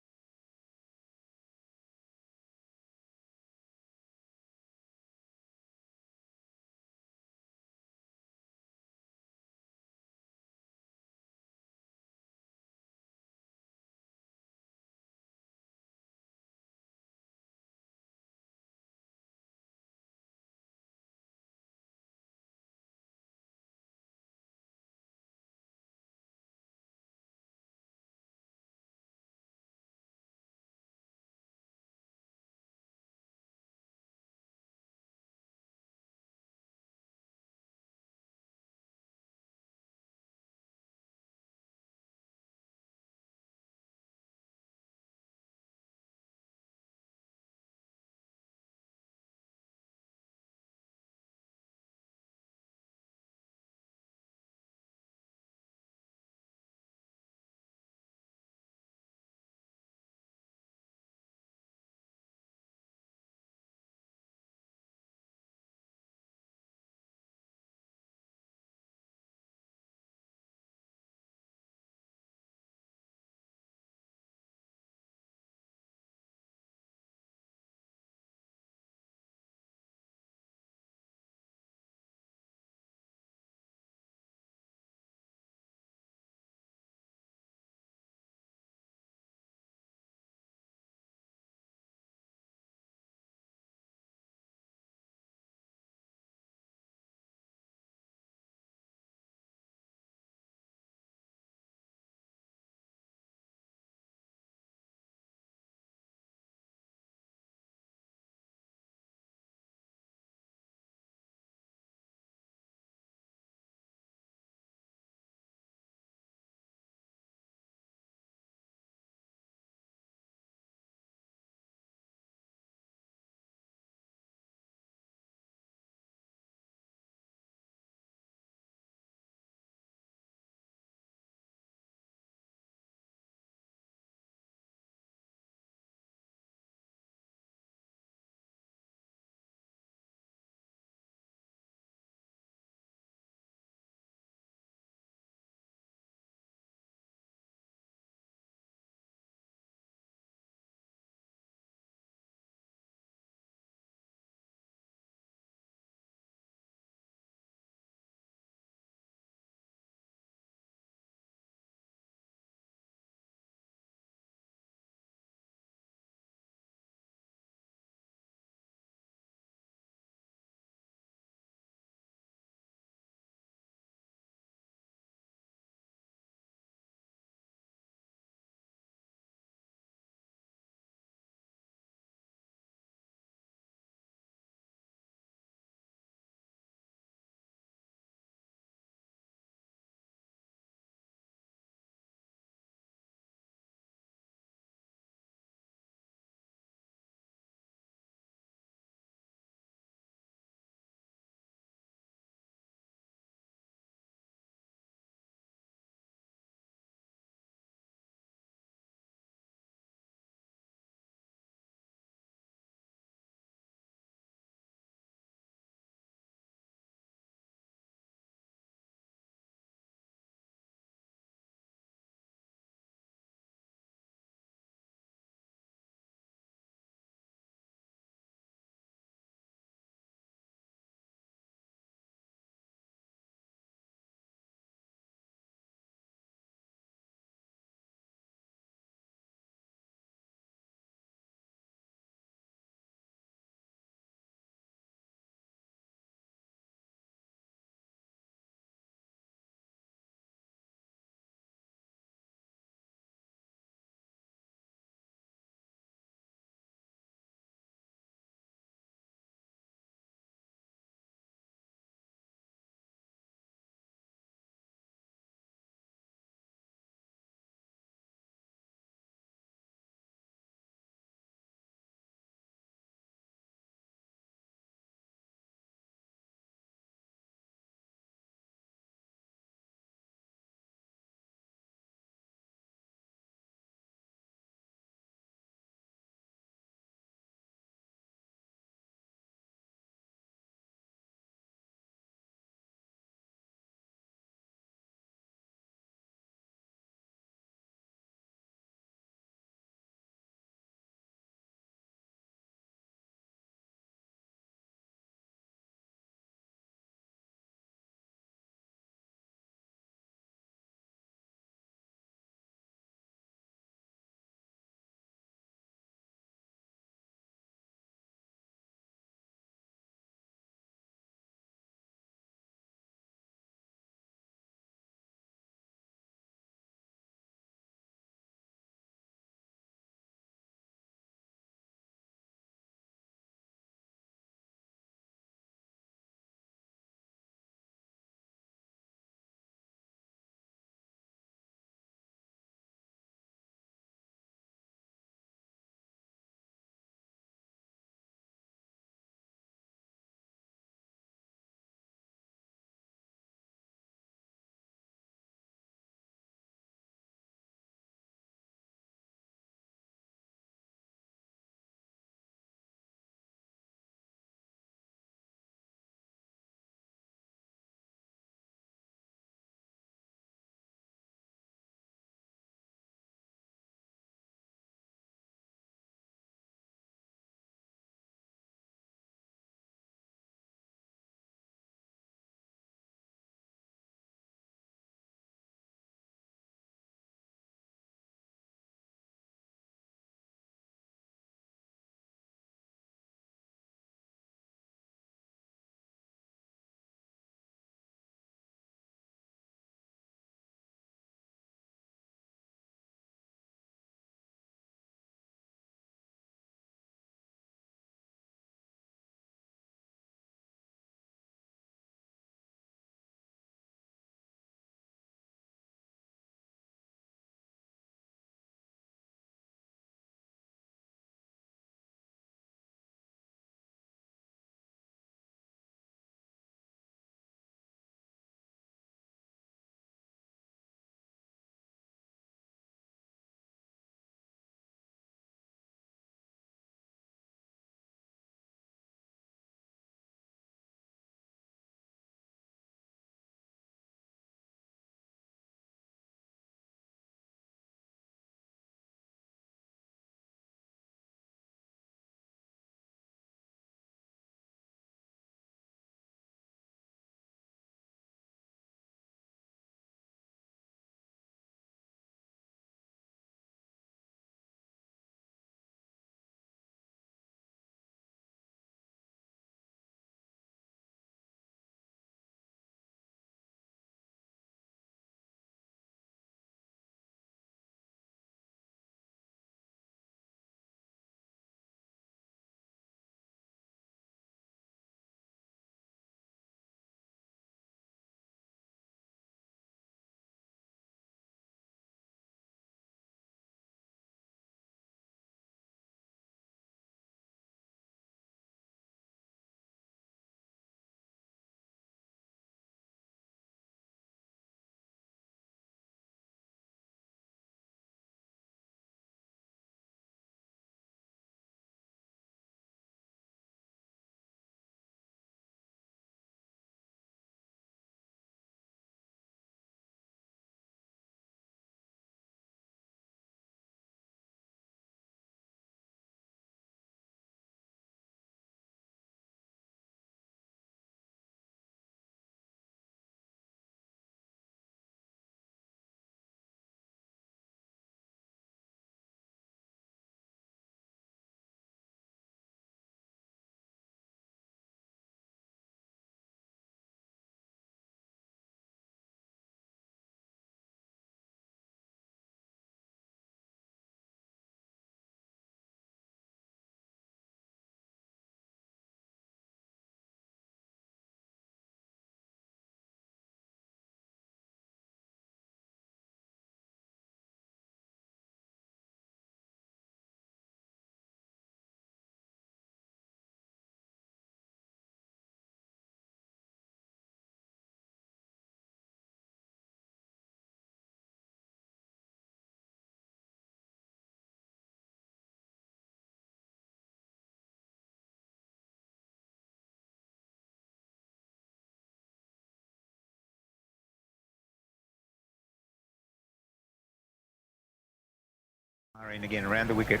In again around the wicket.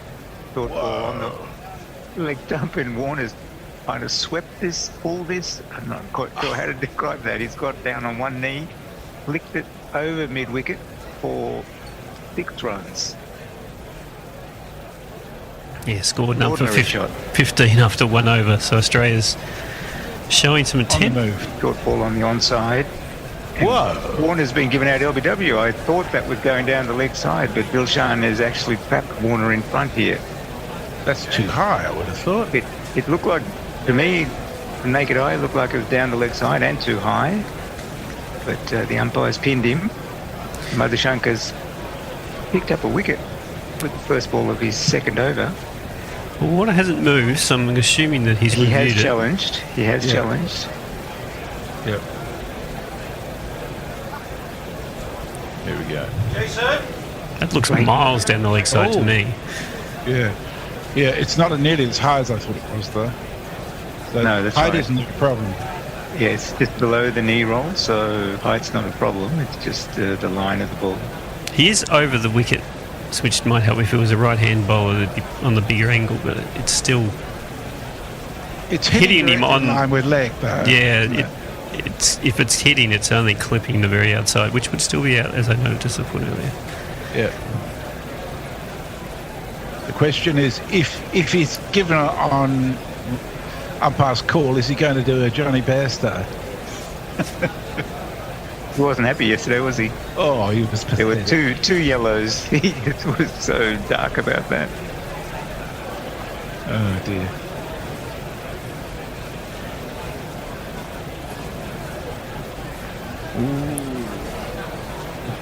Short ball on the leg dump, and Warner's kind of swept all this. I'm not quite sure how to describe that. He's got down on one knee, flicked it over mid-wicket for 6 runs. Yeah, scored enough for Ordinary shot. 15 after 1 over. So Australia's showing some intent. Short ball on the onside. Whoa! Warner's been given out LBW. I thought that was going down the leg side, but Dilshan has actually tapped Warner in front here. That's too high, I would have thought. It looked like, to me, the naked eye, it looked like it was down the leg side and too high. But the umpires pinned him. Madhushankar's picked up a wicket with the first ball of his second over. Well, Warner hasn't moved, so I'm assuming that he's reviewed it. He has challenged. Yep. There we go. That looks miles down the leg side to me. Yeah. Yeah, it's not nearly as high as I thought it was, though. So No, that's height right. isn't a problem. Yeah, it's just below the knee roll, so height's not a problem. It's just the line of the ball. He is over the wicket, which might help if it was a right-hand bowler that'd be on the bigger angle, but it's still It's hitting him on in line with leg, though. Yeah, it's if it's hitting, it's only clipping the very outside, which would still be out, as I noticed the foot earlier. Yeah. The question is, if he's given on umpire's call, is he going to do a Johnny Bairstow? He wasn't happy yesterday, was he? Oh, he was pathetic. There were two yellows. He was so dark about that. Oh, dear.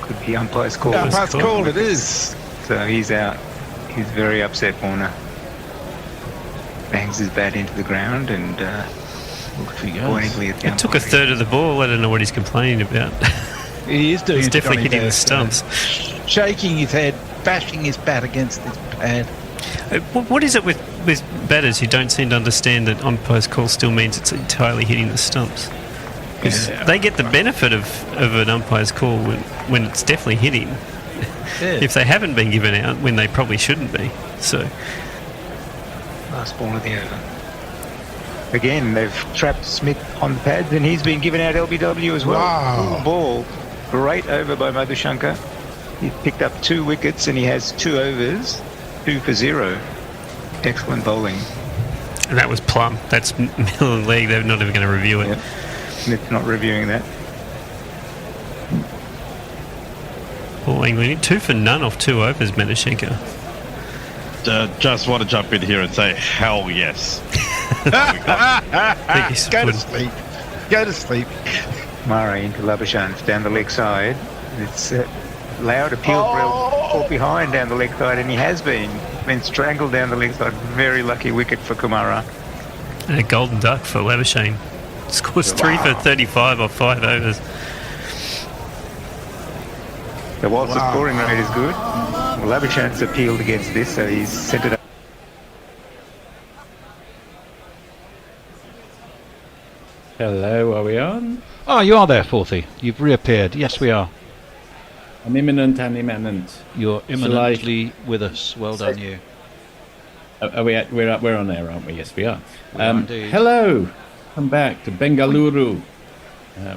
Could be umpire's call. Umpire's call, it is. So he's out. He's very upset, Warner. Bangs his bat into the ground and pointedly at the It took a third of the ball. I don't know what he's complaining about. He is doing He's it, definitely Johnny hitting the Bairstow. stumps. Shaking his head, bashing his bat against his pad. What is it with batters who don't seem to understand that umpire's call still means it's entirely hitting the stumps? Because they get the benefit of an umpire's call when it's definitely hitting. Yeah. If they haven't been given out when they probably shouldn't be. So last ball of the over. Again, they've trapped Smith on the pads, and he's been given out LBW as well. Wow. Full ball. Great over by Madhushankar. He's picked up 2 wickets, and he has 2 overs, 2 for 0. Excellent bowling. and that was plumb. That's middle of the league. They're not even going to review it. Smith's not reviewing that. Paul England, 2 for none off 2 overs, Madhushankar. Just want to jump in here and say, hell yes. Go to sleep. Go to sleep. Murray into Labuschagne down the leg side. It's loud appeal for behind down the leg side, and he has been strangled down the leg side. Very lucky wicket for Kumara. And a golden duck for Labuschagne. Scores 3 for 35 off 5 overs. So whilst the scoring rate is good, Labuschagne's appealed against this, so he's sent it up. Hello, are we on? Oh, you are there, Forthy. You've reappeared. Yes, we are. I'm imminent and immanent. You're imminently with us. Well done, you. Are we we're on air, aren't we? Yes, we are. We are indeed. Hello. Come back to Bengaluru,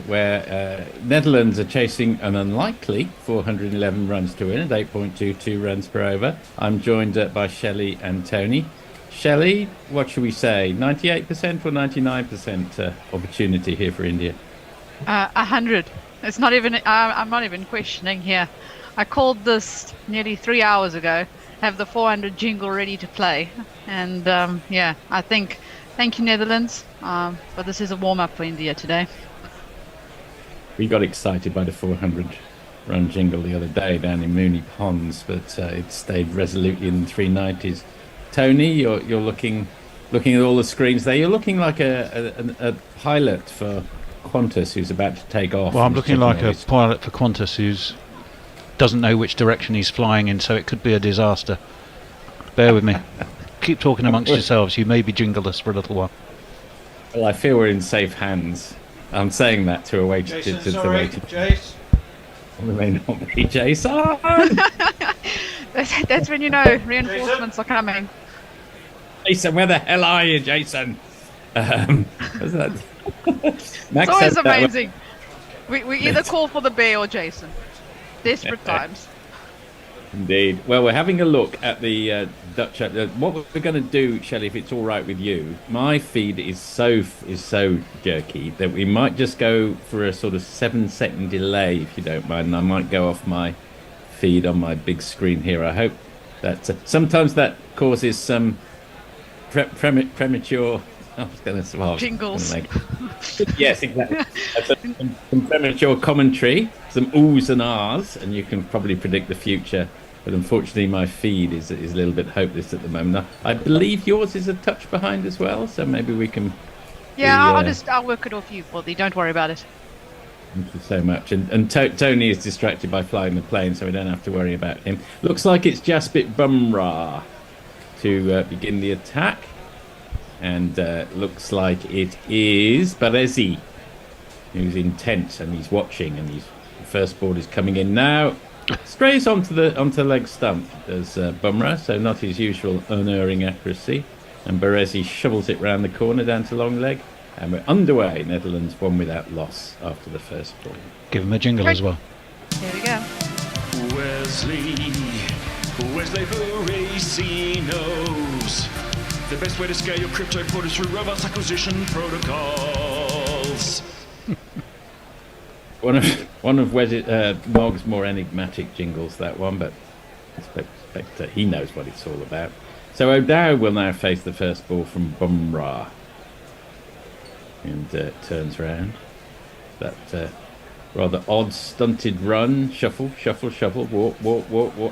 where Netherlands are chasing an unlikely 411 runs to win at 8.22 runs per over. I'm joined by Shelley and Tony. Shelley, what should we say? 98% or 99% opportunity here for India? 100. It's not even. I'm not even questioning here. I called this nearly 3 hours ago. Have the 400 jingle ready to play, and yeah, I think. Thank you, Netherlands. But this is a warm-up for India today. We got excited by the 400-run jingle the other day down in Mooney Ponds, but it stayed resolutely in the 390s. Tony, you're looking at all the screens there. You're looking like a pilot for Qantas who's about to take off. Well, I'm looking like a pilot for Qantas who's doesn't know which direction he's flying in, so it could be a disaster. Bear with me. Keep talking amongst yourselves. You may be jingleless for a little while. Well, I feel we're in safe hands. I'm saying that to a way to Jace. We may not be Jason. That's when you know reinforcements are coming. Jason, where the hell are you, Jason? What's that? It's Max always said that amazing. We either call for the bear or Jason. Desperate times. Indeed. Well, we're having a look at the Dutch. What we're going to do, Shelley, if it's all right with you, my feed is so jerky that we might just go for a sort of 7-second delay, if you don't mind. And I might go off my feed on my big screen here. I hope that sometimes that causes some premature. I was going to jingles. Yes, exactly. Some premature commentary, some oohs and ahs, and you can probably predict the future. But unfortunately, my feed is a little bit hopeless at the moment. I believe yours is a touch behind as well, so maybe we can. Yeah, I'll work it off you, Baldy. Don't worry about it. Thank you so much. And Tony is distracted by flying the plane, so we don't have to worry about him. Looks like it's Jasprit Bumrah to begin the attack. And looks like it is Baresi who's intent and he's watching, and his first ball is coming in now. Strays onto the leg stump as Bumrah, so not his usual unerring accuracy. And Baresi shovels it round the corner down to long leg, and we're underway. Netherlands won without loss after the first ball. Give him a jingle as well. Here we go. Wesley Baresi knows the best way to scale your crypto port is through robust acquisition protocols. One of Mog's more enigmatic jingles, that one, but I expect he knows what it's all about. So O'Dow will now face the first ball from Bumrah, and turns round. That rather odd stunted run, shuffle, walk,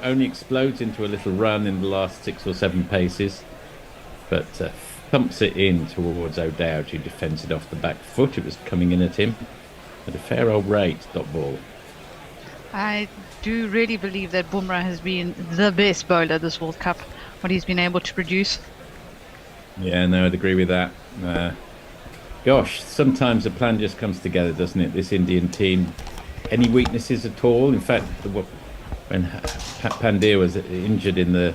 only explodes into a little run in the last 6 or 7 paces. But thumps it in towards O'Dowd, who defends it off the back foot. It was coming in at him at a fair old rate, dot ball. I do really believe that Bumrah has been the best bowler this World Cup, what he's been able to produce. Yeah, no, I'd agree with that. Gosh, sometimes a plan just comes together, doesn't it? This Indian team. Any weaknesses at all? In fact, when Pandya was injured in the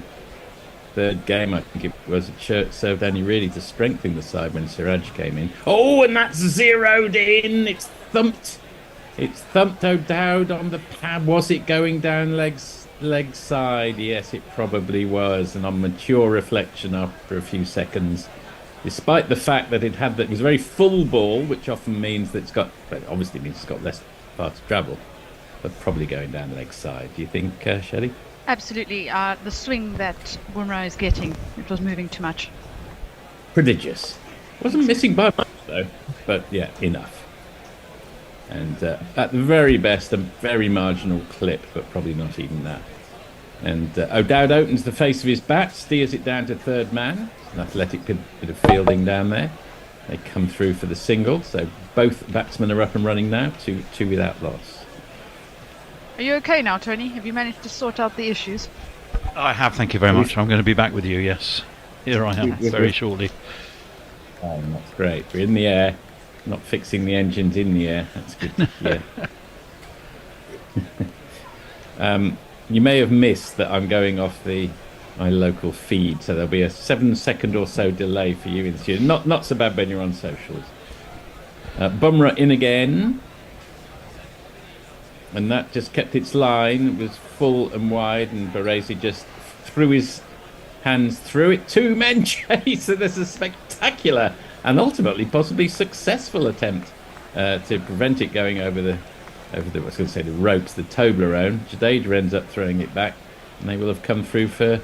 third game, I think it was, it served only really to strengthen the side when Siraj came in. Oh, and that's zeroed in. It's thumped O'Dowd on the pad. Was it going down leg side? Yes, it probably was. And on mature reflection after a few seconds, despite the fact that it was a very full ball, which often means that obviously means it's got less far to travel, but probably going down leg side. Do you think, Shelley? Absolutely. The swing that Bumrah is getting, it was moving too much. Prodigious. Wasn't missing by much though, but yeah, enough. And at the very best, a very marginal clip, but probably not even that. And O'Dowd opens the face of his bat, steers it down to third man. An athletic bit of fielding down there. They come through for the single, so both batsmen are up and running now, two without loss. Are you okay now, Tony? Have you managed to sort out the issues? I have, thank you very much. I'm going to be back with you, yes. Here I am, very shortly. Oh, that's great. We're in the air, not fixing the engines in the air. That's good. Yeah. You may have missed that I'm going off my local feed, so there'll be a 7-second or so delay for you in the studio. Not so bad when you're on socials. Bumrah in again. And that just kept its line. It was full and wide, and Baresi just threw his hands through it. 2 men chase, and there's a spectacular and ultimately possibly successful attempt to prevent it going over the ropes, the Toblerone. Jadeja ends up throwing it back, and they will have come through for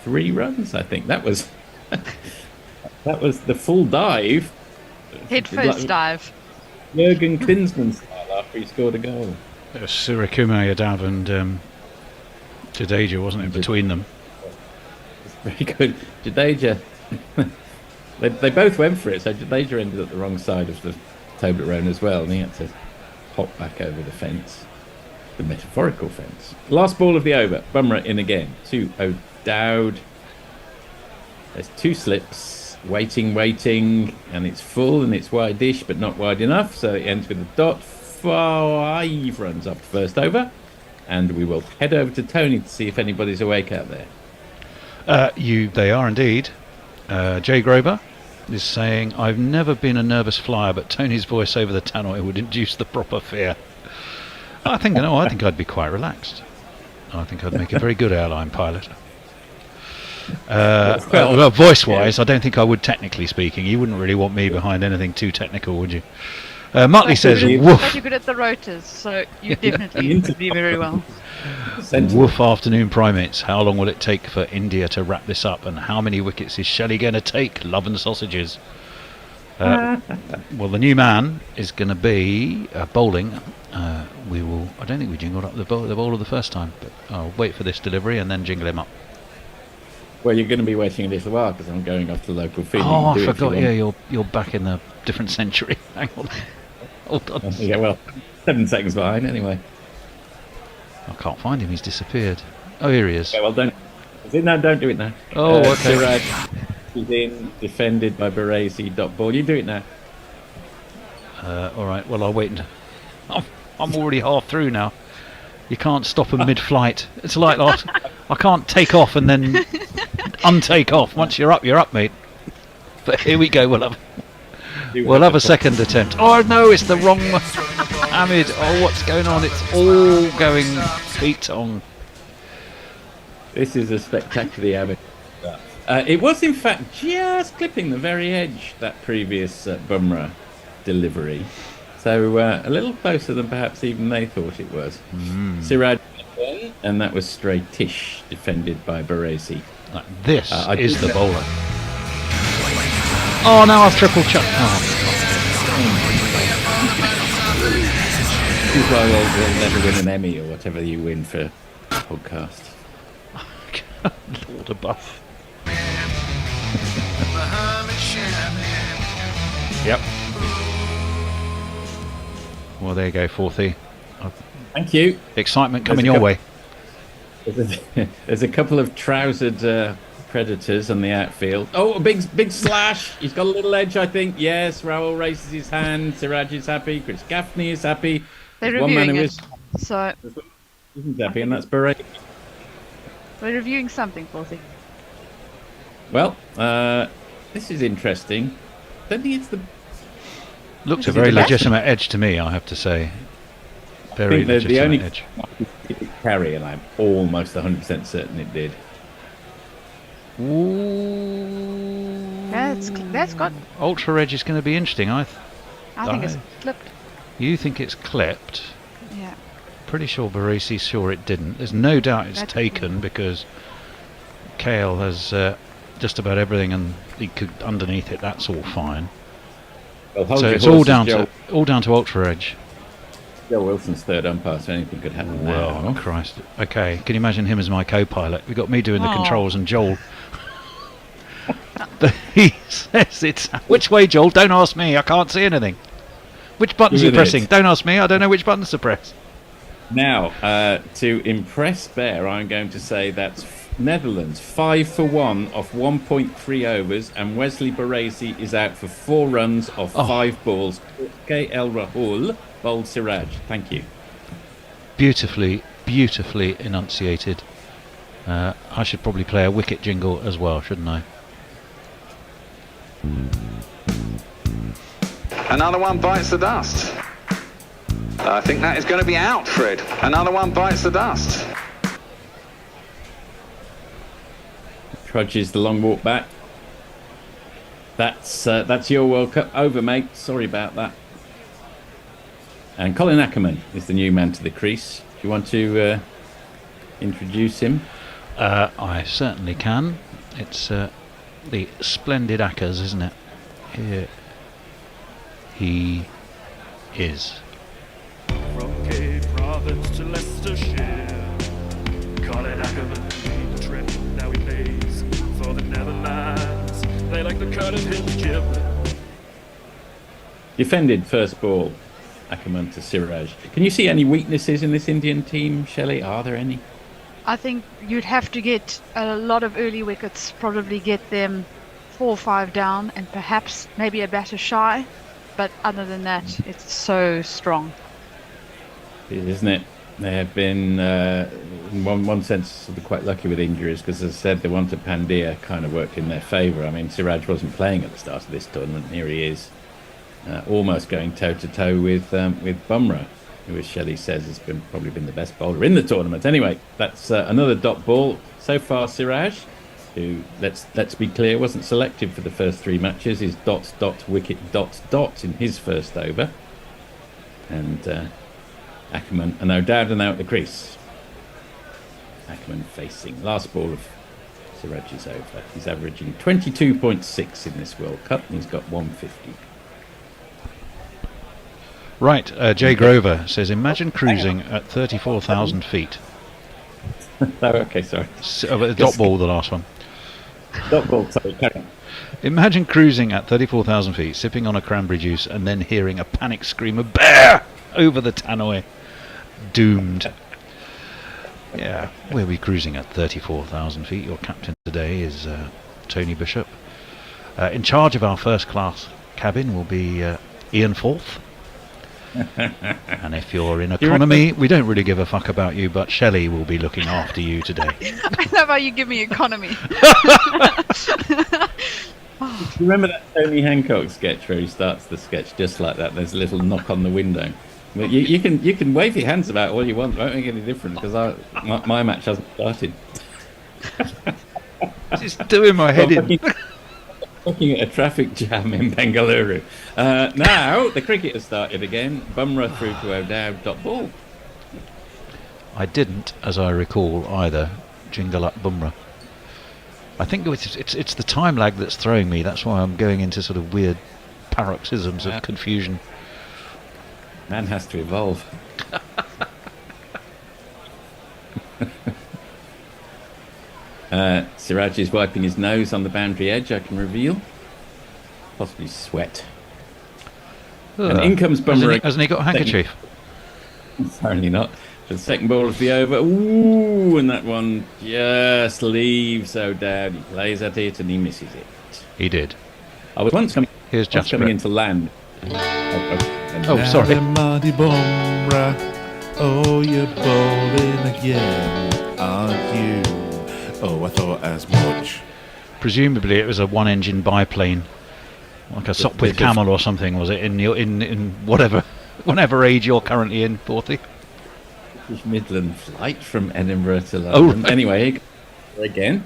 3 runs, I think. That was the full dive. Head first dive. Jürgen Klinsmann style after he scored a goal. It was Surakumar Yadav and Jadeja, wasn't it, between them? Very good. Jadeja, they both went for it, so Jadeja ended up the wrong side of the Toblerone as well, and he had to hop back over the fence, the metaphorical fence. Last ball of the over. Bumrah in again to O'Dowd. There's 2 slips, waiting, and it's full and it's wide-ish, but not wide enough, so it ends with a dot. 5 runs up to first over, and we will head over to Tony to see if anybody's awake out there. They are indeed. Jay Grover is saying, I've never been a nervous flyer, but Tony's voice over the tannoy would induce the proper fear. I think I'd be quite relaxed. I think I'd make a very good airline pilot. Well, voice-wise, I don't think I would, technically speaking. You wouldn't really want me behind anything too technical, would you? Muttley says, woof. But you're good at the rotors, so you definitely would do very well. Woof afternoon primates. How long will it take for India to wrap this up, and how many wickets is Shelley going to take? Love and sausages. Well, the new man is going to be bowling. I don't think we jingled up the bowler the first time, but I'll wait for this delivery and then jingle him up. Well, you're going to be waiting a little while because I'm going off to the local field. Oh, I forgot. Yeah, you're back in the different century. Hang on. Hold on. Yeah, well, 7 seconds behind anyway. I can't find him. He's disappeared. Oh, here he is. Okay, well, don't do it now. Oh, okay. Siraj is in, defended by Baresi. Dot ball. You do it now. All right. Well, I'll wait. I'm already half through now. You can't stop him mid-flight. It's like last. I can't take off and then untake off. Once you're up, mate. But here we go. We'll have a second attempt. Oh no, it's the wrong Hamid. Oh, what's going on? It's all going feet on. This is a spectacularly amateur. It was in fact just clipping the very edge, that previous Bumrah delivery. So a little closer than perhaps even they thought it was. Siraj, and that was straightish, defended by Baresi. This is the bowler. Oh, now I've triple chucked. This is why we'll never win an Emmy or whatever you win for podcast. Lord above. Yep. Well, there you go, Fourthie. Thank you. Excitement coming your way. There's a couple of trousered predators on the outfield. Oh, a big slash. He's got a little edge, I think. Yes, Raoul raises his hand. Siraj is happy. Chris Gaffney is happy. They're There's one man reviewing who it. So isn't happy, and that's Baresi. we're reviewing something, Fourthie. Well, this is interesting. I don't think it's the... Looks a very legitimate edge to me, I have to say. Very legitimate the only edge. Carry, and I'm almost 100% certain it did. That's got. Ultra edge is going to be interesting. I think it's clipped. You think it's clipped? Yeah. Pretty sure Baresi's sure it didn't. There's no doubt it's taken because Kale has just about everything, and he could underneath it. That's all fine. Well, so it's all down to ultra edge. Joe Wilson's third umpire, so anything could happen now. Oh Christ! Okay, can you imagine him as my co-pilot? We got me doing the controls and Joel. But he says it's which way, Joel? Don't ask me. I can't see anything. Which buttons are you pressing? Don't ask me. I don't know which buttons to press. Now, to impress Bear, I'm going to say that's Netherlands 5 for 1 off 1.3 overs, and Wesley Baresi is out for 4 runs off 5 balls. KL Rahul bowled Siraj. Thank you. Beautifully enunciated. I should probably play a wicket jingle as well, shouldn't I? Another one bites the dust. I think that is going to be out, Fred. Another one bites the dust. Trudges the long walk back. That's your World Cup over, mate. Sorry about that. And Colin Ackerman is the new man to the crease. Do you want to introduce him? I certainly can. It's the splendid Ackers, isn't it? Here he is. From Cape Province to Leicestershire, Colin Ackerman made the trip. Now he plays for the Netherlands. They like the cut of his jib. Defended first ball, Ackerman to Siraj. Can you see any weaknesses in this Indian team, Shelley? Are there any? I think you'd have to get a lot of early wickets, probably get them 4 or 5 down, and perhaps maybe a batter shy. But other than that, it's so strong. Isn't it? They have been, in one sense, sort of quite lucky with injuries because, as I said, the one to Pandya kind of worked in their favour. I mean, Siraj wasn't playing at the start of this tournament, and here he is, almost going toe-to-toe with Bumrah, who, as Shelley says, has probably been the best bowler in the tournament. Anyway, that's another dot ball. So far, Siraj, who, let's be clear, wasn't selected for the first 3 matches, is dot, wicket, dot in his first over. And Ackerman, and no doubt and out the crease. Ackerman facing. Last ball of Siraj is over. He's averaging 22.6 in this World Cup, and he's got 150. Right, Jay Grover says, imagine cruising at 34,000 feet. Oh, okay, sorry. Dot ball, the last one. Dot ball, sorry, carry on. Imagine cruising at 34,000 feet, sipping on a cranberry juice, and then hearing a panic scream of bear over the tannoy. Doomed. Yeah, we'll be cruising at 34,000 feet. Your captain today is Tony Bishop. In charge of our first class cabin will be Ian Forth. And if you're in economy, we don't really give a fuck about you, but Shelley will be looking after you today. I love how you give me economy. You remember that Tony Hancock sketch where he starts the sketch just like that? There's a little knock on the window. But you can wave your hands about all you want. It won't make any difference because my match hasn't started. Just doing my head in. Looking at a traffic jam in Bengaluru. Now the cricket has started again. Bumrah through to O'Dowd. Dot ball. I didn't, as I recall, either jingle up Bumrah. I think it's the time lag that's throwing me. That's why I'm going into sort of weird paroxysms of confusion. Man has to evolve. Siraj is wiping his nose on the boundary edge, I can reveal. Possibly sweat. And in comes Bumrah. Hasn't he got a handkerchief? Apparently not. The second ball of the over. Ooh, and that one just leaves O'Dowd. He plays at it and he misses it. He did. I was once coming into land. Oh, sorry. Oh, you're bowling again, aren't you? Oh, I thought as much. Presumably it was a one-engine biplane, like a Sopwith Camel or something, was it? In whatever age you're currently in, 40. Midland flight from Edinburgh to London. Oh, right. Anyway, again.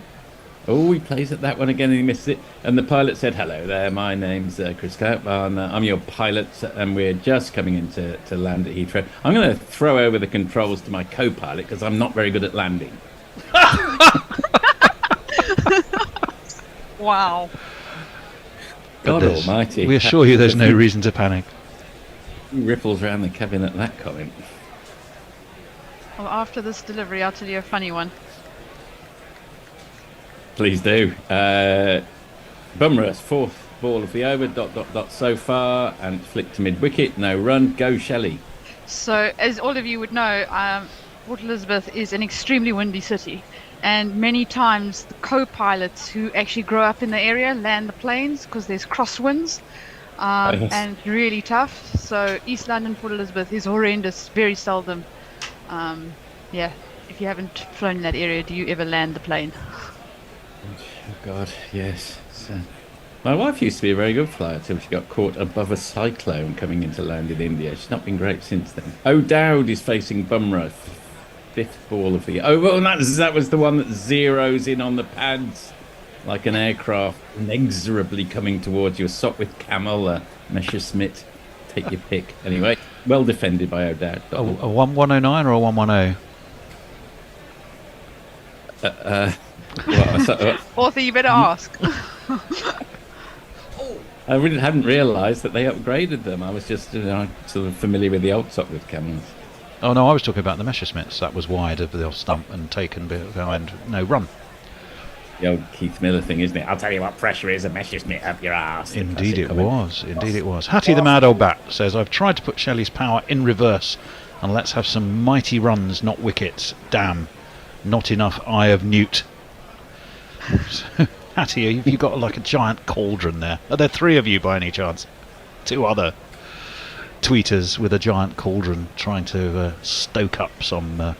Oh, he plays at that one again and he misses it. And the pilot said, hello there, my name's Chris Clark, and I'm your pilot, and we're just coming in to land at Heathrow. I'm going to throw over the controls to my co-pilot because I'm not very good at landing. Wow. God almighty. We assure you there's no reason to panic. Ripples around the cabin at that comment. Well, after this delivery, I'll tell you a funny one. Please do. Bumrah's fourth ball of the over, dot so far, and flicked to mid-wicket, no run. Go Shelley. So, as all of you would know, Port Elizabeth is an extremely windy city, and many times the co-pilots who actually grow up in the area land the planes because there's crosswinds, and really tough. So East London, Port Elizabeth is horrendous, very seldom. Yeah, if you haven't flown in that area, do you ever land the plane? Oh God, yes. My wife used to be a very good flyer till she got caught above a cyclone coming into land in India. She's not been great since then. O'Dowd is facing Bumrah. Fifth ball of the... Oh, well, that was the one that zeroes in on the pads like an aircraft inexorably coming towards you. A Sopwith Camel, Messerschmitt. Take your pick. Anyway, well defended by O'Dowd. A 1109 or a 110? Author, you better ask. I really hadn't realised that they upgraded them. I was just sort of familiar with the old Sopwith Camels. Oh no, I was talking about the Messerschmitts. That was wide of the stump and taken behind no run. The old Keith Miller thing, isn't it? I'll tell you what pressure is, a Messerschmitt up your arse. Indeed it was. Indeed it was. Hattie the Mad Old Bat says, I've tried to put Shelley's power in reverse and let's have some mighty runs, not wickets. Damn. Not enough Eye of Newt. Hattie, have you got like a giant cauldron there? Are there three of you by any chance? Two other. tweeters with a giant cauldron trying to stoke up some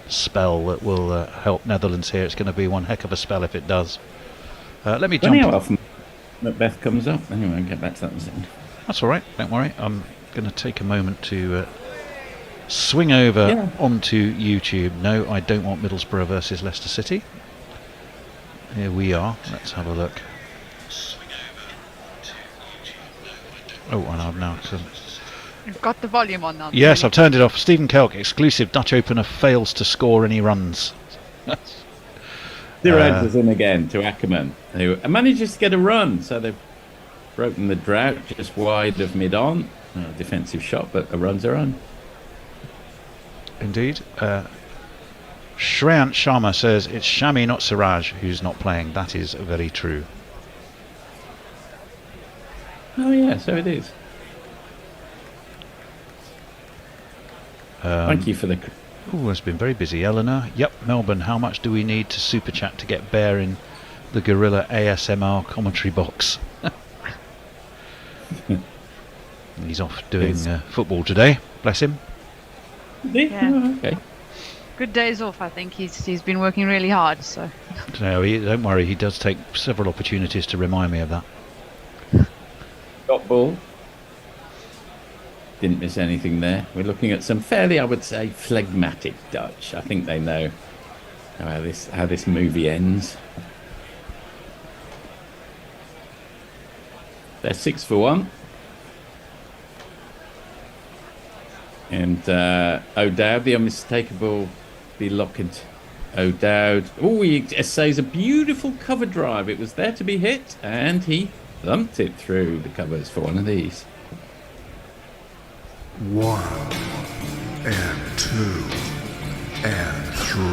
spell that will help Netherlands here. It's going to be one heck of a spell if it does. Let me jump. How often Macbeth comes up. Anyway, I'll get back to that in a second. That's all right. Don't worry. I'm going to take a moment to swing over onto YouTube. No, I don't want Middlesbrough versus Leicester City. Here we are. Let's have a look. Oh, and I've now... You've got the volume on now. Yes, I've turned it off. Stephen Kelk, exclusive Dutch opener, fails to score any runs. Siraj was in again to Ackerman, who manages to get a run. So they've broken the drought just wide of mid-on. Defensive shot, but a run's a run. Indeed. Shreyant Sharma says it's Shami, not Siraj, who's not playing. That is very true. Oh yeah, so it is. Thank you for the... Oh, it's been very busy. Eleanor. Yep, Melbourne. How much do we need to super chat to get Bear in the Guerilla ASMR commentary box? He's off doing football today. Bless him. Yeah. Oh, okay. Good days off, I think. He's been working really hard, so... No, don't worry. He does take several opportunities to remind me of that. Got ball. Didn't miss anything there. We're looking at some fairly, I would say, phlegmatic Dutch. I think they know how this movie ends. They're 6 for 1. And O'Dowd, the unmistakable, be Lockett. O'Dowd. Oh, he essays a beautiful cover drive. It was there to be hit, and he thumped it through the covers for one of these. 1 and 2 and 3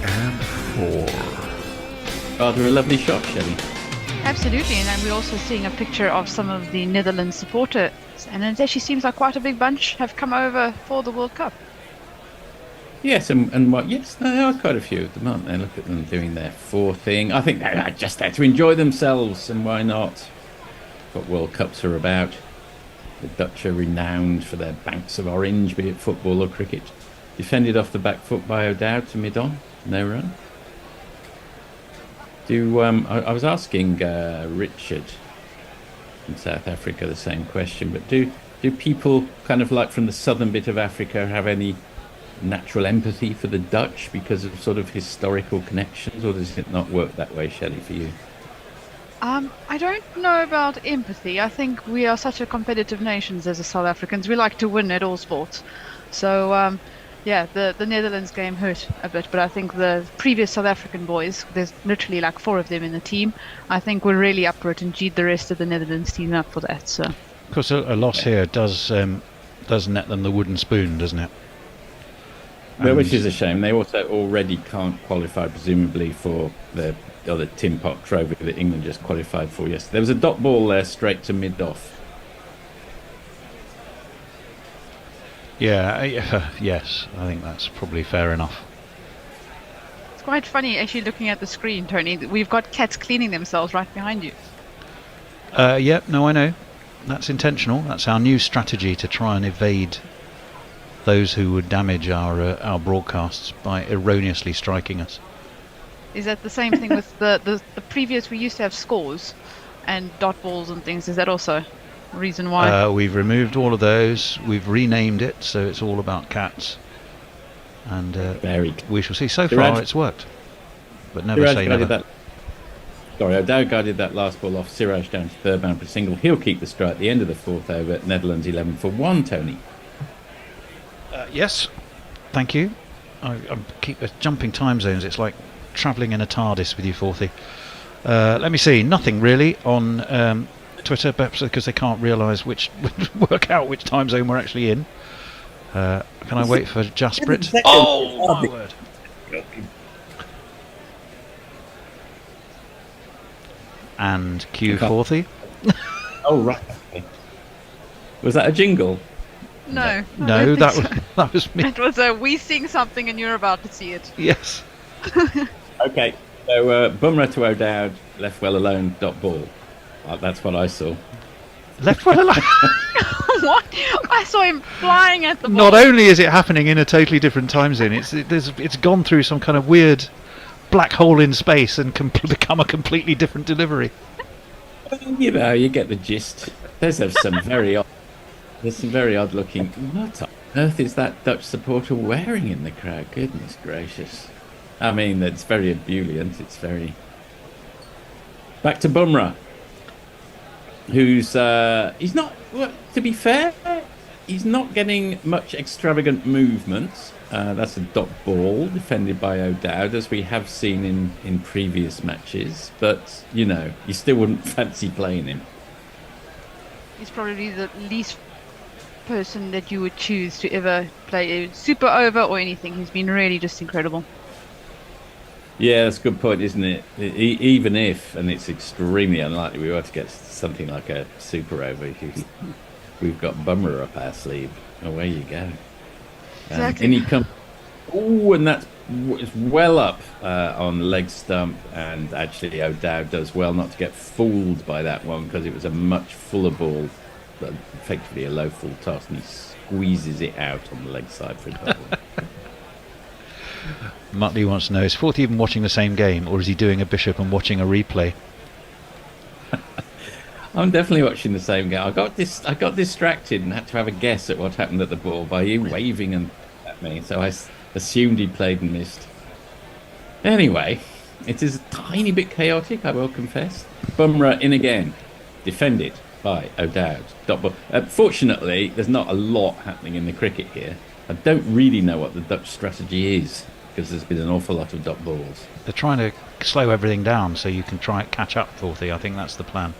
and 4. Rather a lovely shot, Shelley. Absolutely, and we're also seeing a picture of some of the Netherlands supporters, and it actually seems like quite a big bunch have come over for the World Cup. Yes, and what? Yes, there are quite a few of them, aren't there? Look at them doing their 4 thing. I think they're just there to enjoy themselves, and why not? What World Cups are about. The Dutch are renowned for their banks of orange, be it football or cricket. Defended off the back foot by O'Dowd to mid-on. No run. I was asking Richard in South Africa the same question, but do people kind of like from the southern bit of Africa have any natural empathy for the Dutch because of sort of historical connections, or does it not work that way, Shelley, for you? I don't know about empathy. I think we are such a competitive nation as South Africans. We like to win at all sports. So, the Netherlands game hurt a bit, but I think the previous South African boys, there's literally like 4 of them in the team, I think we're really up for it and G'd the rest of the Netherlands team up for that. So, of course, a loss here does net them the wooden spoon, doesn't it? Well, which is a shame. They also already can't qualify, presumably, for the other Tin Pot trophy that England just qualified for yesterday. There was a dot ball there straight to mid-off. Yeah, yes, I think that's probably fair enough. it's quite funny actually looking at the screen, Tony. We've got cats cleaning themselves right behind you. No, I know. That's intentional. That's our new strategy to try and evade those who would damage our broadcasts by erroneously striking us. Is that the same thing with the previous? We used to have scores and dot balls and things. Is that also a reason why? We've removed all of those. We've renamed it, so it's all about cats. And we shall see. So far, it's worked. But never say never. O'Dowd guided that last ball off Siraj down to third man for a single. He'll keep the strike at the end of the 4th over. Netherlands 11 for 1, Tony. Yes, thank you. I keep jumping time zones. It's like travelling in a TARDIS with you, Forthy. Let me see. Nothing really on Twitter, perhaps because they can't work out which time zone we're actually in. Can I wait for Jasprit? Oh, my word. And Q Forthy. Oh, right. Was that a jingle? No, that was me. It was we sing something and you're about to see it. Yes. Okay, so Bumrah to O'Dowd, left well alone, dot ball. That's what I saw. Left well alone? What? I saw him flying at the ball. Not only is it happening in a totally different time zone, it's gone through some kind of weird black hole in space and become a completely different delivery. You know, you get the gist. There's some very odd looking. What on earth is that Dutch supporter wearing in the crowd? Goodness gracious! I mean, it's very ebullient. It's very. Back to Bumrah, who's he's not. Well, to be fair, he's not getting much extravagant movement. That's a dot ball defended by O'Dowd, as we have seen in previous matches. But, you know, you still wouldn't fancy playing him. He's probably the least person that you would choose to ever play a super over or anything. He's been really just incredible. Yeah, that's a good point, isn't it? Even if, and it's extremely unlikely we were to get something like a super over, we've got Bumrah up our sleeve. Away you go. Exactly. And he comes. Oh, and that's it's well up on the leg stump, and actually O'Dowd does well not to get fooled by that one, because it was a much fuller ball, but effectively a low full toss, and he squeezes it out on the leg side for a double. Muttley wants to know, is Forth even watching the same game, or is he doing a bishop and watching a replay? I'm definitely watching the same game. I got distracted and had to have a guess at what happened at the ball by you waving at me, so I assumed he'd played and missed. Anyway, it is a tiny bit chaotic, I will confess. Bumrah in again, defended by O'Dowd. Dot ball. Fortunately, there's not a lot happening in the cricket here. I don't really know what the Dutch strategy is, because there's been an awful lot of dot balls. They're trying to slow everything down so you can try and catch up, Forthy. I think that's the plan.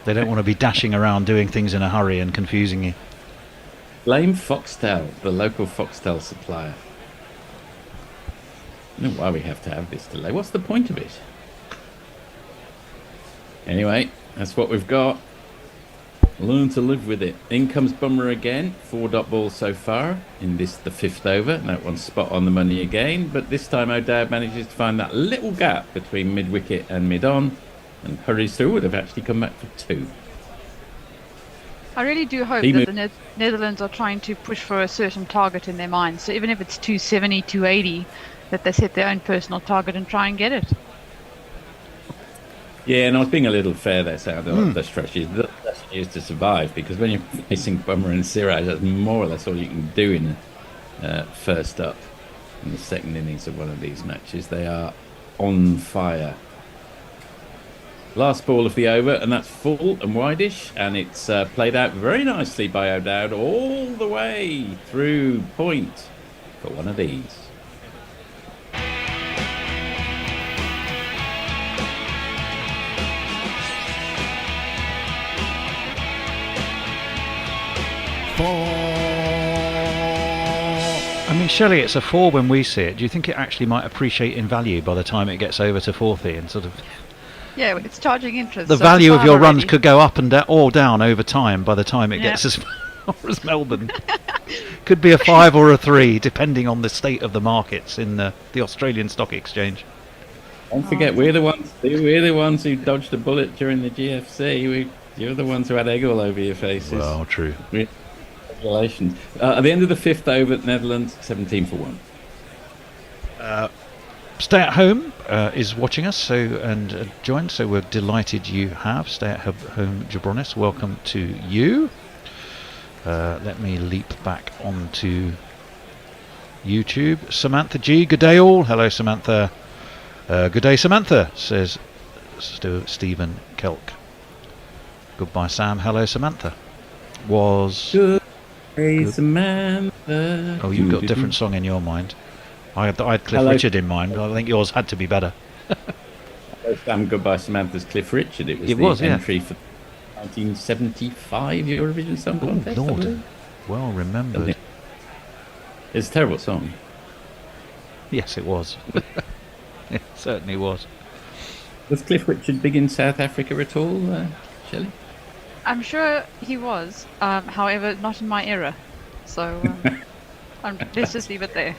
They don't want to be dashing around doing things in a hurry and confusing you. Blame Foxtel, the local Foxtel supplier. I don't know why we have to have this delay. What's the point of it? Anyway, that's what we've got. Learn to live with it. In comes Bumrah again. 4 dot balls so far in this, the 5th over. That one's spot on the money again. But this time O'Dowd manages to find that little gap between mid-wicket and mid-on, and hurries through. Would have actually come back for 2. I really do hope that the Netherlands are trying to push for a certain target in their minds. So even if it's 270, 280, that they set their own personal target and try and get it. Yeah, and I was being a little fair there, saying the strategy is to survive, because when you're facing Bumrah and Siraj, that's more or less all you can do in first up in the second innings of one of these matches. They are on fire. Last ball of the over, and that's full and wideish, and it's played out very nicely by O'Dowd all the way through point for one of these. I mean, surely it's a 4 when we see it. Do you think it actually might appreciate in value by the time it gets over to 40 and sort of... Yeah, it's charging interest. The value of your runs could go up and or down over time by the time it gets as far as Melbourne. Could be a 5 or a 3, depending on the state of the markets in the Australian Stock Exchange. Don't forget, we're the ones who dodged a bullet during the GFC. You're the ones who had egg all over your faces. Well, true. Congratulations. At the end of the 5th over, Netherlands 17 for 1. Stay at Home is watching us and joined, so we're delighted you have. Stay at Home Jabronis, welcome to you. Let me leap back onto YouTube. Samantha G, good day all. Hello Samantha. Good day Samantha, says Stephen Kelk. Goodbye Sam, hello Samantha. Good day Samantha. Oh, you've got a different song in your mind. I had Cliff Richard in mind, but I think yours had to be better. Goodbye Samantha's Cliff Richard. It was entry for 1975 Eurovision Song Contest. Lord, well remembered. It's a terrible song. Yes, it was. It certainly was. Was Cliff Richard big in South Africa at all, Shelley? I'm sure he was, however, not in my era. So let's just leave it there.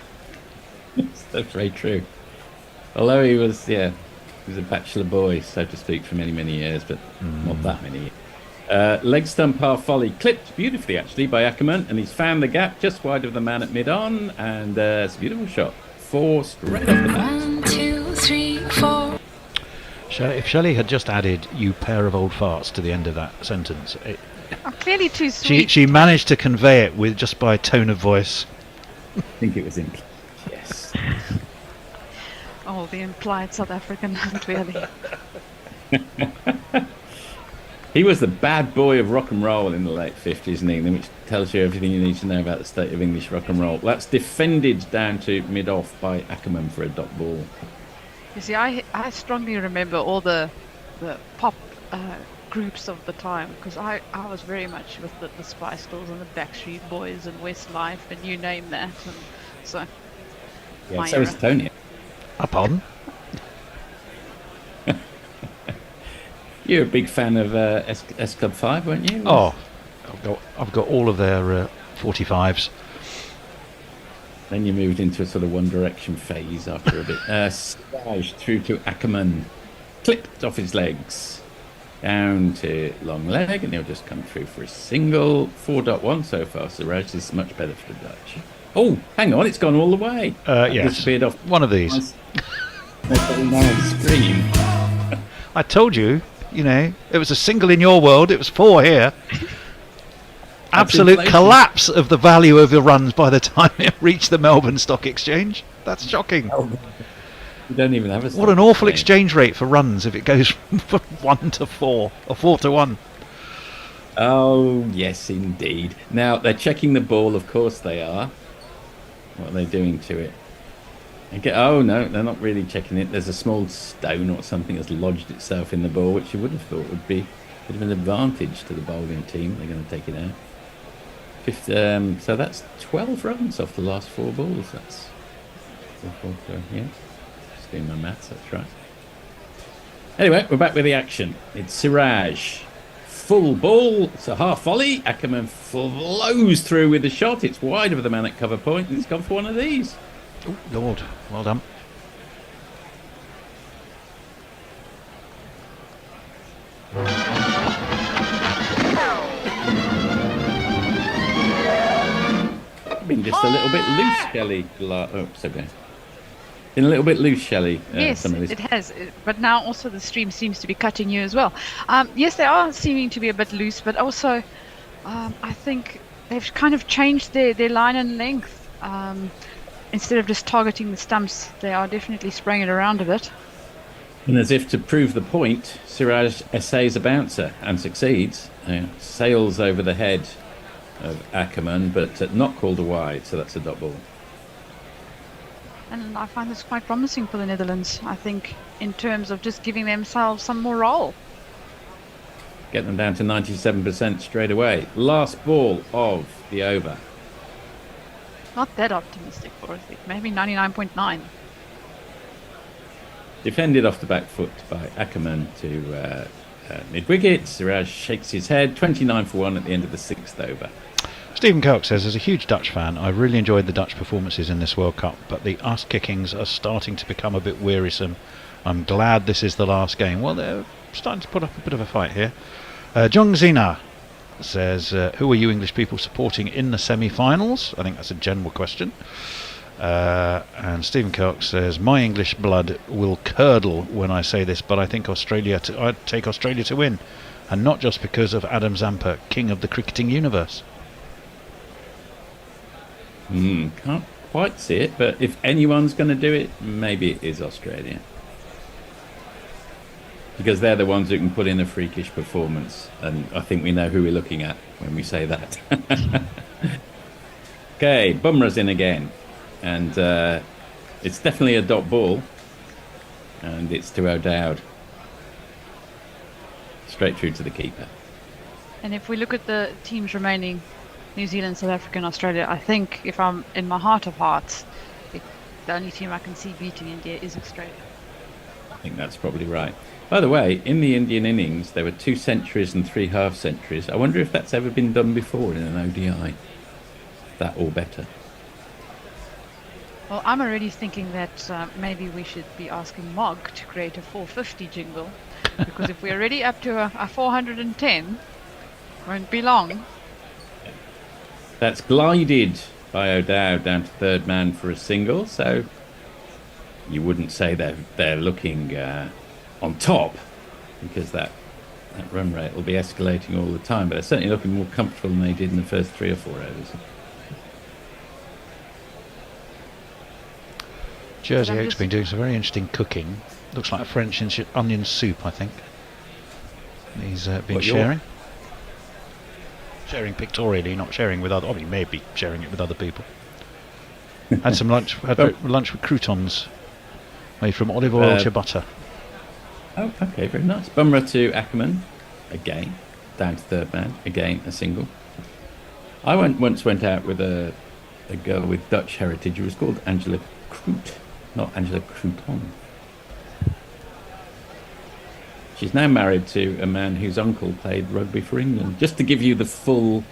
That's very true. Although he was a bachelor boy, so to speak, for many, many years, but not that many. Leg stump half volley clipped beautifully actually by Ackerman, and he's found the gap just wide of the man at mid-on, and it's a beautiful shot. 4 straight off the bat. 1, 2, 3, 4. If Shelley had just added "you pair of old farts" to the end of that sentence, Clearly too sweet. she managed to convey it with just by tone of voice. I think it was in. Yes. Oh, the implied South African, really. He was the bad boy of rock and roll in the late 50s in England, which tells you everything you need to know about the state of English rock and roll. That's defended down to mid-off by Ackerman for a dot ball. You see, I strongly remember all the pop groups of the time, because I was very much with the Spice Girls and the Backstreet Boys and Westlife and you name that. And so, yeah, so is Tony. Pardon? You're a big fan of S Club 5, weren't you? Oh, I've got all of their 45s. Then you moved into a sort of One Direction phase after a bit. Sage through to Ackerman. Clipped off his legs. Down to long leg, and he'll just come through for a single. 4.1 so far, so Raj is much better for the Dutch. Oh, hang on, it's gone all the way. Yes. Disappeared off. One of these. Now on screen. I told you, it was a single in your world, it was 4 here. Absolute collapse of the value of your runs by the time it reached the Melbourne Stock Exchange. That's shocking. You don't even have a what an awful exchange rate for runs if it goes from 1 to 4 or 4 to 1. Oh, yes, indeed. Now, they're checking the ball, of course they are. What are they doing to it? Oh, no, they're not really checking it. There's a small stone or something that's lodged itself in the ball, which you would have thought would be a bit of an advantage to the bowling team. They're going to take it out. So that's 12 runs off the last 4 balls. That's 4, yeah. Just doing my maths, that's right. Anyway, we're back with the action. It's Siraj. Full ball. It's a half volley. Ackerman flows through with the shot. It's wide of the man at cover point, and it's gone for one of these. Oh, Lord. Well done. Been just a little bit loose, Shelley. Oh, it's okay. Been a little bit loose, Shelley. Yes, it has. But now also the stream seems to be cutting you as well. Yes, they are seeming to be a bit loose, but also I think they've kind of changed their line and length. Instead of just targeting the stumps, they are definitely spraying it around a bit. And as if to prove the point, Siraj essays a bouncer and succeeds. Sails over the head of Ackerman, but not called a wide, so that's a dot ball. And I find this quite promising for the Netherlands, I think, in terms of just giving themselves some more roll. Get them down to 97% straight away. Last ball of the over. Not that optimistic, Dorothy. Maybe 99.9. Defended off the back foot by Ackerman to mid-wicket. Siraj shakes his head. 29 for 1 at the end of the 6th over. Stephen Kirk says, as a huge Dutch fan, I really enjoyed the Dutch performances in this World Cup, but the ass-kickings are starting to become a bit wearisome. I'm glad this is the last game. Well, they're starting to put up a bit of a fight here. Jong Zina says, who are you English people supporting in the semi-finals? I think that's a general question. And Stephen Kirk says, my English blood will curdle when I say this, but I think I'd take Australia to win, and not just because of Adam Zampa, king of the cricketing universe. Can't quite see it, but if anyone's going to do it, maybe it is Australia. Because they're the ones who can put in a freakish performance, and I think we know who we're looking at when we say that. Okay, Bumrah's in again, and it's definitely a dot ball, and it's to O'Dowd. Straight through to the keeper. And if we look at the teams remaining, New Zealand, South Africa and Australia, I think if I'm in my heart of hearts, the only team I can see beating India is Australia. I think that's probably right. By the way, in the Indian innings, there were 2 centuries and 3 half centuries. I wonder if that's ever been done before in an ODI. That or better. Well, I'm already thinking that maybe we should be asking Mog to create a 450 jingle, because if we're already up to a 410, Won't be long. That's glided by O'Dowd down to third man for a single, so you wouldn't say they're looking on top, because that run rate will be escalating all the time, but they're certainly looking more comfortable than they did in the first 3 or 4 overs. Jersey Oak's been doing some very interesting cooking. Looks like a French onion soup, I think. He's been sharing. Sharing pictorially, not sharing with other. I mean, maybe sharing it with other people. Had some lunch. Had lunch with croutons made from olive oil to butter. Oh, okay, very nice. Bumrah to Ackerman, again, down to third man, again a single. I once went out with a girl with Dutch heritage who was called Angela Croot, not Angela Crouton. She's now married to a man whose uncle played rugby for England. Just to give you the full,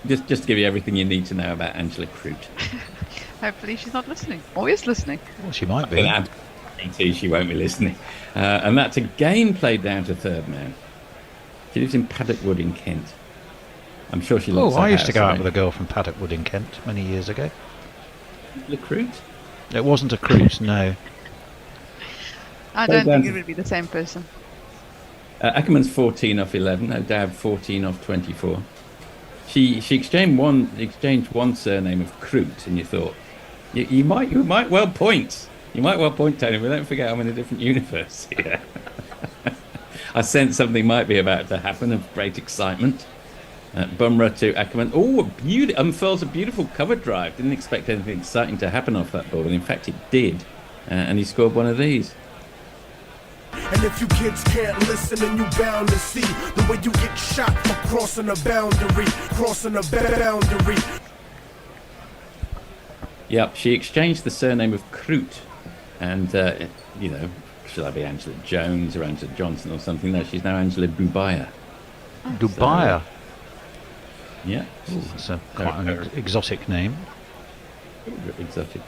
just to give you everything you need to know about Angela Croot. Hopefully she's not listening. Or is listening. Well, she might be. She won't be listening. And that's again played down to third man. She lives in Paddock Wood in Kent. I'm sure she loves her I used to house, go out right? with a girl from Paddock Wood in Kent many years ago. The Croot? It wasn't a Croot, no. I don't think it would be the same person. Ackerman's 14 off 11. O'Dowd 14 off 24. She exchanged one surname of Croot, and you thought you might well point. You might well point, Tony, but don't forget I'm in a different universe here. I sense something might be about to happen of great excitement. Bumrah to Ackerman. Oh, unfurls a beautiful cover drive. Didn't expect anything exciting to happen off that ball, but in fact it did. And he scored one of these. And if you kids can't listen, then you bound to see the way you get shot for crossing a boundary, Yep, she exchanged the surname of Croot, and should I be Angela Jones or Angela Johnson or something? No, she's now Angela Dubaya. Dubaya. Yeah, it's quite an exotic name. Exotic.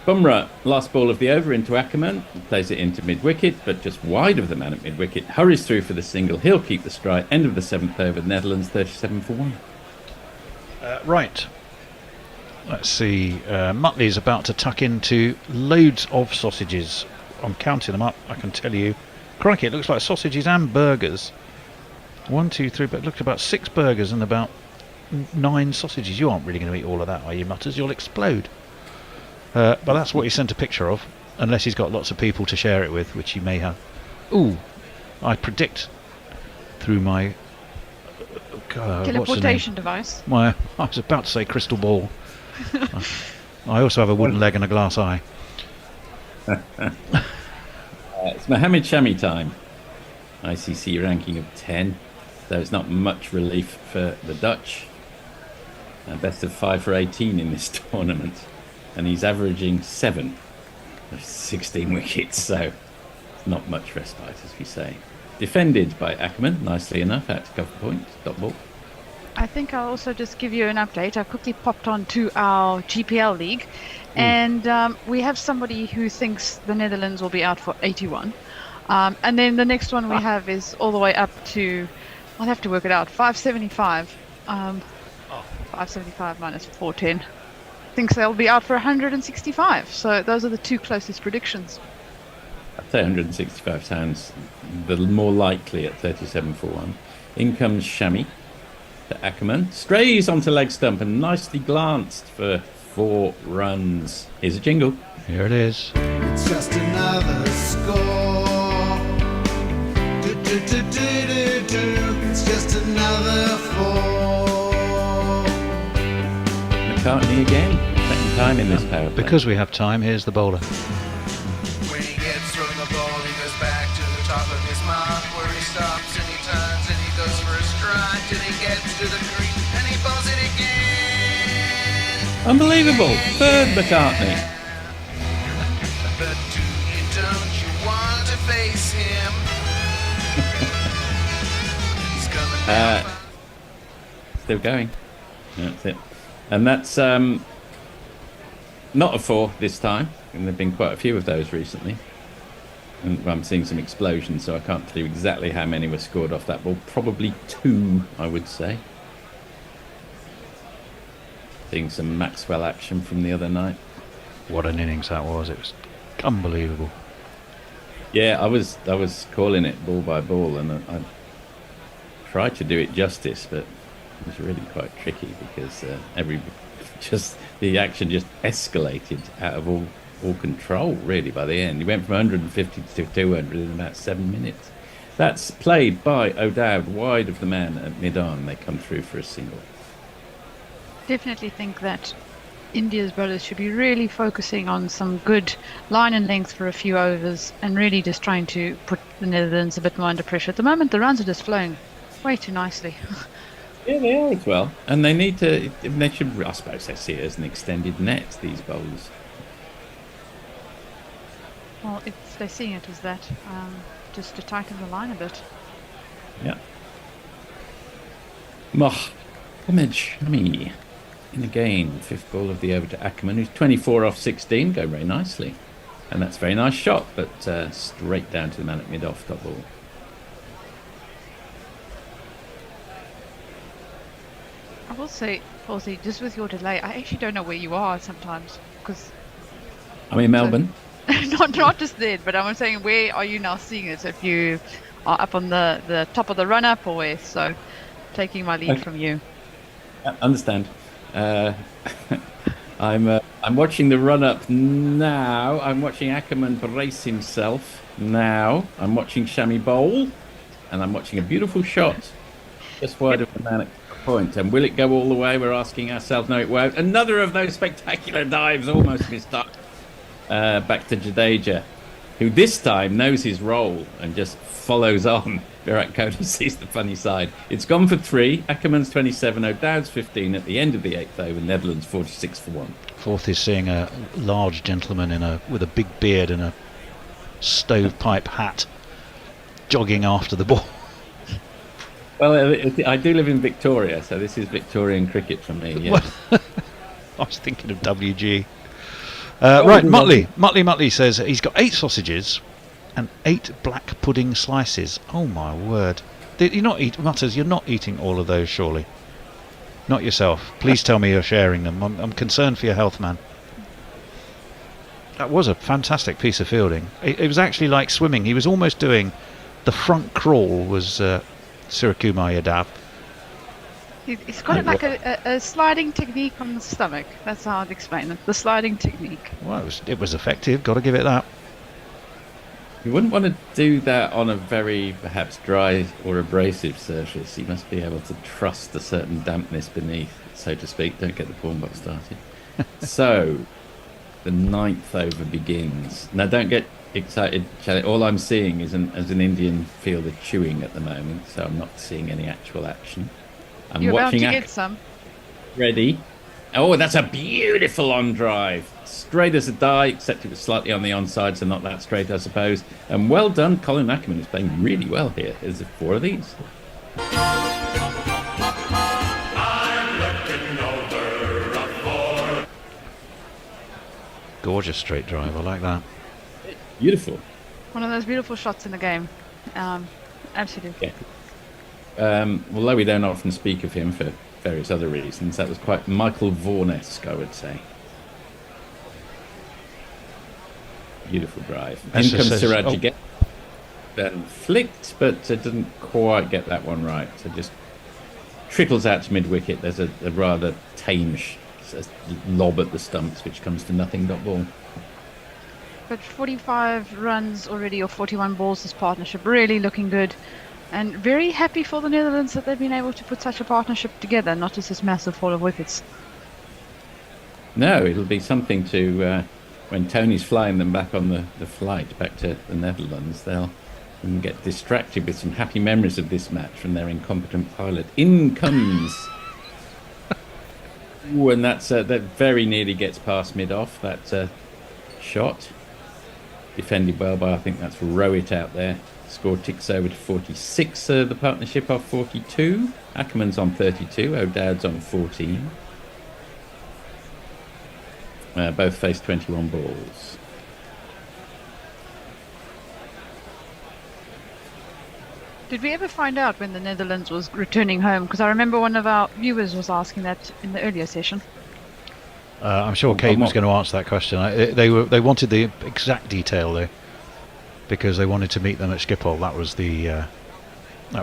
Bumrah, last ball of the over into Ackerman, plays it into mid-wicket, but just wide of the man at mid-wicket, hurries through for the single. He'll keep the stride. End of the 7th over, Netherlands 37 for 1. Right. Let's see. Muttley's about to tuck into loads of sausages. I'm counting them up, I can tell you. Crikey, it looks like sausages and burgers. 1, 2, 3, but look at about 6 burgers and about 9 sausages. You aren't really going to eat all of that, are you, Mutters? You'll explode. But that's what he sent a picture of, unless he's got lots of people to share it with, which he may have. Ooh, I predict through my teleportation device. I was about to say crystal ball. I also have a wooden leg and a glass eye. It's Mohammed Shami time. ICC ranking of 10, so it's not much relief for the Dutch. Best of 5 for 18 in this tournament. And he's averaging 7 of 16 wickets, so not much respite, as we say. Defended by Ackerman, nicely enough, at cover point, dot ball. I think I'll also just give you an update. I quickly popped on to our GPL league, and we have somebody who thinks the Netherlands will be out for 81. And then the next one we have is all the way up to, I'll have to work it out, 575. 575 minus 410. Thinks they'll be out for 165. So those are the 2 closest predictions. I'd say 165 sounds the more likely at 37 for 1. In comes Shami to Ackerman. Strays onto leg stump and nicely glanced for 4 runs. Here's a jingle. Here it is. It's just another score. It's just another 4. McCartney again. Second time in this power play. Because we have time, here's the bowler. When he gets from the ball, he goes back to the top of his mark, where he stops and he turns and he goes for a strike till he gets to the creek and he bowls it again. Unbelievable. Third McCartney. But don't you want to face him? He's coming down. Still going. That's it. And that's not a 4 this time, and there have been quite a few of those recently. And I'm seeing some explosions, so I can't tell you exactly how many were scored off that ball. Probably 2, I would say. Seeing some Maxwell action from the other night. What an innings that was. It was unbelievable. Yeah, I was calling it ball by ball, and I tried to do it justice, but it was really quite tricky because the action just escalated out of all control, really, by the end. He went from 150 to 200 in about 7 minutes. That's played by O'Dowd, wide of the man at mid-on. They come through for a single. Definitely think that India's bowlers should be really focusing on some good line and length for a few overs and really just trying to put the Netherlands a bit more under pressure. At the moment, the runs are just flowing way too nicely. Yeah, they are as well. And they need to, they should, I suppose they see it as an extended net, these bowlers. Well, if they're seeing it as that, just to tighten the line a bit. Yeah. Mohammed Shami in again, 5th ball of the over to Ackerman, who's 24 off 16, go very nicely. And that's a very nice shot, but straight down to the man at mid-off top ball. I will say, Halsey, just with your delay, I actually don't know where you are sometimes, because... I'm in Melbourne. not just there, but I'm saying, where are you now seeing it? If you are up on the top of the run-up or where? So, taking my lead from you. I understand. I'm watching the run-up now. I'm watching Ackerman brace himself now. I'm watching Shami bowl, and I'm watching a beautiful shot just wide of the man at point. And will it go all the way? We're asking ourselves. No, it won't. Another of those spectacular dives, almost missed up. Back to Jadeja, who this time knows his role and just follows on. Virat Kohli sees the funny side. It's gone for 3. Ackerman's 27, O'Dowd's 15 at the end of the 8th over. Netherlands 46 for 1. 4th is seeing a large gentleman with a big beard and a stovepipe hat jogging after the ball. Well, I do live in Victoria, so this is Victorian cricket for me. Yeah. I was thinking of WG. Right, Mutley says he's got 8 sausages and 8 black pudding slices. Oh my word! You're not Mutters. You're not eating all of those, surely? Not yourself. Please tell me you're sharing them. I'm concerned for your health, man. That was a fantastic piece of fielding. It was actually like swimming. He was almost doing the front crawl. Was Sirikumar Yadav. He's got it like a sliding technique on the stomach. That's how I'd explain it. The sliding technique. Well, it was effective. Got to give it that. You wouldn't want to do that on a very, perhaps, dry or abrasive surface. You must be able to trust a certain dampness beneath, so to speak. Don't get the porn box started. So, the 9th over begins. Now, don't get excited, Charlie. All I'm seeing is an Indian fielder chewing at the moment, so I'm not seeing any actual action. I'm You're watching about to get some. Ready. Oh, that's a beautiful on drive. Straight as a die, except it was slightly on the onside, so not that straight, I suppose. And well done, Colin Ackerman is playing really well here. There's 4 of these. Gorgeous straight drive. I like that. Beautiful. One of those beautiful shots in the game. Absolutely. Yeah. Although we don't often speak of him for various other reasons, that was quite Michael Vaughan-esque, I would say. Beautiful drive. In comes Siraj again. Then flicked, but doesn't quite get that one right. So just trickles out to mid-wicket. There's a rather tame lob at the stumps, which comes to nothing. Dot ball. But 45 runs already, or 41 balls, this partnership. Really looking good. And very happy for the Netherlands that they've been able to put such a partnership together, not just this massive fall of wickets. No, it'll be something to, when Tony's flying them back on the flight back to the Netherlands, they'll get distracted with some happy memories of this match from their incompetent pilot. In comes... Ooh, and that very nearly gets past mid-off, that shot. Defended well by, I think that's Rowett out there. Score ticks over to 46, the partnership off 42. Ackerman's on 32, O'Dowd's on 14. Both face 21 balls. Did we ever find out when the Netherlands was returning home? Because I remember one of our viewers was asking that in the earlier session. I'm sure Kate was going to answer that question. They wanted the exact detail though, because they wanted to meet them at Schiphol. That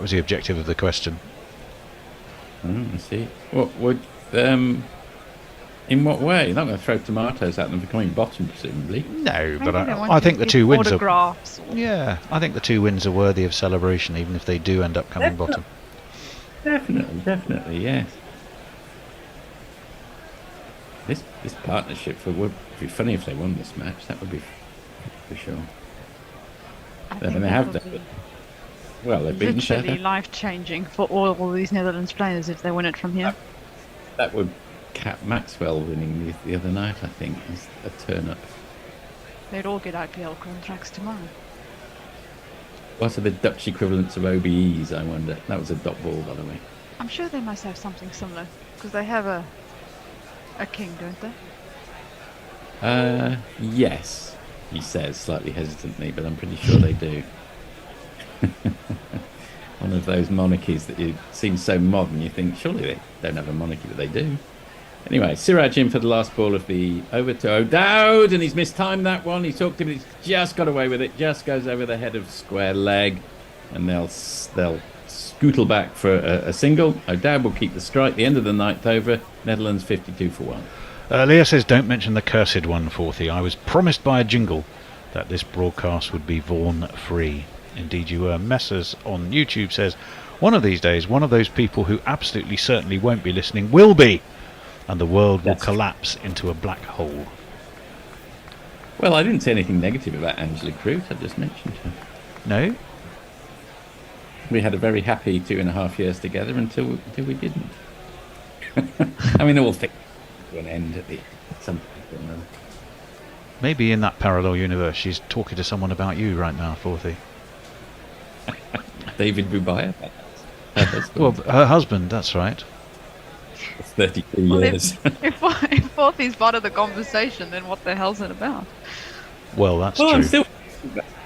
was the objective of the question. I see. What would in what way? They're not going to throw tomatoes at them for coming bottom, presumably. No, but I think the two wins are. Or... Yeah, I think the two wins are worthy of celebration, even if they do end up coming bottom. Definitely, yes. This partnership would be funny if they won this match. That would be for sure. They have done. Well, they've been literally life-changing for all these Netherlands players if they win it from here. That would cap Maxwell winning the other night, I think, is a turn-up. They'd all get IPL contracts tomorrow. What are the Dutch equivalents of OBEs, I wonder? That was a dot ball, by the way. I'm sure they must have something similar, because they have a king, don't they? Yes, he says, slightly hesitantly, but I'm pretty sure they do. One of those monarchies that you seem so modern, you think, surely they don't have a monarchy, but they do. Anyway, Siraj in for the last ball of the over to O'Dowd, and he's mistimed that one. He talked to him, he's just got away with it, just goes over the head of square leg, and they'll scootle back for a single. O'Dowd will keep the strike. The end of the ninth over, Netherlands 52 for 1. Leah says, don't mention the cursed one, Forthy. I was promised by a jingle that this broadcast would be Vaughan free. Indeed you were. Messers on YouTube says, one of these days, one of those people who absolutely certainly won't be listening will be, and the world will collapse into a black hole. Well, I didn't say anything negative about Angela Crute. I just mentioned her. No? We had a very happy 2.5 years together until we didn't. I mean, all things to an end at some point or another. Maybe in that parallel universe she's talking to someone about you right now, Forthy. David Bubaya? Well, her husband, that's right. It's 32 years. If Forthy's part of the conversation, then what the hell's it about? Well, that's true. I'm still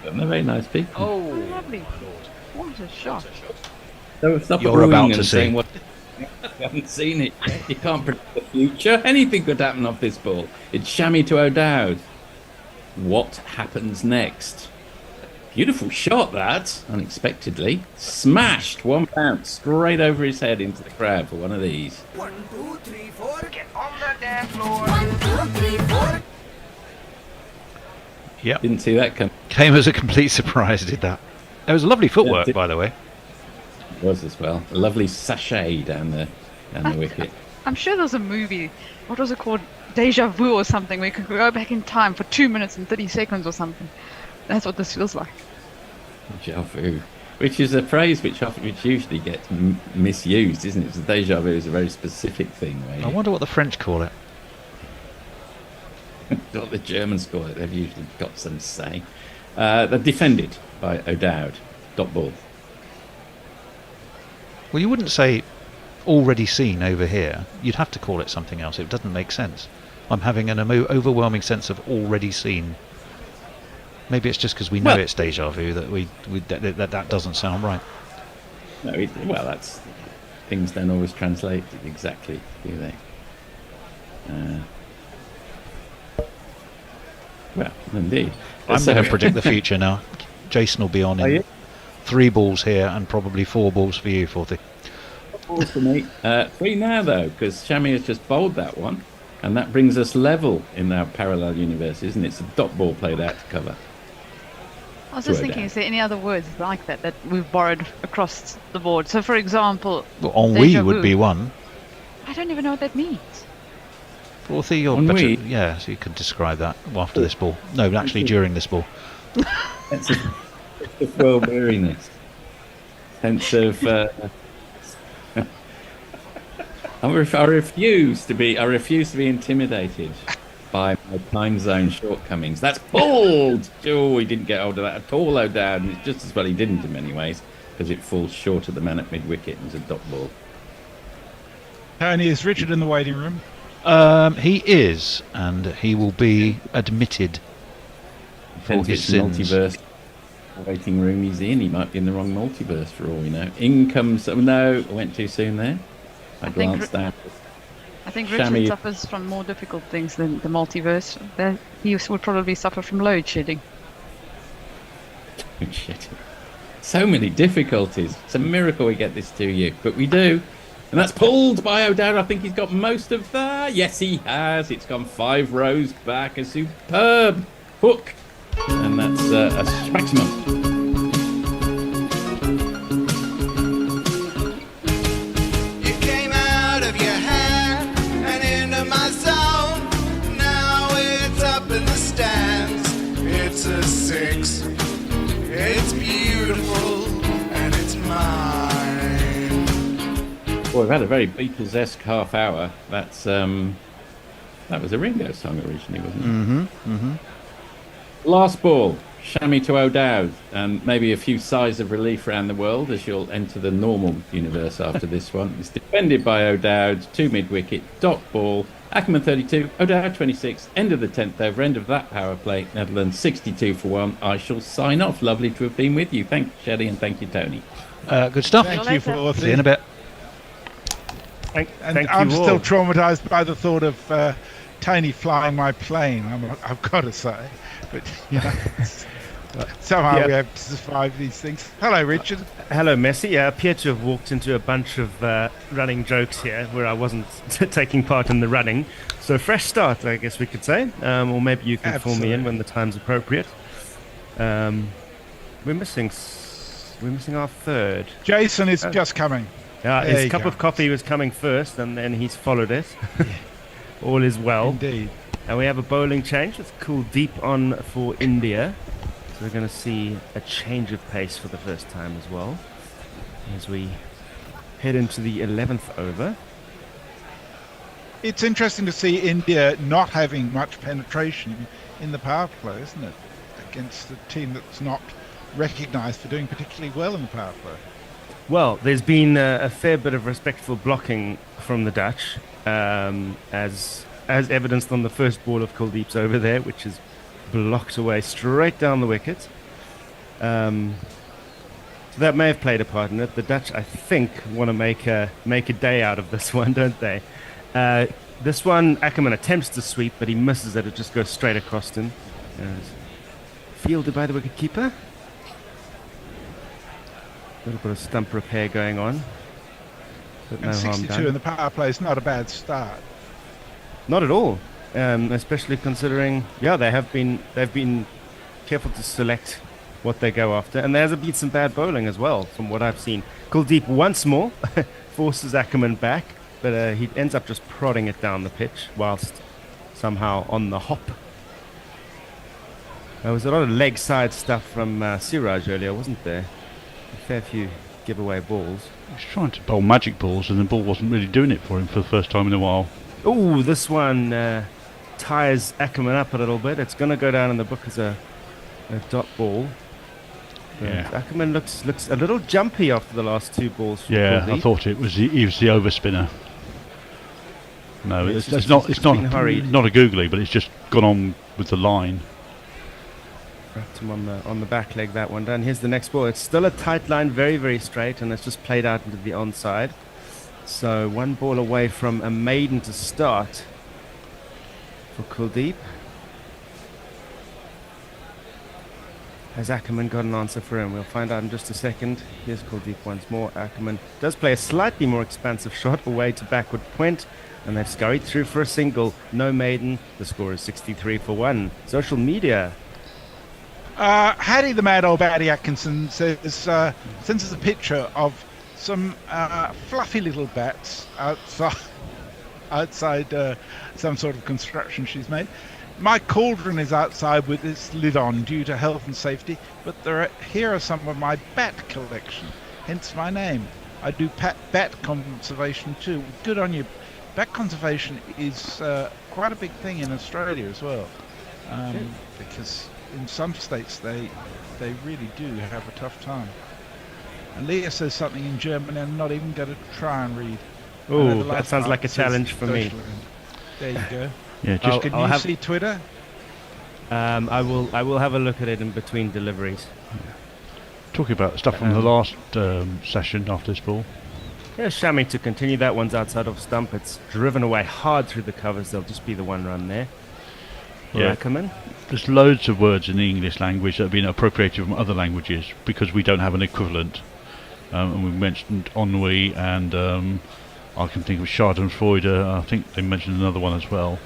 they're very nice people. Oh, lovely. What a shot. So stop You're about to see. Saying what you haven't seen it. You can't predict the future. Anything could happen off this ball. It's Shammy to O'Dowd. What happens next? Beautiful shot, that. Unexpectedly. Smashed. One bounce straight over his head into the crowd for one of these. 1, 2, 3, 4, get on the dance floor. 1, 2, 3, 4. Yep. Didn't see that come. Came as a complete surprise, did that. It was lovely footwork, by the way. It was as well. A lovely sachet down the wicket. I'm sure there's a movie. What was it called? Deja Vu or something, where you could go back in time for 2 minutes and 30 seconds or something. That's what this feels like. Deja vu, which is a phrase which usually gets misused, isn't it? So deja vu is a very specific thing. I wonder what the French call it. What the Germans call it. They've usually got some say. They're defended by O'Dowd. Dot ball. Well, you wouldn't say already seen over here. You'd have to call it something else. It doesn't make sense. I'm having an overwhelming sense of already seen. Maybe it's just because we know it's deja vu that that doesn't sound right. No, well, that's things don't always translate exactly, do they? Well, indeed. I'm going to predict the future now. Jason will be on in 3 balls here and probably 4 balls for you, Forthy. 4 balls for me. 3 now, though, because Shammy has just bowled that one, and that brings us level in our parallel universe, isn't it? It's a dot ball played out to cover. I was just thinking, is there any other words like that we've borrowed across the board? So, for example, ennui would be one. I don't even know what that means. Forthy, you're better. Yeah, so you could describe that after this ball. No, actually during this ball. Sense of well-weariness. Sense of. I refuse to be intimidated by my time zone shortcomings. That's pulled! Oh, he didn't get hold of that at all, O'Dowd, and it's just as well he didn't in many ways, because it falls short of the man at mid-wicket and it's a dot ball. Tony, is Richard in the waiting room? He is, and he will be admitted for his sins. Multiverse. waiting room he's in. He might be in the wrong multiverse for all we know. In comes... Oh, no, I went too soon there. I glanced down. I think Shami- Richard suffers from more difficult things than the multiverse. He would probably suffer from load shedding. Shit. So many difficulties. It's a miracle we get this to you, but we do. And that's pulled by O'Dowd. I think he's got most of that. Yes, he has. It's gone 5 rows back. A superb hook. And that's a maximum. You came out of your hand and into my zone. Now it's up in the stands. It's a 6. It's beautiful and it's mine. Well, we've had a very Beatles-esque half hour. That's that was a Ringo song originally, wasn't it? Mm-hmm. Last ball, Shami to O'Dowd, and maybe a few sighs of relief around the world as you'll enter the normal universe after this one. It's defended by O'Dowd, 2 mid-wicket, dot ball, Ackerman 32, O'Dowd 26, end of the 10th over, end of that power play, Netherlands 62 for 1. I shall sign off. Lovely to have been with you. Thank you, Shelley, and thank you, Tony. Good stuff. Thank you for See you in a bit. And thank I'm you still all. traumatized by the thought of Tony flying my plane. I've got to say, but somehow we have to survive these things. Hello, Richard. Hello, Messi. I appear to have walked into a bunch of running jokes here where I wasn't taking part in the running. So fresh start, I guess we could say. Or maybe you can fill me in when the time's appropriate. We're missing our third. Jason is just coming. His cup of coffee was coming first, and then he's followed it. All is well. Indeed. And we have a bowling change. It's cool deep on for India. So we're going to see a change of pace for the first time as well as we head into the 11th over. It's interesting to see India not having much penetration in the power play, isn't it? Against a team that's not recognised for doing particularly well in the power play. Well, there's been a fair bit of respectful blocking from the Dutch, as evidenced on the first ball of Kuldeep's over there, which is blocked away straight down the wicket. So that may have played a part in it. The Dutch, I think, want to make a day out of this one, don't they? This one, Ackerman attempts to sweep, but he misses it. It just goes straight across him. Fielded by the wicketkeeper. A little bit of stump repair going on. But no And harm 62 done. in the power play is not a bad start. Not at all, especially considering, they've been careful to select what they go after, and there's been some bad bowling as well, from what I've seen. Kuldeep once more forces Ackerman back, but he ends up just prodding it down the pitch whilst somehow on the hop. There was a lot of leg side stuff from Siraj earlier, wasn't there? A fair few giveaway balls. He was trying to bowl magic balls, and the ball wasn't really doing it for him for the first time in a while. Oh, this one tires Ackerman up a little bit. It's going to go down in the book as a dot ball. Yeah. Ackerman looks a little jumpy after the last 2 balls. From Yeah, Kuldeep. I thought he was the overspinner. No, It's it's just not been hurried. not a googly, but it's just gone on with the line. Wrapped him on the back leg, that one done. Here's the next ball. It's still a tight line, very, very straight, and it's just played out into the onside. So 1 ball away from a maiden to start for Kuldeep. Has Ackerman got an answer for him? We'll find out in just a second. Here's Kuldeep once more. Ackerman does play a slightly more expansive shot away to backward point, and they've scurried through for a single. No maiden. The score is 63 for 1. Social media. Hattie the Mad Old Batty Atkinson sends us a picture of some fluffy little bats outside some sort of construction she's made. My cauldron is outside with its lid on due to health and safety, but here are some of my bat collection, hence my name. I do bat conservation too. Good on you. Bat conservation is quite a big thing in Australia as well, because in some states they really do have a tough time. And Leah says something in German I'm not even going to try and read. Oh, that sounds like a challenge for me. There you go. Yeah, just Can you see Twitter? I will have a look at it in between deliveries. Talking about stuff from the last session after this ball. Yeah, Shami to continue. That one's outside of stump. It's driven away hard through the covers. There'll just be the one run there. Yeah. Ackerman. There's loads of words in the English language that have been appropriated from other languages because we don't have an equivalent. And we mentioned ennui, and I can think of Schadenfreude. I think they mentioned another one as well.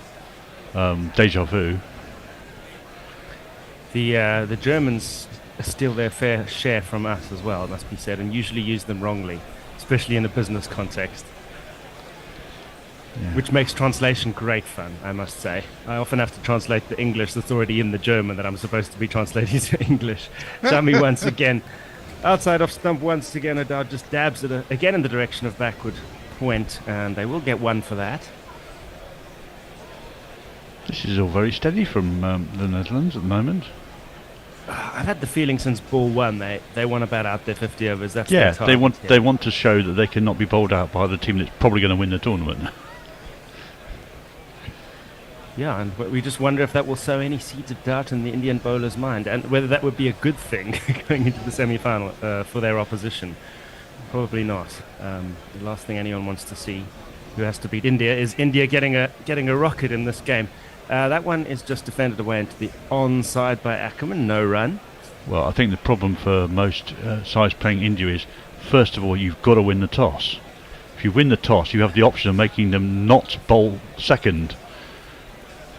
Deja vu. The Germans steal their fair share from us as well, it must be said, and usually use them wrongly, especially in a business context. Yeah. Which makes translation great fun, I must say. I often have to translate the English that's already in the German that I'm supposed to be translating to English. Shami once again, outside off stump once again, Adar just dabs it again in the direction of backward point, and they will get one for that. This is all very steady from the Netherlands at the moment. I've had the feeling since ball one they want to bat out their 50 overs. That's Yeah, their target. they want to show that they cannot be bowled out by the team that's probably going to win the tournament. Yeah, and we just wonder if that will sow any seeds of doubt in the Indian bowler's mind, and whether that would be a good thing going into the semi-final for their opposition. Probably not. The last thing anyone wants to see, who has to beat India, is India getting a rocket in this game. That one is just defended away into the onside by Ackerman. No run. Well, I think the problem for most sides playing India is, first of all, you've got to win the toss. If you win the toss, you have the option of making them not bowl second.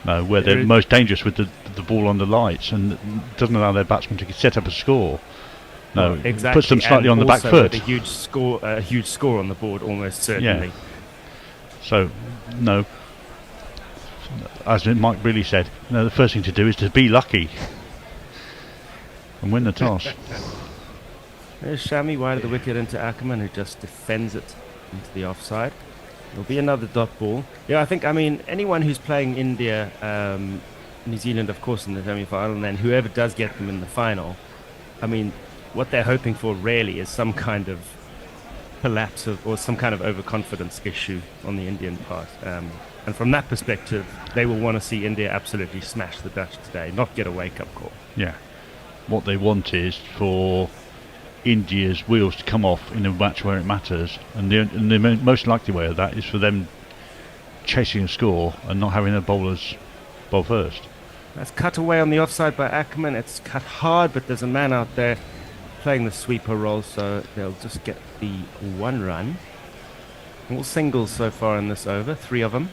Where they're most dangerous with the ball on the lights, and it doesn't allow their batsmen to set up a score. No, exactly. puts them slightly and on the back foot. A huge score on the board, almost certainly. Yeah. So, no, as Mike really said, the first thing to do is to be lucky and win the toss. There's Shami wide of the wicket into Ackerman, who just defends it into the offside. There'll be another dot ball. Yeah, I mean, anyone who's playing India, New Zealand, of course, in the semi-final, and then whoever does get them in the final, I mean, what they're hoping for really is some kind of collapse or some kind of overconfidence issue on the Indian part. And from that perspective, they will want to see India absolutely smash the Dutch today, not get a wake-up call. Yeah. What they want is for India's wheels to come off in a match where it matters, and the most likely way of that is for them chasing a score and not having their bowlers bowl first. That's cut away on the offside by Ackerman. It's cut hard, but there's a man out there playing the sweeper role, so they'll just get the one run. All singles so far in this over, 3 of them.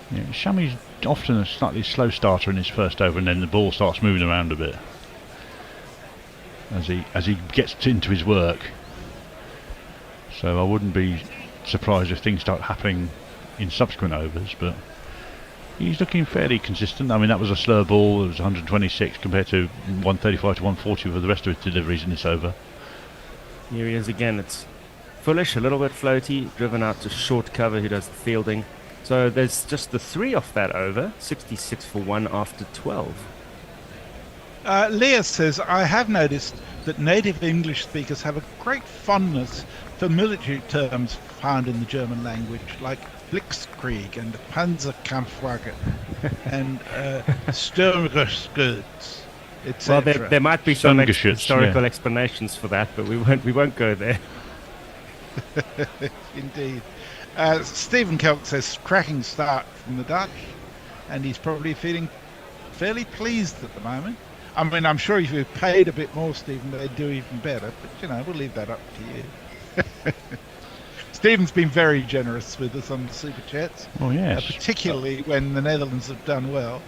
Yeah, Shami's often a slightly slow starter in his first over, and then the ball starts moving around a bit as he gets into his work. So I wouldn't be surprised if things start happening in subsequent overs, but he's looking fairly consistent. I mean, that was a slow ball. It was 126 compared to 135 to 140 for the rest of his deliveries in this over. Here he is again. It's foolish, a little bit floaty, driven out to short cover, who does the fielding. So there's just the 3 off that over, 66 for 1 after 12. Leah says, I have noticed that native English speakers have a great fondness for military terms found in the German language, like Blitzkrieg and Panzerkampfwagen and Sturmgeschütz, etc. Well, there might be some historical explanations for that, but we won't go there. Indeed. Stephen Kelk says, cracking start from the Dutch, and he's probably feeling fairly pleased at the moment. I mean, I'm sure if you paid a bit more, Stephen, they'd do even better, but, we'll leave that up to you. Stephen's been very generous with us on the Super Chats. Oh, yes. Particularly when the Netherlands have done well.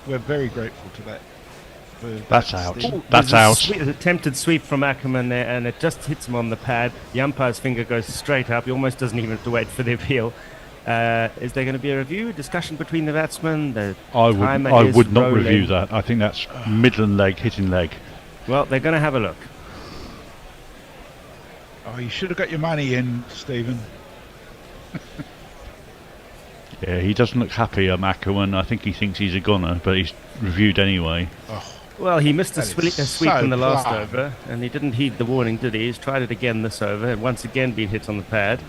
We're very grateful to that. That's out. Ooh, That's out. An attempted sweep from Ackerman there, and it just hits him on the pad. The umpire's finger goes straight up. He almost doesn't even have to wait for the appeal. Is there going to be a review, discussion between the batsmen? I would not review that. I think that's Midland leg hitting leg. Well, they're going to have a look. Oh, you should have got your money in, Stephen. Yeah, he doesn't look happy, Ackerman. I think he thinks he's a goner, but he's reviewed anyway. Oh, well, he missed a sweep so in the last fly. over, and he didn't heed the warning, did he? He's tried it again this over, and once again been hit on the pad.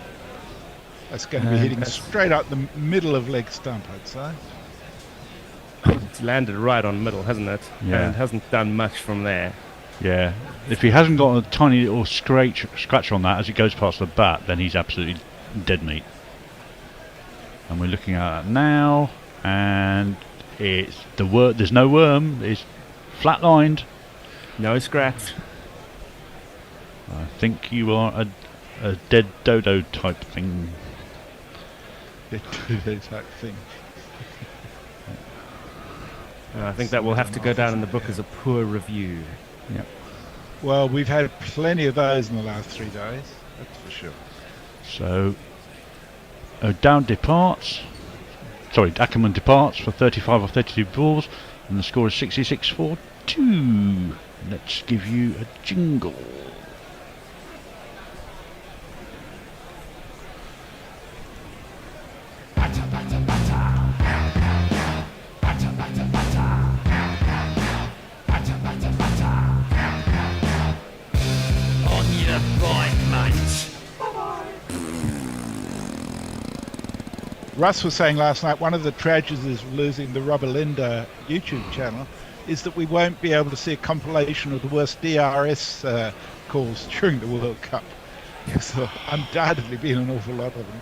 That's going to be hitting straight up the middle of leg stump, I'd say. It's landed right on middle, hasn't it? Yeah. And hasn't done much from there. Yeah. If he hasn't got a tiny little scratch on that as it goes past the bat, then he's absolutely dead meat. And we're looking at it now, and it's there's no worm. It's flatlined. No scratch. I think you are a dead dodo type thing. Dead dodo type thing. I think that will have to go down in the book as a poor review. Yeah. Well, we've had plenty of those in the last 3 days, that's for sure. So, O'Dowd departs. Sorry, Ackerman departs for 35 of 32 balls, and the score is 66-42. Let's give you a jingle. Russ was saying last night one of the tragedies of losing the Robert Linda YouTube channel is that we won't be able to see a compilation of the worst DRS calls during the World Cup. Because there have undoubtedly been an awful lot of them.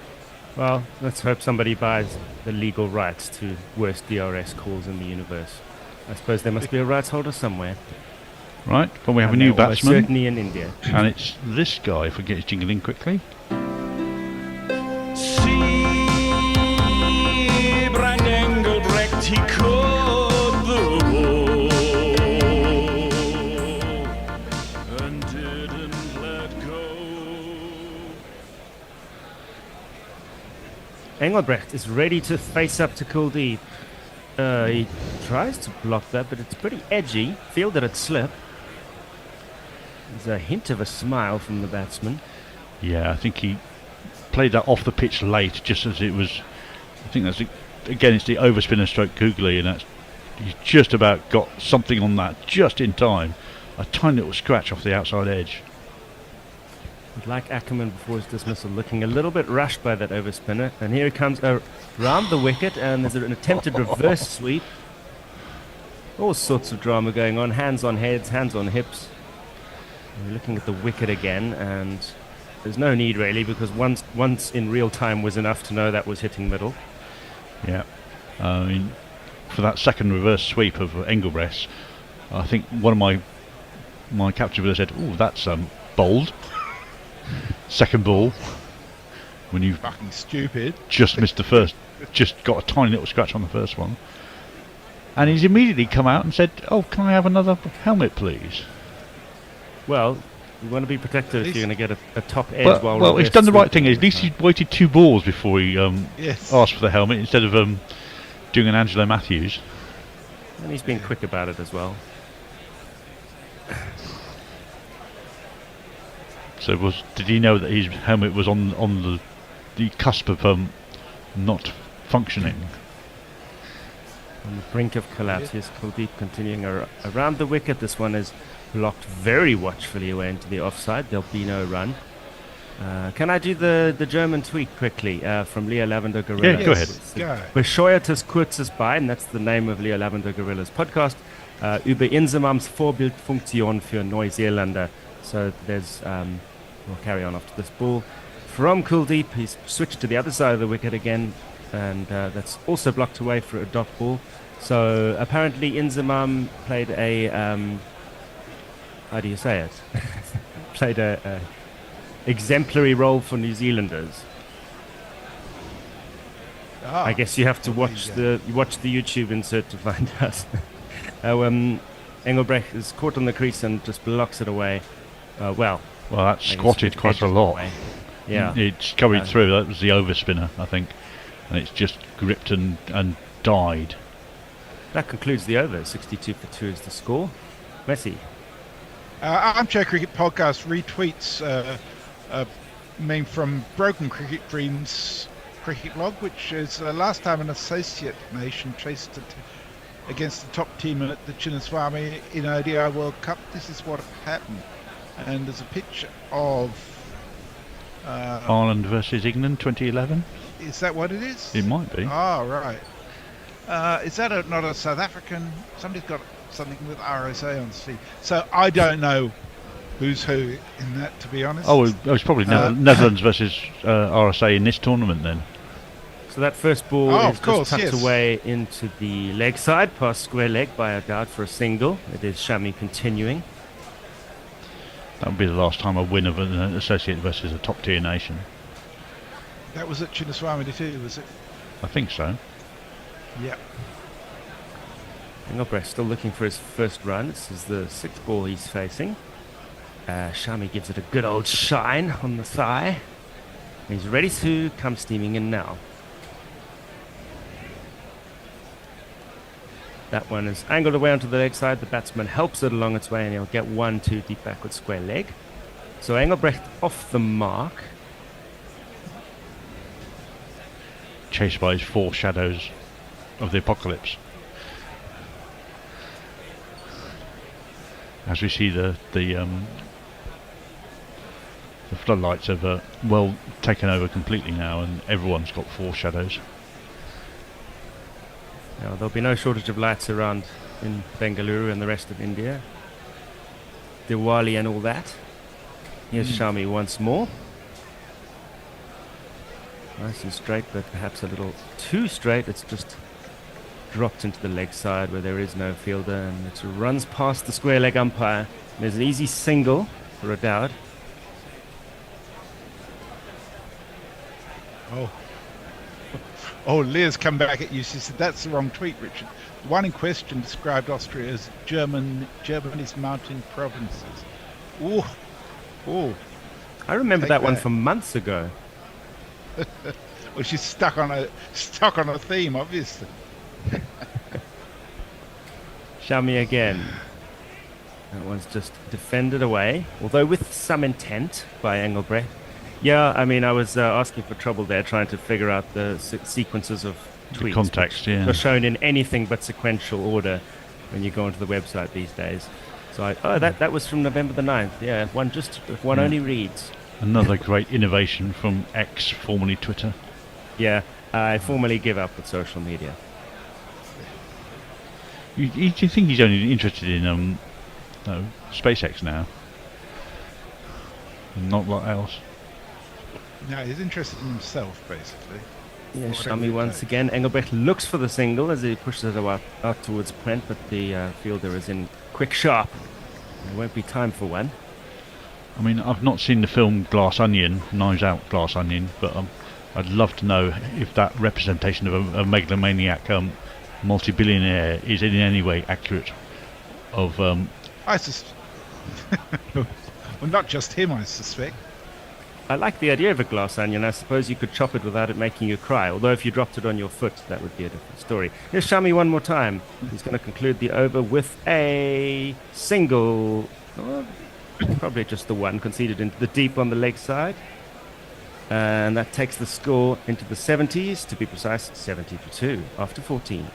Well, let's hope somebody buys the legal rights to worst DRS calls in the universe. I suppose there must be a rights holder somewhere. Right, but we have a new batsman. Certainly in India. And it's this guy, if we get his jingle in quickly. Brand Engelbrecht, he caught the ball and didn't let go. Engelbrecht is ready to face up to Kuldeep. He tries to block that, but it's pretty edgy. Fielded it slip. There's a hint of a smile from the batsman. Yeah, I think he played that off the pitch late, just as it was. I think that's again, it's the overspinner stroke googly, and that's he's just about got something on that just in time. A tiny little scratch off the outside edge. Like Ackerman before his dismissal, looking a little bit rushed by that overspinner, and here he comes around the wicket, and there's an attempted reverse sweep. All sorts of drama going on, hands on heads, hands on hips. And we're looking at the wicket again, and there's no need really, because once in real time was enough to know that was hitting middle. Yeah, I mean, for that second reverse sweep of Engelbrecht, I think one of my captain would have said, "Oh, that's bold." Second ball, when you fucking stupid, just missed the first, just got a tiny little scratch on the first one, and he's immediately come out and said, "Oh, can I have another helmet, please?" Well, you want to be protected if you're going to get a top edge. Well, he's done the right thing. At least he waited 2 balls before he asked for the helmet instead of doing an Angelo Matthews. And he's been quick about it as well. So did he know that his helmet was on the cusp of not functioning? On the brink of collapse. Here's Kuldeep continuing around the wicket. This one is blocked very watchfully away into the offside. There'll be no run. Can I do the German tweet quickly from Leo Lavender Guerilla? Yeah, go ahead. Bescheuertes kurzes Bein, that's the name of Leo Lavender Guerilla's podcast, über Insemams Vorbildfunktion für Neuseeländer. So there's, we'll carry on after this ball. From Kuldeep, he's switched to the other side of the wicket again, and that's also blocked away for a dot ball. So apparently Inzamam played a, how do you say it? Played a exemplary role for New Zealanders. I guess you have to watch the YouTube insert to find out. Engelbrecht is caught on the crease and just blocks it away. Well, that squatted quite a lot. Away. Yeah, it's carried through. That was the overspinner, I think, and it's just gripped and died. That concludes the over. 62 for 2 is the score. Messi. Armchair Cricket Podcast retweets a meme from Broken Cricket Dreams cricket blog, which is last time an associate nation chased it against the top team at the Chinnaswamy in ODI World Cup. This is what happened. And there's a picture of Ireland versus England 2011. Is that what it is? It might be. Oh, right. Is that not a South African? Somebody's got something with RSA on Steve. So I don't know who's who in that, to be honest. Oh, it was probably Netherlands versus RSA in this tournament then. So that first ball is just tucked away into the leg side, past square leg by O'Dowd for a single. It is Shami continuing. That would be the last time a win of an associate versus a top tier nation. That was at Chinnaswamy too, was it? I think so. Yep. Engelbrecht still looking for his first run. This is the sixth ball he's facing. Shami gives it a good old shine on the thigh. He's ready to come steaming in now. That one is angled away onto the leg side. The batsman helps it along its way and he'll get 1-2 deep backward square leg. So Engelbrecht off the mark. Chased by his four shadows of the apocalypse. As we see the floodlights have well taken over completely now, and everyone's got four shadows. Now, there'll be no shortage of lights around in Bengaluru and the rest of India. Diwali and all that. Here's Shami once more. Nice and straight, but perhaps a little too straight. It's just dropped into the leg side where there is no fielder, and it runs past the square leg umpire. There's an easy single for O'Dowd. Oh, Leah's come back at you. She said that's the wrong tweet, Richard. The one in question described Austria as Germany's mountain provinces. Ooh. I remember that one from months ago. Well, she's stuck on a theme, obviously. Shami again. That one's just defended away, although with some intent by Engelbrecht. Yeah, I mean, I was asking for trouble there, trying to figure out the sequences of tweets. The context, yeah. Are shown in anything but sequential order when you go onto the website these days. So that was from November the 9th. Yeah, if one only reads. Another great innovation from X, formerly Twitter. Yeah, I formally give up with social media. You think he's only interested in SpaceX now? Not a lot else. No, he's interested in himself, basically. Yeah, Shami once again. Engelbrecht looks for the single as he pushes it out towards Brent, but the fielder is in quick sharp. There won't be time for one. I mean, I've not seen the film Glass Onion, Knives Out Glass Onion, but I'd love to know if that representation of a megalomaniac multi-billionaire is in any way accurate of... well, not just him, I suspect. I like the idea of a glass onion. I suppose you could chop it without it making you cry. Although if you dropped it on your foot, that would be a different story. Here's Shami one more time. He's going to conclude the over with a single. Probably just the one conceded into the deep on the leg side. And that takes the score into the 70s. To be precise, 70-2 after 14.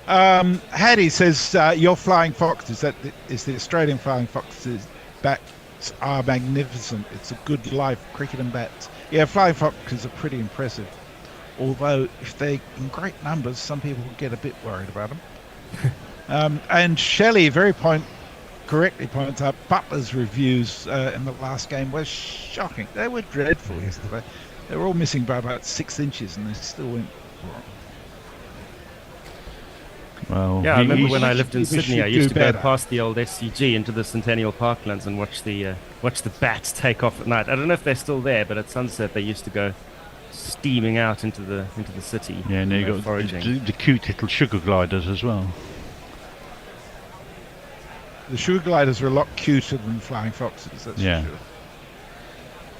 Hattie says your Flying Fox is the Australian Flying Fox's bats are magnificent. It's a good life cricket and bats. Yeah, Flying Foxes are pretty impressive. Although if they're in great numbers, some people get a bit worried about them. And Shelley correctly points out Butler's reviews in the last game were shocking. They were dreadful yesterday. They were all missing by about 6 inches, and they still went wrong. Well, yeah, I remember when I lived in Sydney, I used to go past the old SCG into the Centennial Parklands and watch the bats take off at night. I don't know if they're still there, but at sunset they used to go steaming out into the city. Yeah, and you got the cute little sugar gliders as well. The sugar gliders are a lot cuter than Flying Foxes, that's for sure.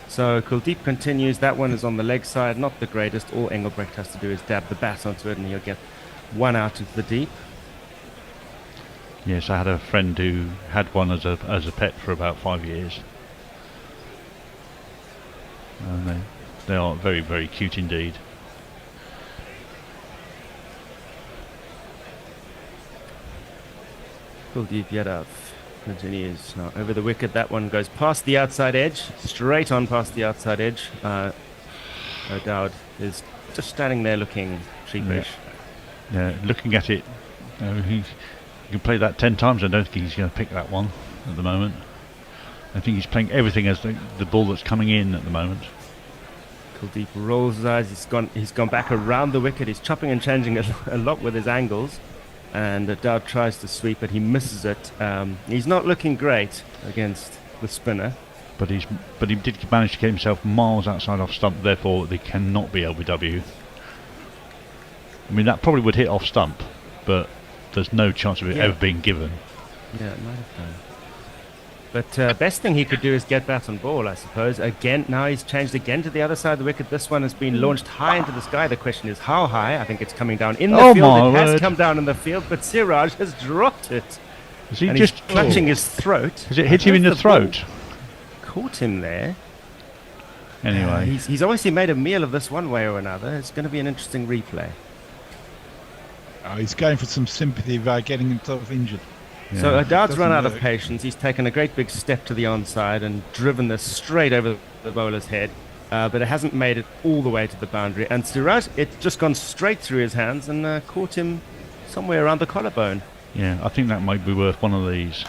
So Kuldeep continues. That one is on the leg side, not the greatest. All Engelbrecht has to do is dab the bat onto it and he'll get one out into the deep. Yes, I had a friend who had one as a pet for about 5 years. And they are very, very cute indeed. Kuldeep Yadav continues. Now over the wicket, that one goes past the outside edge, straight on past the outside edge. O'Dowd is just standing there looking sheepish. Yeah, looking at it, he can play that 10 times. I don't think he's going to pick that one at the moment. I think he's playing everything as the ball that's coming in at the moment. Kuldeep rolls his eyes. He's gone back around the wicket. He's chopping and changing a lot with his angles. And O'Dowd tries to sweep, but he misses it. He's not looking great against the spinner. But he did manage to get himself miles outside off stump, therefore they cannot be LBW. I mean, that probably would hit off stump, but there's no chance of it ever being given. Yeah, it might have done. But best thing he could do is get bat on ball, I suppose. Again, now he's changed again to the other side of the wicket. This one has been launched high into the sky. The question is how high? I think it's coming down in the field. It has come down in the field, but Siraj has dropped it. Is he and just he's clutching his throat? Has it hit him in the throat? Caught him there. Anyway. He's obviously made a meal of this one way or another. It's going to be an interesting replay. Oh, he's going for some sympathy by getting himself injured. Yeah. So O'Dowd's run out of patience. He's taken a great big step to the onside and driven this straight over the bowler's head. But it hasn't made it all the way to the boundary. And Siraj, it's just gone straight through his hands and caught him somewhere around the collarbone. Yeah, I think that might be worth one of these.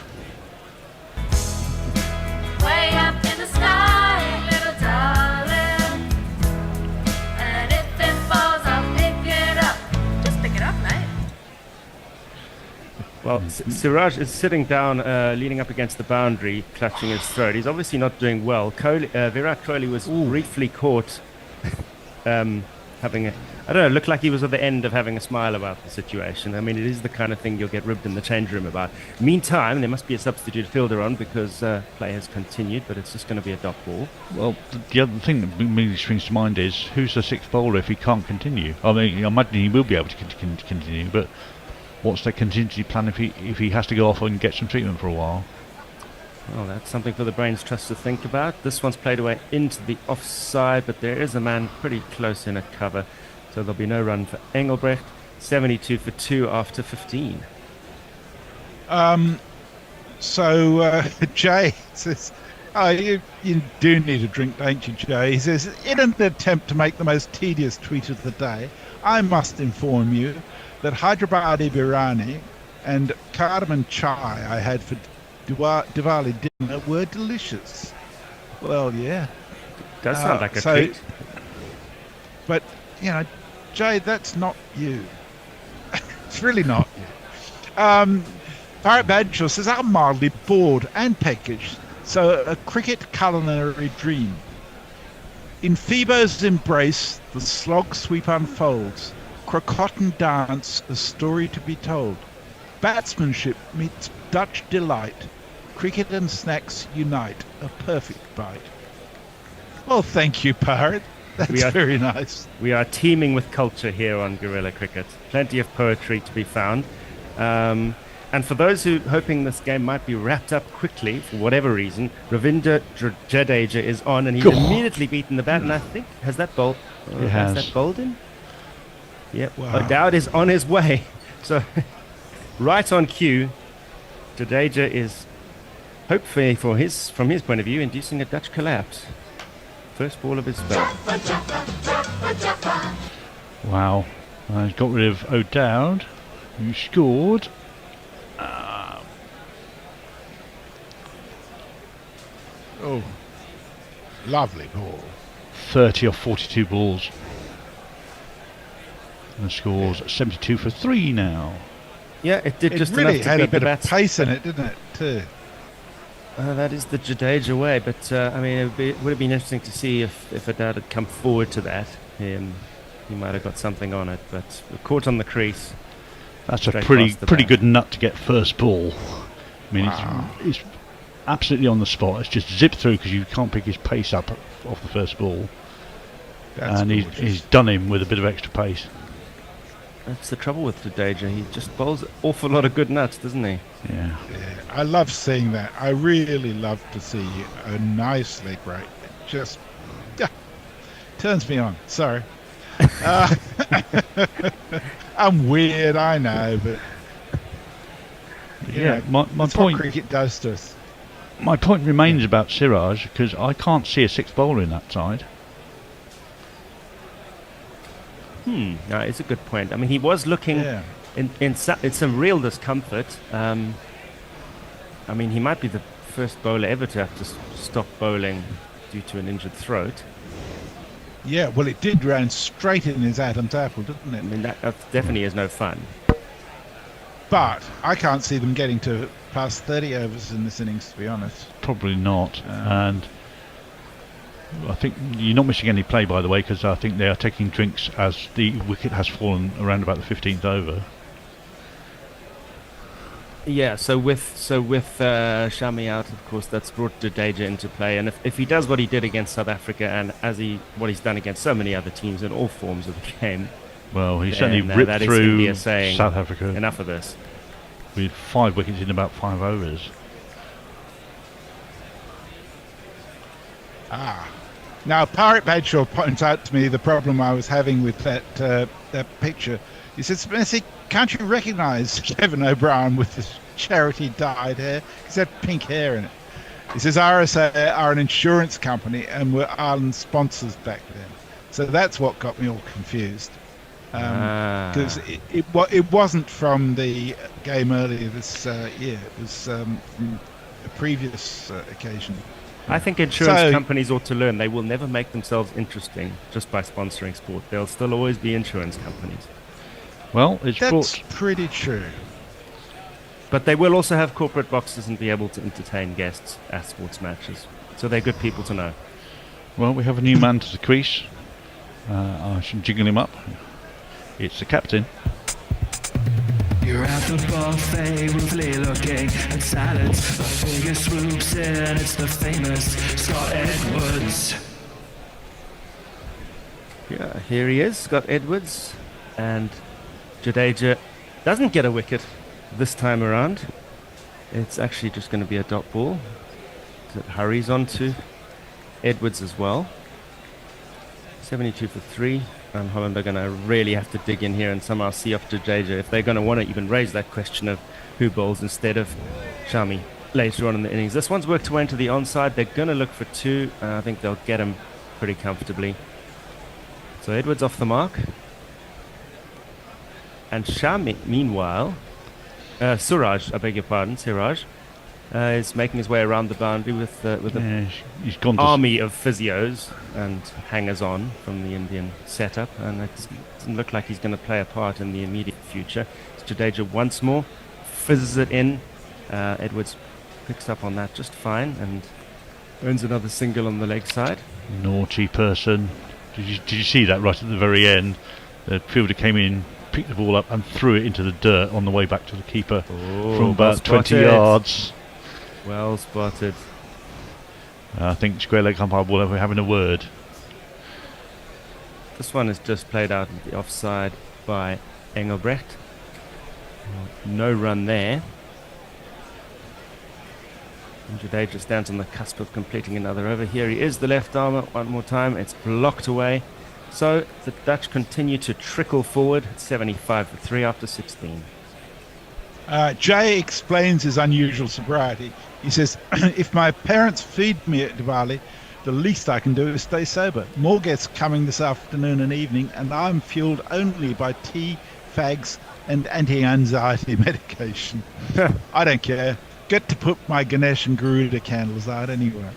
Way up in the sky, little darling. And if it falls, I'll pick it up. Just pick it up, mate. Well, Siraj is sitting down, leaning up against the boundary, clutching his throat. He's obviously not doing well. Virat Kohli was briefly caught having a... I don't know, looked like he was at the end of having a smile about the situation. I mean, it is the kind of thing you'll get ribbed in the change room about. Meantime, there must be a substitute fielder on because play has continued, but it's just going to be a dot ball. Well, the other thing that immediately springs to mind is who's the sixth bowler if he can't continue? I mean, I imagine he will be able to continue, but what's the contingency plan if he has to go off and get some treatment for a while? Well, that's something for the Brains Trust to think about. This one's played away into the offside, but there is a man pretty close in at cover. So there'll be no run for Engelbrecht. 72 for 2 after 15. Jay says, you do need a drink, don't you, Jay? He says, in an attempt to make the most tedious tweet of the day, I must inform you that Hyderabadi biryani and cardamom chai I had for Diwali dinner were delicious. Well, yeah. Does sound like a treat. But, Jay, that's not you. It's really not you. Barrett Badshaw says, I'm mildly bored and peckish, so a cricket culinary dream. In Phoebo's embrace, the slog sweep unfolds. Crocotten dance, a story to be told. Batsmanship meets Dutch delight. Cricket and snacks unite, a perfect bite. Well, thank you, Barrett. That's very nice. We are teeming with culture here on Guerilla Cricket. Plenty of poetry to be found. And for those who hoping this game might be wrapped up quickly, for whatever reason, Ravindra Jadeja is on, and he's immediately beaten the bat. And I think, has that bowled? Has that bowled in? Yep. Wow. O'Dowd is on his way. So, right on cue, Jadeja is, hopefully from his point of view, inducing a Dutch collapse. First ball of his spell. Wow. He's got rid of O'Dowd, who scored. Oh, lovely ball. 30 or 42 balls. And scores 72 for 3 now. Yeah, it did just really enough to had beat a bit the of pace in it, didn't it, too? That is the Jadeja way, but I mean, it would have been interesting to see if O'Dowd had come forward to that. He might have got something on it, but caught on the crease. That's a pretty good nut to get first ball. I mean, it's absolutely on the spot. It's just zipped through because you can't pick his pace up off the first ball. And he's done him with a bit of extra pace. That's the trouble with Jadeja. He just bowls an awful lot of good nuts, doesn't he? Yeah. I love seeing that. I really love to see a nice leg break. It just turns me on. Sorry. I'm weird, I know, but Yeah, my that's point. what cricket does to us. My point remains about Siraj because I can't see a sixth bowler in that side. No, it's a good point. I mean, he was looking in some real discomfort. I mean, he might be the first bowler ever to have to stop bowling due to an injured throat. Yeah, well, it did round straight in his Adam's apple, didn't it? I mean, that definitely is no fun. But I can't see them getting to past 30 overs in this innings, to be honest. Probably not. And I think you're not missing any play, by the way, because I think they are taking drinks as the wicket has fallen around about the 15th over. Yeah, so with Shami out, of course, that's brought Jadeja into play. And if he does what he did against South Africa, and what he's done against so many other teams in all forms of the game, well, he certainly ripped that is through India saying, South Africa. Enough of this. With 5 wickets in about 5 overs. Now, Pirate Badshaw points out to me the problem I was having with that picture. He says, Messi, can't you recognise Kevin O'Brien with this charity dyed hair? He's had pink hair in it. He says RSA are an insurance company and were Ireland sponsors back then. So that's what got me all confused. Because it wasn't from the game earlier this year. It was from a previous occasion. I think insurance companies ought to learn they will never make themselves interesting just by sponsoring sport. There'll still always be insurance companies. Well, that's pretty true. But they will also have corporate boxes and be able to entertain guests at sports matches. So they're good people to know. Well, we have a new man to the crease. I should jiggle him up. It's the captain. You're at the buffet, ruefully looking at salads. A figure swoops in, it's the famous Scott Edwards. Yeah, here he is, Scott Edwards. And Jadeja doesn't get a wicket this time around. It's actually just going to be a dot ball. It hurries on to Edwards as well. 72 for 3. Holland are going to really have to dig in here and somehow see off Jadeja if they're going to want to even raise that question of who bowls instead of Shami later on in the innings. This one's worked away into the onside. They're going to look for 2. I think they'll get him pretty comfortably. So Edwards off the mark. And Shami, meanwhile, Siraj, I beg your pardon, Siraj, is making his way around the boundary with he's gone army of physios and hangers-on from the Indian setup, and it doesn't look like he's going to play a part in the immediate future. It's Jadeja once more, fizzes it in. Edwards picks up on that just fine and earns another single on the leg side. Naughty person. Did you see that right at the very end? The fielder came in, picked the ball up and threw it into the dirt on the way back to the keeper from about 20 yards. Well spotted. I think square leg umpire will be having a word. This one is just played out at the offside by Engelbrecht. No run there. And Jadeja stands on the cusp of completing another over. Here he is, the left armer, one more time. It's blocked away. So the Dutch continue to trickle forward. 75 for 3 after 16. Jay explains his unusual sobriety. He says, if my parents feed me at Diwali, the least I can do is stay sober. More guests coming this afternoon and evening, and I'm fueled only by tea, fags, and anti-anxiety medication. I don't care. Get to put my Ganesh and Garuda candles out anyway.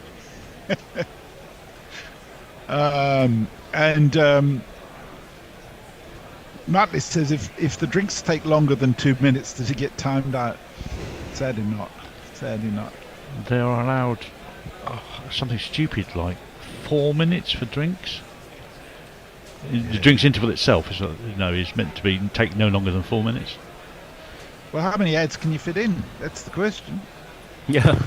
Martley says if the drinks take longer than 2 minutes, does it get timed out? Sadly not. Sadly not. They are allowed something stupid like 4 minutes for drinks. The drinks interval itself is meant to be take no longer than 4 minutes. Well, how many ads can you fit in? That's the question. Yeah.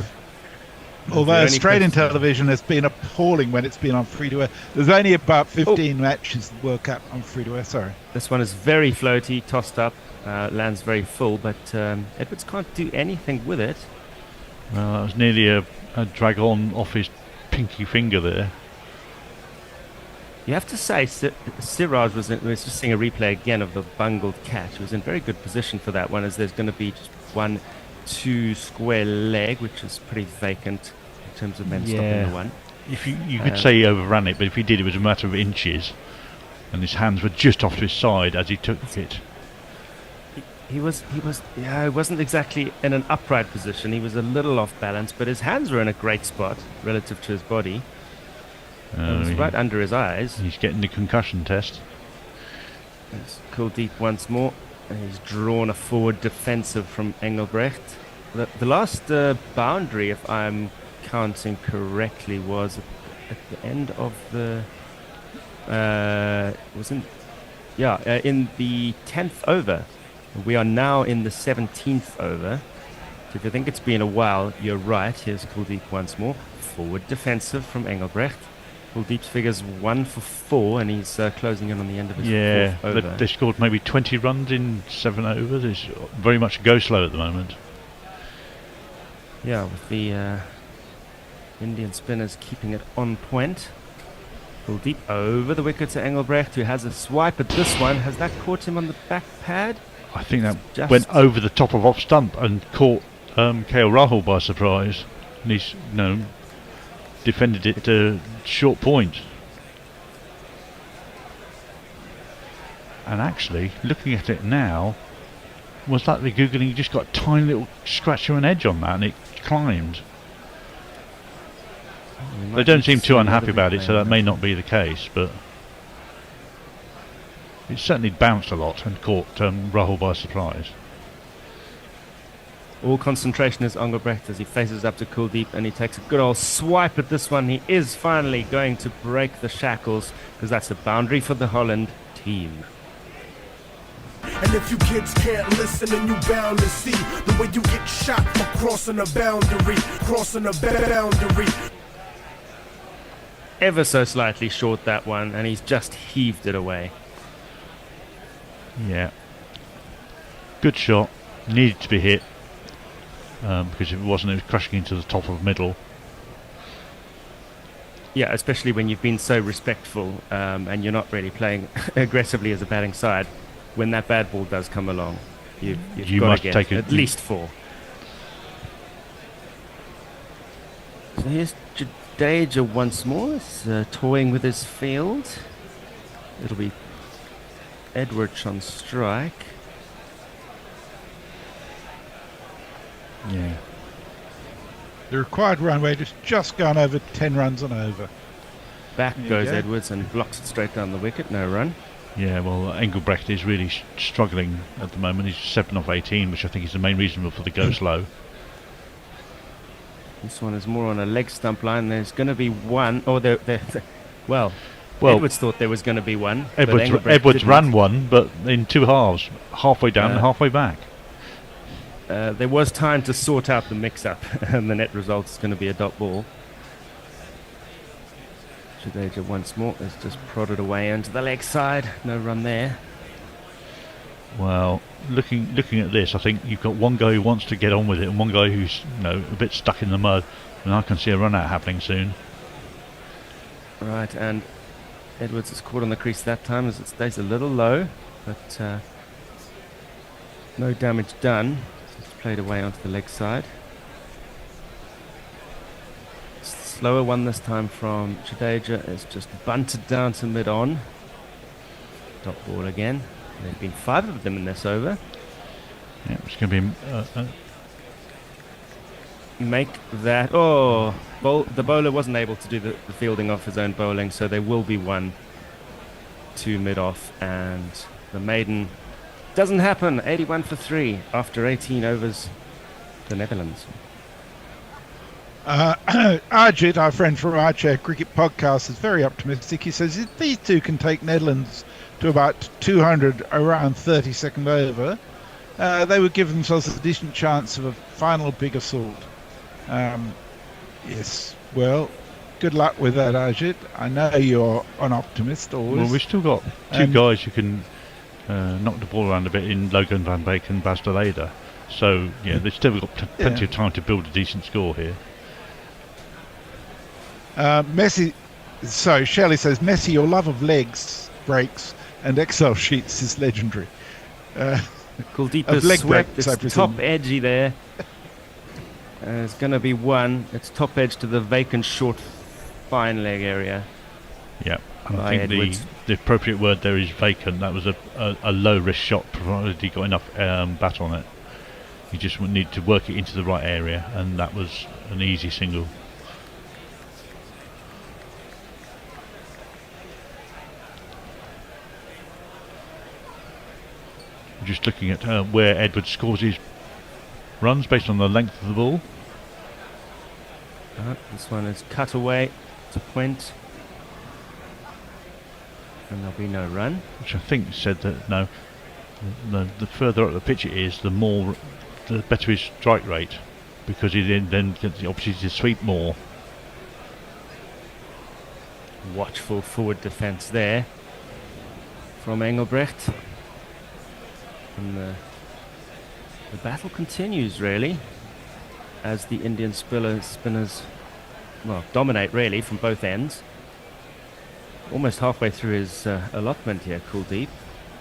Although Australian television has been appalling when it's been on free-to-air. There's only about 15 matches in the World Cup on free-to-air, sorry. This one is very floaty, tossed up, lands very full, but Edwards can't do anything with it. Well, that was nearly a drag on off his pinky finger there. You have to say, Siraj was just seeing a replay again of the bungled catch. He was in very good position for that one, as there's going to be just one 2 square leg, which is pretty vacant in terms of men stopping the one. If you could say he overran it, but if he did, it was a matter of inches, and his hands were just off to his side as he took it. He wasn't exactly in an upright position. He was a little off balance, but his hands were in a great spot relative to his body. It was right under his eyes. He's getting the concussion test. It's Kuldeep once more, and he's drawn a forward defensive from Engelbrecht. The last boundary, if I'm counting correctly, was at the end of the in the 10th over. We are now in the 17th over. So if you think it's been a while, you're right. Here's Kuldeep once more. Forward defensive from Engelbrecht. Kuldeep's figures 1 for 4, and he's closing in on the end of his 4th over. They scored maybe 20 runs in 7 overs. It's very much go slow at the moment. Yeah, with the Indian spinners keeping it on point. Kuldeep over the wicket to Engelbrecht, who has a swipe at this one. Has that caught him on the back pad? I think that went over the top of off stump and caught KL Rahul by surprise. And he's defended it to short point. And actually, looking at it now, was that the googling? You just got a tiny little scratch or an edge on that, and it climbed. They don't seem too unhappy about it, so that may not be the case, but it certainly bounced a lot and caught Rahul by surprise. All concentration is Engelbrecht as he faces up to Kuldeep, and he takes a good old swipe at this one. He is finally going to break the shackles, because that's a boundary for the Holland team. And if you kids can't listen, then you bound to see the way you get shot for crossing a boundary, Ever so slightly short, that one, and he's just heaved it away. Yeah. Good shot. Needed to be hit. Because if it wasn't, it was crashing into the top of middle. Yeah, especially when you've been so respectful and you're not really playing aggressively as a batting side. When that bad ball does come along, you've got to get take at least 4. So here's Jadeja once more. He's toying with his field. It'll be Edwards on strike. Yeah. The required run rate has just gone over 10 runs and over. Back goes Edwards and blocks it straight down the wicket. No run. Yeah, well, Engelbrecht is really struggling at the moment. He's 7 off 18, which I think is the main reason for the go slow. This one is more on a leg stump line. There's going to be one. Oh, well, Edwards thought there was going to be one. Edwards ran one, but in 2 halves, halfway down and halfway back. There was time to sort out the mix-up, and the net result is going to be a dot ball. Jadeja once more is just prodded away into the leg side. No run there. Well, looking at this, I think you've got one guy who wants to get on with it and one guy who's a bit stuck in the mud, and I can see a run out happening soon. Right, and Edwards is caught on the crease that time as it stays a little low, but no damage done. It's played away onto the leg side. Slower one this time from Jadeja. It's just bunted down to mid-on. Dot ball again. There have been 5 of them in this over. Yeah, it's going to be... Make that... Oh! The bowler wasn't able to do the fielding off his own bowling, so there will be 1 to mid-off. And the maiden doesn't happen. 81 for 3 after 18 overs. The Netherlands. Arjit, our friend from Archer Cricket Podcast, is very optimistic. He says if these two can take Netherlands to about 200 around 32nd over, they would give themselves a decent chance of a final big assault. Yes, well, good luck with that, Arjit. I know you're an optimist always. Well, we've still got 2 guys who can knock the ball around a bit in Logan van Beek and Bas de Leder. So, yeah, they've still got plenty of time to build a decent score here. Messi, so Shelley says, Messi, your love of legs, breaks, and Excel sheets is legendary. Kuldeep is swept. It's top edgy there. There's going to be one. It's top edge to the vacant short fine leg area. Yeah, and by I think Edwards. the appropriate word there is vacant. That was a low risk shot, provided he got enough bat on it. You just would need to work it into the right area, and that was an easy single. Just looking at where Edwards scores his runs based on the length of the ball. This one is cut away to point, and there'll be no run. Which I think said that no, the further up the pitch it is, the better his strike rate, because he then gets the opportunity to sweep more. Watchful forward defence there from Engelbrecht. And the battle continues, really, as the Indian spinners dominate, really, from both ends. Almost halfway through his allotment here, Kuldeep.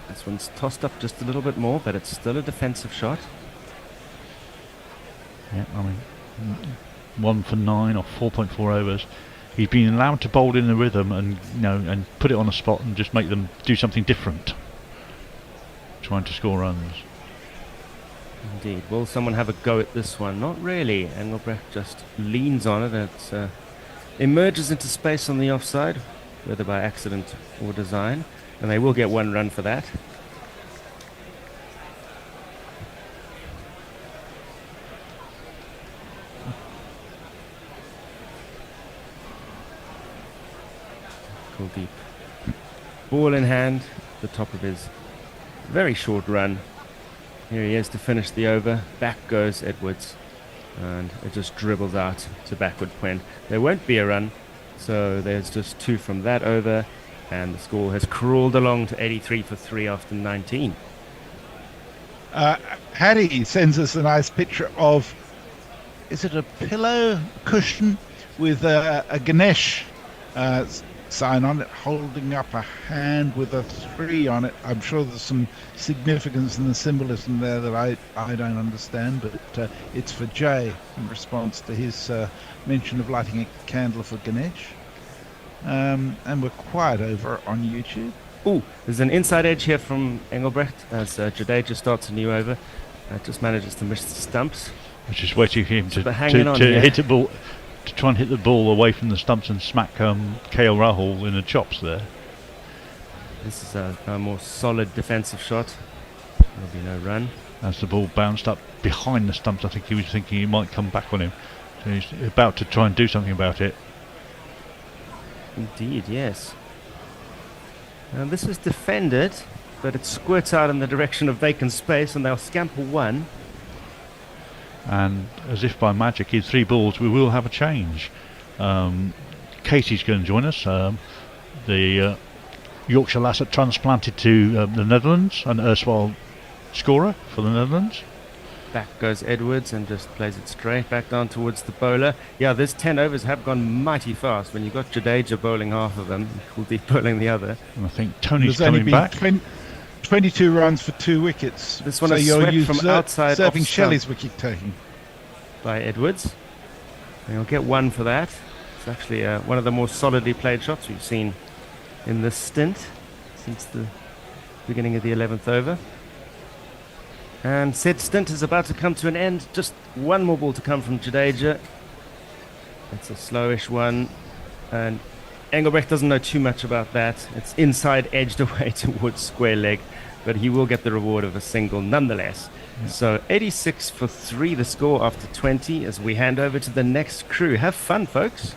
This one's tossed up just a little bit more, but it's still a defensive shot. Yeah, I mean, 1 for 9 or 4.4 overs. He's been allowed to bowl in the rhythm and and put it on a spot and just make them do something different, trying to score runs. Indeed. Will someone have a go at this one? Not really. Engelbrecht just leans on it. It emerges into space on the offside, whether by accident or design, and they will get one run for that. Kuldeep. Ball in hand, the top of his very short run. Here he is to finish the over. Back goes Edwards, and it just dribbles out to backward point. There won't be a run, so there's just 2 from that over, and the score has crawled along to 83 for 3 after 19. Hattie sends us a nice picture of, is it a pillow cushion with a Ganesh sign on it, holding up a hand with a 3 on it. I'm sure there's some significance in the symbolism there that I don't understand, but it's for Jay in response to his mention of lighting a candle for Ganesh. And we're quiet over on YouTube. Oh, there's an inside edge here from Engelbrecht as Jadeja starts a new over. Just manages to miss the stumps. Which is waiting for him to here. hit a ball, to try and hit the ball away from the stumps and smack KL Rahul in the chops there. This is a more solid defensive shot. There'll be no run. As the ball bounced up behind the stumps, I think he was thinking he might come back on him. So he's about to try and do something about it. Indeed, yes. And this is defended, but it squirts out in the direction of vacant space, and they'll scamper one. And as if by magic, in 3 balls we will have a change. Katie's going to join us, the Yorkshire lass that transplanted to the Netherlands, an erstwhile scorer for the Netherlands. Back goes Edwards and just plays it straight back down towards the bowler. Yeah, these 10 overs have gone mighty fast when you've got Jadeja bowling half of them, Kuldeep bowling the other. And I think Tony's coming back. 22 runs for 2 wickets. This one is swept from outside serving off Shelley's stump wicket taking by Edwards. And he'll get 1 for that. It's actually one of the more solidly played shots we've seen in this stint since the beginning of the 11th over. And said stint is about to come to an end. Just 1 more ball to come from Jadeja. It's a slowish one, and Engelbrecht doesn't know too much about that. It's inside, edged away towards square leg, but he will get the reward of a single nonetheless. Yeah. So 86 for 3 the score after 20 as we hand over to the next crew. Have fun, folks.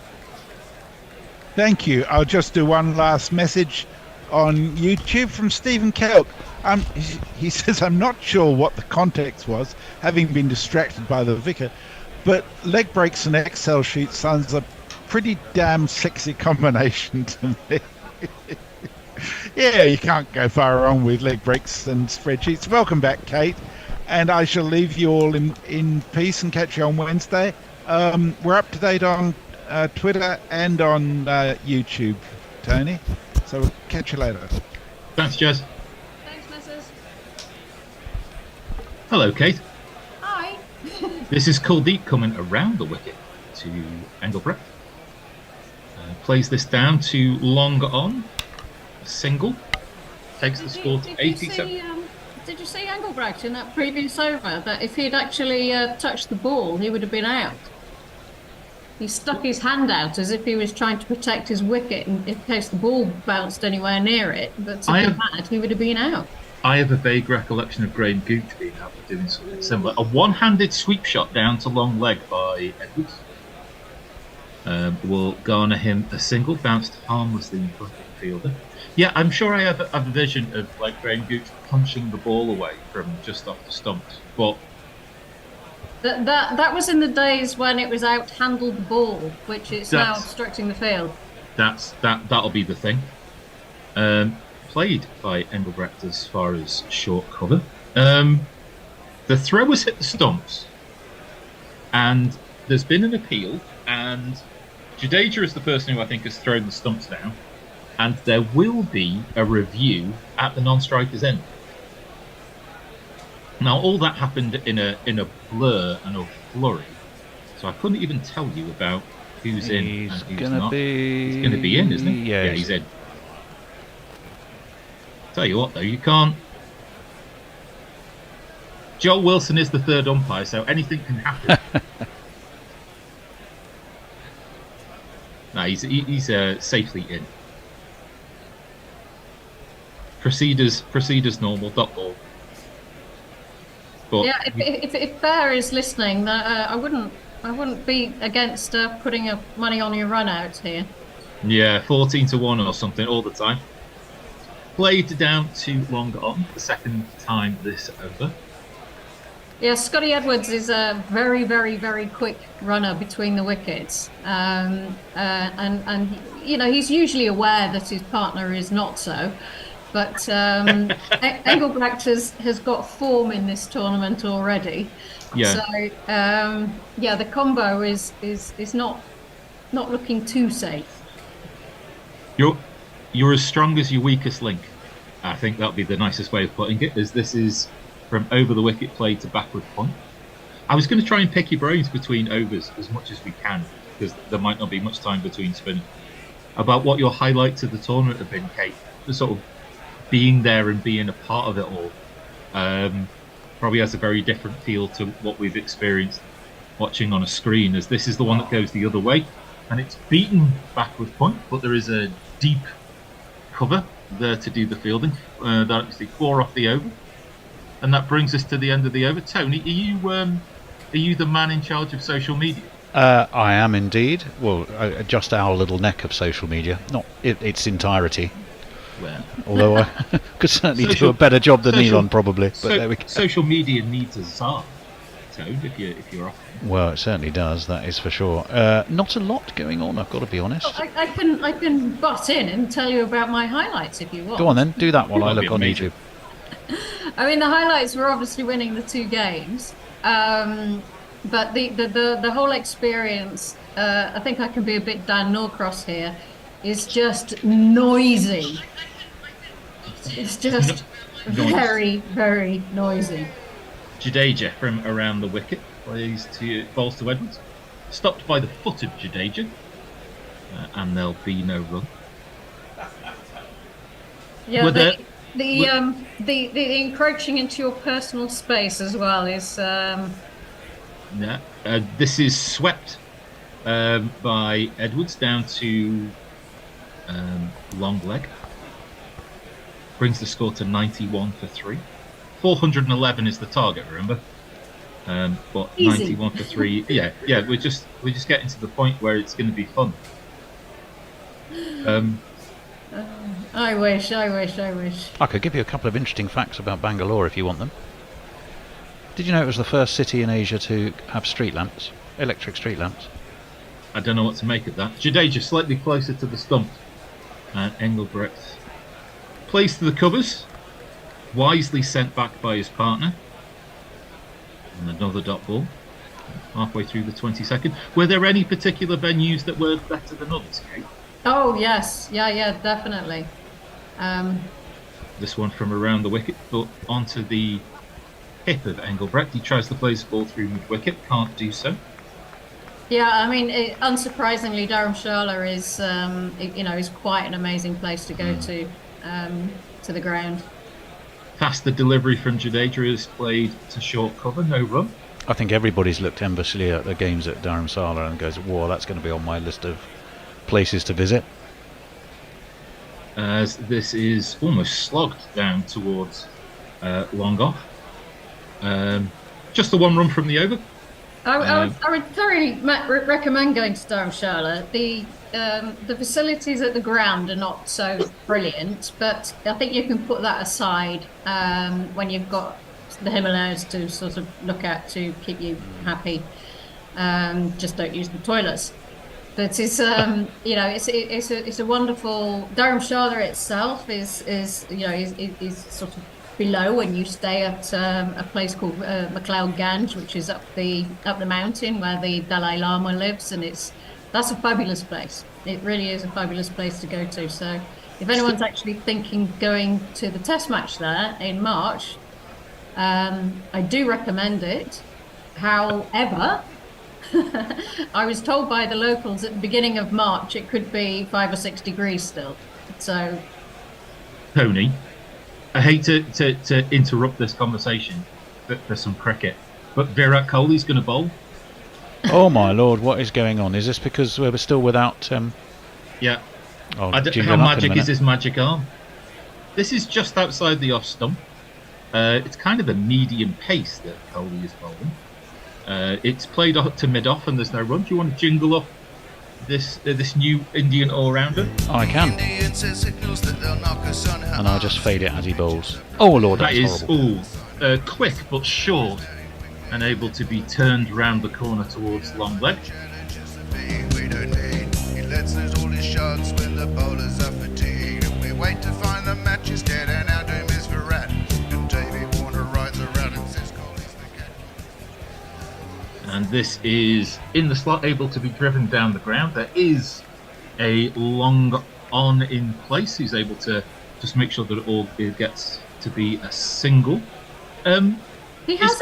Thank you. I'll just do one last message on YouTube from Stephen Kelk. He says, I'm not sure what the context was, having been distracted by the vicar, but leg breaks and Excel sheets sounds a pretty damn sexy combination to me. Yeah, you can't go far wrong with leg breaks and spreadsheets. Welcome back, Kate, and I shall leave you all in peace and catch you on Wednesday. We're up to date on Twitter and on YouTube, Tony, so we'll catch you later. Thanks, Jez. Thanks, Mrs. Hello, Kate. Hi. This is Kuldeep coming around the wicket to Engelbrecht. Plays this down to long on. A single. Takes the score to 87. Did you see Engelbrecht in that previous over? That if he'd actually touched the ball, he would have been out. He stuck his hand out as if he was trying to protect his wicket in case the ball bounced anywhere near it. But to be mad, he would have been out. I have a vague recollection of Graham Gooch being out for doing something similar. A one-handed sweep shot down to long leg by Edwards will garner him a single, bounced harmlessly in front of the fielder. Yeah, I'm sure I have a vision of like Graham Gooch punching the ball away from just off the stumps, but that was in the days when it was out-handled the ball, which is now obstructing the field. That'll be the thing. Played by Engelbrecht as far as short cover. The throw was hit the stumps, and there's been an appeal, and Jadeja is the person who I think has thrown the stumps down, and there will be a review at the non-striker's end. Now, all that happened in a blur and a flurry, so I couldn't even tell you about who's in and who's not. He's going to be in, isn't he? Yeah, he's in. Tell you what, though, you can't. Joel Wilson is the third umpire, so anything can happen. No, he's safely in. Proceed as normal. Dot ball. But yeah, if Bear is listening, I wouldn't be against putting money on your run out here. Yeah, 14-1 or something all the time. Played down to long on the second time this over. Yeah, Scotty Edwards is a very, very, very quick runner between the wickets, and you know he's usually aware that his partner is not so. But Engelbrecht has got form in this tournament already. Yeah. So yeah, the combo is not looking too safe. You're as strong as your weakest link. I think that'll be the nicest way of putting it, as this is from over the wicket play to backward point. I was going to try and pick your brains between overs as much as we can, because there might not be much time between spinning, about what your highlights of the tournament have been, Kate. The sort of being there and being a part of it all probably has a very different feel to what we've experienced watching on a screen, as this is the one that goes the other way, and it's beaten backward point, but there is a deep cover there to do the fielding. That's the 4 off the over, and that brings us to the end of the over. Tony, are you the man in charge of social media? I am indeed. Well, just our little neck of social media, not its entirety. Well, although I could certainly do a better job than Elon, probably. But there we go. Social media needs a czar, Toad, if you're off. Well, it certainly does. That is for sure. Not a lot going on, I've got to be honest. I can butt in and tell you about my highlights if you want. Go on then, do that while I look on YouTube. I mean, the highlights were obviously winning the 2 games, but the whole experience, I think I can be a bit Dan Norcross here, is just noisy. It's just very, very noisy. Jadeja from around the wicket plays to balls to Edwards, stopped by the foot of Jadeja, and there'll be no run. Yeah, the encroaching into your personal space as well is. Yeah, this is swept by Edwards down to long leg. Brings the score to 91 for 3. 411 is the target, remember? But Easy. 91 for 3. Yeah. We're just getting to the point where it's going to be fun. I wish. I could give you a couple of interesting facts about Bangalore if you want them. Did you know it was the first city in Asia to have street lamps, electric street lamps? I don't know what to make of that. Jadeja slightly closer to the stump, and Engelbrecht plays to the covers, wisely sent back by his partner, and another dot ball halfway through the 22nd. Were there any particular venues that were better than others, Kate? Oh yes, yeah, definitely. This one from around the wicket, but onto the hip of Engelbrecht. He tries to place the ball through mid-wicket, can't do so. Yeah, I mean, unsurprisingly, Dharamshala is, is quite an amazing place to go to the ground. Faster delivery from Jadeja is played to short cover, no run. I think everybody's looked enviously at the games at Dharamsala and goes, "Whoa, that's going to be on my list of places to visit." As this is almost slogged down towards long off. Just the one run from the over. I would thoroughly recommend going to Dharamshala. The facilities at the ground are not so brilliant, but I think you can put that aside when you've got the Himalayas to sort of look at to keep you happy. Just don't use the toilets. But it's it's a wonderful. Dharamshala itself is sort of below when you stay at a place called MacLeod Ganj, which is up the mountain where the Dalai Lama lives, and that's a fabulous place. It really is a fabulous place to go to. So if anyone's actually thinking going to the test match there in March, I do recommend it. However, I was told by the locals at the beginning of March it could be 5 or 6 degrees still. So, Tony, I hate to interrupt this conversation for some cricket, but Virat Kohli's going to bowl. Oh my lord, what is going on? Is this because we're still without... Yeah. Oh, How magic is his magic arm? This is just outside the off stump. It's kind of a medium pace that Kohli is bowling. It's played up to mid-off and there's no run. Do you want to jingle up this new Indian all-rounder? Oh, I can. And I'll just fade it as he bowls. Oh lord, that is horrible. Quick but short and able to be turned round the corner towards long leg. We don't need. He lets lose all his shots when the bowlers are fatigued, and we wait to find the match is dead, and our doom is Virat. And Davey Warner rides around and says Kohli's the cat. And this is in the slot, able to be driven down the ground. There is a long on in place who's able to just make sure that it gets to be a single. He's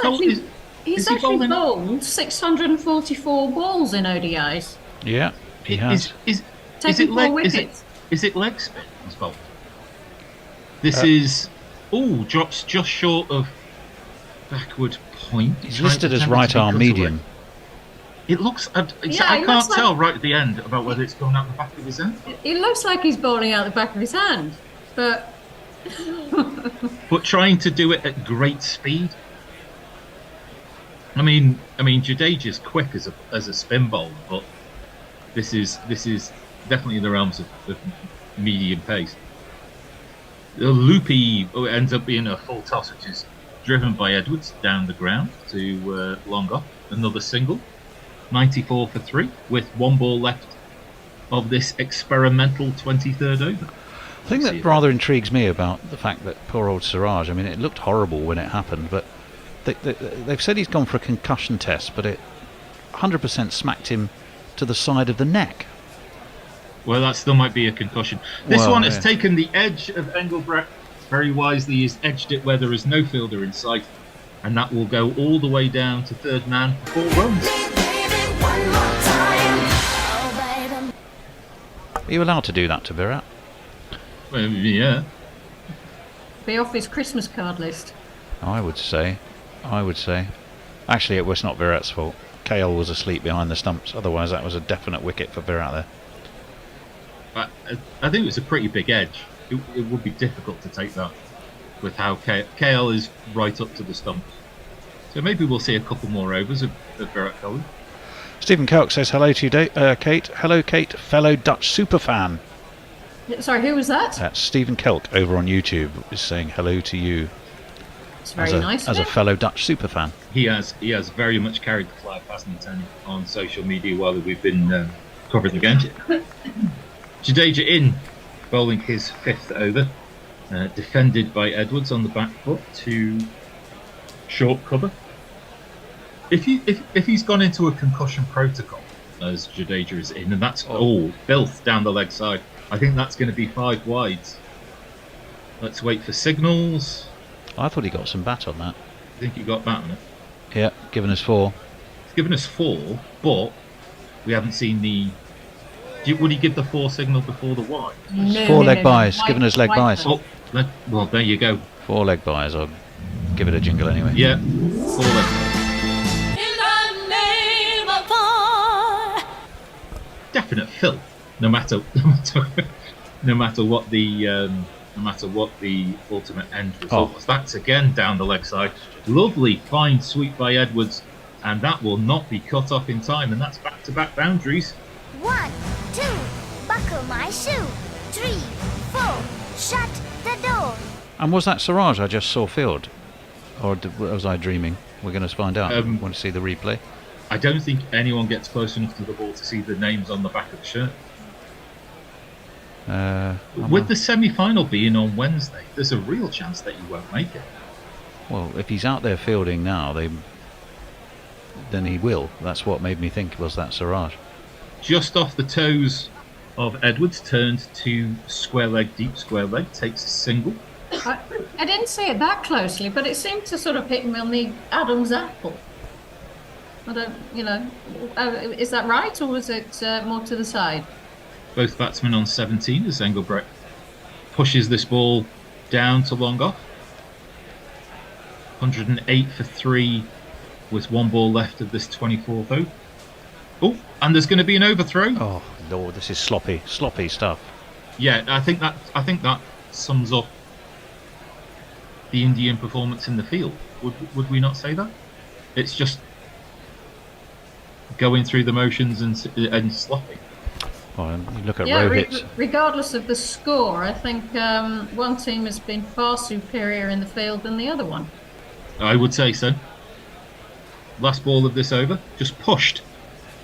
actually bowled 644 balls in ODIs. Yeah, he has. Is it leg spin he's bowled? This is drops just short of backward point. He's listed as right arm medium. It looks. I can't tell right at the end about whether it's going out the back of his hand. It looks like he's bowling out the back of his hand, but but trying to do it at great speed. I mean, Jadeja's quick as a spin bowler, but this is definitely in the realms of medium pace. The loopy ends up being a full toss, which is driven by Edwards down the ground to long off. Another single, 94 for 3, with one ball left of this experimental 23rd over. The thing that rather intrigues me about the fact that poor old Siraj, I mean, it looked horrible when it happened, but they've said he's gone for a concussion test, but it 100% smacked him to the side of the neck. Well, that still might be a concussion. This one has taken the edge of Engelbrecht very wisely. He's edged it where there is no fielder in sight, and that will go all the way down to third man for 4 runs. Are you allowed to do that to Virat? Well, yeah. be off his Christmas card list. I would say. Actually, it was not Virat's fault. KL was asleep behind the stumps. Otherwise, that was a definite wicket for Virat there. I think it was a pretty big edge. It would be difficult to take that with how KL is right up to the stumps. So maybe we'll see a couple more overs of Virat Kohli. Stephen Kelk says hello to you, Kate. Hello, Kate, fellow Dutch superfan. Sorry, who was that? That's Stephen Kelk over on YouTube is saying hello to you. It's very nice. As a fellow Dutch superfan. He has very much carried the flag, hasn't he, Tony, on social media while we've been covering the game. Jadeja in, bowling his 5th over, defended by Edwards on the back foot to short cover. If he's gone into a concussion protocol, as Jadeja is in, and that's all filth down the leg side, I think that's going to be 5 wides. Let's wait for signals. I thought he got some bat on that. I think he got that on it. Yeah, giving us 4. He's given us 4, but we haven't seen the. Would he give the 4 signal before the wide? It's 4 leg buys, giving us leg buys. Oh, well, there you go. 4 leg buys. I'll give it a jingle anyway. Yeah, 4 leg buys. Definite fill. No matter what the ultimate end result was. That's again down the leg side. Lovely fine sweep by Edwards, and that will not be cut off in time, and that's back-to-back boundaries. 1, 2, buckle my shoe. 3, 4, shut the door. And was that Siraj I just saw field? Or was I dreaming? We're going to find out. Want to see the replay? I don't think anyone gets close enough to the ball to see the names on the back of the shirt. With the semi-final being on Wednesday, there's a real chance that you won't make it. Well, if he's out there fielding now, then he will. That's what made me think was that Siraj. Just off the toes of Edwards, turned to square leg, deep square leg, takes a single. I didn't see it that closely, but it seemed to sort of hit me on the Adam's apple. I don't, is that right, or was it more to the side? Both batsmen on 17 as Engelbrecht pushes this ball down to long off. 108 for 3 with 1 ball left of this 24th over. Oh, and there's going to be an overthrow. Oh Lord, this is sloppy stuff. Yeah, I think that sums up the Indian performance in the field. Would we not say that? It's just going through the motions and sloppy. Well, you look at Rohit. Regardless of the score, I think one team has been far superior in the field than the other one. I would say so. Last ball of this over, just pushed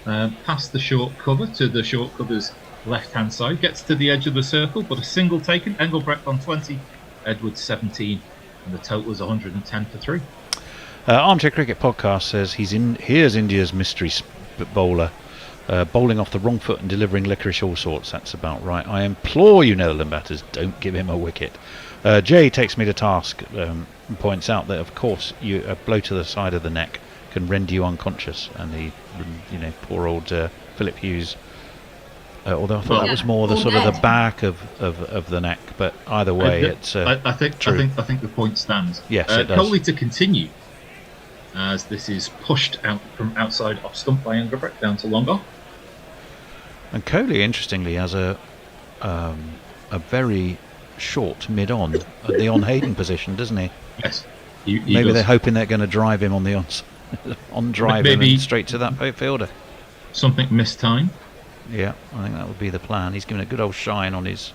past the short cover to the short cover's left-hand side, gets to the edge of the circle, but a single taken. Engelbrecht on 20, Edwards 17, and the total is 110 for 3. Armchair Cricket Podcast says here's India's mystery bowler, bowling off the wrong foot and delivering licorice all sorts. That's about right. I implore you, Netherland batters, don't give him a wicket. Jay takes me to task and points out that, of course, a blow to the side of the neck can render you unconscious, and poor old Philip Hughes. Although I thought that was more the sort of the back of the neck, but either way, it's I think true. I think the point stands. Yes, it does. Kohli to continue, as this is pushed out from outside off stump by Engelbrecht down to long off. And Kohli, interestingly, has a very short mid-on at the on-Hayden position, doesn't he? Yes. Maybe does. they're hoping they're going to drive him on the on drive him and straight to that fielder. Something missed time. Yeah, I think that would be the plan. He's given a good old shine on his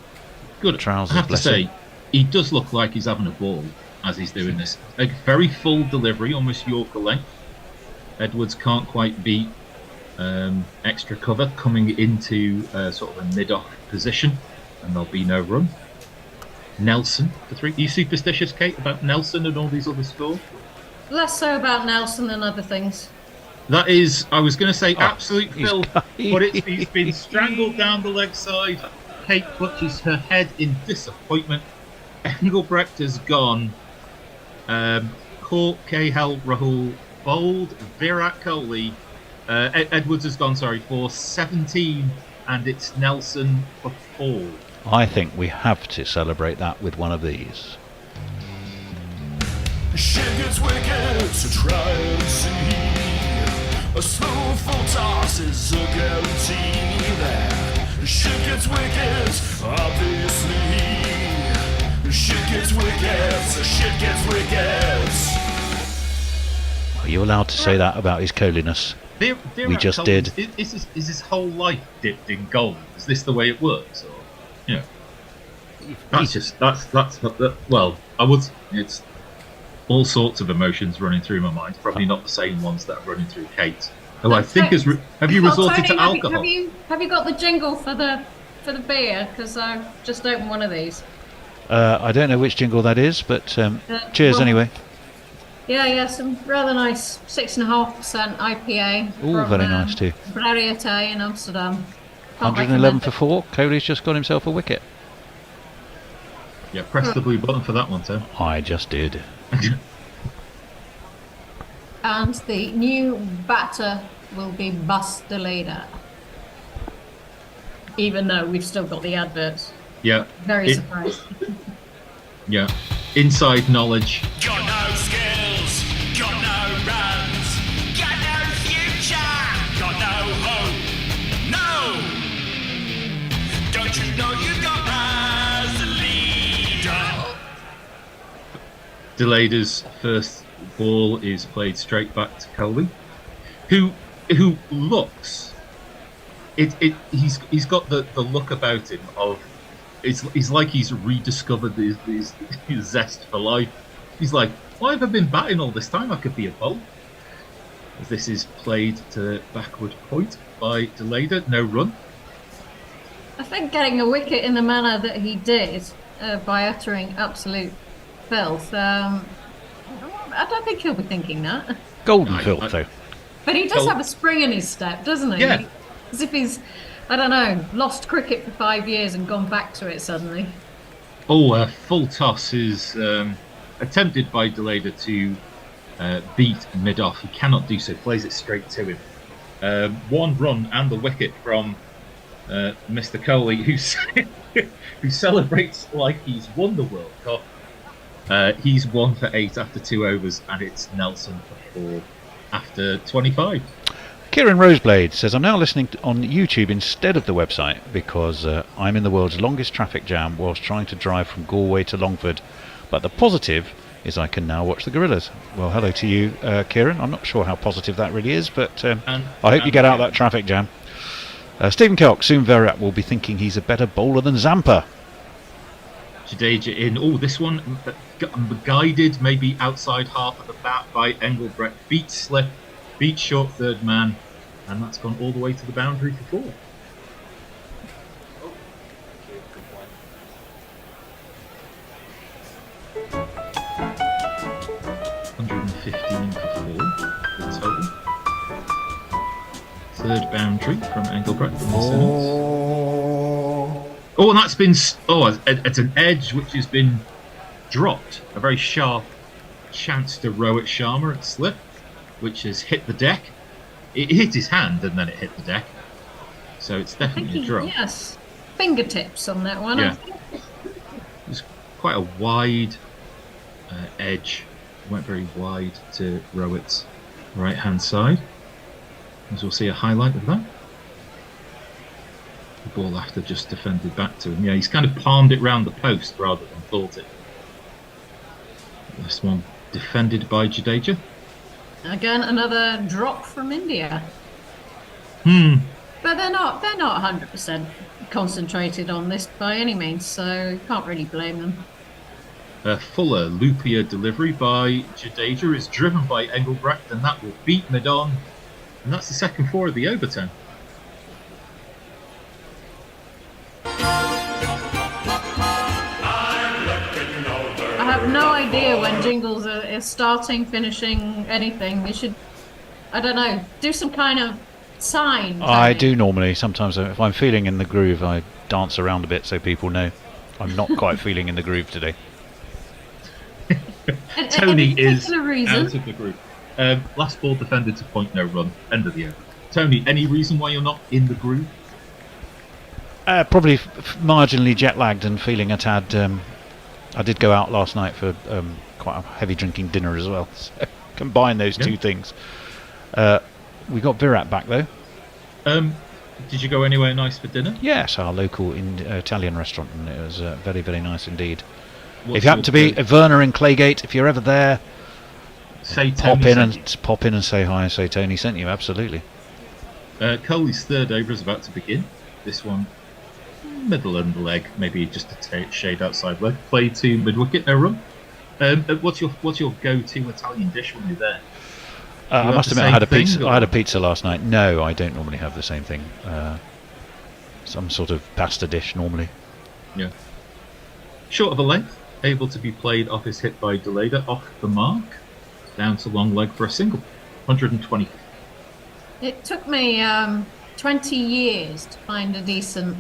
good trousers. I have to say, he does look like he's having a ball as he's doing this. A very full delivery, almost Yorker length. Edwards can't quite beat extra cover coming into sort of a mid-off position, and there'll be no run. Nelson for 3. Are you superstitious, Kate, about Nelson and all these other scores? Less so about Nelson than other things. That is, I was going to say absolute filth, but he's been strangled down the leg side. Kate clutches her head in disappointment. Engelbrecht has gone. Rahul bowled. Virat Kohli. Edwards has gone, for 17, and it's Nelson for 4. I think we have to celebrate that with one of these. Shit gets wicked, so try and see. A slow full toss is a guarantee there. Shit gets wicked, obviously. Shit gets wicked, so shit gets wicked. Are you allowed to say that about his Kohliness? We just did. Is his whole life dipped in gold? Is this the way it works? Or, it's all sorts of emotions running through my mind. Probably not the same ones that are running through Kate. Who I think have you resorted to alcohol? Have you got the jingle for the beer? Because I've just opened one of these. I don't know which jingle that is, but cheers anyway. Yeah, some rather nice 6.5% IPA. Oh, very nice too. Varieté in Amsterdam. 111 for 4. Kohli's just got himself a wicket. Yeah, press the blue button for that one, Tim. I just did. and the new batter will be Bus Deleda. Even though we've still got the adverts. Yeah. Very surprised. Yeah. Inside knowledge. Got no skills, got no runs, got no future, got no hope. No! Don't you know you got as a leader? Deleda's first ball is played straight back to Coley, who looks. He's got the look about him of. It's like he's rediscovered his zest for life. He's like, why have I been batting all this time? I could be a bowler. As this is played to backward point by Deleda, no run. I think getting a wicket in the manner that he did, by uttering absolute filth, I don't think he'll be thinking that. Golden filth, though. But he does have a spring in his step, doesn't he? Yeah. As if he's, I don't know, lost cricket for 5 years and gone back to it suddenly. Oh, a full toss is attempted by Deleda to beat mid-off. He cannot do so. Plays it straight to him. 1 run and the wicket from Mr. Coley, who celebrates like he's won the World Cup. He's 1 for 8 after 2 overs, and it's Nelson for 4 after 25. Kieran Roseblade says, I'm now listening on YouTube instead of the website because I'm in the world's longest traffic jam whilst trying to drive from Galway to Longford. But the positive is I can now watch the Gorillas. Well, hello to you, Kieran. I'm not sure how positive that really is, but I hope you get out of that traffic jam. Stephen Kelk, soon Virat will be thinking he's a better bowler than Zampa. Jadeja in. Oh, this one guided maybe outside half of the bat by Engelbrecht. Beat slip, beat short third man, and that's gone all the way to the boundary for 4. 115 for 4 the total. Third boundary from Engelbrecht. Oh, and that's been it's an edge which has been dropped. A very sharp chance to row at Sharma at slip, which has hit the deck. It hit his hand and then it hit the deck. So it's definitely a drop. Yes, fingertips on that one. Yeah. It's quite a wide edge. Went very wide to Rowett's right hand side. As we'll see a highlight of that. The ball after just defended back to him. Yeah, he's kind of palmed it round the post rather than bowled it. This one defended by Jadeja. Again, another drop from India. But they're not 100% concentrated on this by any means, so you can't really blame them. A fuller, loopier delivery by Jadeja is driven by Engelbrecht, and that will beat mid-on. And that's the second 4 of the overtime. I have no idea when jingles are starting, finishing, anything. You should, I don't know, do some kind of sign. I do normally. Sometimes if I'm feeling in the groove, I dance around a bit so people know I'm not quite feeling in the groove today. Tony is reason? out of the groove. Last ball defended to point, no run. End of the over. Tony, any reason why you're not in the groove? Probably marginally jet lagged and feeling a tad. I did go out last night for quite a heavy drinking dinner as well. So combine those two things. We got Virat back though. Did you go anywhere nice for dinner? Yes, our local Italian restaurant, and it was very, very nice indeed. What's if you happen to be Werner in Claygate, if you're ever there, say pop Tony in and say hi and say Tony sent you. Absolutely. Coley's third over is about to begin. This one, middle and leg, maybe just a shade outside leg. Play to mid wicket, no run. What's your go-to Italian dish when you're there? I must admit, I had a pizza. I had a pizza last night. No, I don't normally have the same thing. Some sort of pasta dish normally. Yeah. Short of a length, able to be played off his hit by Deleda, off the mark, down to long leg for a single. 120. It took me 20 years to find a decent,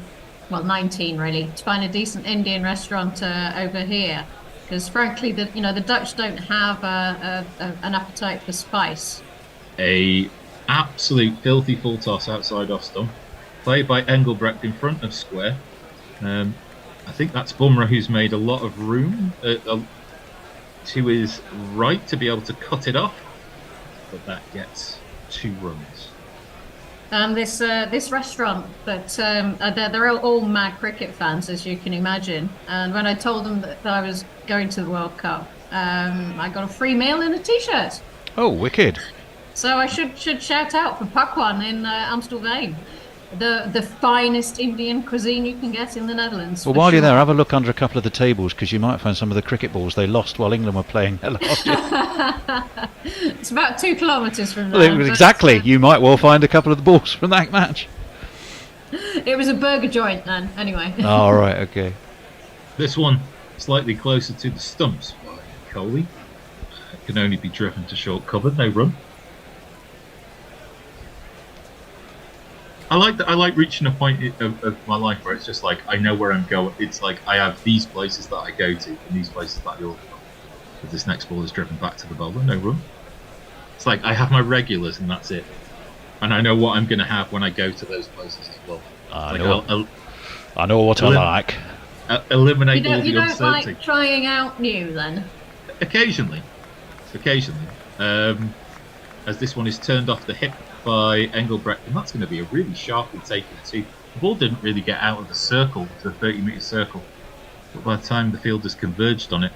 well, 19 really, to find a decent Indian restaurant over here. Because frankly, the Dutch don't have an appetite for spice. A absolute filthy full toss outside off stump, played by Engelbrecht in front of square. I think that's Bumrah, who's made a lot of room to his right to be able to cut it off, but that gets 2 runs. And this restaurant, that they're all mad cricket fans, as you can imagine. And when I told them that I was going to the World Cup, I got a free meal and a T-shirt. Oh, wicked! So I should shout out for Pakwan in Amstelveen, the finest Indian cuisine you can get in the Netherlands. Well, while you're there, have a look under a couple of the tables, because you might find some of the cricket balls they lost while England were playing last year. It's about 2 kilometres from there. Well, exactly. You might well find a couple of the balls from that match. It was a burger joint then, anyway. Oh, right, okay. This one slightly closer to the stumps by Coley. Can only be driven to short cover, no run. I like reaching a point of my life where it's just like I know where I'm going. It's like I have these places that I go to and these places that I order from. If this next ball is driven back to the bowler, no run. It's like I have my regulars and that's it. And I know what I'm going to have when I go to those places as well. I know what I like. Eliminate all the You don't uncertainty. like trying out new then? Occasionally. As this one is turned off the hip by Engelbrecht, and that's going to be a really sharply taken 2. The ball didn't really get out of the circle, the 30-metre circle, but by the time the fielders converged on it,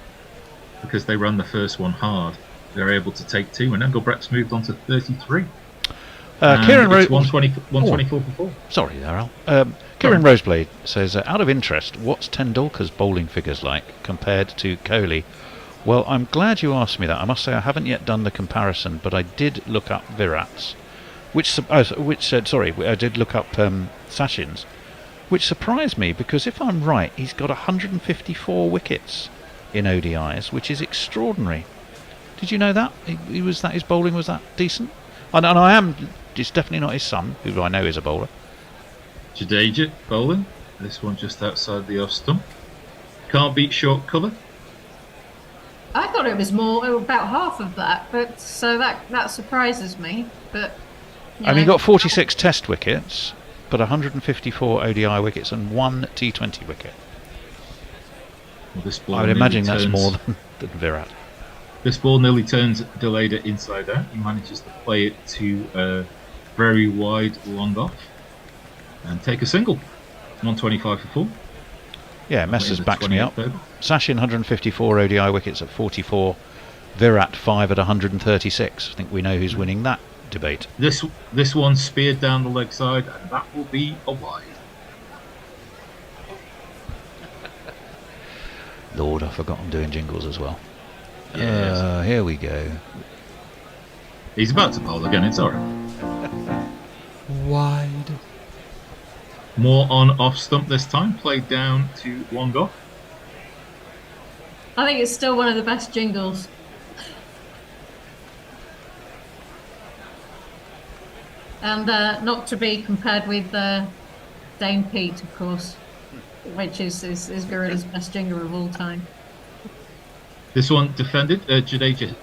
because they ran the first one hard, they're able to take 2, and Engelbrecht's moved on to 33. Kieran Rose 124 for 4. Sorry there, Al. Kieran Roseblade says, out of interest, what's Tendulkar's bowling figures like compared to Kohli? Well, I'm glad you asked me that. I must say I haven't yet done the comparison, but I did look up Virat's, I did look up Sachin's, which surprised me because if I'm right, he's got 154 wickets in ODIs, which is extraordinary. Did you know that? His bowling was that decent? And it's definitely not his son, who I know is a bowler. Jadeja bowling. This one just outside the off stump. Can't beat short cover. I thought it was about half of that, but so that surprises me. But And he got 46 Test wickets, but 154 ODI wickets and 1 T20 wicket. Well, this ball I would imagine nearly that's turns- more than Virat. This ball nearly turns Deleda inside out. He manages to play it to a very wide long off and take a single. 125 for 4. Yeah, Messers the backs me up. 28th over. Sachin 154 ODI wickets at 44. Virat 5 at 136. I think we know who's winning that debate. This one speared down the leg side, and that will be a wide. Lord, I forgot I'm doing jingles as well. Yes. Here we go. He's about to bowl again, it's alright. Wide. More on off stump this time, played down to long off. I think it's still one of the best jingles. And not to be compared with Dane Pete, of course, which is Gorilla's best jingle of all time. This one defended. Jadeja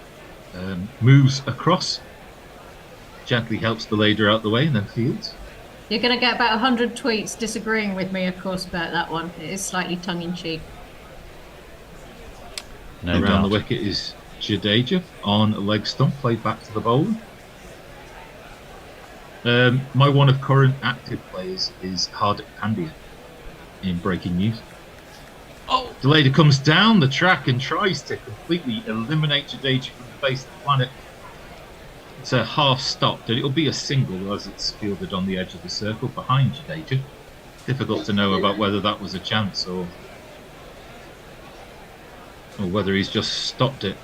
moves across, gently helps the leader out the way, and then fields. You're going to get about 100 tweets disagreeing with me, of course, about that one. It is slightly tongue-in-cheek. No Around doubt. the wicket is Jadeja on a leg stump, played back to the bowler. My one of current active players is Hardik Pandya in breaking news. Oh! The leader comes down the track and tries to completely eliminate Jadeja from the face of the planet. It's a half stopped, and it'll be a single as it's fielded on the edge of the circle behind Jadeja. Difficult to know about whether that was a chance or whether he's just stopped it.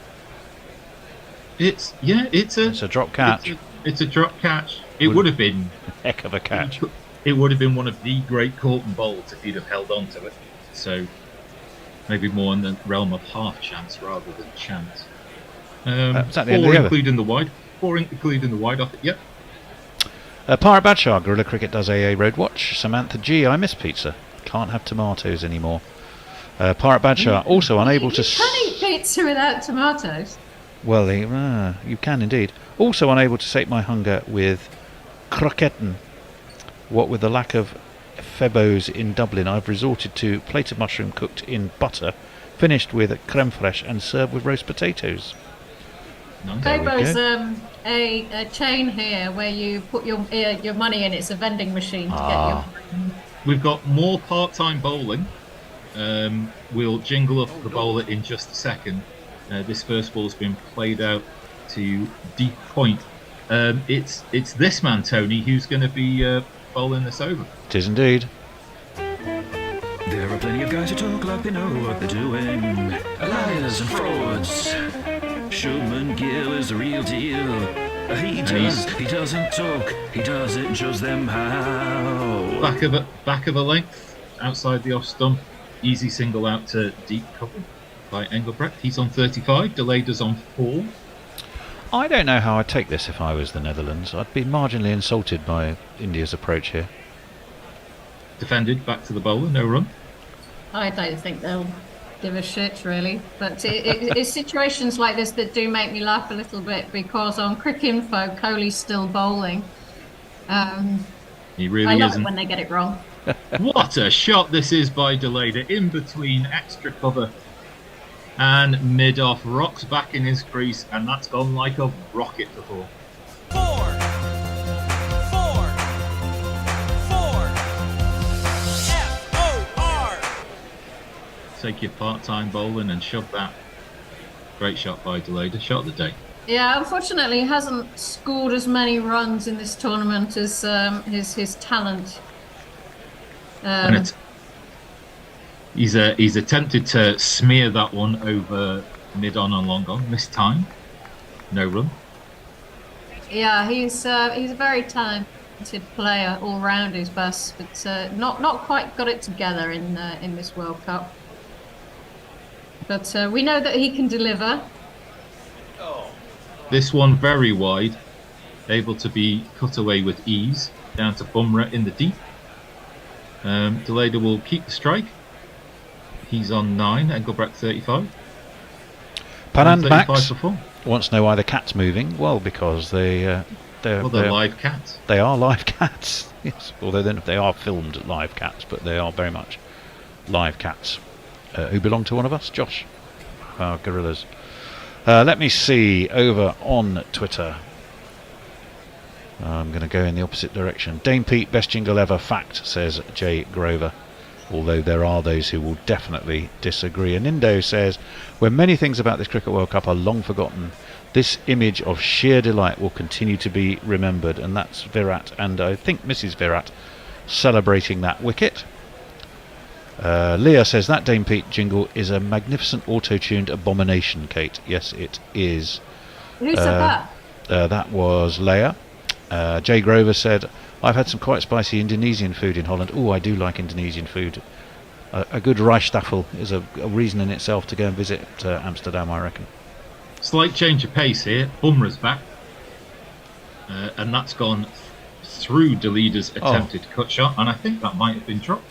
It's a drop catch. It's a drop catch. It would have been heck of a catch. It would have been one of the great Corton bowls if he'd have held on to it. So maybe more in the realm of half chance rather than chance. Is that the end of Four the over? including the wide. 4 including the wide off it. Yep. Pirate Badshah, Guerilla Cricket does AA Road Watch. Samantha G, I miss pizza. Can't have tomatoes anymore. Pirate Badshah also unable to. eat pizza without tomatoes? Well, you can indeed. Also unable to sate my hunger with croquetten. What with the lack of Febos in Dublin, I've resorted to plate of mushroom cooked in butter, finished with creme fraiche and served with roast potatoes. Febo's a chain here where you put your money in. It's a vending machine to get your... We've got more part-time bowling. We'll jingle up the bowler in just a second. This first ball's been played out to deep point. It's this man, Tony, who's going to be bowling this over. It is indeed. There are plenty of guys who talk like they know what they're doing. Liars and frauds. Shubman Gill is the real deal. He doesn't talk, he does it and shows them how. Back of a length, outside the off stump. Easy single out to deep cover by Engelbrecht. He's on 35, Delayder's on 4. I don't know how I'd take this if I was the Netherlands. I'd be marginally insulted by India's approach here. Defended, back to the bowler, no run. I don't think they'll give a shit, really. But it's situations like this that do make me laugh a little bit, because on Cricinfo, Kohli's still bowling. He really I love isn't. it when they get it wrong. What a shot this is by Delayder, in between extra cover and mid-off. Rocks back in his crease, and that's gone like a rocket to fall. 4, 4, F-O-R. Take your part-time bowling and shove that. Great shot by Delayder, shot of the day. Yeah, unfortunately, he hasn't scored as many runs in this tournament as his talent. He's attempted to smear that one over mid-on and long on. Missed time. No run. Yeah, he's a very talented player all round his best, but not quite got it together in this World Cup. But we know that he can deliver. This one very wide, able to be cut away with ease. Down to Bumrah in the deep. Delayder will keep the strike. He's on 9, Engelbrecht 35. Panand 35 Max for 4. wants to know why the cat's moving. Well, because they're live cats. They are live cats. Yes, although they are filmed live cats, but they are very much live cats who belong to one of us, Josh, our Guerillas. Let me see over on Twitter. I'm going to go in the opposite direction. Dame Pete, best jingle ever. Fact, says Jay Grover. Although there are those who will definitely disagree. And Indo says, when many things about this Cricket World Cup are long forgotten, this image of sheer delight will continue to be remembered. And that's Virat, and I think Mrs. Virat, celebrating that wicket. Leah says, that Dame Pete jingle is a magnificent auto-tuned abomination, Kate. Yes, it is. Who said that? That was Leah. Jay Grover said, I've had some quite spicy Indonesian food in Holland. Oh, I do like Indonesian food. A good rijstafel is a reason in itself to go and visit Amsterdam, I reckon. Slight change of pace here. Bumrah's back. And that's gone through Delayder's attempted cut shot, and I think that might have been dropped.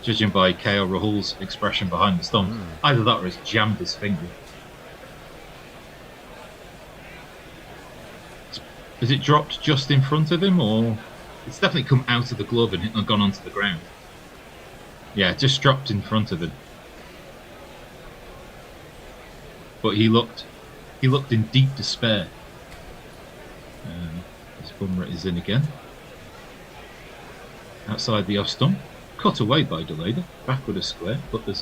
Judging by KL Rahul's expression behind the stump. Either that or he's jammed his finger. Has it dropped just in front of him, or it's definitely come out of the glove and gone onto the ground? Yeah, just dropped in front of him. But he looked in deep despair. This Bumrah is in again. Outside the off stump, cut away by Delayder, backward a square, but it's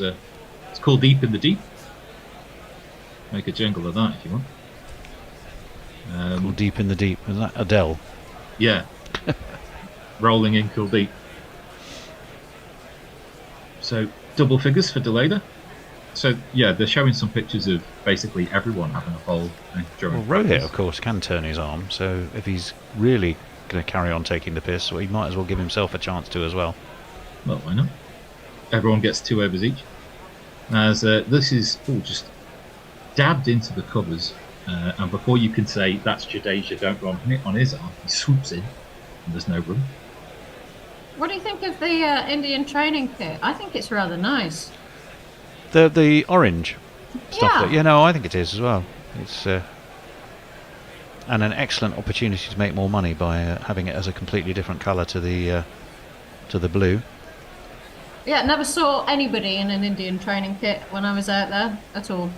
called deep in the deep. Make a jingle of that if you want. Called deep in the deep. Is that Adele? Yeah. Rolling in Kuldeep. So double figures for Delayder. So yeah, they're showing some pictures of basically everyone having a bowl. Well, Rohit, of course, can turn his arm. So if he's really going to carry on taking the piss, well, he might as well give himself a chance to as well. Well, why not? Everyone gets 2 overs each. As this is just dabbed into the covers. And before you can say that's Jadeja, don't run on his arm, he swoops in and there's no room. What do you think of the Indian training kit? I think it's rather nice. The orange. stuff. Yeah. I think it is as well. It's and an excellent opportunity to make more money by having it as a completely different colour to the blue. Yeah, never saw anybody in an Indian training kit when I was out there at all.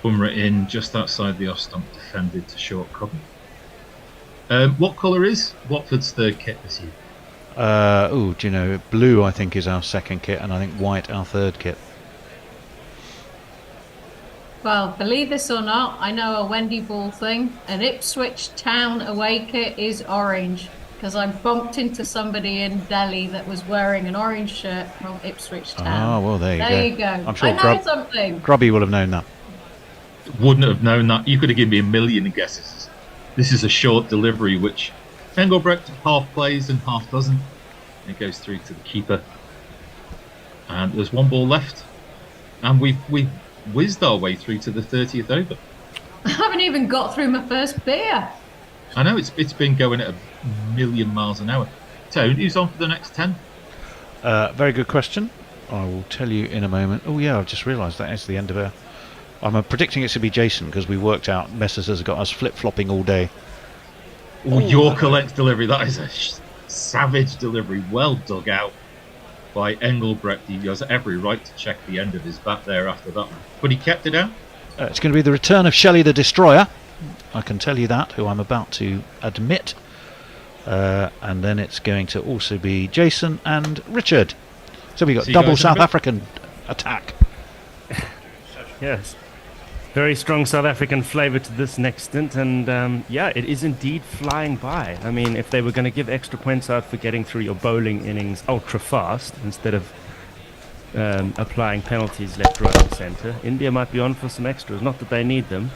Bumrah in just outside the off stump, defended to short cover. What colour is Watford's third kit this year? Blue I think is our second kit, and I think white our third kit. Well, believe this or not, I know a Wendy Ball thing. An Ipswich Town away kit is orange, because I bumped into somebody in Delhi that was wearing an orange shirt from Ipswich Town. Well, there you go. I'm sure I know something. Grubby will have known that. Wouldn't have known that. You could have given me a million guesses. This is a short delivery, which Engelbrecht half plays and half doesn't. It goes through to the keeper. And there's one ball left. And we've whizzed our way through to the 30th over. I haven't even got through my first beer. I know it's been going at a million miles an hour. Tone, who's on for the next 10? Very good question. I will tell you in a moment. Oh yeah, I've just realised that is the end of our... I'm predicting it to be Jason, because we worked out Messrs has got us flip-flopping all day. Yorker length delivery. That is a savage delivery. Well dug out by Engelbrecht. He has every right to check the end of his bat there after that one. But he kept it out. It's going to be the return of Shelley the Destroyer. I can tell you that, who I'm about to admit. And then it's going to also be Jason and Richard. So we got double South African attack. Yes. Very strong South African flavour to this next stint, and it is indeed flying by. I mean, if they were going to give extra points out for getting through your bowling innings ultra fast instead of applying penalties left, right and centre, India might be on for some extras. Not that they need them.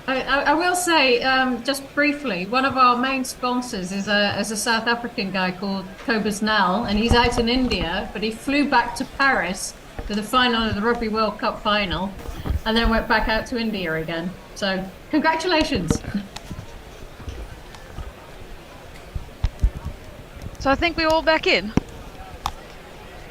I will say, just briefly, one of our main sponsors is a South African guy called Cobus Nell, and he's out in India, but he flew back to Paris for the final of the Rugby World Cup final, and then went back out to India again. So, congratulations. So I think we're all back in.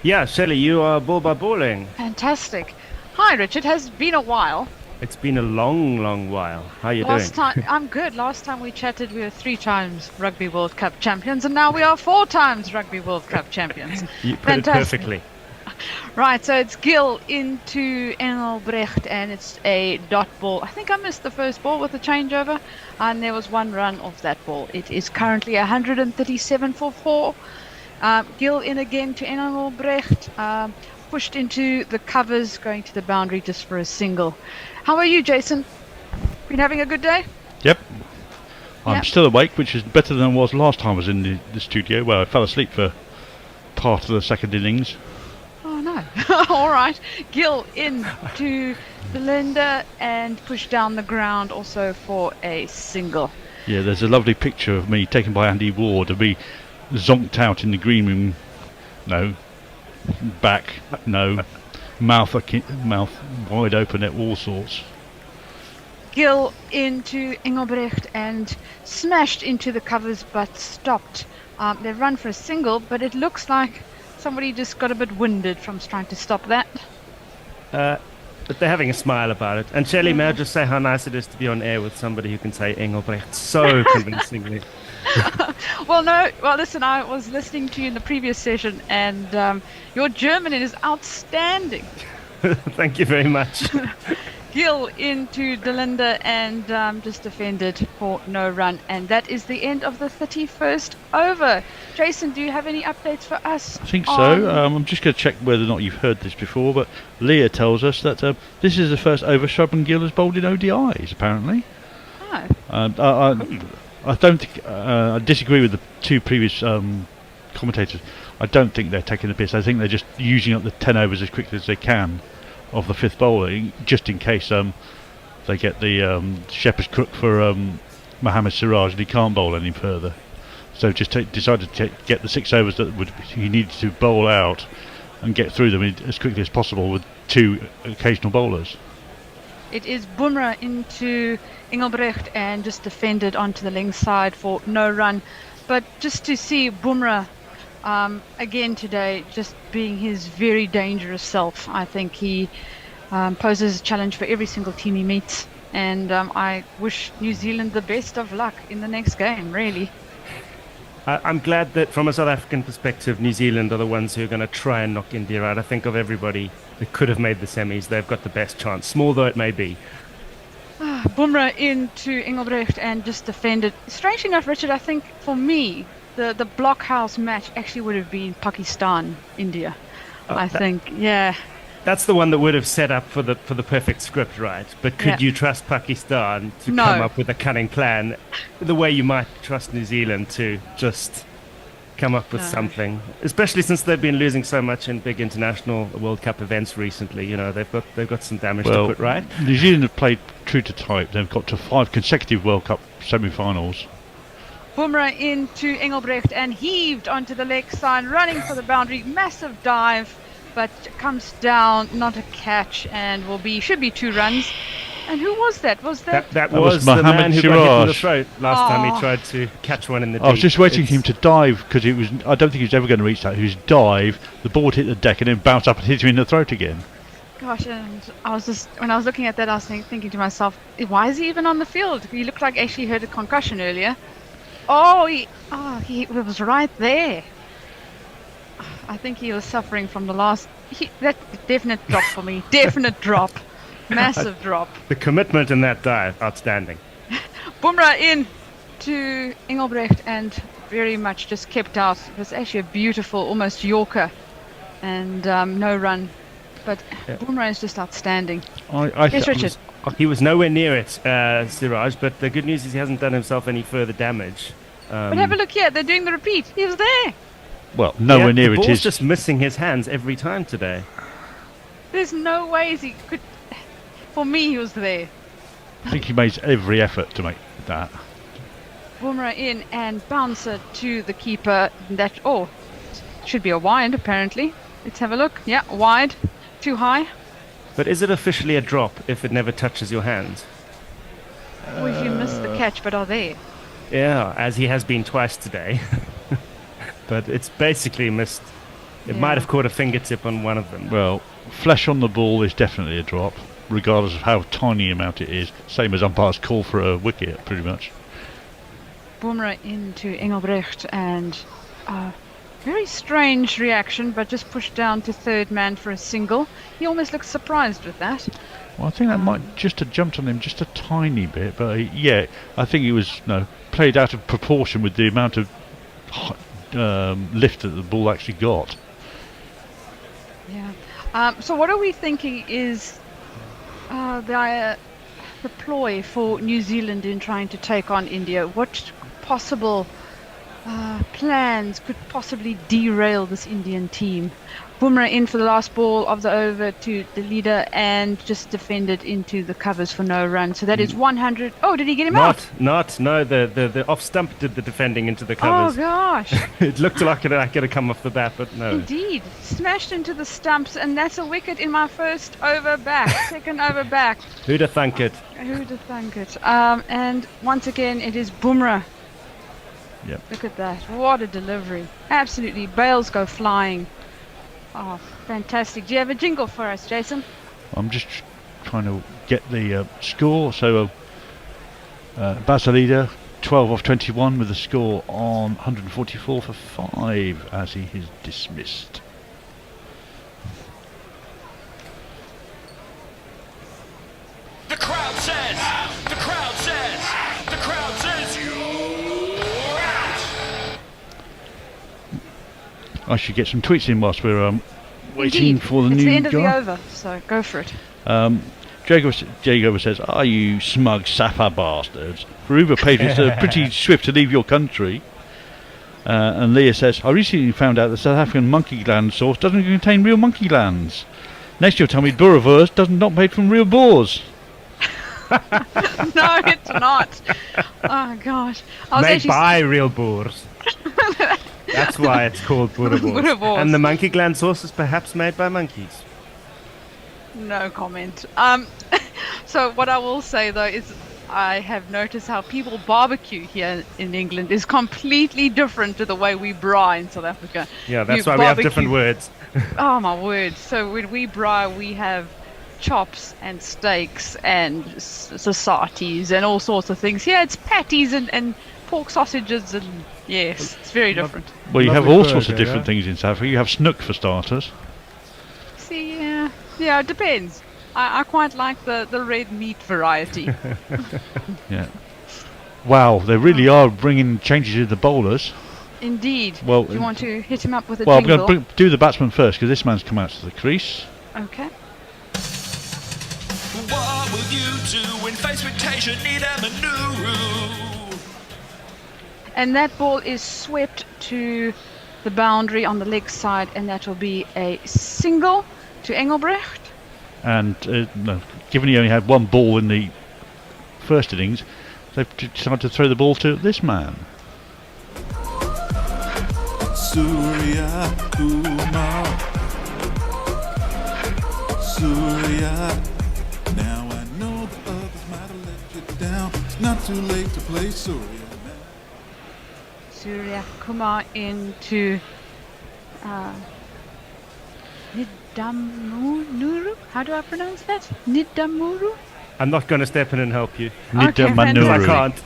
Yeah, Shelley, you are ball by balling. Fantastic. Hi, Richard. Has been a while. It's been a long, long while. How are you doing? I'm good. Last time we chatted, we were 3 times Rugby World Cup champions, and now we are 4 times Rugby World Cup champions. You put it perfectly. Right, so it's Gill into Engelbrecht, and it's a dot ball. I think I missed the first ball with the changeover, and there was 1 run off that ball. It is currently 137 for 4. Gill in again to Engelbrecht, pushed into the covers, going to the boundary just for a single. How are you, Jason? Been having a good day? Yep. I'm still awake, which is better than I was last time I was in the studio, where I fell asleep for part of the second innings. Oh no. All right. Gill in to Belinda and push down the ground also for a single. Yeah, there's a lovely picture of me taken by Andy Ward of me zonked out in the green room. No. Back. No. Mouth wide open at all sorts. Gill into Engelbrecht and smashed into the covers but stopped. They run for a single, but it looks like somebody just got a bit winded from trying to stop that. But they're having a smile about it. And Shelley, may I just say how nice it is to be on air with somebody who can say Engelbrecht so convincingly. Well, listen, I was listening to you in the previous session, and your German is outstanding. Thank you very much. Gill into Delinda and just defended for no run, and that is the end of the 31st over. Jason, do you have any updates for us? I think so. I'm just going to check whether or not you've heard this before, but Leah tells us that this is the first over Shubman Gill has bowled in ODIs, apparently. Oh. I don't think I disagree with the 2 previous commentators. I don't think they're taking the piss. I think they're just using up the 10 overs as quickly as they can of the 5th bowler, just in case they get the shepherd's crook for Mohammed Siraj and he can't bowl any further. So just decided to get the 6 overs that he needed to bowl out and get through them as quickly as possible with 2 occasional bowlers. It is Bumrah into Engelbrecht and just defended onto the length side for no run. But just to see Bumrah again today just being his very dangerous self. I think he poses a challenge for every single team he meets. And I wish New Zealand the best of luck in the next game, really. I'm glad that from a South African perspective, New Zealand are the ones who are going to try and knock India out. I think of everybody that could have made the semis, they've got the best chance, small though it may be. Bumrah into Engelbrecht and just defended. Strangely enough, Richard, I think for me, the blockhouse match actually would have been Pakistan-India. I think, yeah. That's the one that would have set up for the perfect script, right? But could you trust Pakistan to come up with a cunning plan the way you might trust New Zealand to just come up with something? Especially since they've been losing so much in big international World Cup events recently. You know, they've got some damage to put right. New Zealand have played true to type. They've got to 5 consecutive World Cup semi-finals. Bumrah into Engelbrecht and heaved onto the leg side, running for the boundary. Massive dive, but comes down, not a catch, and should be 2 runs. And who was that? That was the man who got hit in the throat last time he tried to catch one in the deep. I was just waiting for him to dive, because I don't think he was ever going to reach that. He was dive, the ball hit the deck, and then bounce up and hit him in the throat again. Gosh, and when I was looking at that, I was thinking to myself, why is he even on the field? He looked like actually had a concussion earlier. He was right there. I think he was suffering from the last. That definite drop for me. Definite drop. Massive drop. The commitment in that dive, outstanding. Bumrah in to Engelbrecht and very much just kept out. It was actually a beautiful, almost Yorker, and no run. But Bumrah is just outstanding. Yes, Richard. He was nowhere near it, Siraj, but the good news is he hasn't done himself any further damage. But have a look here. They're doing the repeat. He was there. Well, nowhere near it is. The ball's just missing his hands every time today. There's no ways he could. For me, he was there. I think he made every effort to make that. Bumrah in and bouncer to the keeper. That should be a wide apparently. Let's have a look. Yeah, wide. Too high. But is it officially a drop if it never touches your hands? Well, if you miss the catch, but are there? Yeah, as he has been twice today. But it's basically missed. It might have caught a fingertip on one of them. Well, flesh on the ball is definitely a drop, regardless of how tiny amount it is. Same as umpire's call for a wicket, pretty much. Bumrah into Engelbrecht and very strange reaction, but just pushed down to third man for a single. He almost looks surprised with that. Well, I think that might just have jumped on him just a tiny bit, but I think it was played out of proportion with the amount of lift that the ball actually got. Yeah. So what are we thinking is the ploy for New Zealand in trying to take on India? What possible plans could possibly derail this Indian team? Bumrah in for the last ball of the over to the leader and just defended into the covers for no run. So that is 100. Oh, did he get him out? No, the off stump did the defending into the covers. Oh, gosh. It looked like it could have come off the bat, but no. Indeed. Smashed into the stumps, and that's a wicket in my first over back, second over back. Who'd have thunk it? Who'd have thunk it? And once again, it is Bumrah. Yep. Look at that. What a delivery. Absolutely. Bails go flying. Oh, fantastic. Do you have a jingle for us, Jason? I'm just trying to get the score. So Baz leader, 12 off 21 with the score on 144 for 5 as he is dismissed. The crowd says, the crowd says, the crowd says you're out. I should get some tweets in whilst we're waiting for the it's new the end of guy. the over, so go for it. Jago says, "Are you smug sapper bastards? For Uber pages are pretty swift to leave your country." And Leah says, "I recently found out the South African monkey gland sauce doesn't contain real monkey glands. Next you'll tell me boerewors doesn't not made from real boars." No, it's not. Oh gosh, Made by real boars. That's why it's called boerewors. And the monkey gland sauce is perhaps made by monkeys. No comment. So what I will say though is I have noticed how people barbecue here in England is completely different to the way we braai in South Africa. Yeah, that's why we have different words. Oh my word. So when we braai, we have chops and steaks and sausages and all sorts of things. Yeah, it's patties and pork sausages and yes, it's very different. Well, you have Lovely all burger, sorts of different yeah. things in South Africa. You have snook for starters. See, yeah, it depends. I quite like the red meat variety. Yeah. Wow, they really are bringing changes in the bowlers. Indeed. Well, Do you want to hit him up with a Well, I'm jingle? going to do the batsman first because this man's come out to the crease. Okay. What will you do when faced with Tasia Nida Manuru? And that ball is swept to the boundary on the leg side, and that will be a single to Engelbrecht. And no, given he only had one ball in the first innings, they've decided to throw the ball to this man. Surya Kumar. Surya. Now I know the others might have let you down. It's not too late to play Surya. Surya Kumar into Nidamuru. How do I pronounce that? Nidamuru? I'm not going to step in and help you. Okay, I can't.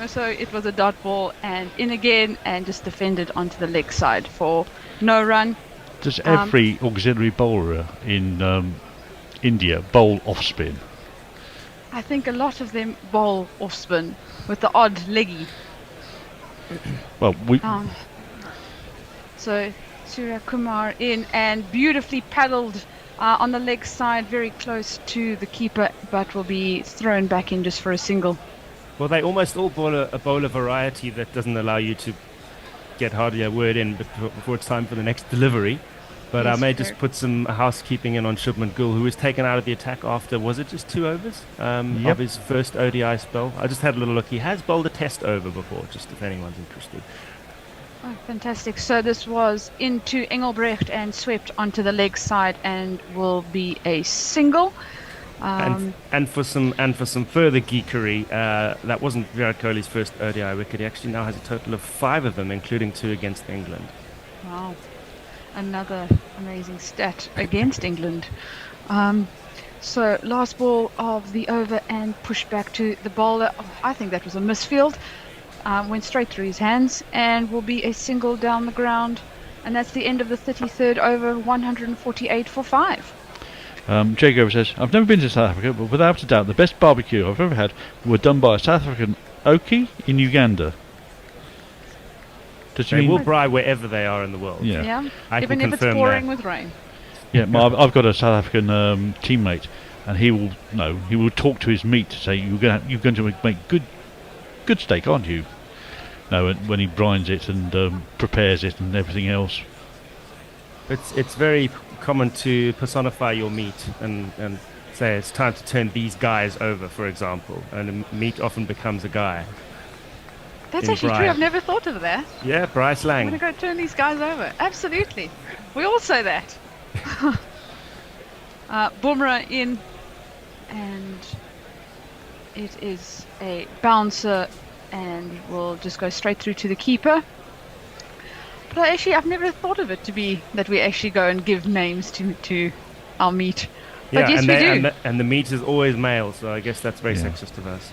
So it was a dot ball and in again and just defended onto the leg side for no run. Does every auxiliary bowler in India bowl off spin? I think a lot of them bowl off spin with the odd leggy. Well, we So Surya Kumar in and beautifully paddled on the leg side, very close to the keeper, but will be thrown back in just for a single. Well, they almost all bowl a bowler variety that doesn't allow you to get hardly a word in before it's time for the next delivery. But I Yes, may fair. just put some housekeeping in on Shubman Gill, who was taken out of the attack after, was it just 2 overs of his first ODI spell? I just had a little look. He has bowled a test over before, just if anyone's interested. Oh, fantastic. So this was into Engelbrecht and swept onto the leg side and will be a single. And for some further geekery, that wasn't Virat Kohli's first ODI wicket. He actually now has a total of 5 of them, including 2 against England. Wow. Another amazing stat against England. So last ball of the over and push back to the bowler. Oh, I think that was a misfield. Went straight through his hands and will be a single down the ground. And that's the end of the 33rd over, 148 for 5. Jay Grover says, I've never been to South Africa, but without a doubt the best barbecue I've ever had were done by a South African Oki in Uganda. Does They will braai wherever they are in the world. Yeah. I Even can if it's confirm pouring that. with rain. Yeah, I've got a South African teammate, and he will talk to his meat to say you're going to make good steak, aren't you? No, when he brines it and prepares it and everything else. It's very common to personify your meat and say it's time to turn these guys over, for example, and meat often becomes a guy. That's in actually braai. true. I've never thought of that. Yeah, braai I'm slang. going to go turn these guys over. Absolutely. We all say that. Bumrah in, and it is a bouncer and will just go straight through to the keeper. But I've never thought of it to be that we actually go and give names to our meat. But yes, we do. And the meat is always male, so I guess that's very sexist of us.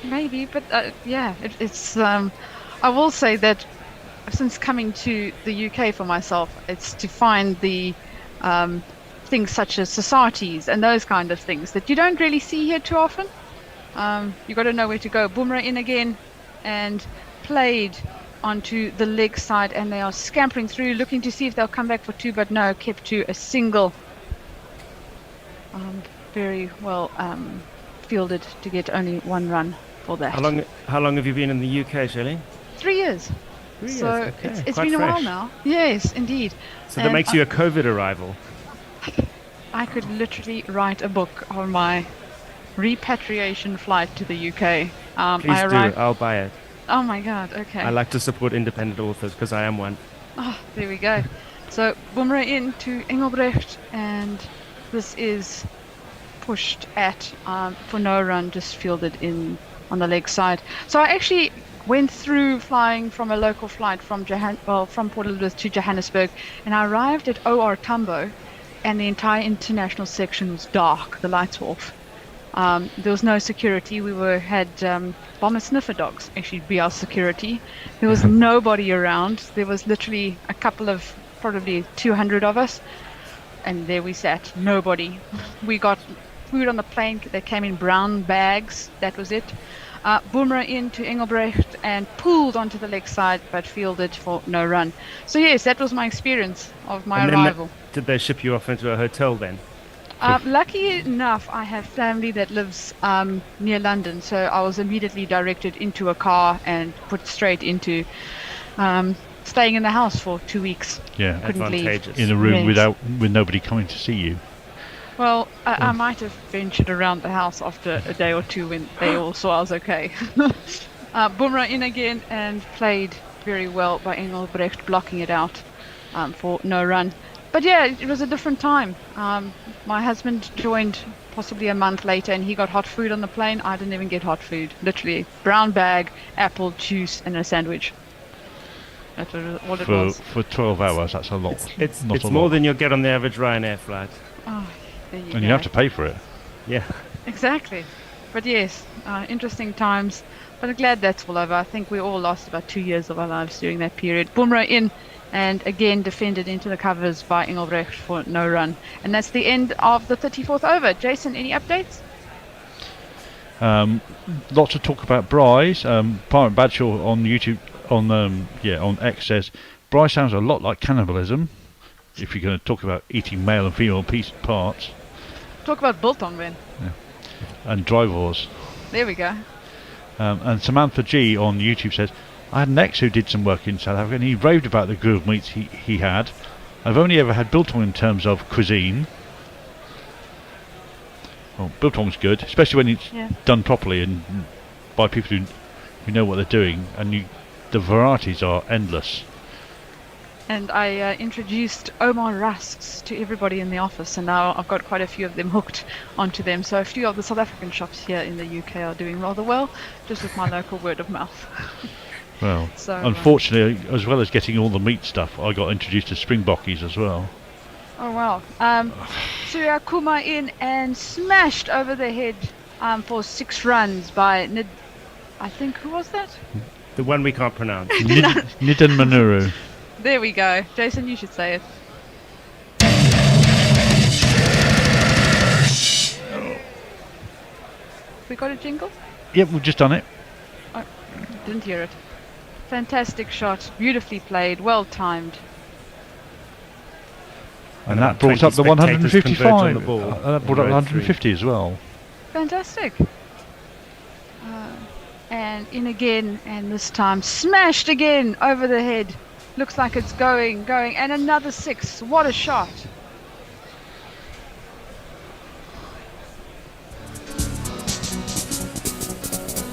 Maybe, but it's. I will say that since coming to the UK for myself, it's to find the things such as societies and those kind of things that you don't really see here too often. You got to know where to go. Bumrah in again and played onto the leg side, and they are scampering through, looking to see if they'll come back for 2, but no, kept to a single. Very well fielded to get only 1 run for that. How long have you been in the UK, Shelley? 3 years. 3 years, So okay, it's quite been a while fresh. now. Yes, indeed. So that And makes you a COVID arrival. I could literally write a book on my repatriation flight to the UK. Please I do. arrived. I'll buy it. Oh my God. Okay. I like to support independent authors because I am one. Oh, there we go. So Bumrah in to Engelbrecht, and this is pushed at for no run, just fielded in on the leg side. So I actually went through flying from a local flight from Port Elizabeth to Johannesburg, and I arrived at OR Tambo, and the entire international section was dark. The lights were off. There was no security. We had bomber sniffer dogs actually be our security. There was nobody around. There was literally a couple of, probably 200 of us, and there we sat. Nobody. We got food on the plane that came in brown bags. That was it. Boomerang into Engelbrecht and pulled onto the leg side, but fielded for no run. So yes, that was my experience of my arrival. Did they ship you off into a hotel then? Lucky enough, I have family that lives near London, so I was immediately directed into a car and put straight into staying in the house for 2 weeks. Yeah, couldn't leave. In a room Yes. with nobody coming to see you. Well, I might have ventured around the house after a day or two when they all saw I was okay. Boomerang in again and played very well by Engelbrecht, blocking it out for no run. But yeah, it was a different time. My husband joined possibly a month later and he got hot food on the plane. I didn't even get hot food. Literally, brown bag, apple, juice and a sandwich. That's what it was. For 12 hours, that's a lot. It's not a more lot. than you'll get on the average Ryanair flight. Oh, there you And go. you have to pay for it. Yeah. Exactly. But yes, interesting times. But I'm glad that's all over. I think we all lost about 2 years of our lives during that period. Boomerang in and again defended into the covers by Engelbrecht for no run. And that's the end of the 34th over. Jason, any updates? Lots of talk about Bryce. Pirate Badshaw on YouTube, on X says, Bryce sounds a lot like cannibalism, if you're going to talk about eating male and female parts. Talk about Biltong then. Yeah. And Drive Wars. There we go. And Samantha G on YouTube says, I had an ex who did some work in South Africa and he raved about the grilled meats he had. I've only ever had biltong in terms of cuisine. Well, biltong's good, especially when it's done properly and by people who know what they're doing, and the varieties are endless. And I introduced Omar rusks to everybody in the office, and now I've got quite a few of them hooked onto them. So a few of the South African shops here in the UK are doing rather well, just with my local word of mouth. Well, So, unfortunately, as well as getting all the meat stuff, I got introduced to springbokkies as well. Oh wow. Surya Kumar in and smashed over the head for 6 runs by Nid. I think, who was that? The one we can't pronounce. Nidan Manuru. There we go. Jason, you should say it. We got a jingle? Yep, we've just done it. Oh, didn't hear it. Fantastic shot. Beautifully played. Well timed. And that brought up the 155. That brought up 150 as well. Fantastic. And in again, and this time smashed again over the head. Looks like it's going, and another 6. What a shot.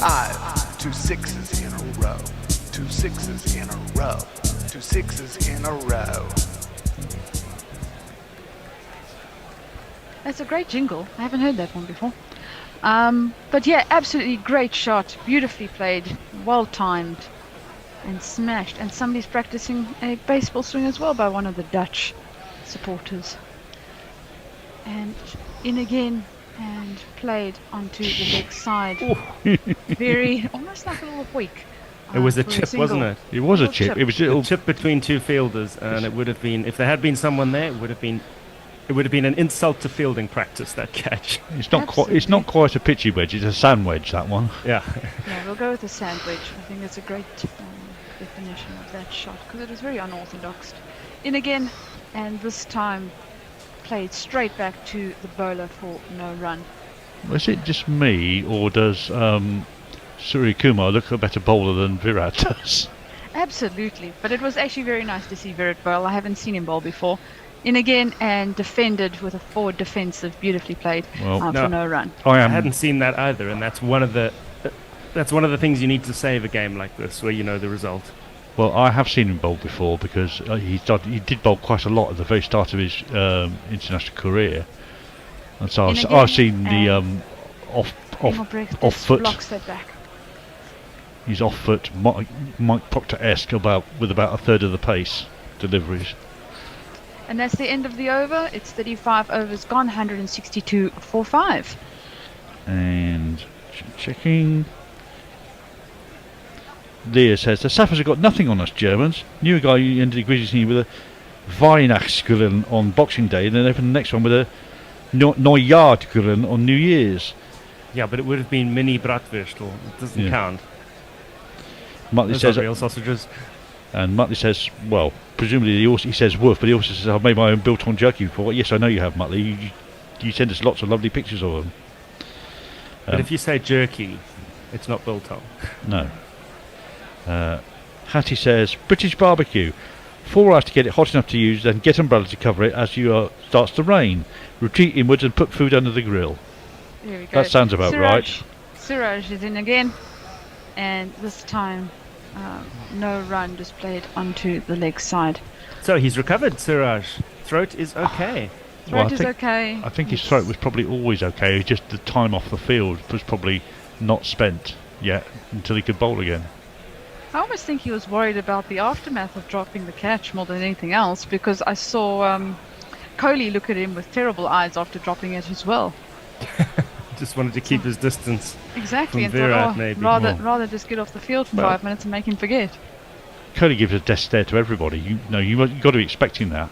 I've 2 6s in a row. 2 6s in a row. 2 6s in a row. That's a great jingle. I haven't heard that one before. But yeah, absolutely great shot. Beautifully played. Well timed. And smashed. And somebody's practicing a baseball swing as well by one of the Dutch supporters. And in again. And played onto the leg side. Very, almost like a little weak. It was a chip, wasn't it? It was a chip. It was a chip between 2 fielders, and it would have been, if there had been someone there, it would have been an insult to fielding practice, that catch. It's not quite. It's not quite a pitchy wedge. It's a sand wedge, that one. Yeah. Yeah, we'll go with the sandwich. I think it's a great definition of that shot because it was very unorthodox. In again, and this time played straight back to the bowler for no run. Is it just me, or does Surya Kumar look a better bowler than Virat does? Absolutely, but it was actually very nice to see Virat bowl. I haven't seen him bowl before. In again and defended with a forward defensive, beautifully played for no run. I hadn't seen that either, and that's one of the things you need to save a game like this, where you know the result. Well, I have seen him bowl before because he did bowl quite a lot at the very start of his international career, and so I've seen the off foot. Blocks that back. He's off foot, Mike Proctor-esque with about a third of the pace deliveries. And that's the end of the over. It's 35 overs gone, 162 for 5. And checking. Leah says the Sappers have got nothing on us Germans. Knew a guy who ended the Grizzlies with a Weihnachtsgrillen on Boxing Day, and then opened the next one with a Neujahrgrillen on New Year's. Yeah, but it would have been mini bratwurstel. It doesn't count. Muttley Those says are real sausages. And Muttley says, well, presumably he says woof, but he also says I've made my own biltong jerky before. Yes, I know you have, Muttley. You send us lots of lovely pictures of them. But if you say jerky, it's not biltong. No. Hattie says British barbecue. 4 hours to get it hot enough to use, then get umbrella to cover it as you starts to rain. Retreat inwards and put food under the grill. There we go. That sounds about right. Suraj is in again, and this time no run displayed onto the leg side. So he's recovered, Suraj. Throat is okay. Throat is okay. I think his throat was probably always okay. Just the time off the field was probably not spent yet until he could bowl again. I almost think he was worried about the aftermath of dropping the catch more than anything else, because I saw Kohli look at him with terrible eyes after dropping it as well. Just wanted to keep his distance. Exactly, and Virat, thought, maybe. rather just get off the field for 5 minutes and make him forget. Kohli gives a death stare to everybody. You've got to be expecting that.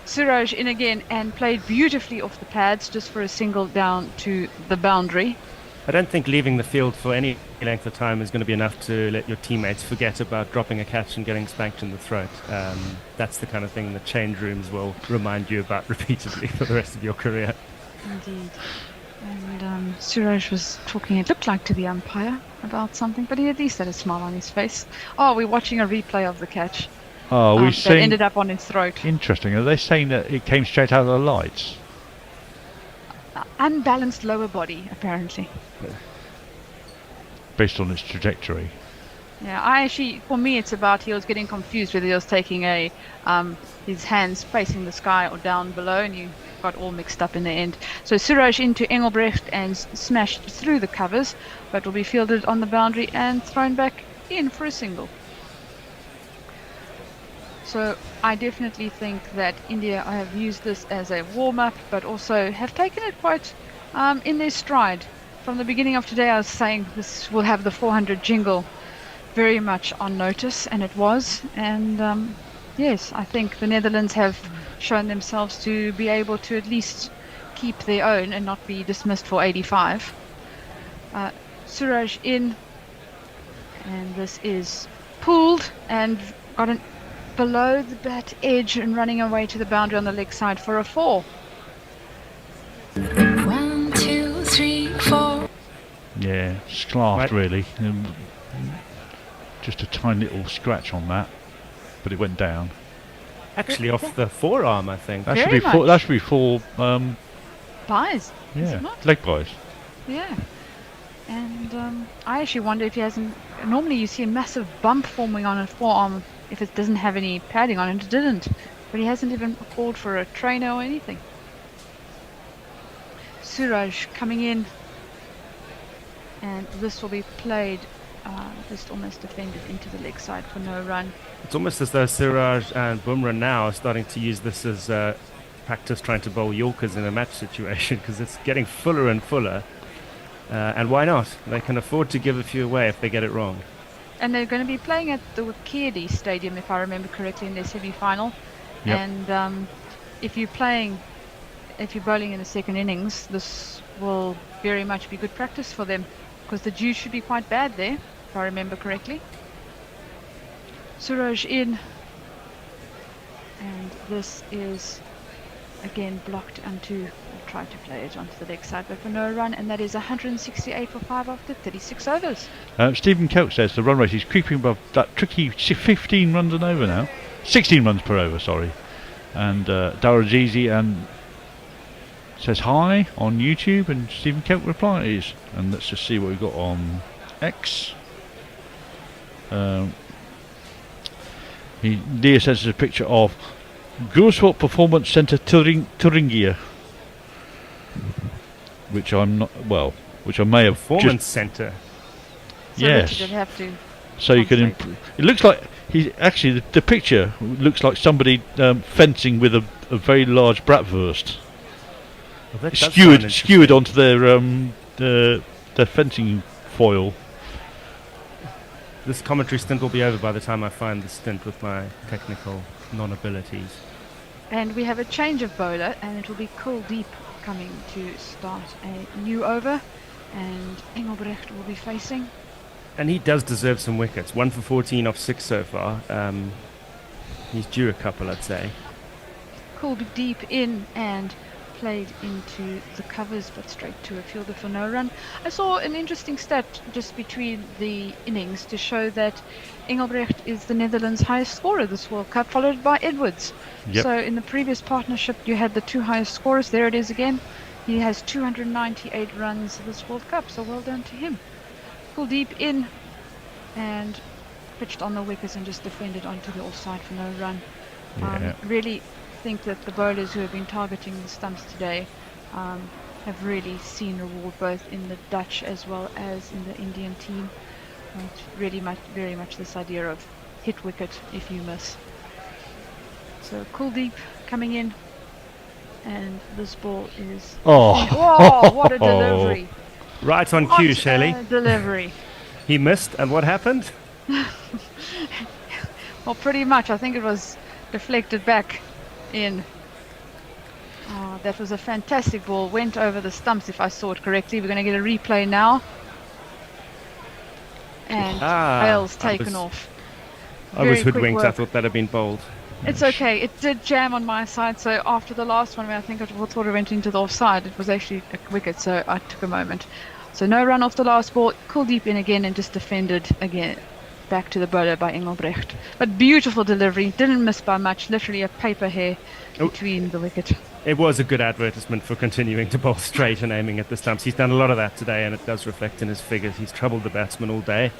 Suraj in again and played beautifully off the pads just for a single down to the boundary. I don't think leaving the field for any length of time is going to be enough to let your teammates forget about dropping a catch and getting spanked in the throat. That's the kind of thing the change rooms will remind you about repeatedly for the rest of your career. Indeed. And Suraj was talking, it looked like, to the umpire about something, but he at least had a smile on his face. Oh, we're watching a replay of the catch. Oh, we that ended up on his throat. Interesting. Are they saying that it came straight out of the lights? Unbalanced lower body, apparently. Based on its trajectory. Yeah, for me, it's about he was getting confused whether he was taking his hands facing the sky or down below, and you got all mixed up in the end. So Suraj into Engelbrecht and smashed through the covers, but will be fielded on the boundary and thrown back in for a single. So I definitely think that India have used this as a warm-up, but also have taken it quite in their stride. From the beginning of today, I was saying this will have the 400 jingle very much on notice, and it was. And yes, I think the Netherlands have shown themselves to be able to at least keep their own and not be dismissed for 85. Suraj in, and this is pulled and got an below the bat edge and running away to the boundary on the leg side for a 4. 1, 2, 3, 4. Yeah, sclaffed really. Just a tiny little scratch on that, but it went down. Actually, off the forearm, I think. That should be four. That should be 4. Buys. Yeah, leg buys. Yeah. And I actually wonder if he hasn't. Normally, you see a massive bump forming on a forearm if it doesn't have any padding on it. It didn't, but he hasn't even called for a trainer or anything. Suraj coming in, and this will be played just almost defended into the leg side for no run. It's almost as though Suraj and Bumrah now are starting to use this as practice trying to bowl Yorkers in a match situation, because it's getting fuller and fuller. And why not? They can afford to give a few away if they get it wrong. And they're going to be playing at the Wakedi Stadium, if I remember correctly, in their semi-final. Yep. And if you're bowling in the second innings, this will very much be good practice for them, because the dew should be quite bad there, if I remember correctly. Suraj in, and this is again blocked onto. Try to play it onto the leg side, but for no run, and that is 168 for 5 after 36 overs. Stephen Kelch says the run rate is creeping above that tricky 15 runs an over now. 16 runs per over, sorry. And Darajizi and says hi on YouTube, and Stephen Kelch replies. And let's just see what we've got on X. Dia says there's a picture of Gursport Performance Centre Thuringia, which I'm not, which I may have Performance Centre. So yes. Richard would have to So you can improve. It looks like The picture looks like somebody fencing with a very large bratwurst. Well, that does sound Skewered onto their fencing foil. This commentary stint will be over by the time I find the stint with my technical non-abilities. And we have a change of bowler, and it will be Kuldeep coming to start a new over, and Engelbrecht will be facing. And he does deserve some wickets. 1 for 14 off 6 so far. He's due a couple, I'd say. Kuldeep in and played into the covers, but straight to a fielder for no run. I saw an interesting stat just between the innings to show that Engelbrecht is the Netherlands' highest scorer this World Cup, followed by Edwards. Yep. So in the previous partnership, you had the 2 highest scorers. There it is again. He has 298 runs this World Cup, so well done to him. Kuldeep in and pitched on the wickets and just defended onto the offside for no run. Really think that the bowlers who have been targeting the stumps today have really seen reward both in the Dutch as well as in the Indian team. It's really very much this idea of hit wicket if you miss. So Kuldeep coming in, and this ball is... Oh, what a delivery. Right on cue, Shelley. Delivery. He missed, and what happened? Well, pretty much. I think it was deflected back in. That was a fantastic ball. Went over the stumps, if I saw it correctly. We're going to get a replay now. And Hale's taken off. I was hoodwinked. I thought that had been bowled. It's okay. It did jam on my side. So after the last one, where I think it thought it went into the offside, it was actually a wicket. So I took a moment. So no run off the last ball. Kuldeep in again and just defended again. Back to the bowler by Engelbrecht. But beautiful delivery. Didn't miss by much. Literally a paper hair between the wicket. It was a good advertisement for continuing to bowl straight and aiming at the stumps. He's done a lot of that today, and it does reflect in his figures. He's troubled the batsman all day.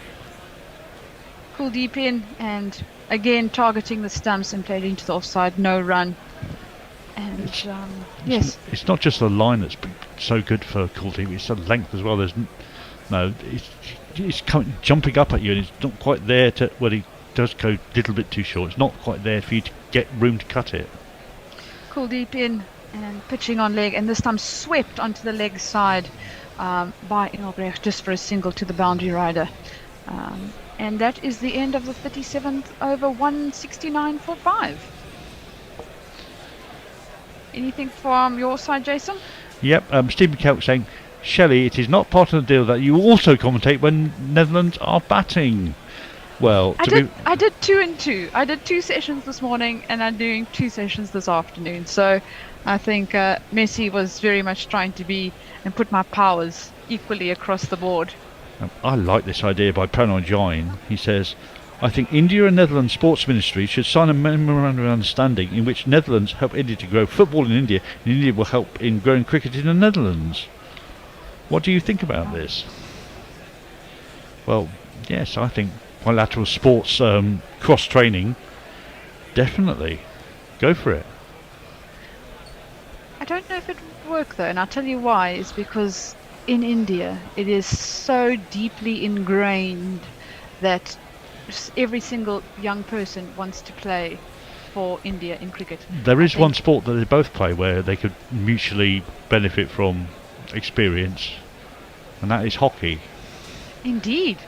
Kuldeep in and again targeting the stumps and played into the offside. No run. And yes. It's not just the line that's been so good for Kuldeep, it's the length as well. There's it's jumping up at you, and it's not quite there to... Well, he does go a little bit too short. It's not quite there for you to get room to cut it. Kuldeep in and pitching on leg, and this time swept onto the leg side by Engelbrecht just for a single to the boundary rider. And that is the end of the 37th over, 169 for 5. Anything from your side, Jason? Yep, Stephen Kelk saying, Shelley, it is not part of the deal that you also commentate when Netherlands are batting. Well, I did 2 and 2. I did 2 sessions this morning, and I'm doing 2 sessions this afternoon. So I think Messi was very much trying to be and put my powers equally across the board. I like this idea by Pranay Jain. He says, I think India and Netherlands Sports Ministry should sign a memorandum of understanding in which Netherlands help India to grow football in India, and India will help in growing cricket in the Netherlands. What do you think about this? Well, yes, I think bilateral sports cross-training, definitely. Go for it. I don't know if it would work though, and I'll tell you why. It's because in India it is so deeply ingrained that every single young person wants to play for India in cricket. There is one sport that they both play where they could mutually benefit from experience, and that is hockey. Indeed.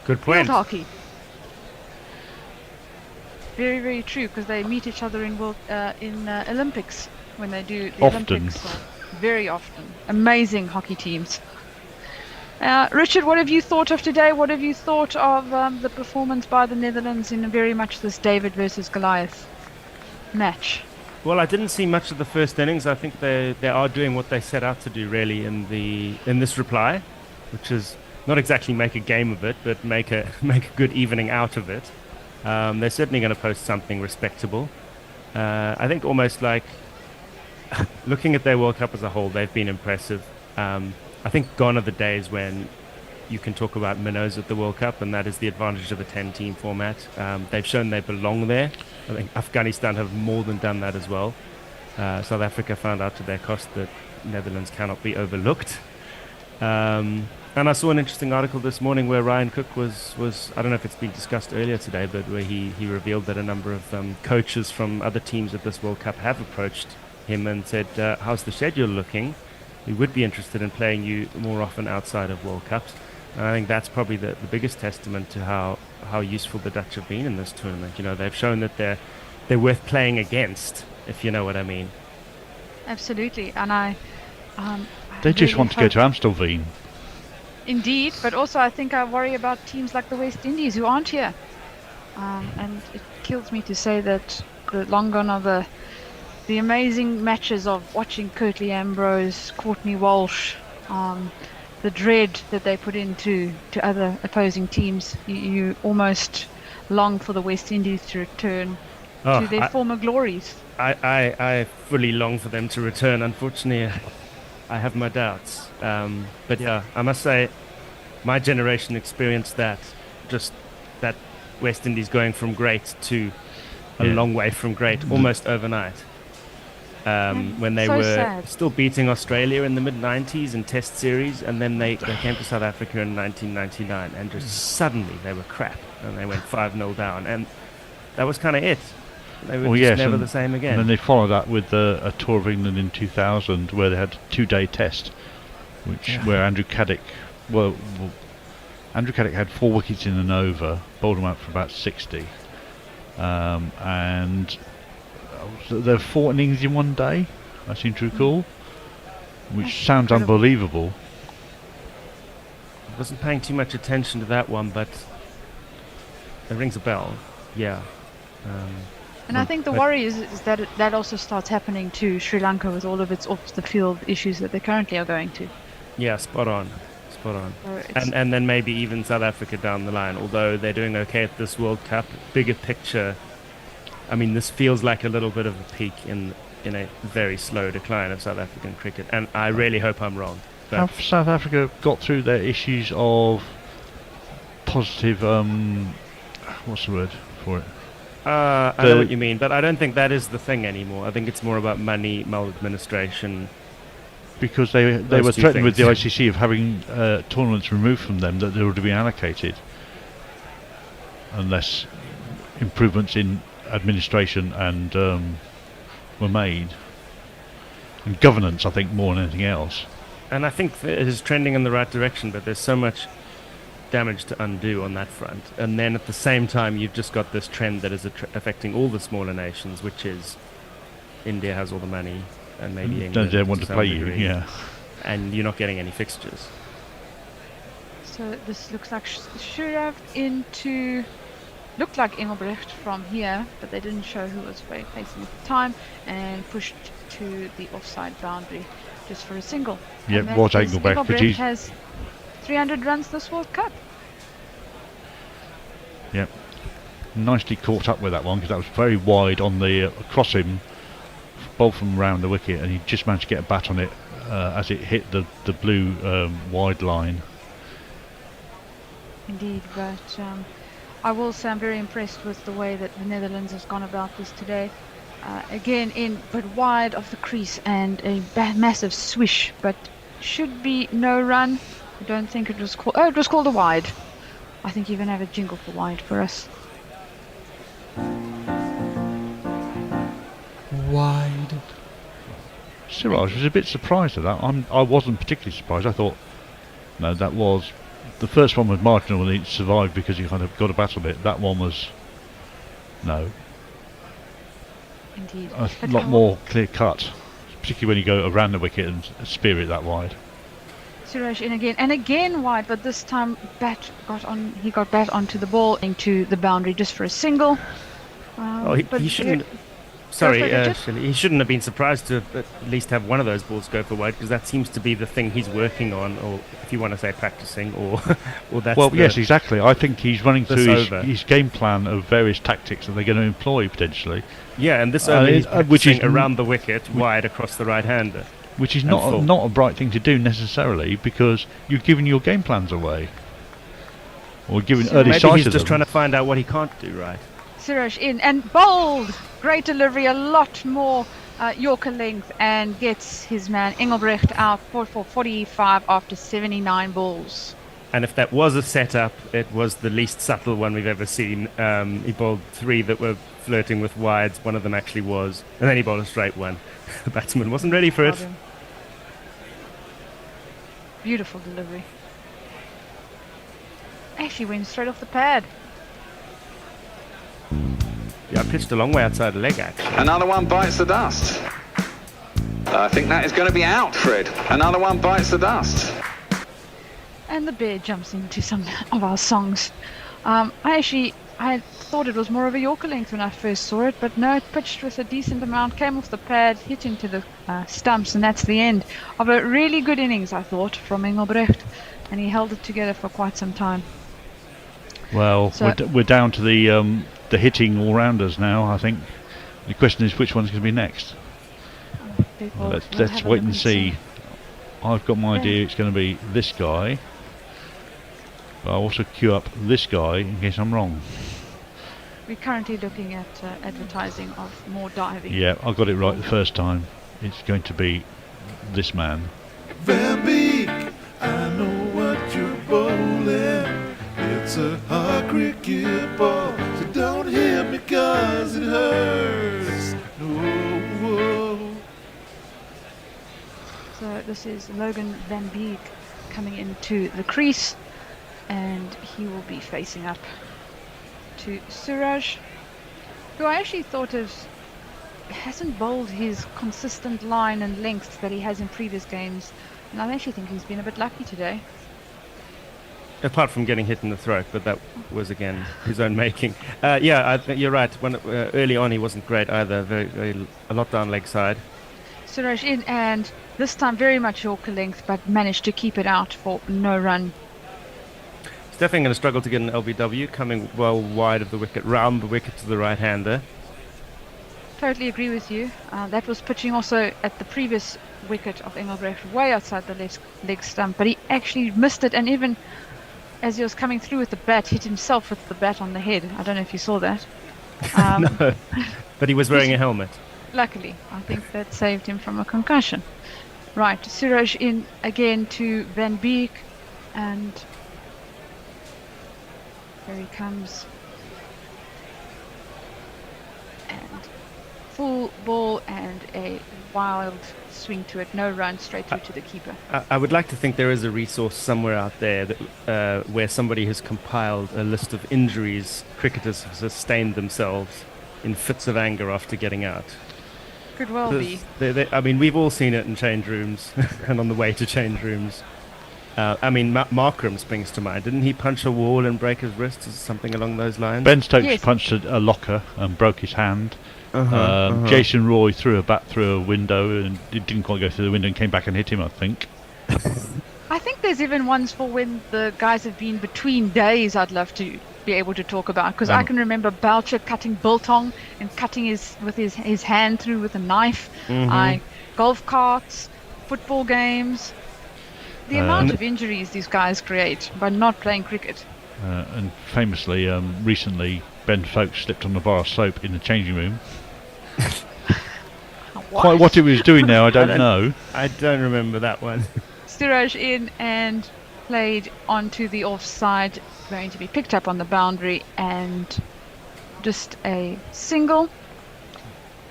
Good point. Field hockey. Very, very true, because they meet each other in Olympics when they do the often. Olympics. So very often. Amazing hockey teams. Richard, what have you thought of today? What have you thought of the performance by the Netherlands in very much this David versus Goliath match? Well, I didn't see much of the first innings. I think they are doing what they set out to do really in this reply, which is not exactly make a game of it, but make a good evening out of it. They're certainly going to post something respectable. I think almost like looking at their World Cup as a whole, they've been impressive. I think gone are the days when you can talk about minnows at the World Cup, and that is the advantage of the 10-team format. They've shown they belong there. I think Afghanistan have more than done that as well. South Africa found out to their cost that Netherlands cannot be overlooked. And I saw an interesting article this morning where Ryan Cook was I don't know if it's been discussed earlier today, but where he revealed that a number of coaches from other teams at this World Cup have approached him and said, how's the schedule looking? We would be interested in playing you more often outside of World Cups. And I think that's probably the biggest testament to how useful the Dutch have been in this tournament. You know, they've shown that they're worth playing against, if you know what I mean. Absolutely. And they just really want to go to Amstelveen. Indeed, but also I think I worry about teams like the West Indies who aren't here. And it kills me to say that the long gone are the amazing matches of watching Curtly Ambrose, Courtney Walsh, the dread that they put into other opposing teams. You almost long for the West Indies to return to their former glories. I fully long for them to return. Unfortunately, I have my doubts. But yeah, I must say, my generation experienced that West Indies going from great to a long way from great, almost overnight. When they were still beating Australia in the mid-90s in Test series, and then they came to South Africa in 1999, and just suddenly they were crap, and they went 5-0 down, and that was kind of it. They were never the same again. And then they followed that with a tour of England in 2000, where they had a 2-day test, where Andrew Caddick had 4 wickets in an over, bowled them out for about 60, and there were 4 innings in one day, I seem to recall, which sounds unbelievable. I wasn't paying too much attention to that one, but it rings a bell. Yeah. And I think the worry is that that also starts happening to Sri Lanka with all of its off-the-field issues that they currently are going to. Yeah, spot on. And then maybe even South Africa down the line, although they're doing okay at this World Cup. Bigger picture, I mean, this feels like a little bit of a peak in a very slow decline of South African cricket, and I really hope I'm wrong. Have South Africa got through their issues of positive, what's the word for it? I know what you mean, but I don't think that is the thing anymore. I think it's more about money, maladministration. Because they were threatened with the ICC of having tournaments removed from them that they were to be allocated unless improvements in administration and were made, and governance, I think, more than anything else. And I think it is trending in the right direction, but there's so much damage to undo on that front. And then at the same time, you've just got this trend that is affecting all the smaller nations, which is India has all the money, and maybe England don't want to play degree, you, yeah. And you're not getting any fixtures. So this looks like should have looked like Engelbrecht from here, but they didn't show who was facing at the time, and pushed to the offside boundary just for a single. Yeah, was Engelbrecht, but he has 300 runs this World Cup. Yep, nicely caught up with that one, because that was very wide on the across him, ball from around the wicket, and he just managed to get a bat on it as it hit the blue wide line. Indeed, but I will say I'm very impressed with the way that the Netherlands has gone about this today. Again, but wide of the crease, and a massive swish, but should be no run. I don't think it was called. Oh, it was called a wide. I think you even have a jingle for wide for us. Wide. Siraj was a bit surprised at that. I wasn't particularly surprised. I thought, no, that was the first one was marginal and it survived because he kind of got a bat on it. That one was no. Indeed. A lot more clear cut, particularly when you go around the wicket and spear it that wide. Suraj in again, and again wide, but this time he got bat onto the ball, into the boundary just for a single. He shouldn't. Sorry, he shouldn't have been surprised to at least have one of those balls go for wide, because that seems to be the thing he's working on, or if you want to say practicing, or that's. Well, yes, exactly. I think he's running through his game plan of various tactics that they're going to employ potentially. Yeah, and this over he's which is around the wicket, wide across the right-hander. Which is not a bright thing to do necessarily, because you're giving your game plans away, or giving early sight. Maybe he's just trying to find out what he can't do right. Suraj in and bowled. Great delivery, a lot more Yorker length and gets his man Engelbrecht out for 45 after 79 balls. And if that was a setup, it was the least subtle one we've ever seen. He bowled 3 that were flirting with wides. One of them actually was. And then he bowled a straight one. The batsman wasn't ready for it. Beautiful delivery. Actually went straight off the pad. Yeah, I pitched a long way outside the leg, actually. Another one bites the dust. I think that is going to be out, Fred. Another one bites the dust. And the bear jumps into some of our songs. I thought it was more of a Yorker length when I first saw it, but no, it pitched with a decent amount, came off the pad, hit into the stumps, and that's the end of a really good innings, I thought, from Engelbrecht. And he held it together for quite some time. Well, So- we're down to the hitting all-rounders now, I think. The question is which one's going to be next. We'll Let's have a wait look and see. I've got my idea it's going to be this guy. But I'll also queue up this guy in case I'm wrong. We're currently looking at advertising of more diving. Yeah, I got it right the first time. It's going to be this man. Van Beek, I know what you're bowling. It's a hard cricket ball, so don't hit me 'cause it hurts. No. So this is Logan Van Beek coming into the crease, and he will be facing up to Suraj, who I actually thought hasn't bowled his consistent line and length that he has in previous games, and I actually think he's been a bit lucky today. Apart from getting hit in the throat, but that was again his own making. You're right. When early on he wasn't great either. A lot down leg side. Suraj in, and this time very much Yorker length, but managed to keep it out for no run. He's definitely going to struggle to get an LBW, coming well wide of the wicket, round the wicket to the right-hander. Totally agree with you. That was pitching also at the previous wicket of Engelbrecht, way outside the left leg stump, but he actually missed it, and even as he was coming through with the bat, hit himself with the bat on the head. I don't know if you saw that. No, but he was wearing a helmet. Luckily, I think that saved him from a concussion. Right, Suraj in again to Van Beek, and there he comes. And full ball and a wild swing to it, no run, straight through to the keeper. I would like to think there is a resource somewhere out there that, where somebody has compiled a list of injuries cricketers have sustained themselves in fits of anger after getting out. Could well be. I mean, we've all seen it in change rooms and on the way to change rooms. Markram springs to mind. Didn't he punch a wall and break his wrist or something along those lines? Ben Stokes punched a locker and broke his hand. Jason Roy threw a bat through a window and it didn't quite go through the window and came back and hit him, I think. I think there's even ones for when the guys have been between days I'd love to be able to talk about, because I can remember Belcher cutting biltong and cutting his hand through with a knife. Golf carts, football games. The amount of injuries these guys create by not playing cricket. And famously, recently, Ben Folkes slipped on the bar of soap in the changing room. Quite what he was doing now, I don't know. I don't remember that one. Siraj in and played onto the offside, going to be picked up on the boundary, and just a single.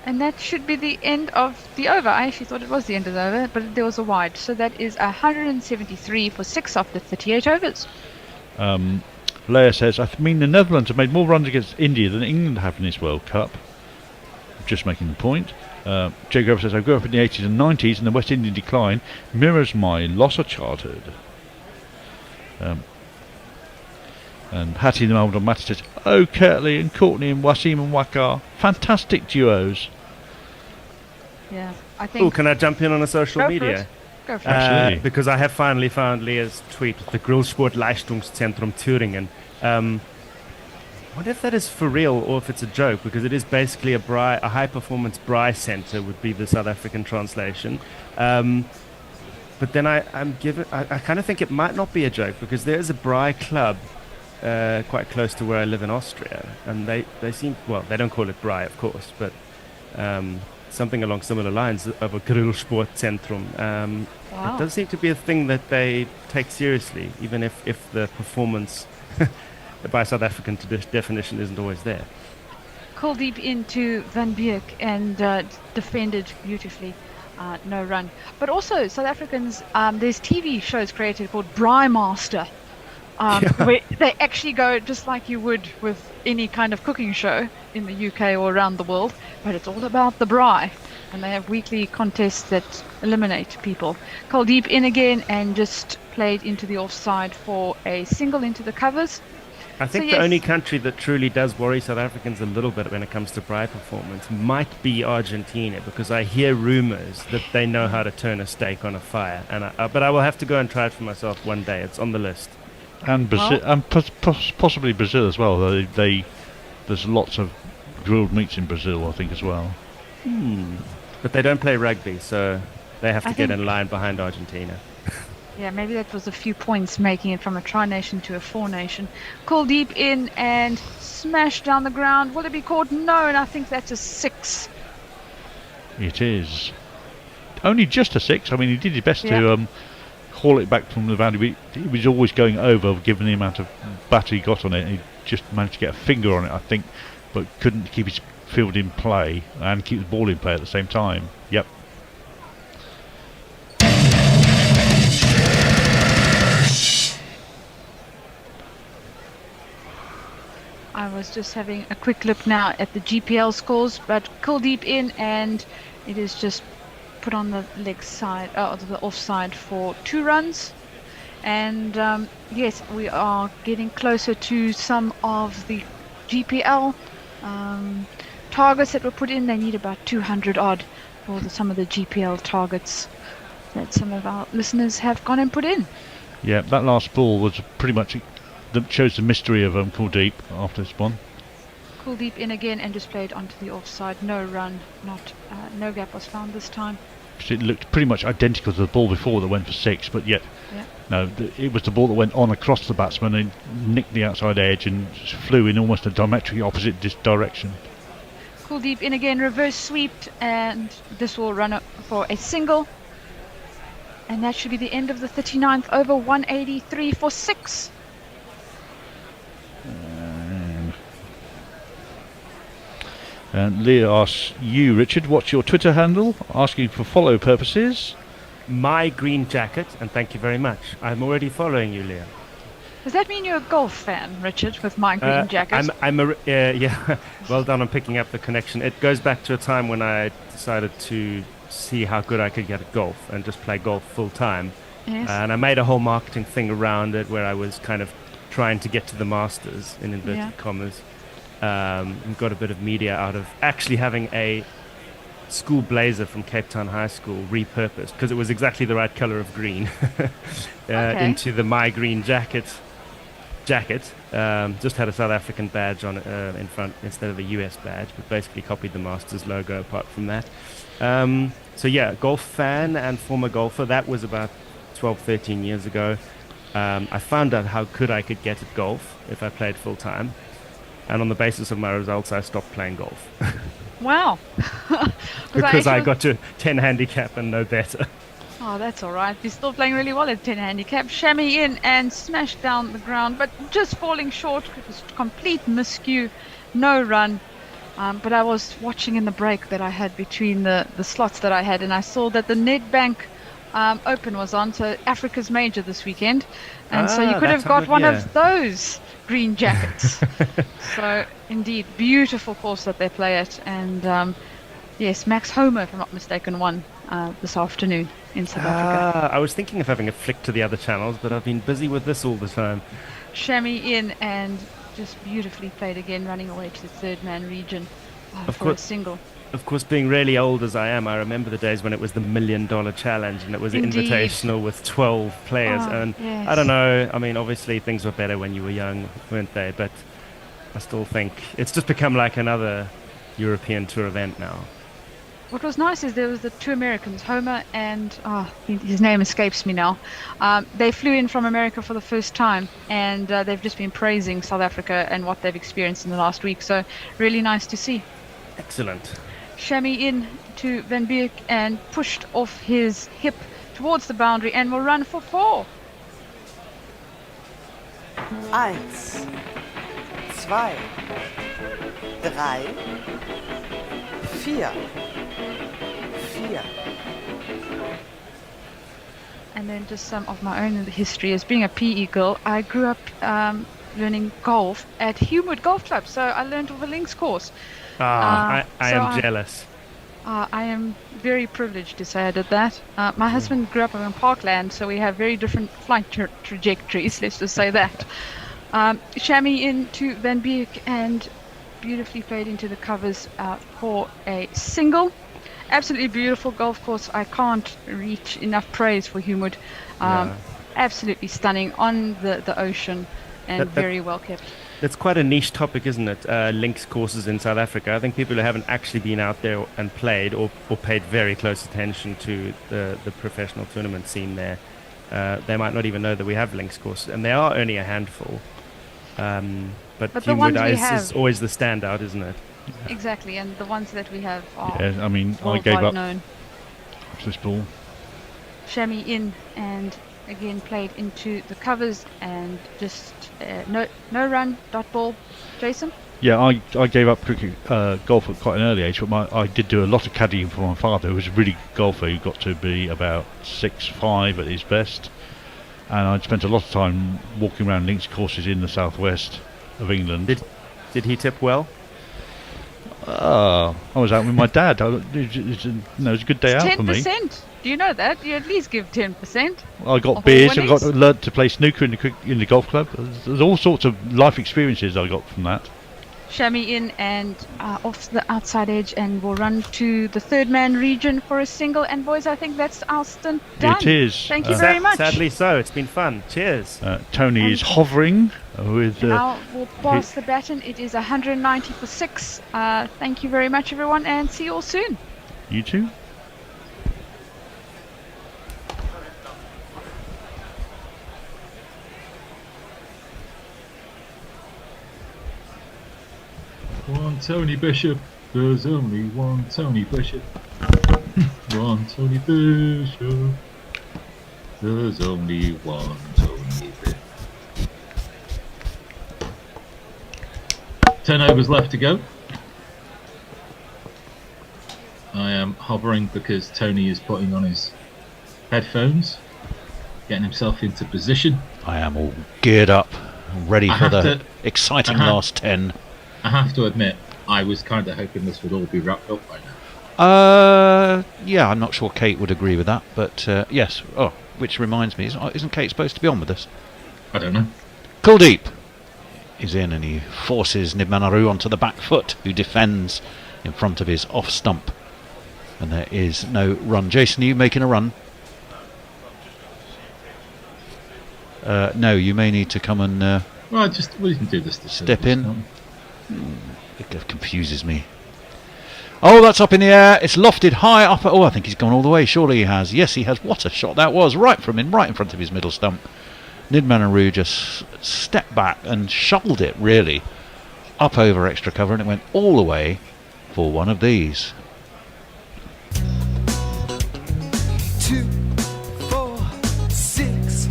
And that should be the end of the over. I actually thought it was the end of the over, but there was a wide. So that is 173 for 6 after 38 overs. Leia says, I mean, the Netherlands have made more runs against India than England have in this World Cup. Just making the point. Jay Grover says, I grew up in the 80s and 90s, and the West Indian decline mirrors my loss of childhood. And Hattie the Mould on Matty says, oh, Kirtley and Courtney and Wasim and Wakar, fantastic duos. Yeah, I think... Oh, can I jump in on a social media? Go for it. Because I have finally found Leah's tweet with the Grillsport Leistungszentrum Thüringen. I wonder if that is for real or if it's a joke, because it is basically a high-performance Braai Centre would be the South African translation. But then I kind of think it might not be a joke, because there is a Braai club quite close to where I live in Austria, and they seem, well, they don't call it Braai, of course, but something along similar lines of a Grillsportzentrum. Wow. It does seem to be a thing that they take seriously, even if the performance by South African definition isn't always there. Called deep into Van Beek and defended beautifully. No run. But also, South Africans, there's TV shows created called Braai Master, where they actually go just like you would with any kind of cooking show in the UK or around the world, but it's all about the braai. And they have weekly contests that eliminate people. Kuldeep in again and just played into the offside for a single into the covers. I think the only country that truly does worry South Africans a little bit when it comes to braai performance might be Argentina, because I hear rumours that they know how to turn a steak on a fire. But I will have to go and try it for myself one day. It's on the list. And Brazil, and possibly Brazil as well. There's lots of grilled meats in Brazil, I think, as well. But they don't play rugby, so they have to get in line behind Argentina. Yeah, maybe that was a few points making it from a tri-nation to a four-nation. Call deep in and smash down the ground. Will it be called? No, and I think that's a 6. It is. Only just a 6. I mean, he did his best to haul it back from the boundary. He was always going over, given the amount of batter he got on it. He just managed to get a finger on it, I think, but couldn't keep his field in play and keep the ball in play at the same time. Yep. I was just having a quick look now at the GPL scores, but Kuldeep in and it is just put on the leg side, the offside for 2 runs. And yes, we are getting closer to some of the GPL targets that were put in. They need about 200 odd for some of the GPL targets that some of our listeners have gone and put in. Yeah, that last ball was pretty much that shows the mystery of Kuldeep after this one. Kuldeep in again and just played onto the offside. No run, no gap was found this time. It looked pretty much identical to the ball before that went for 6, but yet no, it was the ball that went on across the batsman and nicked the outside edge and flew in almost a diametrically opposite direction. Kuldeep in again, reverse sweeped, and this will run up for a single. And that should be the end of the 39th over. 183 for 6. And Leah asks you, Richard, what's your Twitter handle? Asking for follow purposes. My green jacket, and thank you very much. I'm already following you, Leah. Does that mean you're a golf fan, Richard, with my green jacket? Yeah. Well done on picking up the connection. It goes back to a time when I decided to see how good I could get at golf and just play golf full time. Yes. And I made a whole marketing thing around it where I was kind of trying to get to the Masters in inverted commas. And got a bit of media out of actually having a school blazer from Cape Town High School repurposed, because it was exactly the right color of green, into the My Green jacket. Just had a South African badge on it in front instead of a US badge, but basically copied the Masters logo apart from that. So yeah, golf fan and former golfer. That was about 12, 13 years ago. I found out how good I could get at golf if I played full time. And on the basis of my results, I stopped playing golf. Wow. Because I got to 10 handicap and no better. Oh, that's all right. You're still playing really well at 10 handicap. Chamois in and smashed down the ground, but just falling short. It was complete miscue. No run. But I was watching in the break that I had between the slots that I had, and I saw that the Nedbank Open was on, so Africa's Major this weekend. And so you could have got one of those green jackets. So indeed, beautiful course that they play at, and yes, Max Homer, if I'm not mistaken, won this afternoon in South Africa. I was thinking of having a flick to the other channels, but I've been busy with this all the time. Chamois in and just beautifully played again, running away to the third man region for a single. Of course, being really old as I am, I remember the days when it was the $1 Million Challenge and it was invitational with 12 players. And yes. I don't know, I mean, obviously things were better when you were young, weren't they? But I still think it's just become like another European tour event now. What was nice is there was the 2 Americans, Homer and his name escapes me now. They flew in from America for the first time, and they've just been praising South Africa and what they've experienced in the last week. So really nice to see. Excellent. chamois in to Van Beek and pushed off his hip towards the boundary and will run for 4. 1, 2, 3, 4. 4. And then just some of my own history. As being a PE girl, I grew up learning golf at Humewood Golf Club, so I learned of a links course. I so am jealous. I am very privileged to say I did that. My husband grew up in Parkland, so we have very different flight trajectories, let's just say that. Chamois into Van Beek and beautifully played into the covers for a single. Absolutely beautiful golf course. I can't reach enough praise for Humewood. Absolutely stunning on the ocean and very well kept. That's quite a niche topic, isn't it? Links courses in South Africa. I think people who haven't actually been out there and played or paid very close attention to the professional tournament scene there, they might not even know that we have links courses, and there are only a handful. But Humewood is always the standout, isn't it? Exactly, and the ones that we have are I mean, I gave up known. this ball. Chamois in and again played into the covers and just no run, dot ball. Jason? Yeah, I gave up cricket golf at quite an early age, but I did do a lot of caddying for my father, who was a really good golfer. He got to be about 6'5" at his best, and I'd spent a lot of time walking around links courses in the southwest of England. Did he tip well? I was out with my dad. It was a good day out for me. 10%. Do you know that? You at least give 10%. I got beers. I learnt to play snooker in the golf club. There's all sorts of life experiences I got from that. Chamois in and off the outside edge, and we'll run to the third man region for a single. And boys, I think that's our stint done. It is. Thank you very much. Sadly so. It's been fun. Cheers. Tony is hovering with. Now we'll pass the baton. It is 190 for 6. Thank you very much, everyone, and see you all soon. You too. One Tony Bishop, there's only one Tony Bishop. One Tony Bishop, there's only one Tony Bishop. 10 overs left to go. I am hovering because Tony is putting on his headphones, getting himself into position. I am all geared up, ready for the exciting last 10. I have to admit, I was kind of hoping this would all be wrapped up by now. Yeah, I'm not sure Kate would agree with that, but yes. Oh, which reminds me, isn't Kate supposed to be on with us? I don't know. Kuldeep is in, and he forces Nidmanaru onto the back foot, who defends in front of his off stump. And there is no run. Jason, are you making a run? No, you may need to come and well, we can do this. Step in. It confuses me. Oh, that's up in the air. It's lofted high up. Oh, I think he's gone all the way. Surely he has. Yes, he has. What a shot that was. Right from him, right in front of his middle stump. Nidmanaru just stepped back and shoveled it, really, up over extra cover, and it went all the way for one of these. 2, 4, 6.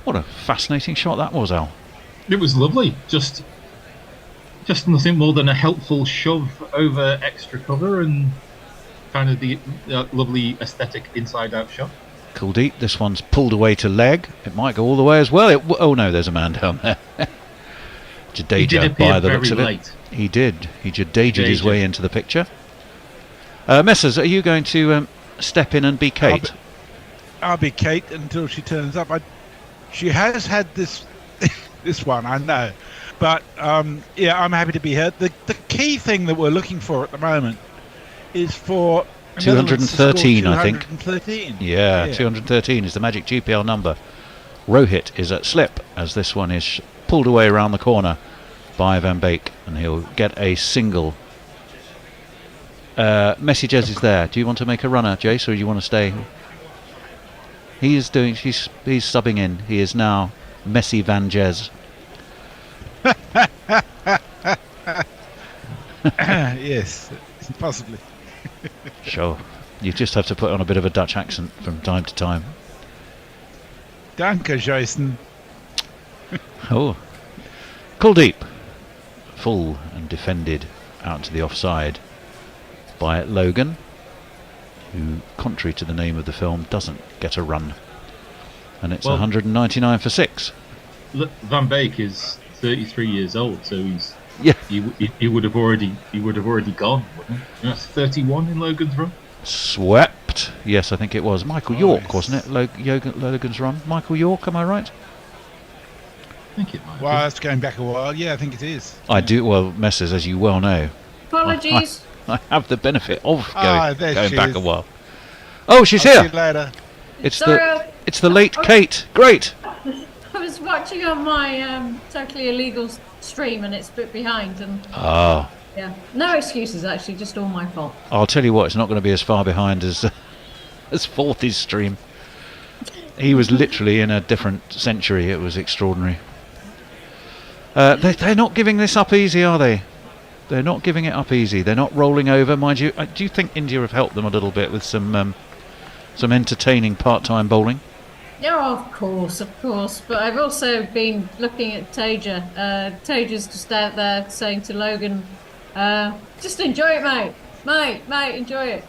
What a fascinating shot that was, Al. It was lovely. Just nothing more than a helpful shove over extra cover and kind of the lovely aesthetic inside-out shot. Kuldeep, this one's pulled away to leg. It might go all the way as well. Oh no, there's a man down there. Jadeja, by the looks of it. He did. He Jadeja'd his way into the picture. Messers, are you going to step in and be Kate? I'll be Kate until she turns up. She has had this this one, I know. But, yeah, I'm happy to be here. The key thing that we're looking for at the moment is for 213, I think. 213. Yeah, 213 is the magic GPL number. Rohit is at slip, as this one is pulled away around the corner by Van Beek, and he'll get a single. Messi Jez is there. Do you want to make a runner, Jace, or do you want to stay? He is doing. He's subbing in. He is now Messi Van Jez. Yes, possibly. Sure. You just have to put on a bit of a Dutch accent from time to time. Danke, Jason. Oh. Kuldeep. Full and defended out to the offside by Logan, who, contrary to the name of the film, doesn't get a run. And it's 199 for 6. Van Beek is 33 years old, so he's yeah. He would have already gone. Wouldn't he? That's 31 in Logan's run. Swept. Yes, I think it was Michael York, wasn't it? Logan's run. Michael York, am I right? I think it might. Well, that's going back a while. Yeah, I think it is. I do. Well, Messrs, as you well know, Apologies. I have the benefit of going she back is. a while. Oh, she's I'll here. see you later. It's the late Kate. Great. I was watching on my totally illegal stream and it's a bit behind. And yeah, no excuses actually, just all my fault. I'll tell you what, it's not going to be as far behind as Forthy's stream. He was literally in a different century. It was extraordinary. They're not giving this up easy, are they? They're not giving it up easy. They're not rolling over, mind you. Do you think India have helped them a little bit with some entertaining part-time bowling? Yeah, of course. But I've also been looking at Taja. Taja's just out there saying to Logan, just enjoy it, mate. Mate, enjoy it.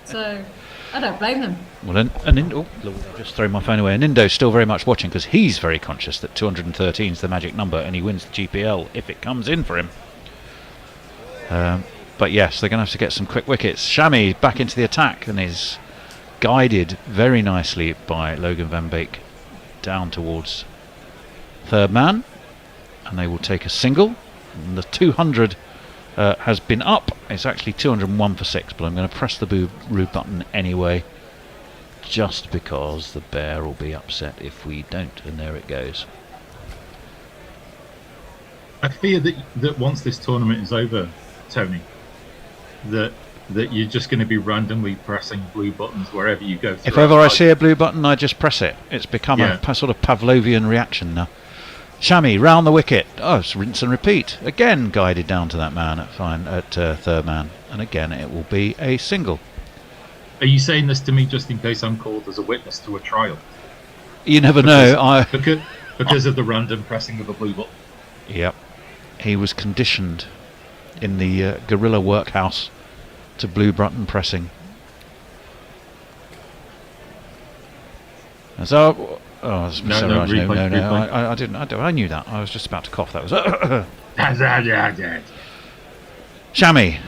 So I don't blame them. Well, I've just thrown my phone away. And Indo's still very much watching because he's very conscious that 213 is the magic number and he wins the GPL if it comes in for him. But yes, they're going to have to get some quick wickets. Shami back into the attack and is guided very nicely by Logan Van Beek down towards third man. And they will take a single. And the 200 has been up. It's actually 201 for 6, but I'm going to press the boo button anyway, just because the bear will be upset if we don't. And there it goes. I fear that once this tournament is over, Tony, that you're just going to be randomly pressing blue buttons wherever you go. If ever I see a blue button, I just press it. It's become a sort of Pavlovian reaction now. Shami round the wicket. Oh, it's rinse and repeat. Again guided down to that man at third man. And again it will be a single. Are you saying this to me just in case I'm called as a witness to a trial? You never know. Because of the random pressing of a blue button. Yep. He was conditioned in the Guerilla workhouse to blue button pressing. And so, no, I didn't. I knew that. I was just about to cough. That was. Shami.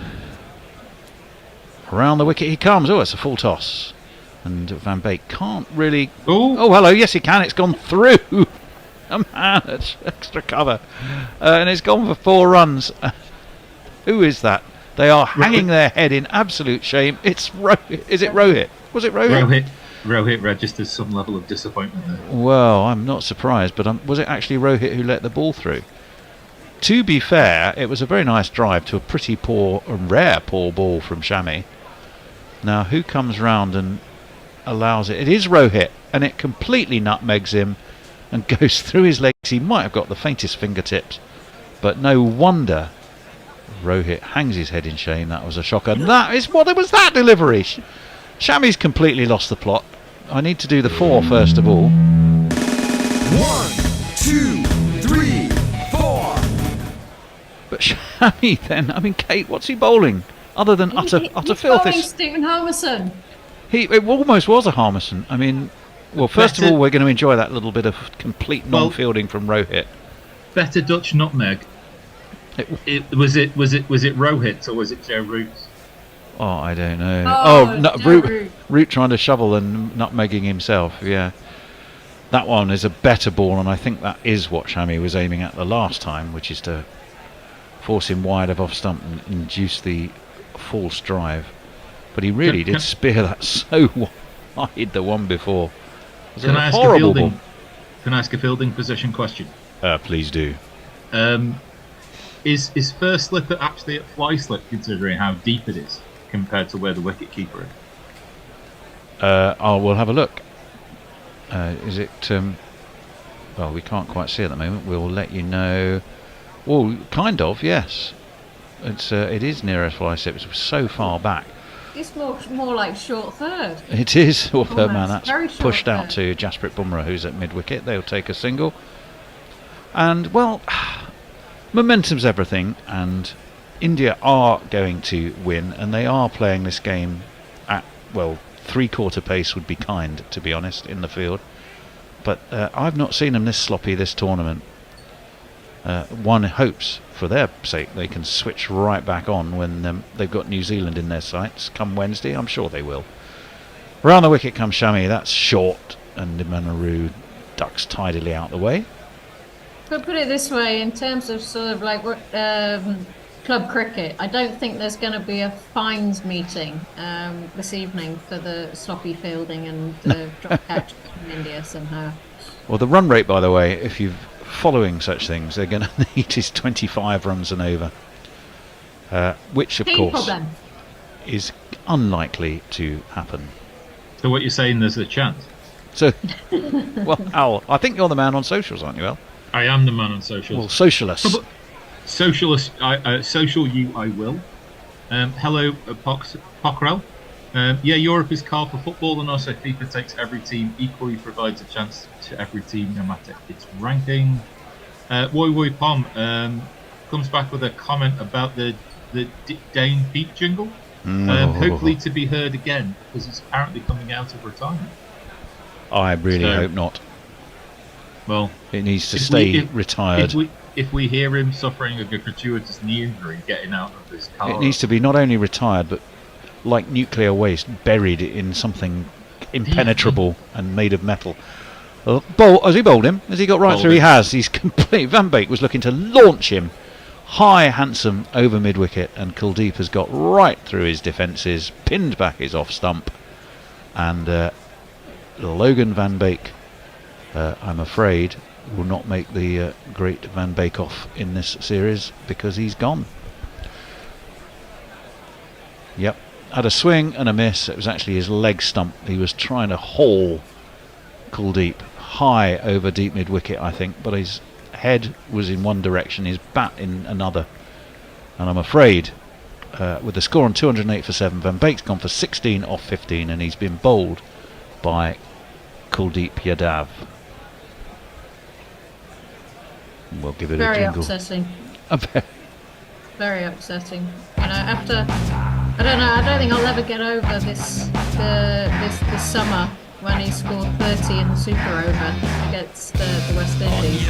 Around the wicket he comes. Oh, it's a full toss. And Van Beek can't really. Oh, hello. Yes, he can. It's gone through. Oh, man, it's extra cover. And it's gone for 4 runs. Who is that? They are hanging their head in absolute shame. It's Rohit. Is it Rohit? Was it Rohit? Rohit registers some level of disappointment there. Well, I'm not surprised, but was it actually Rohit who let the ball through? To be fair, it was a very nice drive to a pretty poor and rare poor ball from Shami. Now, who comes round and allows it? It is Rohit, and it completely nutmegs him and goes through his legs. He might have got the faintest fingertips, but no wonder Rohit hangs his head in shame. That was a shocker. That is what was that delivery. Shami's completely lost the plot. I need to do the 4 first of all. 1, 2, 3, 4. But Shami then, I mean, Kate, what's he bowling? Other than utter filth. He's Stephen Harmison. It almost was a Harmison. I mean, well, first of all, we're going to enjoy that little bit of complete non-fielding from Rohit. Better Dutch nutmeg. Was it Rohit or was it Joe Root? Oh, I don't know. Root. Root trying to shovel and nutmegging himself. Yeah, that one is a better ball, and I think that is what Shami was aiming at the last time, which is to force him wide of off stump and induce the false drive. But he really did spear that so wide the one before. It was Can I ask a fielding position question? Please do. Is first slipper actually at fly slip, considering how deep it is compared to where the wicket keeper is? We'll have a look. Is it? Well, we can't quite see at the moment. We'll let you know. Well, kind of, yes. It is near fly slip. It's so far back. It's more like short third. It is. Well, third man. Almost. That's Very short pushed out third. to Jasprit Bumrah, who's at mid wicket. They'll take a single. And well, momentum's everything, and India are going to win, and they are playing this game at, well, 3/4 pace would be kind, to be honest, in the field. But I've not seen them this sloppy this tournament. One hopes, for their sake, they can switch right back on when they've got New Zealand in their sights come Wednesday. I'm sure they will. Round the wicket comes Shami. That's short, and Manaroo ducks tidily out the way. But put it this way, in terms of sort of like club cricket, I don't think there's going to be a fines meeting this evening for the sloppy fielding and drop catch in India somehow. Well, the run rate, by the way, if you're following such things, they're going to need is 25 runs and over, which of course is unlikely to happen. So what you're saying, there's a chance? So, well, Al, I think you're the man on socials, aren't you, Al? I am the man on socials. Well, socialist. Socialist, social you I will. Hello, Pockrell. Yeah, Europe is car for football, and also FIFA takes every team equally, provides a chance to every team no matter its ranking. Woy Pom comes back with a comment about the Dane Pete jingle. Hopefully to be heard again, because it's apparently coming out of retirement. I really hope not. Well, it needs to stay retired. If we hear him suffering a gratuitous knee injury getting out of this car, it needs to be not only retired, but like nuclear waste, buried in something impenetrable and made of metal. Has he bowled him? Has he got right through? He has. He's complete. Van Beek was looking to launch him high, handsome, over mid-wicket, and Kuldeep has got right through his defences, pinned back his off stump, and Logan Van Beek, I'm afraid, will not make the great Van Beek-off in this series because he's gone. Yep, had a swing and a miss. It was actually his leg stump. He was trying to haul Kuldeep high over deep mid-wicket, I think, but his head was in one direction, his bat in another, and I'm afraid with the score on 208 for 7, Van Beek's gone for 16 off 15, and he's been bowled by Kuldeep Yadav. We'll give it a jingle. Upsetting. Very upsetting. You know, after I don't think I'll ever get over this summer when he scored 30 in the Super Over against the West Indies.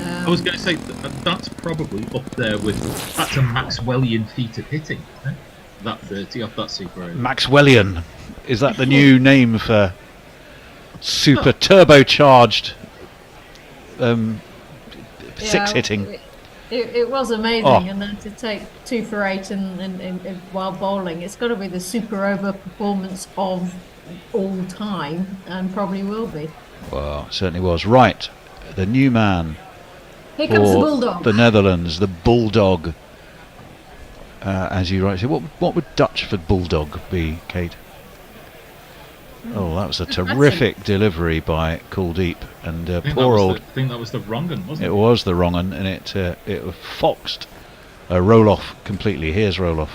I was going to say that's probably up there with that's a Maxwellian feat of hitting, isn't it? That 30 off that Super Over. Maxwellian, is that the new name for super turbocharged six hitting? It was amazing, and then to take 2 for 8 while bowling, it's got to be the Super Over performance of all time, and probably will be. Well, it certainly was. Right, the new man. Here comes the Bulldog. The Netherlands, the Bulldog. As you rightly say, what would Dutch for Bulldog be, Kate? Oh, that was a terrific delivery by Kuldeep, and poor old. I think that was the wrong one, wasn't it? It was the wrong one, and it foxed Roloff completely. Here's Roloff.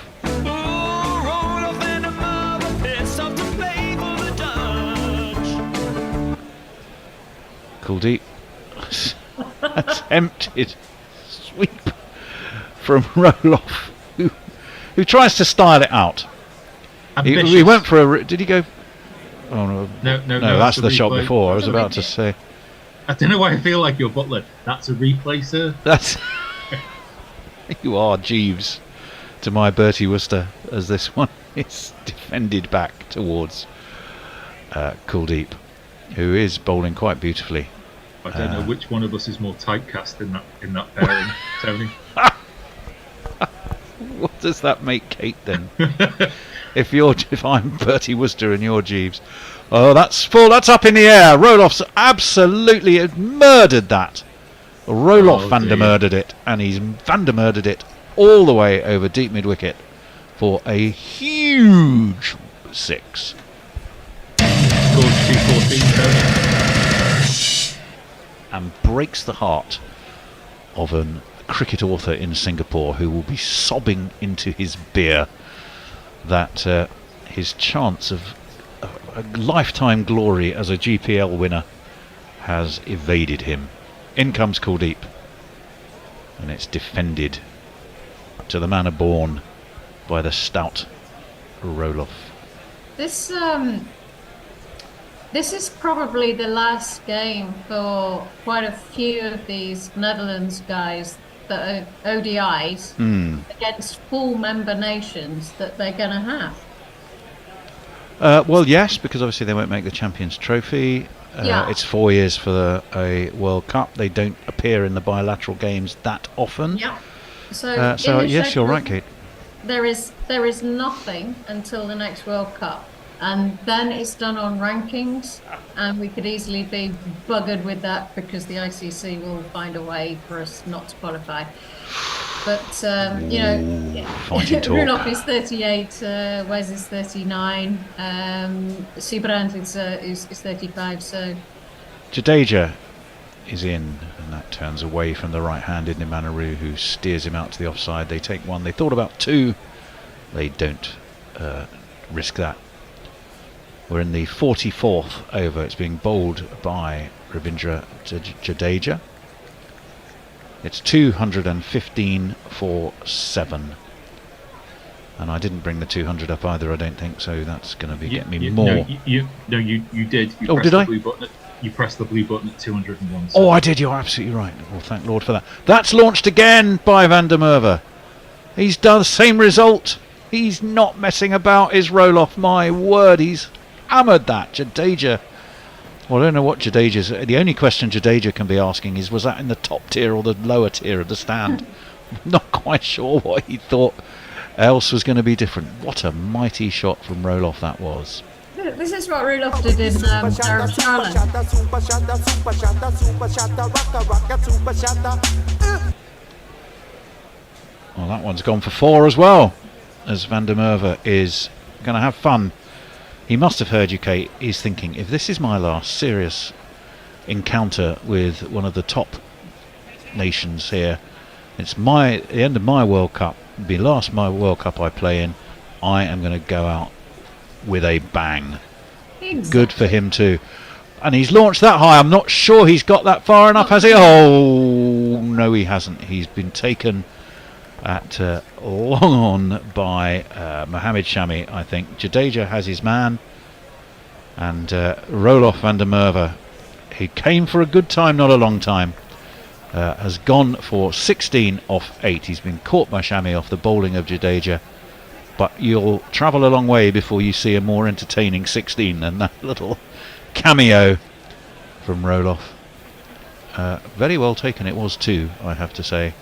Kuldeep attempted sweep from Roloff, who tries to style it out. He went for a. Did he go? Oh no! No, that's the shot before. I was about to say. I don't know why I feel like your butler. That's a replay, sir. That's. You are Jeeves to my Bertie Wooster, as this one is defended back towards Kuldeep, who is bowling quite beautifully. I don't know which one of us is more typecast in that pairing, Tony. What does that make Kate then? If I'm Bertie Wooster and you're Jeeves. Oh, that's full. That's up in the air. Roloff's absolutely murdered that. Roloff Vandermurdered it, and he's Vandermurdered it all the way over deep mid wicket for a huge 6. Scored 214. And breaks the heart of an cricket author in Singapore who will be sobbing into his beer that his chance of a lifetime glory as a GPL winner has evaded him. In comes Kuldeep, and it's defended to the manner born by the stout Roloff. This is probably the last game for quite a few of these Netherlands guys that are ODIs against full member nations that they're going to have. Well, yes, because obviously they won't make the Champions Trophy. It's 4 years for a World Cup. They don't appear in the bilateral games that often. Yeah. So yes, you're right, Kate. There is nothing until the next World Cup, and then it's done on rankings, and we could easily be buggered with that because the ICC will find a way for us not to qualify. But Roloff is 38, Wes is 39, Siebrand is 35. So Jadeja is in, and that turns away from the right-handed Nimanaru, who steers him out to the offside. They take one. They thought about two. They don't risk that. We're in the 44th over. It's being bowled by Ravindra Jadeja. It's 215 for 7. And I didn't bring the 200 up either, I don't think, so that's going to be getting me more. You did. You did I? You pressed the blue button at 201. Oh, I did. You're absolutely right. Well, thank Lord for that. That's launched again by Van der Merwe. He's done the same result. He's not messing about his roll-off. My word, he's hammered that. Jadeja. Well, I don't know what Jadeja's... The only question Jadeja can be asking is, was that in the top tier or the lower tier of the stand? Not quite sure what he thought else was going to be different. What a mighty shot from Roloff that was. This is what Roloff did in Charlotte. Well, that one's gone for 4 as well, as Van der Merwe is going to have fun. He must have heard you, Kate. He's thinking, if this is my last serious encounter with one of the top nations here, it's the end of my World Cup, the last my World Cup I play in, I am going to go out with a bang. Exactly. Good for him too. And he's launched that high. I'm not sure he's got that far enough, has he? Oh, no, he hasn't. He's been taken at long on by Mohammed Shami, I think. Jadeja has his man, and Roloff Van der Merwe, he came for a good time, not a long time, has gone for 16 off 8. He's been caught by Shami off the bowling of Jadeja, but you'll travel a long way before you see a more entertaining 16 than that little cameo from Roloff. Very well taken it was too, I have to say.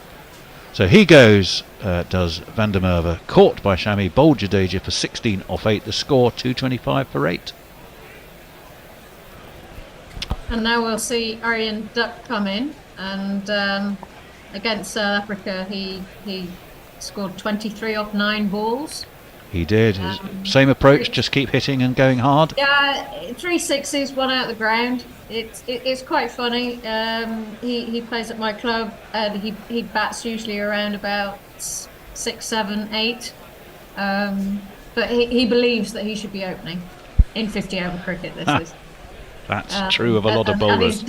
So he goes, does Van der Merwe, caught by Shami, bowled Jadeja for 16 off 8. The score 225 for 8. And now we'll see Aryan Duck come in, and against South Africa he scored 23 off 9 balls. He did. Same approach, just keep hitting and going hard. Yeah, 3 sixes, 1 out the ground. It's quite funny. He plays at my club, and he bats usually around about 6, 7, 8. But he believes that he should be opening in 50 over cricket. This is. That's true of a lot of bowlers.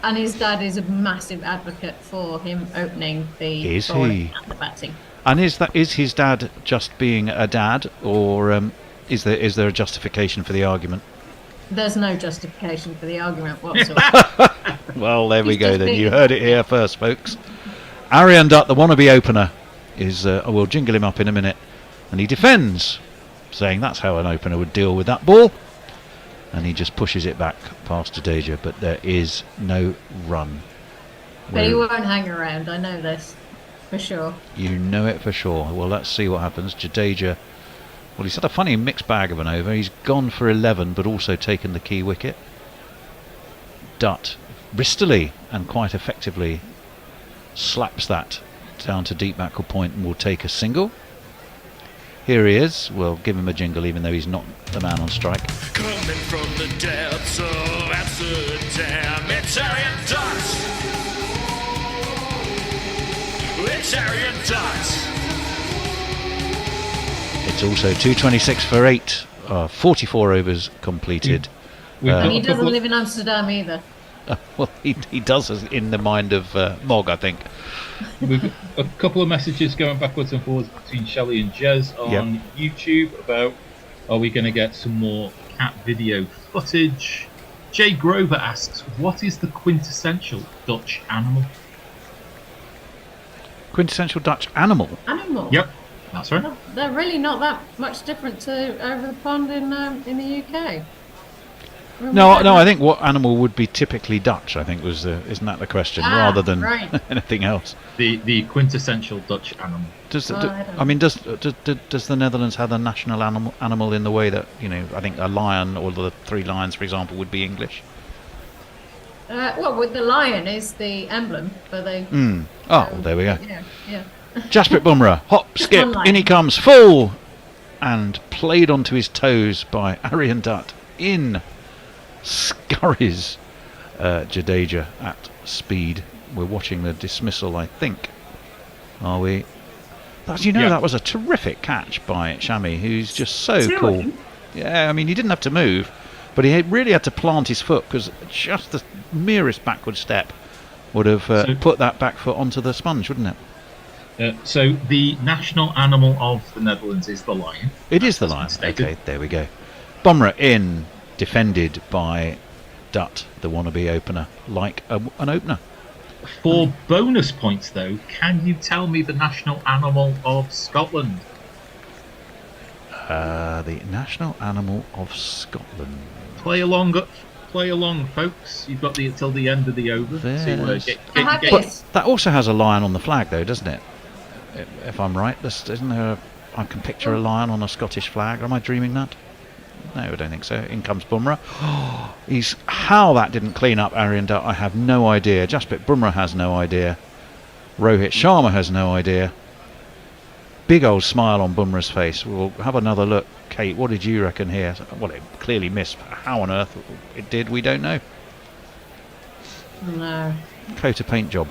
And his dad is a massive advocate for him opening the bowling and the batting. And is his dad just being a dad, or is there a justification for the argument? There's no justification for the argument whatsoever. Well, there we go then. You heard it here first, folks. Aryan Dutt, the wannabe opener, is... we'll jingle him up in a minute. And he defends, saying that's how an opener would deal with that ball. And he just pushes it back past Jadeja, but there is no run. But he won't hang around, I know this. For sure. You know it for sure. Well, let's see what happens. Jadeja, well, he's had a funny mixed bag of an over. He's gone for 11, but also taken the key wicket. Dutt, bristily and quite effectively, slaps that down to deep backward point and will take a single. Here he is. We'll give him a jingle, even though he's not the man on strike. Coming from the depths of Amsterdam, it's Aryan Dutt. It's Arian Dot. It's also 226 for 8. 44 overs completed. And he doesn't live in Amsterdam either. Well, he does in the mind of Mog, I think. We've got a couple of messages going backwards and forwards between Shelley and Jez on YouTube about, are we going to get some more cat video footage? Jay Grover asks, what is the quintessential Dutch animal? Quintessential Dutch animal? Animal? Yep, that's right. They're really not that much different to over the pond in the UK. No, I think what animal would be typically Dutch, I think isn't that the question, rather than anything else. The quintessential Dutch animal. Does the Netherlands have a national animal in the way that, I think a lion or the 3 lions, for example, would be English? Well, with the lion is the emblem, but they. Oh, well, there we go. Yeah. Jasprit Bumrah, hop, skip, in he comes, full, and played onto his toes by Arian Dutt in. Scurries Jadeja at speed. We're watching the dismissal, I think. Are we? That was a terrific catch by Shami, who's just so cool. Yeah, I mean, he didn't have to move, but he really had to plant his foot, because just the merest backward step would have put that back foot onto the sponge, wouldn't it? So the national animal of the Netherlands is the lion. It is the lion. Okay, there we go. Bumrah in. Defended by Dutt, the wannabe opener, like an opener. For bonus points, though, can you tell me the national animal of Scotland? The national animal of Scotland. Play along, folks. You've got till the end of the over. But that also has a lion on the flag, though, doesn't it? If I'm right, isn't there? I can picture a lion on a Scottish flag. Am I dreaming that? No, I don't think so. In comes Bumrah. How that didn't clean up Arian Dutt, I have no idea. Jasprit Bumrah has no idea. Rohit Sharma has no idea. Big old smile on Bumrah's face. We'll have another look. Kate, what did you reckon here? Well, it clearly missed. How on earth it did, we don't know. No. Coat of paint job.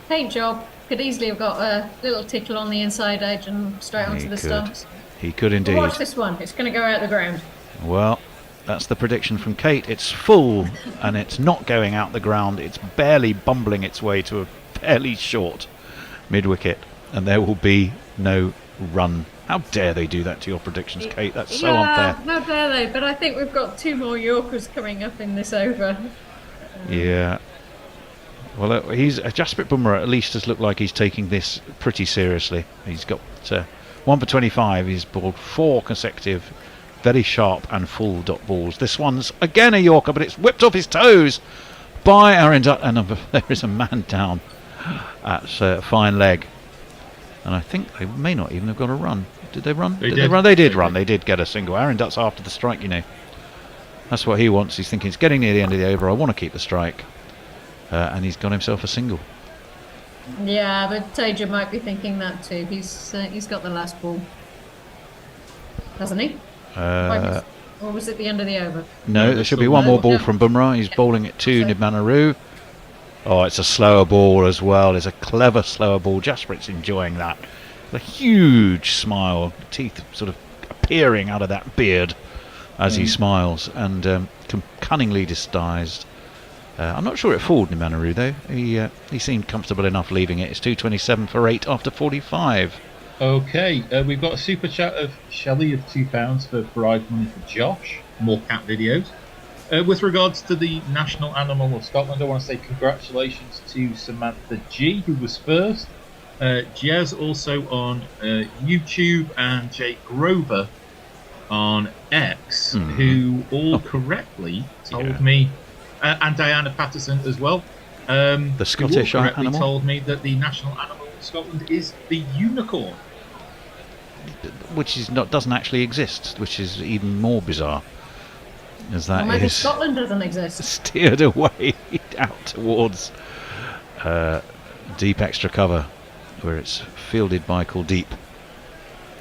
Paint job. Could easily have got a little tickle on the inside edge and straight onto the stumps. He could indeed. Watch this one. It's going to go out the ground. Well, that's the prediction from Kate. It's full, and it's not going out the ground. It's barely bumbling its way to a fairly short mid-wicket, and there will be no run. How dare they do that to your predictions, Kate? That's so unfair. How dare they? But I think we've got 2 more Yorkers coming up in this over. Yeah. Well, Jasprit Bumrah at least has looked like he's taking this pretty seriously. He's got 1 for 25. He's bowled 4 consecutive, very sharp and full dot balls. This one's again a Yorker, but it's whipped off his toes by Arian Dutt, and there is a man down at fine leg. And I think they may not even have got a run. Did they run? They run. They did run. They did get a single. Arian Dutt's after the strike, That's what he wants. He's thinking it's getting near the end of the over. I want to keep the strike. And he's got himself a single. Yeah, but Taja might be thinking that too. He's got the last ball, hasn't he? Or was it the end of the over? No, there should be one more ball from Bumrah. He's bowling it to Nidmanaroo. Oh, it's a slower ball as well. It's a clever slower ball. Jasprit's enjoying that. With a huge smile, teeth sort of appearing out of that beard as he smiles, and cunningly disguised. I'm not sure it fooled Nidmanaroo though. He seemed comfortable enough leaving it. It's 227 for 8 after 45. Okay, we've got a super chat of Shelley of £2 for prize money for Josh. More cat videos. With regards to the national animal of Scotland, I want to say congratulations to Samantha G, who was first. Jez also on YouTube, and Jake Grover on X, who all correctly told me, and Diana Patterson as well. The Scottish animal told me that the national animal of Scotland is the unicorn, which doesn't actually exist, which is even more bizarre. As that maybe is Scotland doesn't exist. Steered away out towards deep extra cover, where it's fielded by Kuldeep.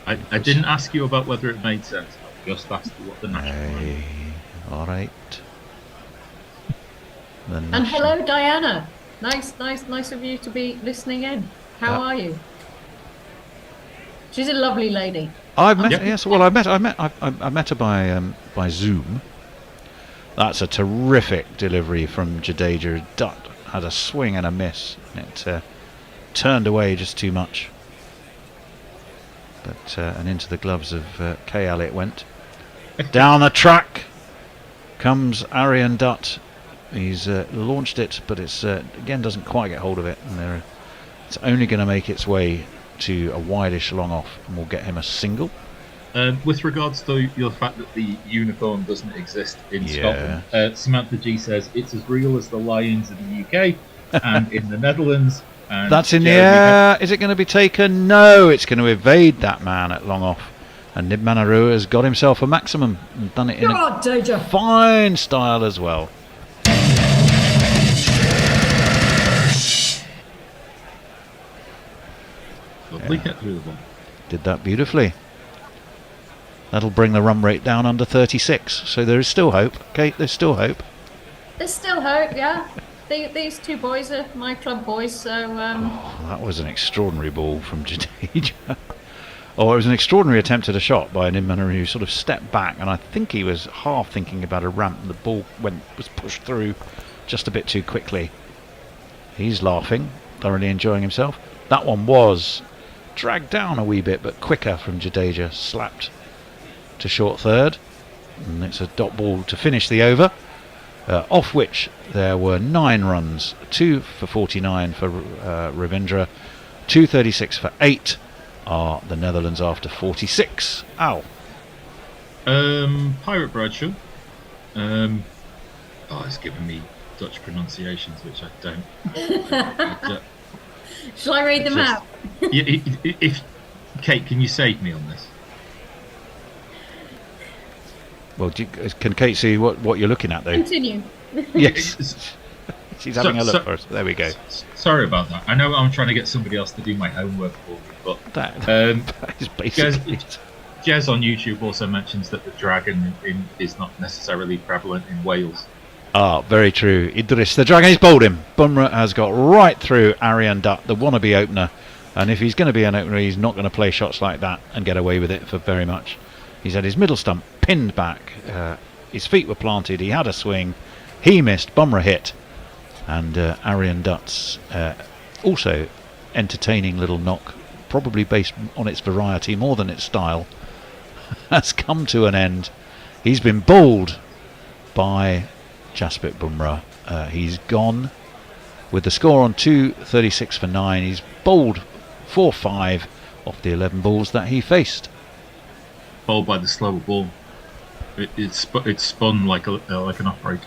I didn't ask you about whether it made sense. I just asked you what the national. All right. And hello, Diana. Nice of you to be listening in. How are you? She's a lovely lady. I've met. Yes, well, I met her by Zoom. That's a terrific delivery from Jadeja. Dutt had a swing and a miss. It turned away just too much. But and into the gloves of Kay Ali it went. Down the track comes Arian Dutt. He's launched it, but it's again doesn't quite get hold of it, and it's only going to make its way to a wideish long off, and we'll get him a single. With regards to your fact that the unicorn doesn't exist in Scotland, Samantha G says it's as real as the lions in the UK and in the Netherlands. And that's in the air. Is it going to be taken? No, it's going to evade that man at long off. And Nibmanarua has got himself a maximum and done it in a fine style as well. Lovely get through the ball. Did that beautifully. That'll bring the run rate down under 36. So there is still hope. Kate, there's still hope. There's still hope, yeah. These two boys are my club boys, so... that was an extraordinary ball from Jadeja. It was an extraordinary attempt at a shot by Nibmanarua, who sort of stepped back, and I think he was half thinking about a ramp, and the ball was pushed through just a bit too quickly. He's laughing, thoroughly enjoying himself. That one was dragged down a wee bit, but quicker from Jadeja, slapped to short third, and it's a dot ball to finish the over, off which there were 9 runs, 2 for 49 for Ravindra, 236 for 8 are the Netherlands after 46. Ow. Pirate Bradshaw. It's giving me Dutch pronunciations, which I don't. Shall I read them out? If Kate, can you save me on this? Well, can Kate see what you're looking at, though? Continue. Yes. She's having a look for us. There we go. Sorry about that. I know I'm trying to get somebody else to do my homework for me, but that is basically Jez on YouTube also mentions that the dragon is not necessarily prevalent in Wales. Very true. Idris, the dragon, he's bowled him. Bumrah has got right through Arian Dutt, the wannabe opener, and if he's going to be an opener, he's not going to play shots like that and get away with it for very much. He's had his middle stump pinned back, his feet were planted, he had a swing, he missed, Bumrah hit, and Arian Dutt's also entertaining little knock, probably based on its variety more than its style, has come to an end. He's been bowled by Jasprit Bumrah. He's gone with the score on 236 for 9. He's bowled 4-5 off the 11 balls that he faced. Bowled by the slower ball. It spun like an upright.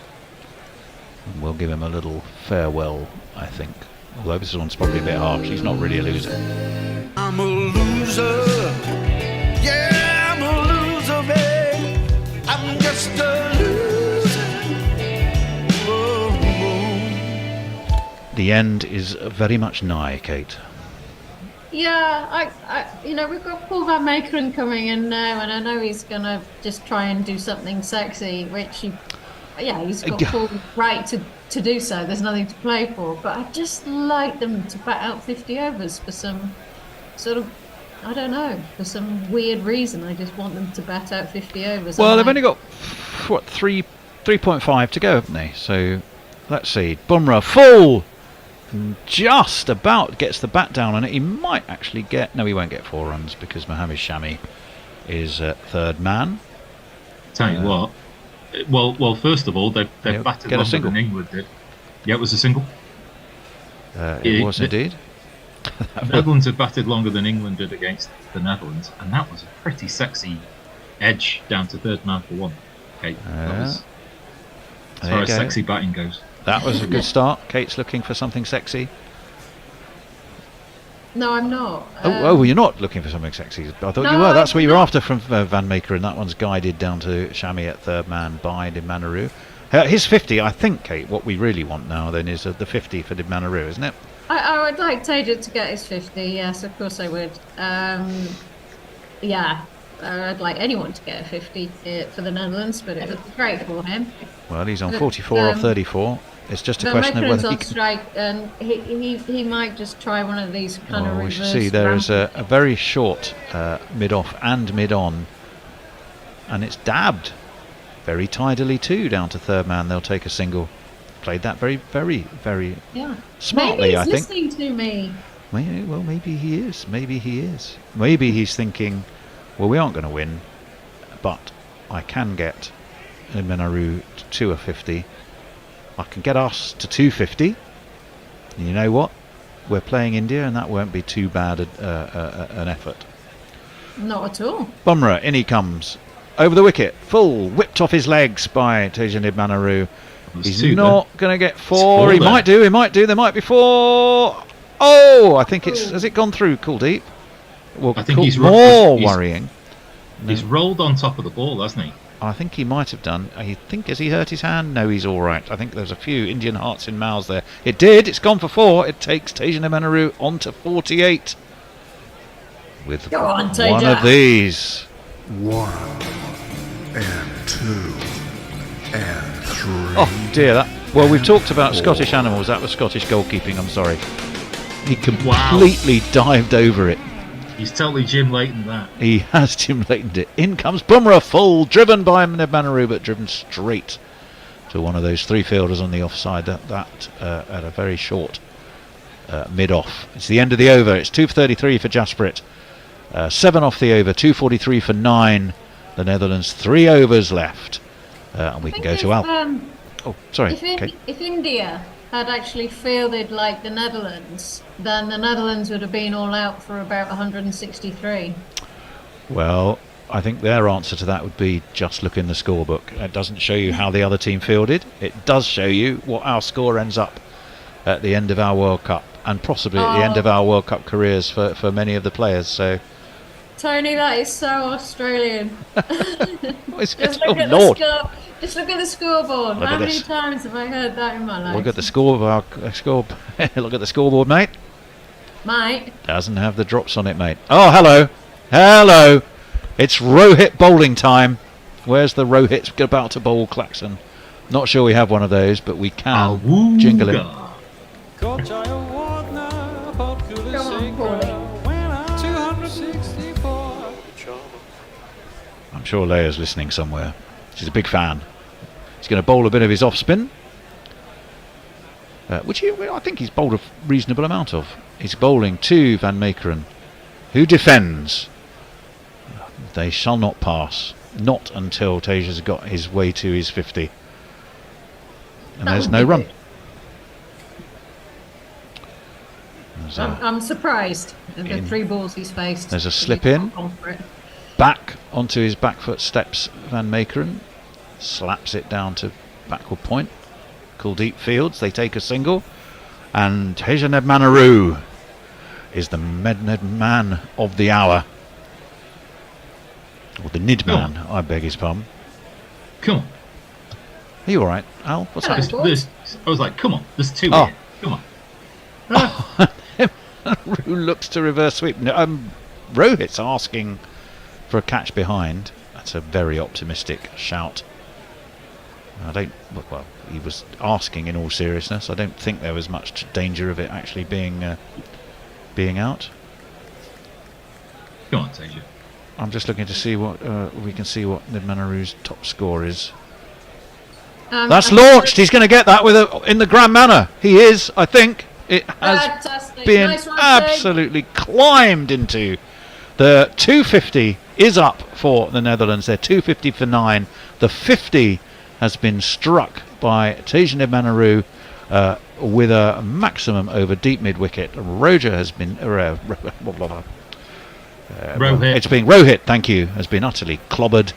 And we'll give him a little farewell, I think. Although this one's probably a bit harsh. He's not really a loser. I'm a loser. Yeah, I'm a loser, babe. I'm just a loser. The end is very much nigh, Kate. Yeah, we've got Paul Van Meekeren coming in now, and I know he's going to just try and do something sexy, which he's got full right to do so. There's nothing to play for, but I'd just like them to bat out 50 overs for some sort of, I don't know, for some weird reason. I just want them to bat out 50 overs. Well, they've only got, 3.5 to go, haven't they? So, let's see. Bumrah, full! Just about gets the bat down on it. He might actually get... No, he won't get 4 runs because Mohammed Shami is third man. Tell you what. Well, first of all, they've batted longer than England did. Yeah, it was a single. It was indeed. The Netherlands have batted longer than England did against the Netherlands, and that was a pretty sexy edge down to third man for 1. Okay, as far as sexy batting goes. That was a good start. Kate's looking for something sexy. No, I'm not. Well, you're not looking for something sexy. I thought you were. That's what you were after from Van Meekeren, and that one's guided down to Shami at third man by Nibmanarua. His 50, I think, Kate, what we really want now then is the 50 for Nibmanarua, isn't it? I would like Taja to get his 50, yes, of course I would. I'd like anyone to get a 50 for the Netherlands, but it would be great for him. Well, he's on 44 off 34. It's just a Van question of Meekeren's whether he on can. strike, and he might just try one of these kind of Well, we reverse. should see. There is ramp- a very short mid-off and mid-on, and it's dabbed very tidily too down to third man. They'll take a single. Played that very, very, very Yeah. smartly, Maybe I he's think. listening to me. Well, maybe he is. Maybe he is. Maybe he's thinking, well, we aren't going to win, but I can get Menaru to a 50. I can get us to 250. And you know what? We're playing India, and that won't be too bad an effort. Not at all. Bumrah, in he comes. Over the wicket, full, whipped off his legs by Tejanid Manaru. He's not going to get four. He might do, there might be four. Oh, I think has it gone through Kuldeep? Well, I think he's more worrying. He's rolled on top of the ball, hasn't he? I think he might have done. Has he hurt his hand? No, he's all right. I think there's a few Indian hearts in mouths there. It did. It's gone for 4. It takes Tejan Manaru on to 48. With Go on, one Teja. of these. 1 and 2 and 3. Oh dear, well, we've talked about Scottish animals. That was Scottish goalkeeping, I'm sorry. He completely dived over it. He's totally Jim Leighton that. He has Jim Leightoned it. In comes Bumrah, full, driven by Manaru, but driven straight to one of those 3 fielders on the offside. That at a very short mid-off. It's the end of the over. It's 2 for 33 for Jasprit. 7 off the over, 2:43 for 9. The Netherlands, 3 overs left. And we can go to Al. Oh, sorry. If India had actually fielded like the Netherlands, then the Netherlands would have been all out for about 163. Well, I think their answer to that would be just look in the scorebook. It doesn't show you how the other team fielded. It does show you what our score ends up at the end of our World Cup, and possibly at the end of our World Cup careers for many of the players. So, Tony, that is so Australian. Just look at the score. Just look at the scoreboard. Look How at many this. times have I heard that in my life? look at the score. Look at the scoreboard, mate. Mate. Doesn't have the drops on it, mate. Oh, hello. It's Rohit bowling time. Where's the Rohit about to bowl Claxon? Not sure we have one of those, but we can jingle him. I'm sure Leia's listening somewhere. She's a big fan. He's going to bowl a bit of his off spin, which I think he's bowled a reasonable amount of. He's bowling to Van Meekeren, who defends. They shall not pass. Not until Teja's got his way to his 50. And there's no run. I'm surprised at the 3 balls he's faced. There's a slip in. Back onto his back foot steps Van Meekeren. Slaps it down to backward point. Kuldeep fields. They take a single. And Tejaneb Manaru is the Medned man of the hour. Or the Nid man, I beg his pardon. Come on. Are you alright, Al? What's up? I was like, come on, there's 2 Oh. here. Come on. Who looks to reverse sweep? No, Rohit's asking for a catch behind. That's a very optimistic shout. Well, he was asking in all seriousness. I don't think there was much danger of it actually being out. Come on, Teja. I'm just looking to see what we can see what Nidmanaru's top score is. That's launched. He's going to get that in the grand manner. He is, I think. It has Fantastic. been Nice one, absolutely climbed into. The 250 is up for the Netherlands. They're 250 for 9. The 50 has been struck by Tejan Manaru with a maximum over deep mid wicket. Roger has been it's being Rohit, thank you, has been utterly clobbered,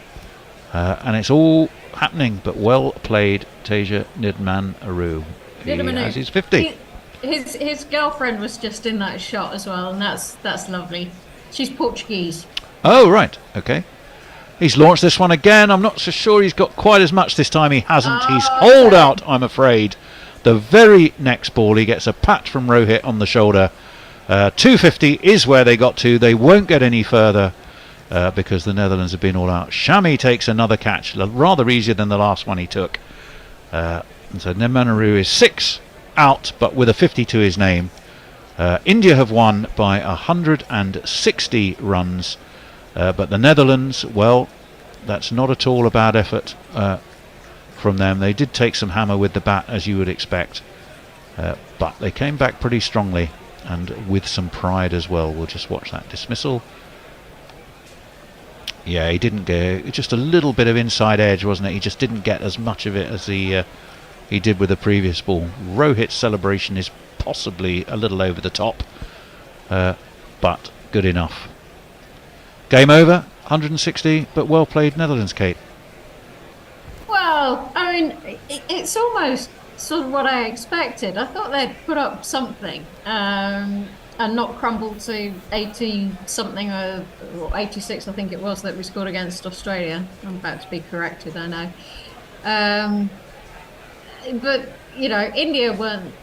and it's all happening. But well played, Teja Nidmanaru. He has his 50. His girlfriend was just in that shot as well, and that's lovely. She's Portuguese. Oh right, okay. He's launched this one again. I'm not so sure he's got quite as much this time. He hasn't. He's holed out, I'm afraid. The very next ball, he gets a pat from Rohit on the shoulder. 250 is where they got to. They won't get any further because the Netherlands have been all out. Shami takes another catch, rather easier than the last one he took. And so Nemanaru is 6 out, but with a 50 to his name. India have won by 160 runs, but the Netherlands, well, that's not at all a bad effort from them. They did take some hammer with the bat, as you would expect, but they came back pretty strongly and with some pride as well. We'll just watch that dismissal. Yeah, he didn't get just a little bit of inside edge, wasn't it? He just didn't get as much of it as he did with the previous ball. Rohit's celebration is possibly a little over the top, but good enough. Game over, 160, but well played Netherlands, Kate. Well, I mean, it's almost sort of what I expected. I thought they'd put up something and not crumble to 80-something or 86, I think it was, that we scored against Australia. I'm about to be corrected, I know. But, you know, India weren't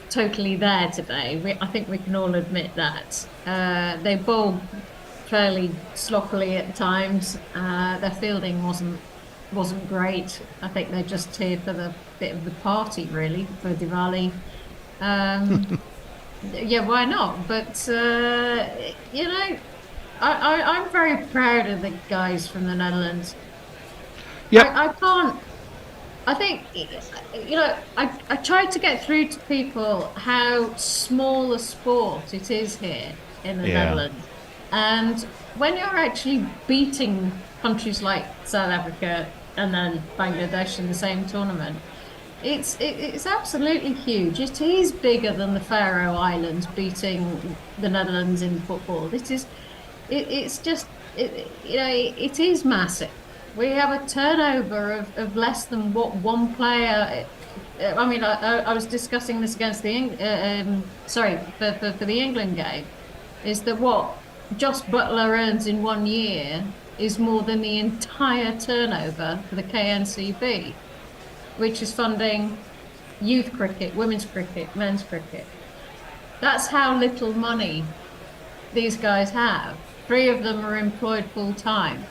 totally there today. I think we can all admit that. They bowled fairly sloppily at times. Their fielding wasn't great. I think they just here for the bit of the party, really, for Diwali. Yeah, why not? But you know, I'm very proud of the guys from the Netherlands. Yeah, I can't. I think, you know, I tried to get through to people how small a sport it is here in the Netherlands, and when you're actually beating countries like South Africa and then Bangladesh in the same tournament, it's absolutely huge. It is bigger than the Faroe Islands beating the Netherlands in football. It's just you know, it is massive. We have a turnover of less than what one player. I mean, I was discussing this against the for the England game, is that what Joss Butler earns in 1 year is more than the entire turnover for the KNCB, which is funding youth cricket, women's cricket, men's cricket. That's how little money these guys have. 3 of them are employed full time.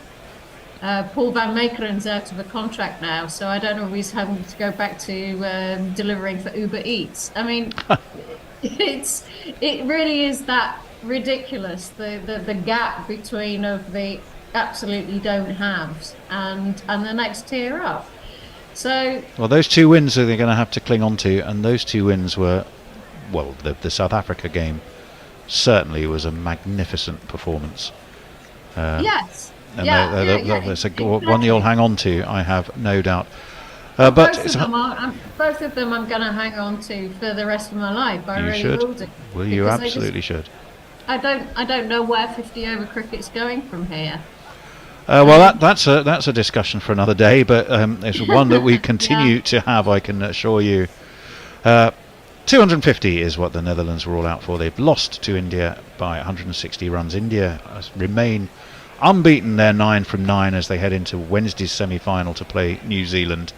Paul van Meekeren's out of a contract now, so I don't know if he's having to go back to delivering for Uber Eats. I mean, it really is that ridiculous, the gap between of the absolutely don't haves and the next tier up. So, well, those 2 wins are they're going to have to cling on to, and those 2 wins were, well, the South Africa game certainly was a magnificent performance. Yes. And that's one you'll hang on to, I have no doubt. But both of them I'm going to hang on to for the rest of my life. I really will do. Well, you absolutely should. I don't know where 50 over cricket's going from here. Well, that's a discussion for another day, but it's one that we continue to have, I can assure you. 250 is what the Netherlands were all out for. They've lost to India by 160 runs. India remain unbeaten. They're 9 from 9 as they head into Wednesday's semi-final to play New Zealand.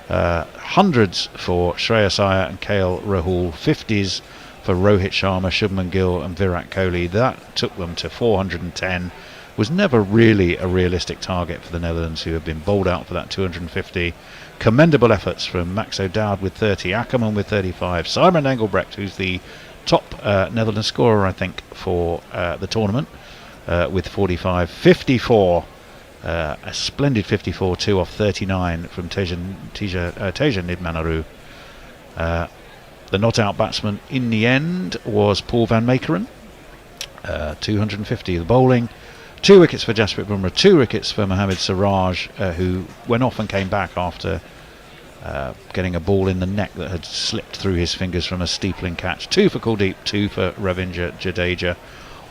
Hundreds for Shreyas Iyer and KL Rahul. 50s for Rohit Sharma, Shubman Gill and Virat Kohli. That took them to 410. Was never really a realistic target for the Netherlands, who have been bowled out for that 250. Commendable efforts from Max O'Dowd with 30, Ackerman with 35, Simon Engelbrecht, who's the top Netherlands scorer, I think, for the tournament, with 45. 54, a splendid 54, 2 off 39 from Tejan Nidmanaru. The not-out batsman in the end was Paul van Meekeren. 250. The bowling, 2 wickets for Jasprit Bumrah, 2 wickets for Mohammad Siraj, who went off and came back after getting a ball in the neck that had slipped through his fingers from a steepling catch. 2 for Kuldeep, 2 for Ravindra Jadeja.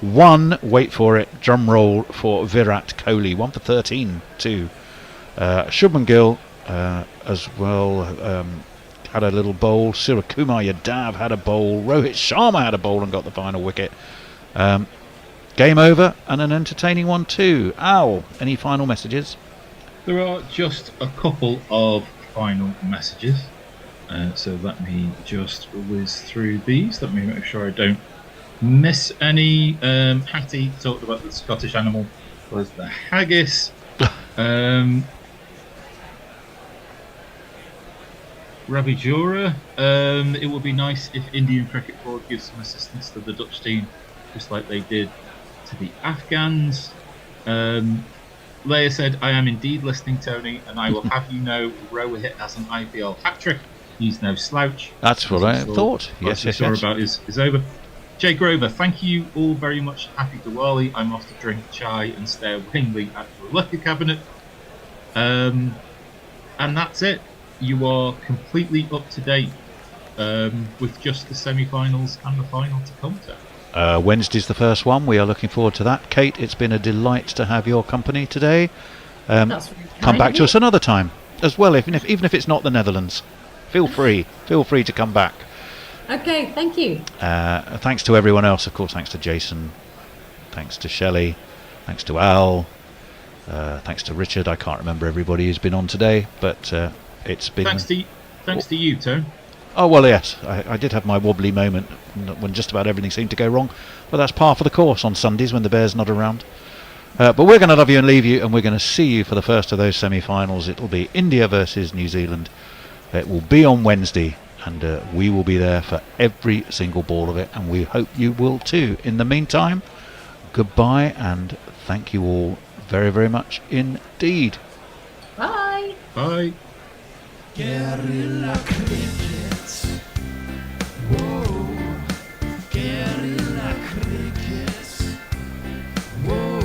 1, wait for it, drum roll, for Virat Kohli. 1 for 13, 2. Shubman Gill as well had a little bowl. Surakumar Yadav had a bowl. Rohit Sharma had a bowl and got the final wicket. Game over, and an entertaining one too. Al, any final messages? There are just a couple of final messages. So let me just whiz through these. Let me make sure I don't miss any. Hattie talked about the Scottish animal was the haggis. Ravi Jura. It would be nice if Indian Cricket Board gives some assistance to the Dutch team, just like they did to the Afghans. Leia said, I am indeed listening, Tony, and I will have you know Rohit has an IPL hat-trick. He's no slouch. That's what I thought. Yes. About is over. Jay Grover, thank you all very much. Happy Diwali. I'm off to drink chai and stare willingly at your liquor cabinet. And that's it. You are completely up to date with just the semi-finals and the final to come to. Wednesday's the first one. We are looking forward to that. Kate, it's been a delight to have your company today. Come back to us another time as well, even if it's not the Netherlands. Feel free to come back. Okay, thank you. Thanks to everyone else, of course. Thanks to Jason, thanks to Shelley, thanks to Al, thanks to Richard. I can't remember everybody who's been on today, but it's been thanks to you, Tone. Oh well, yes, I did have my wobbly moment when just about everything seemed to go wrong, but that's par for the course on Sundays when the Bears not around. But we're going to love you and leave you, and we're going to see you for the first of those semi-finals. It will be India versus New Zealand. It will be on Wednesday, and we will be there for every single ball of it, and we hope you will too. In the meantime, goodbye, and thank you all very, very much indeed. Bye. Bye. Guerilla cricket. Whoa. Guerilla cricket. Whoa.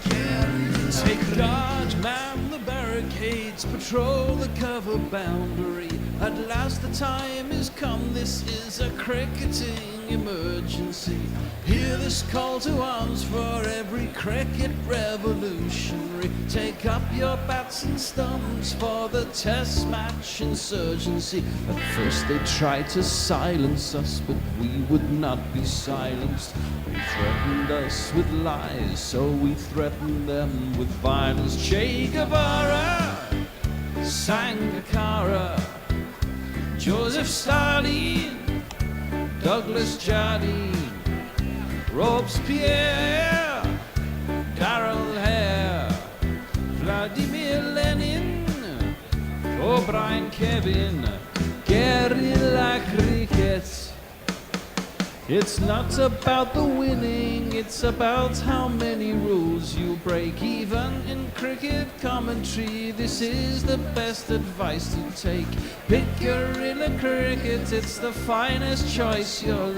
Guerilla. Take guard, man the barricades, patrol the cover boundary. At last the time is come, this is a cricketing emergency. Hear this call to arms for every cricket revolutionary. Take up your bats and stumps for the test match insurgency. At first they tried to silence us, but we would not be silenced. They threatened us with lies, so we threatened them with violence. Che Guevara, Sangakkara, Joseph Stalin, Douglas Jardine, Robespierre, Darrell Hare, Vladimir Lenin, O'Brien Kevin, guerrilla cricket. It's not about the winning, it's about how many rules you break. Even in cricket commentary, this is the best advice to take. Pick guerrilla cricket, it's the finest choice you'll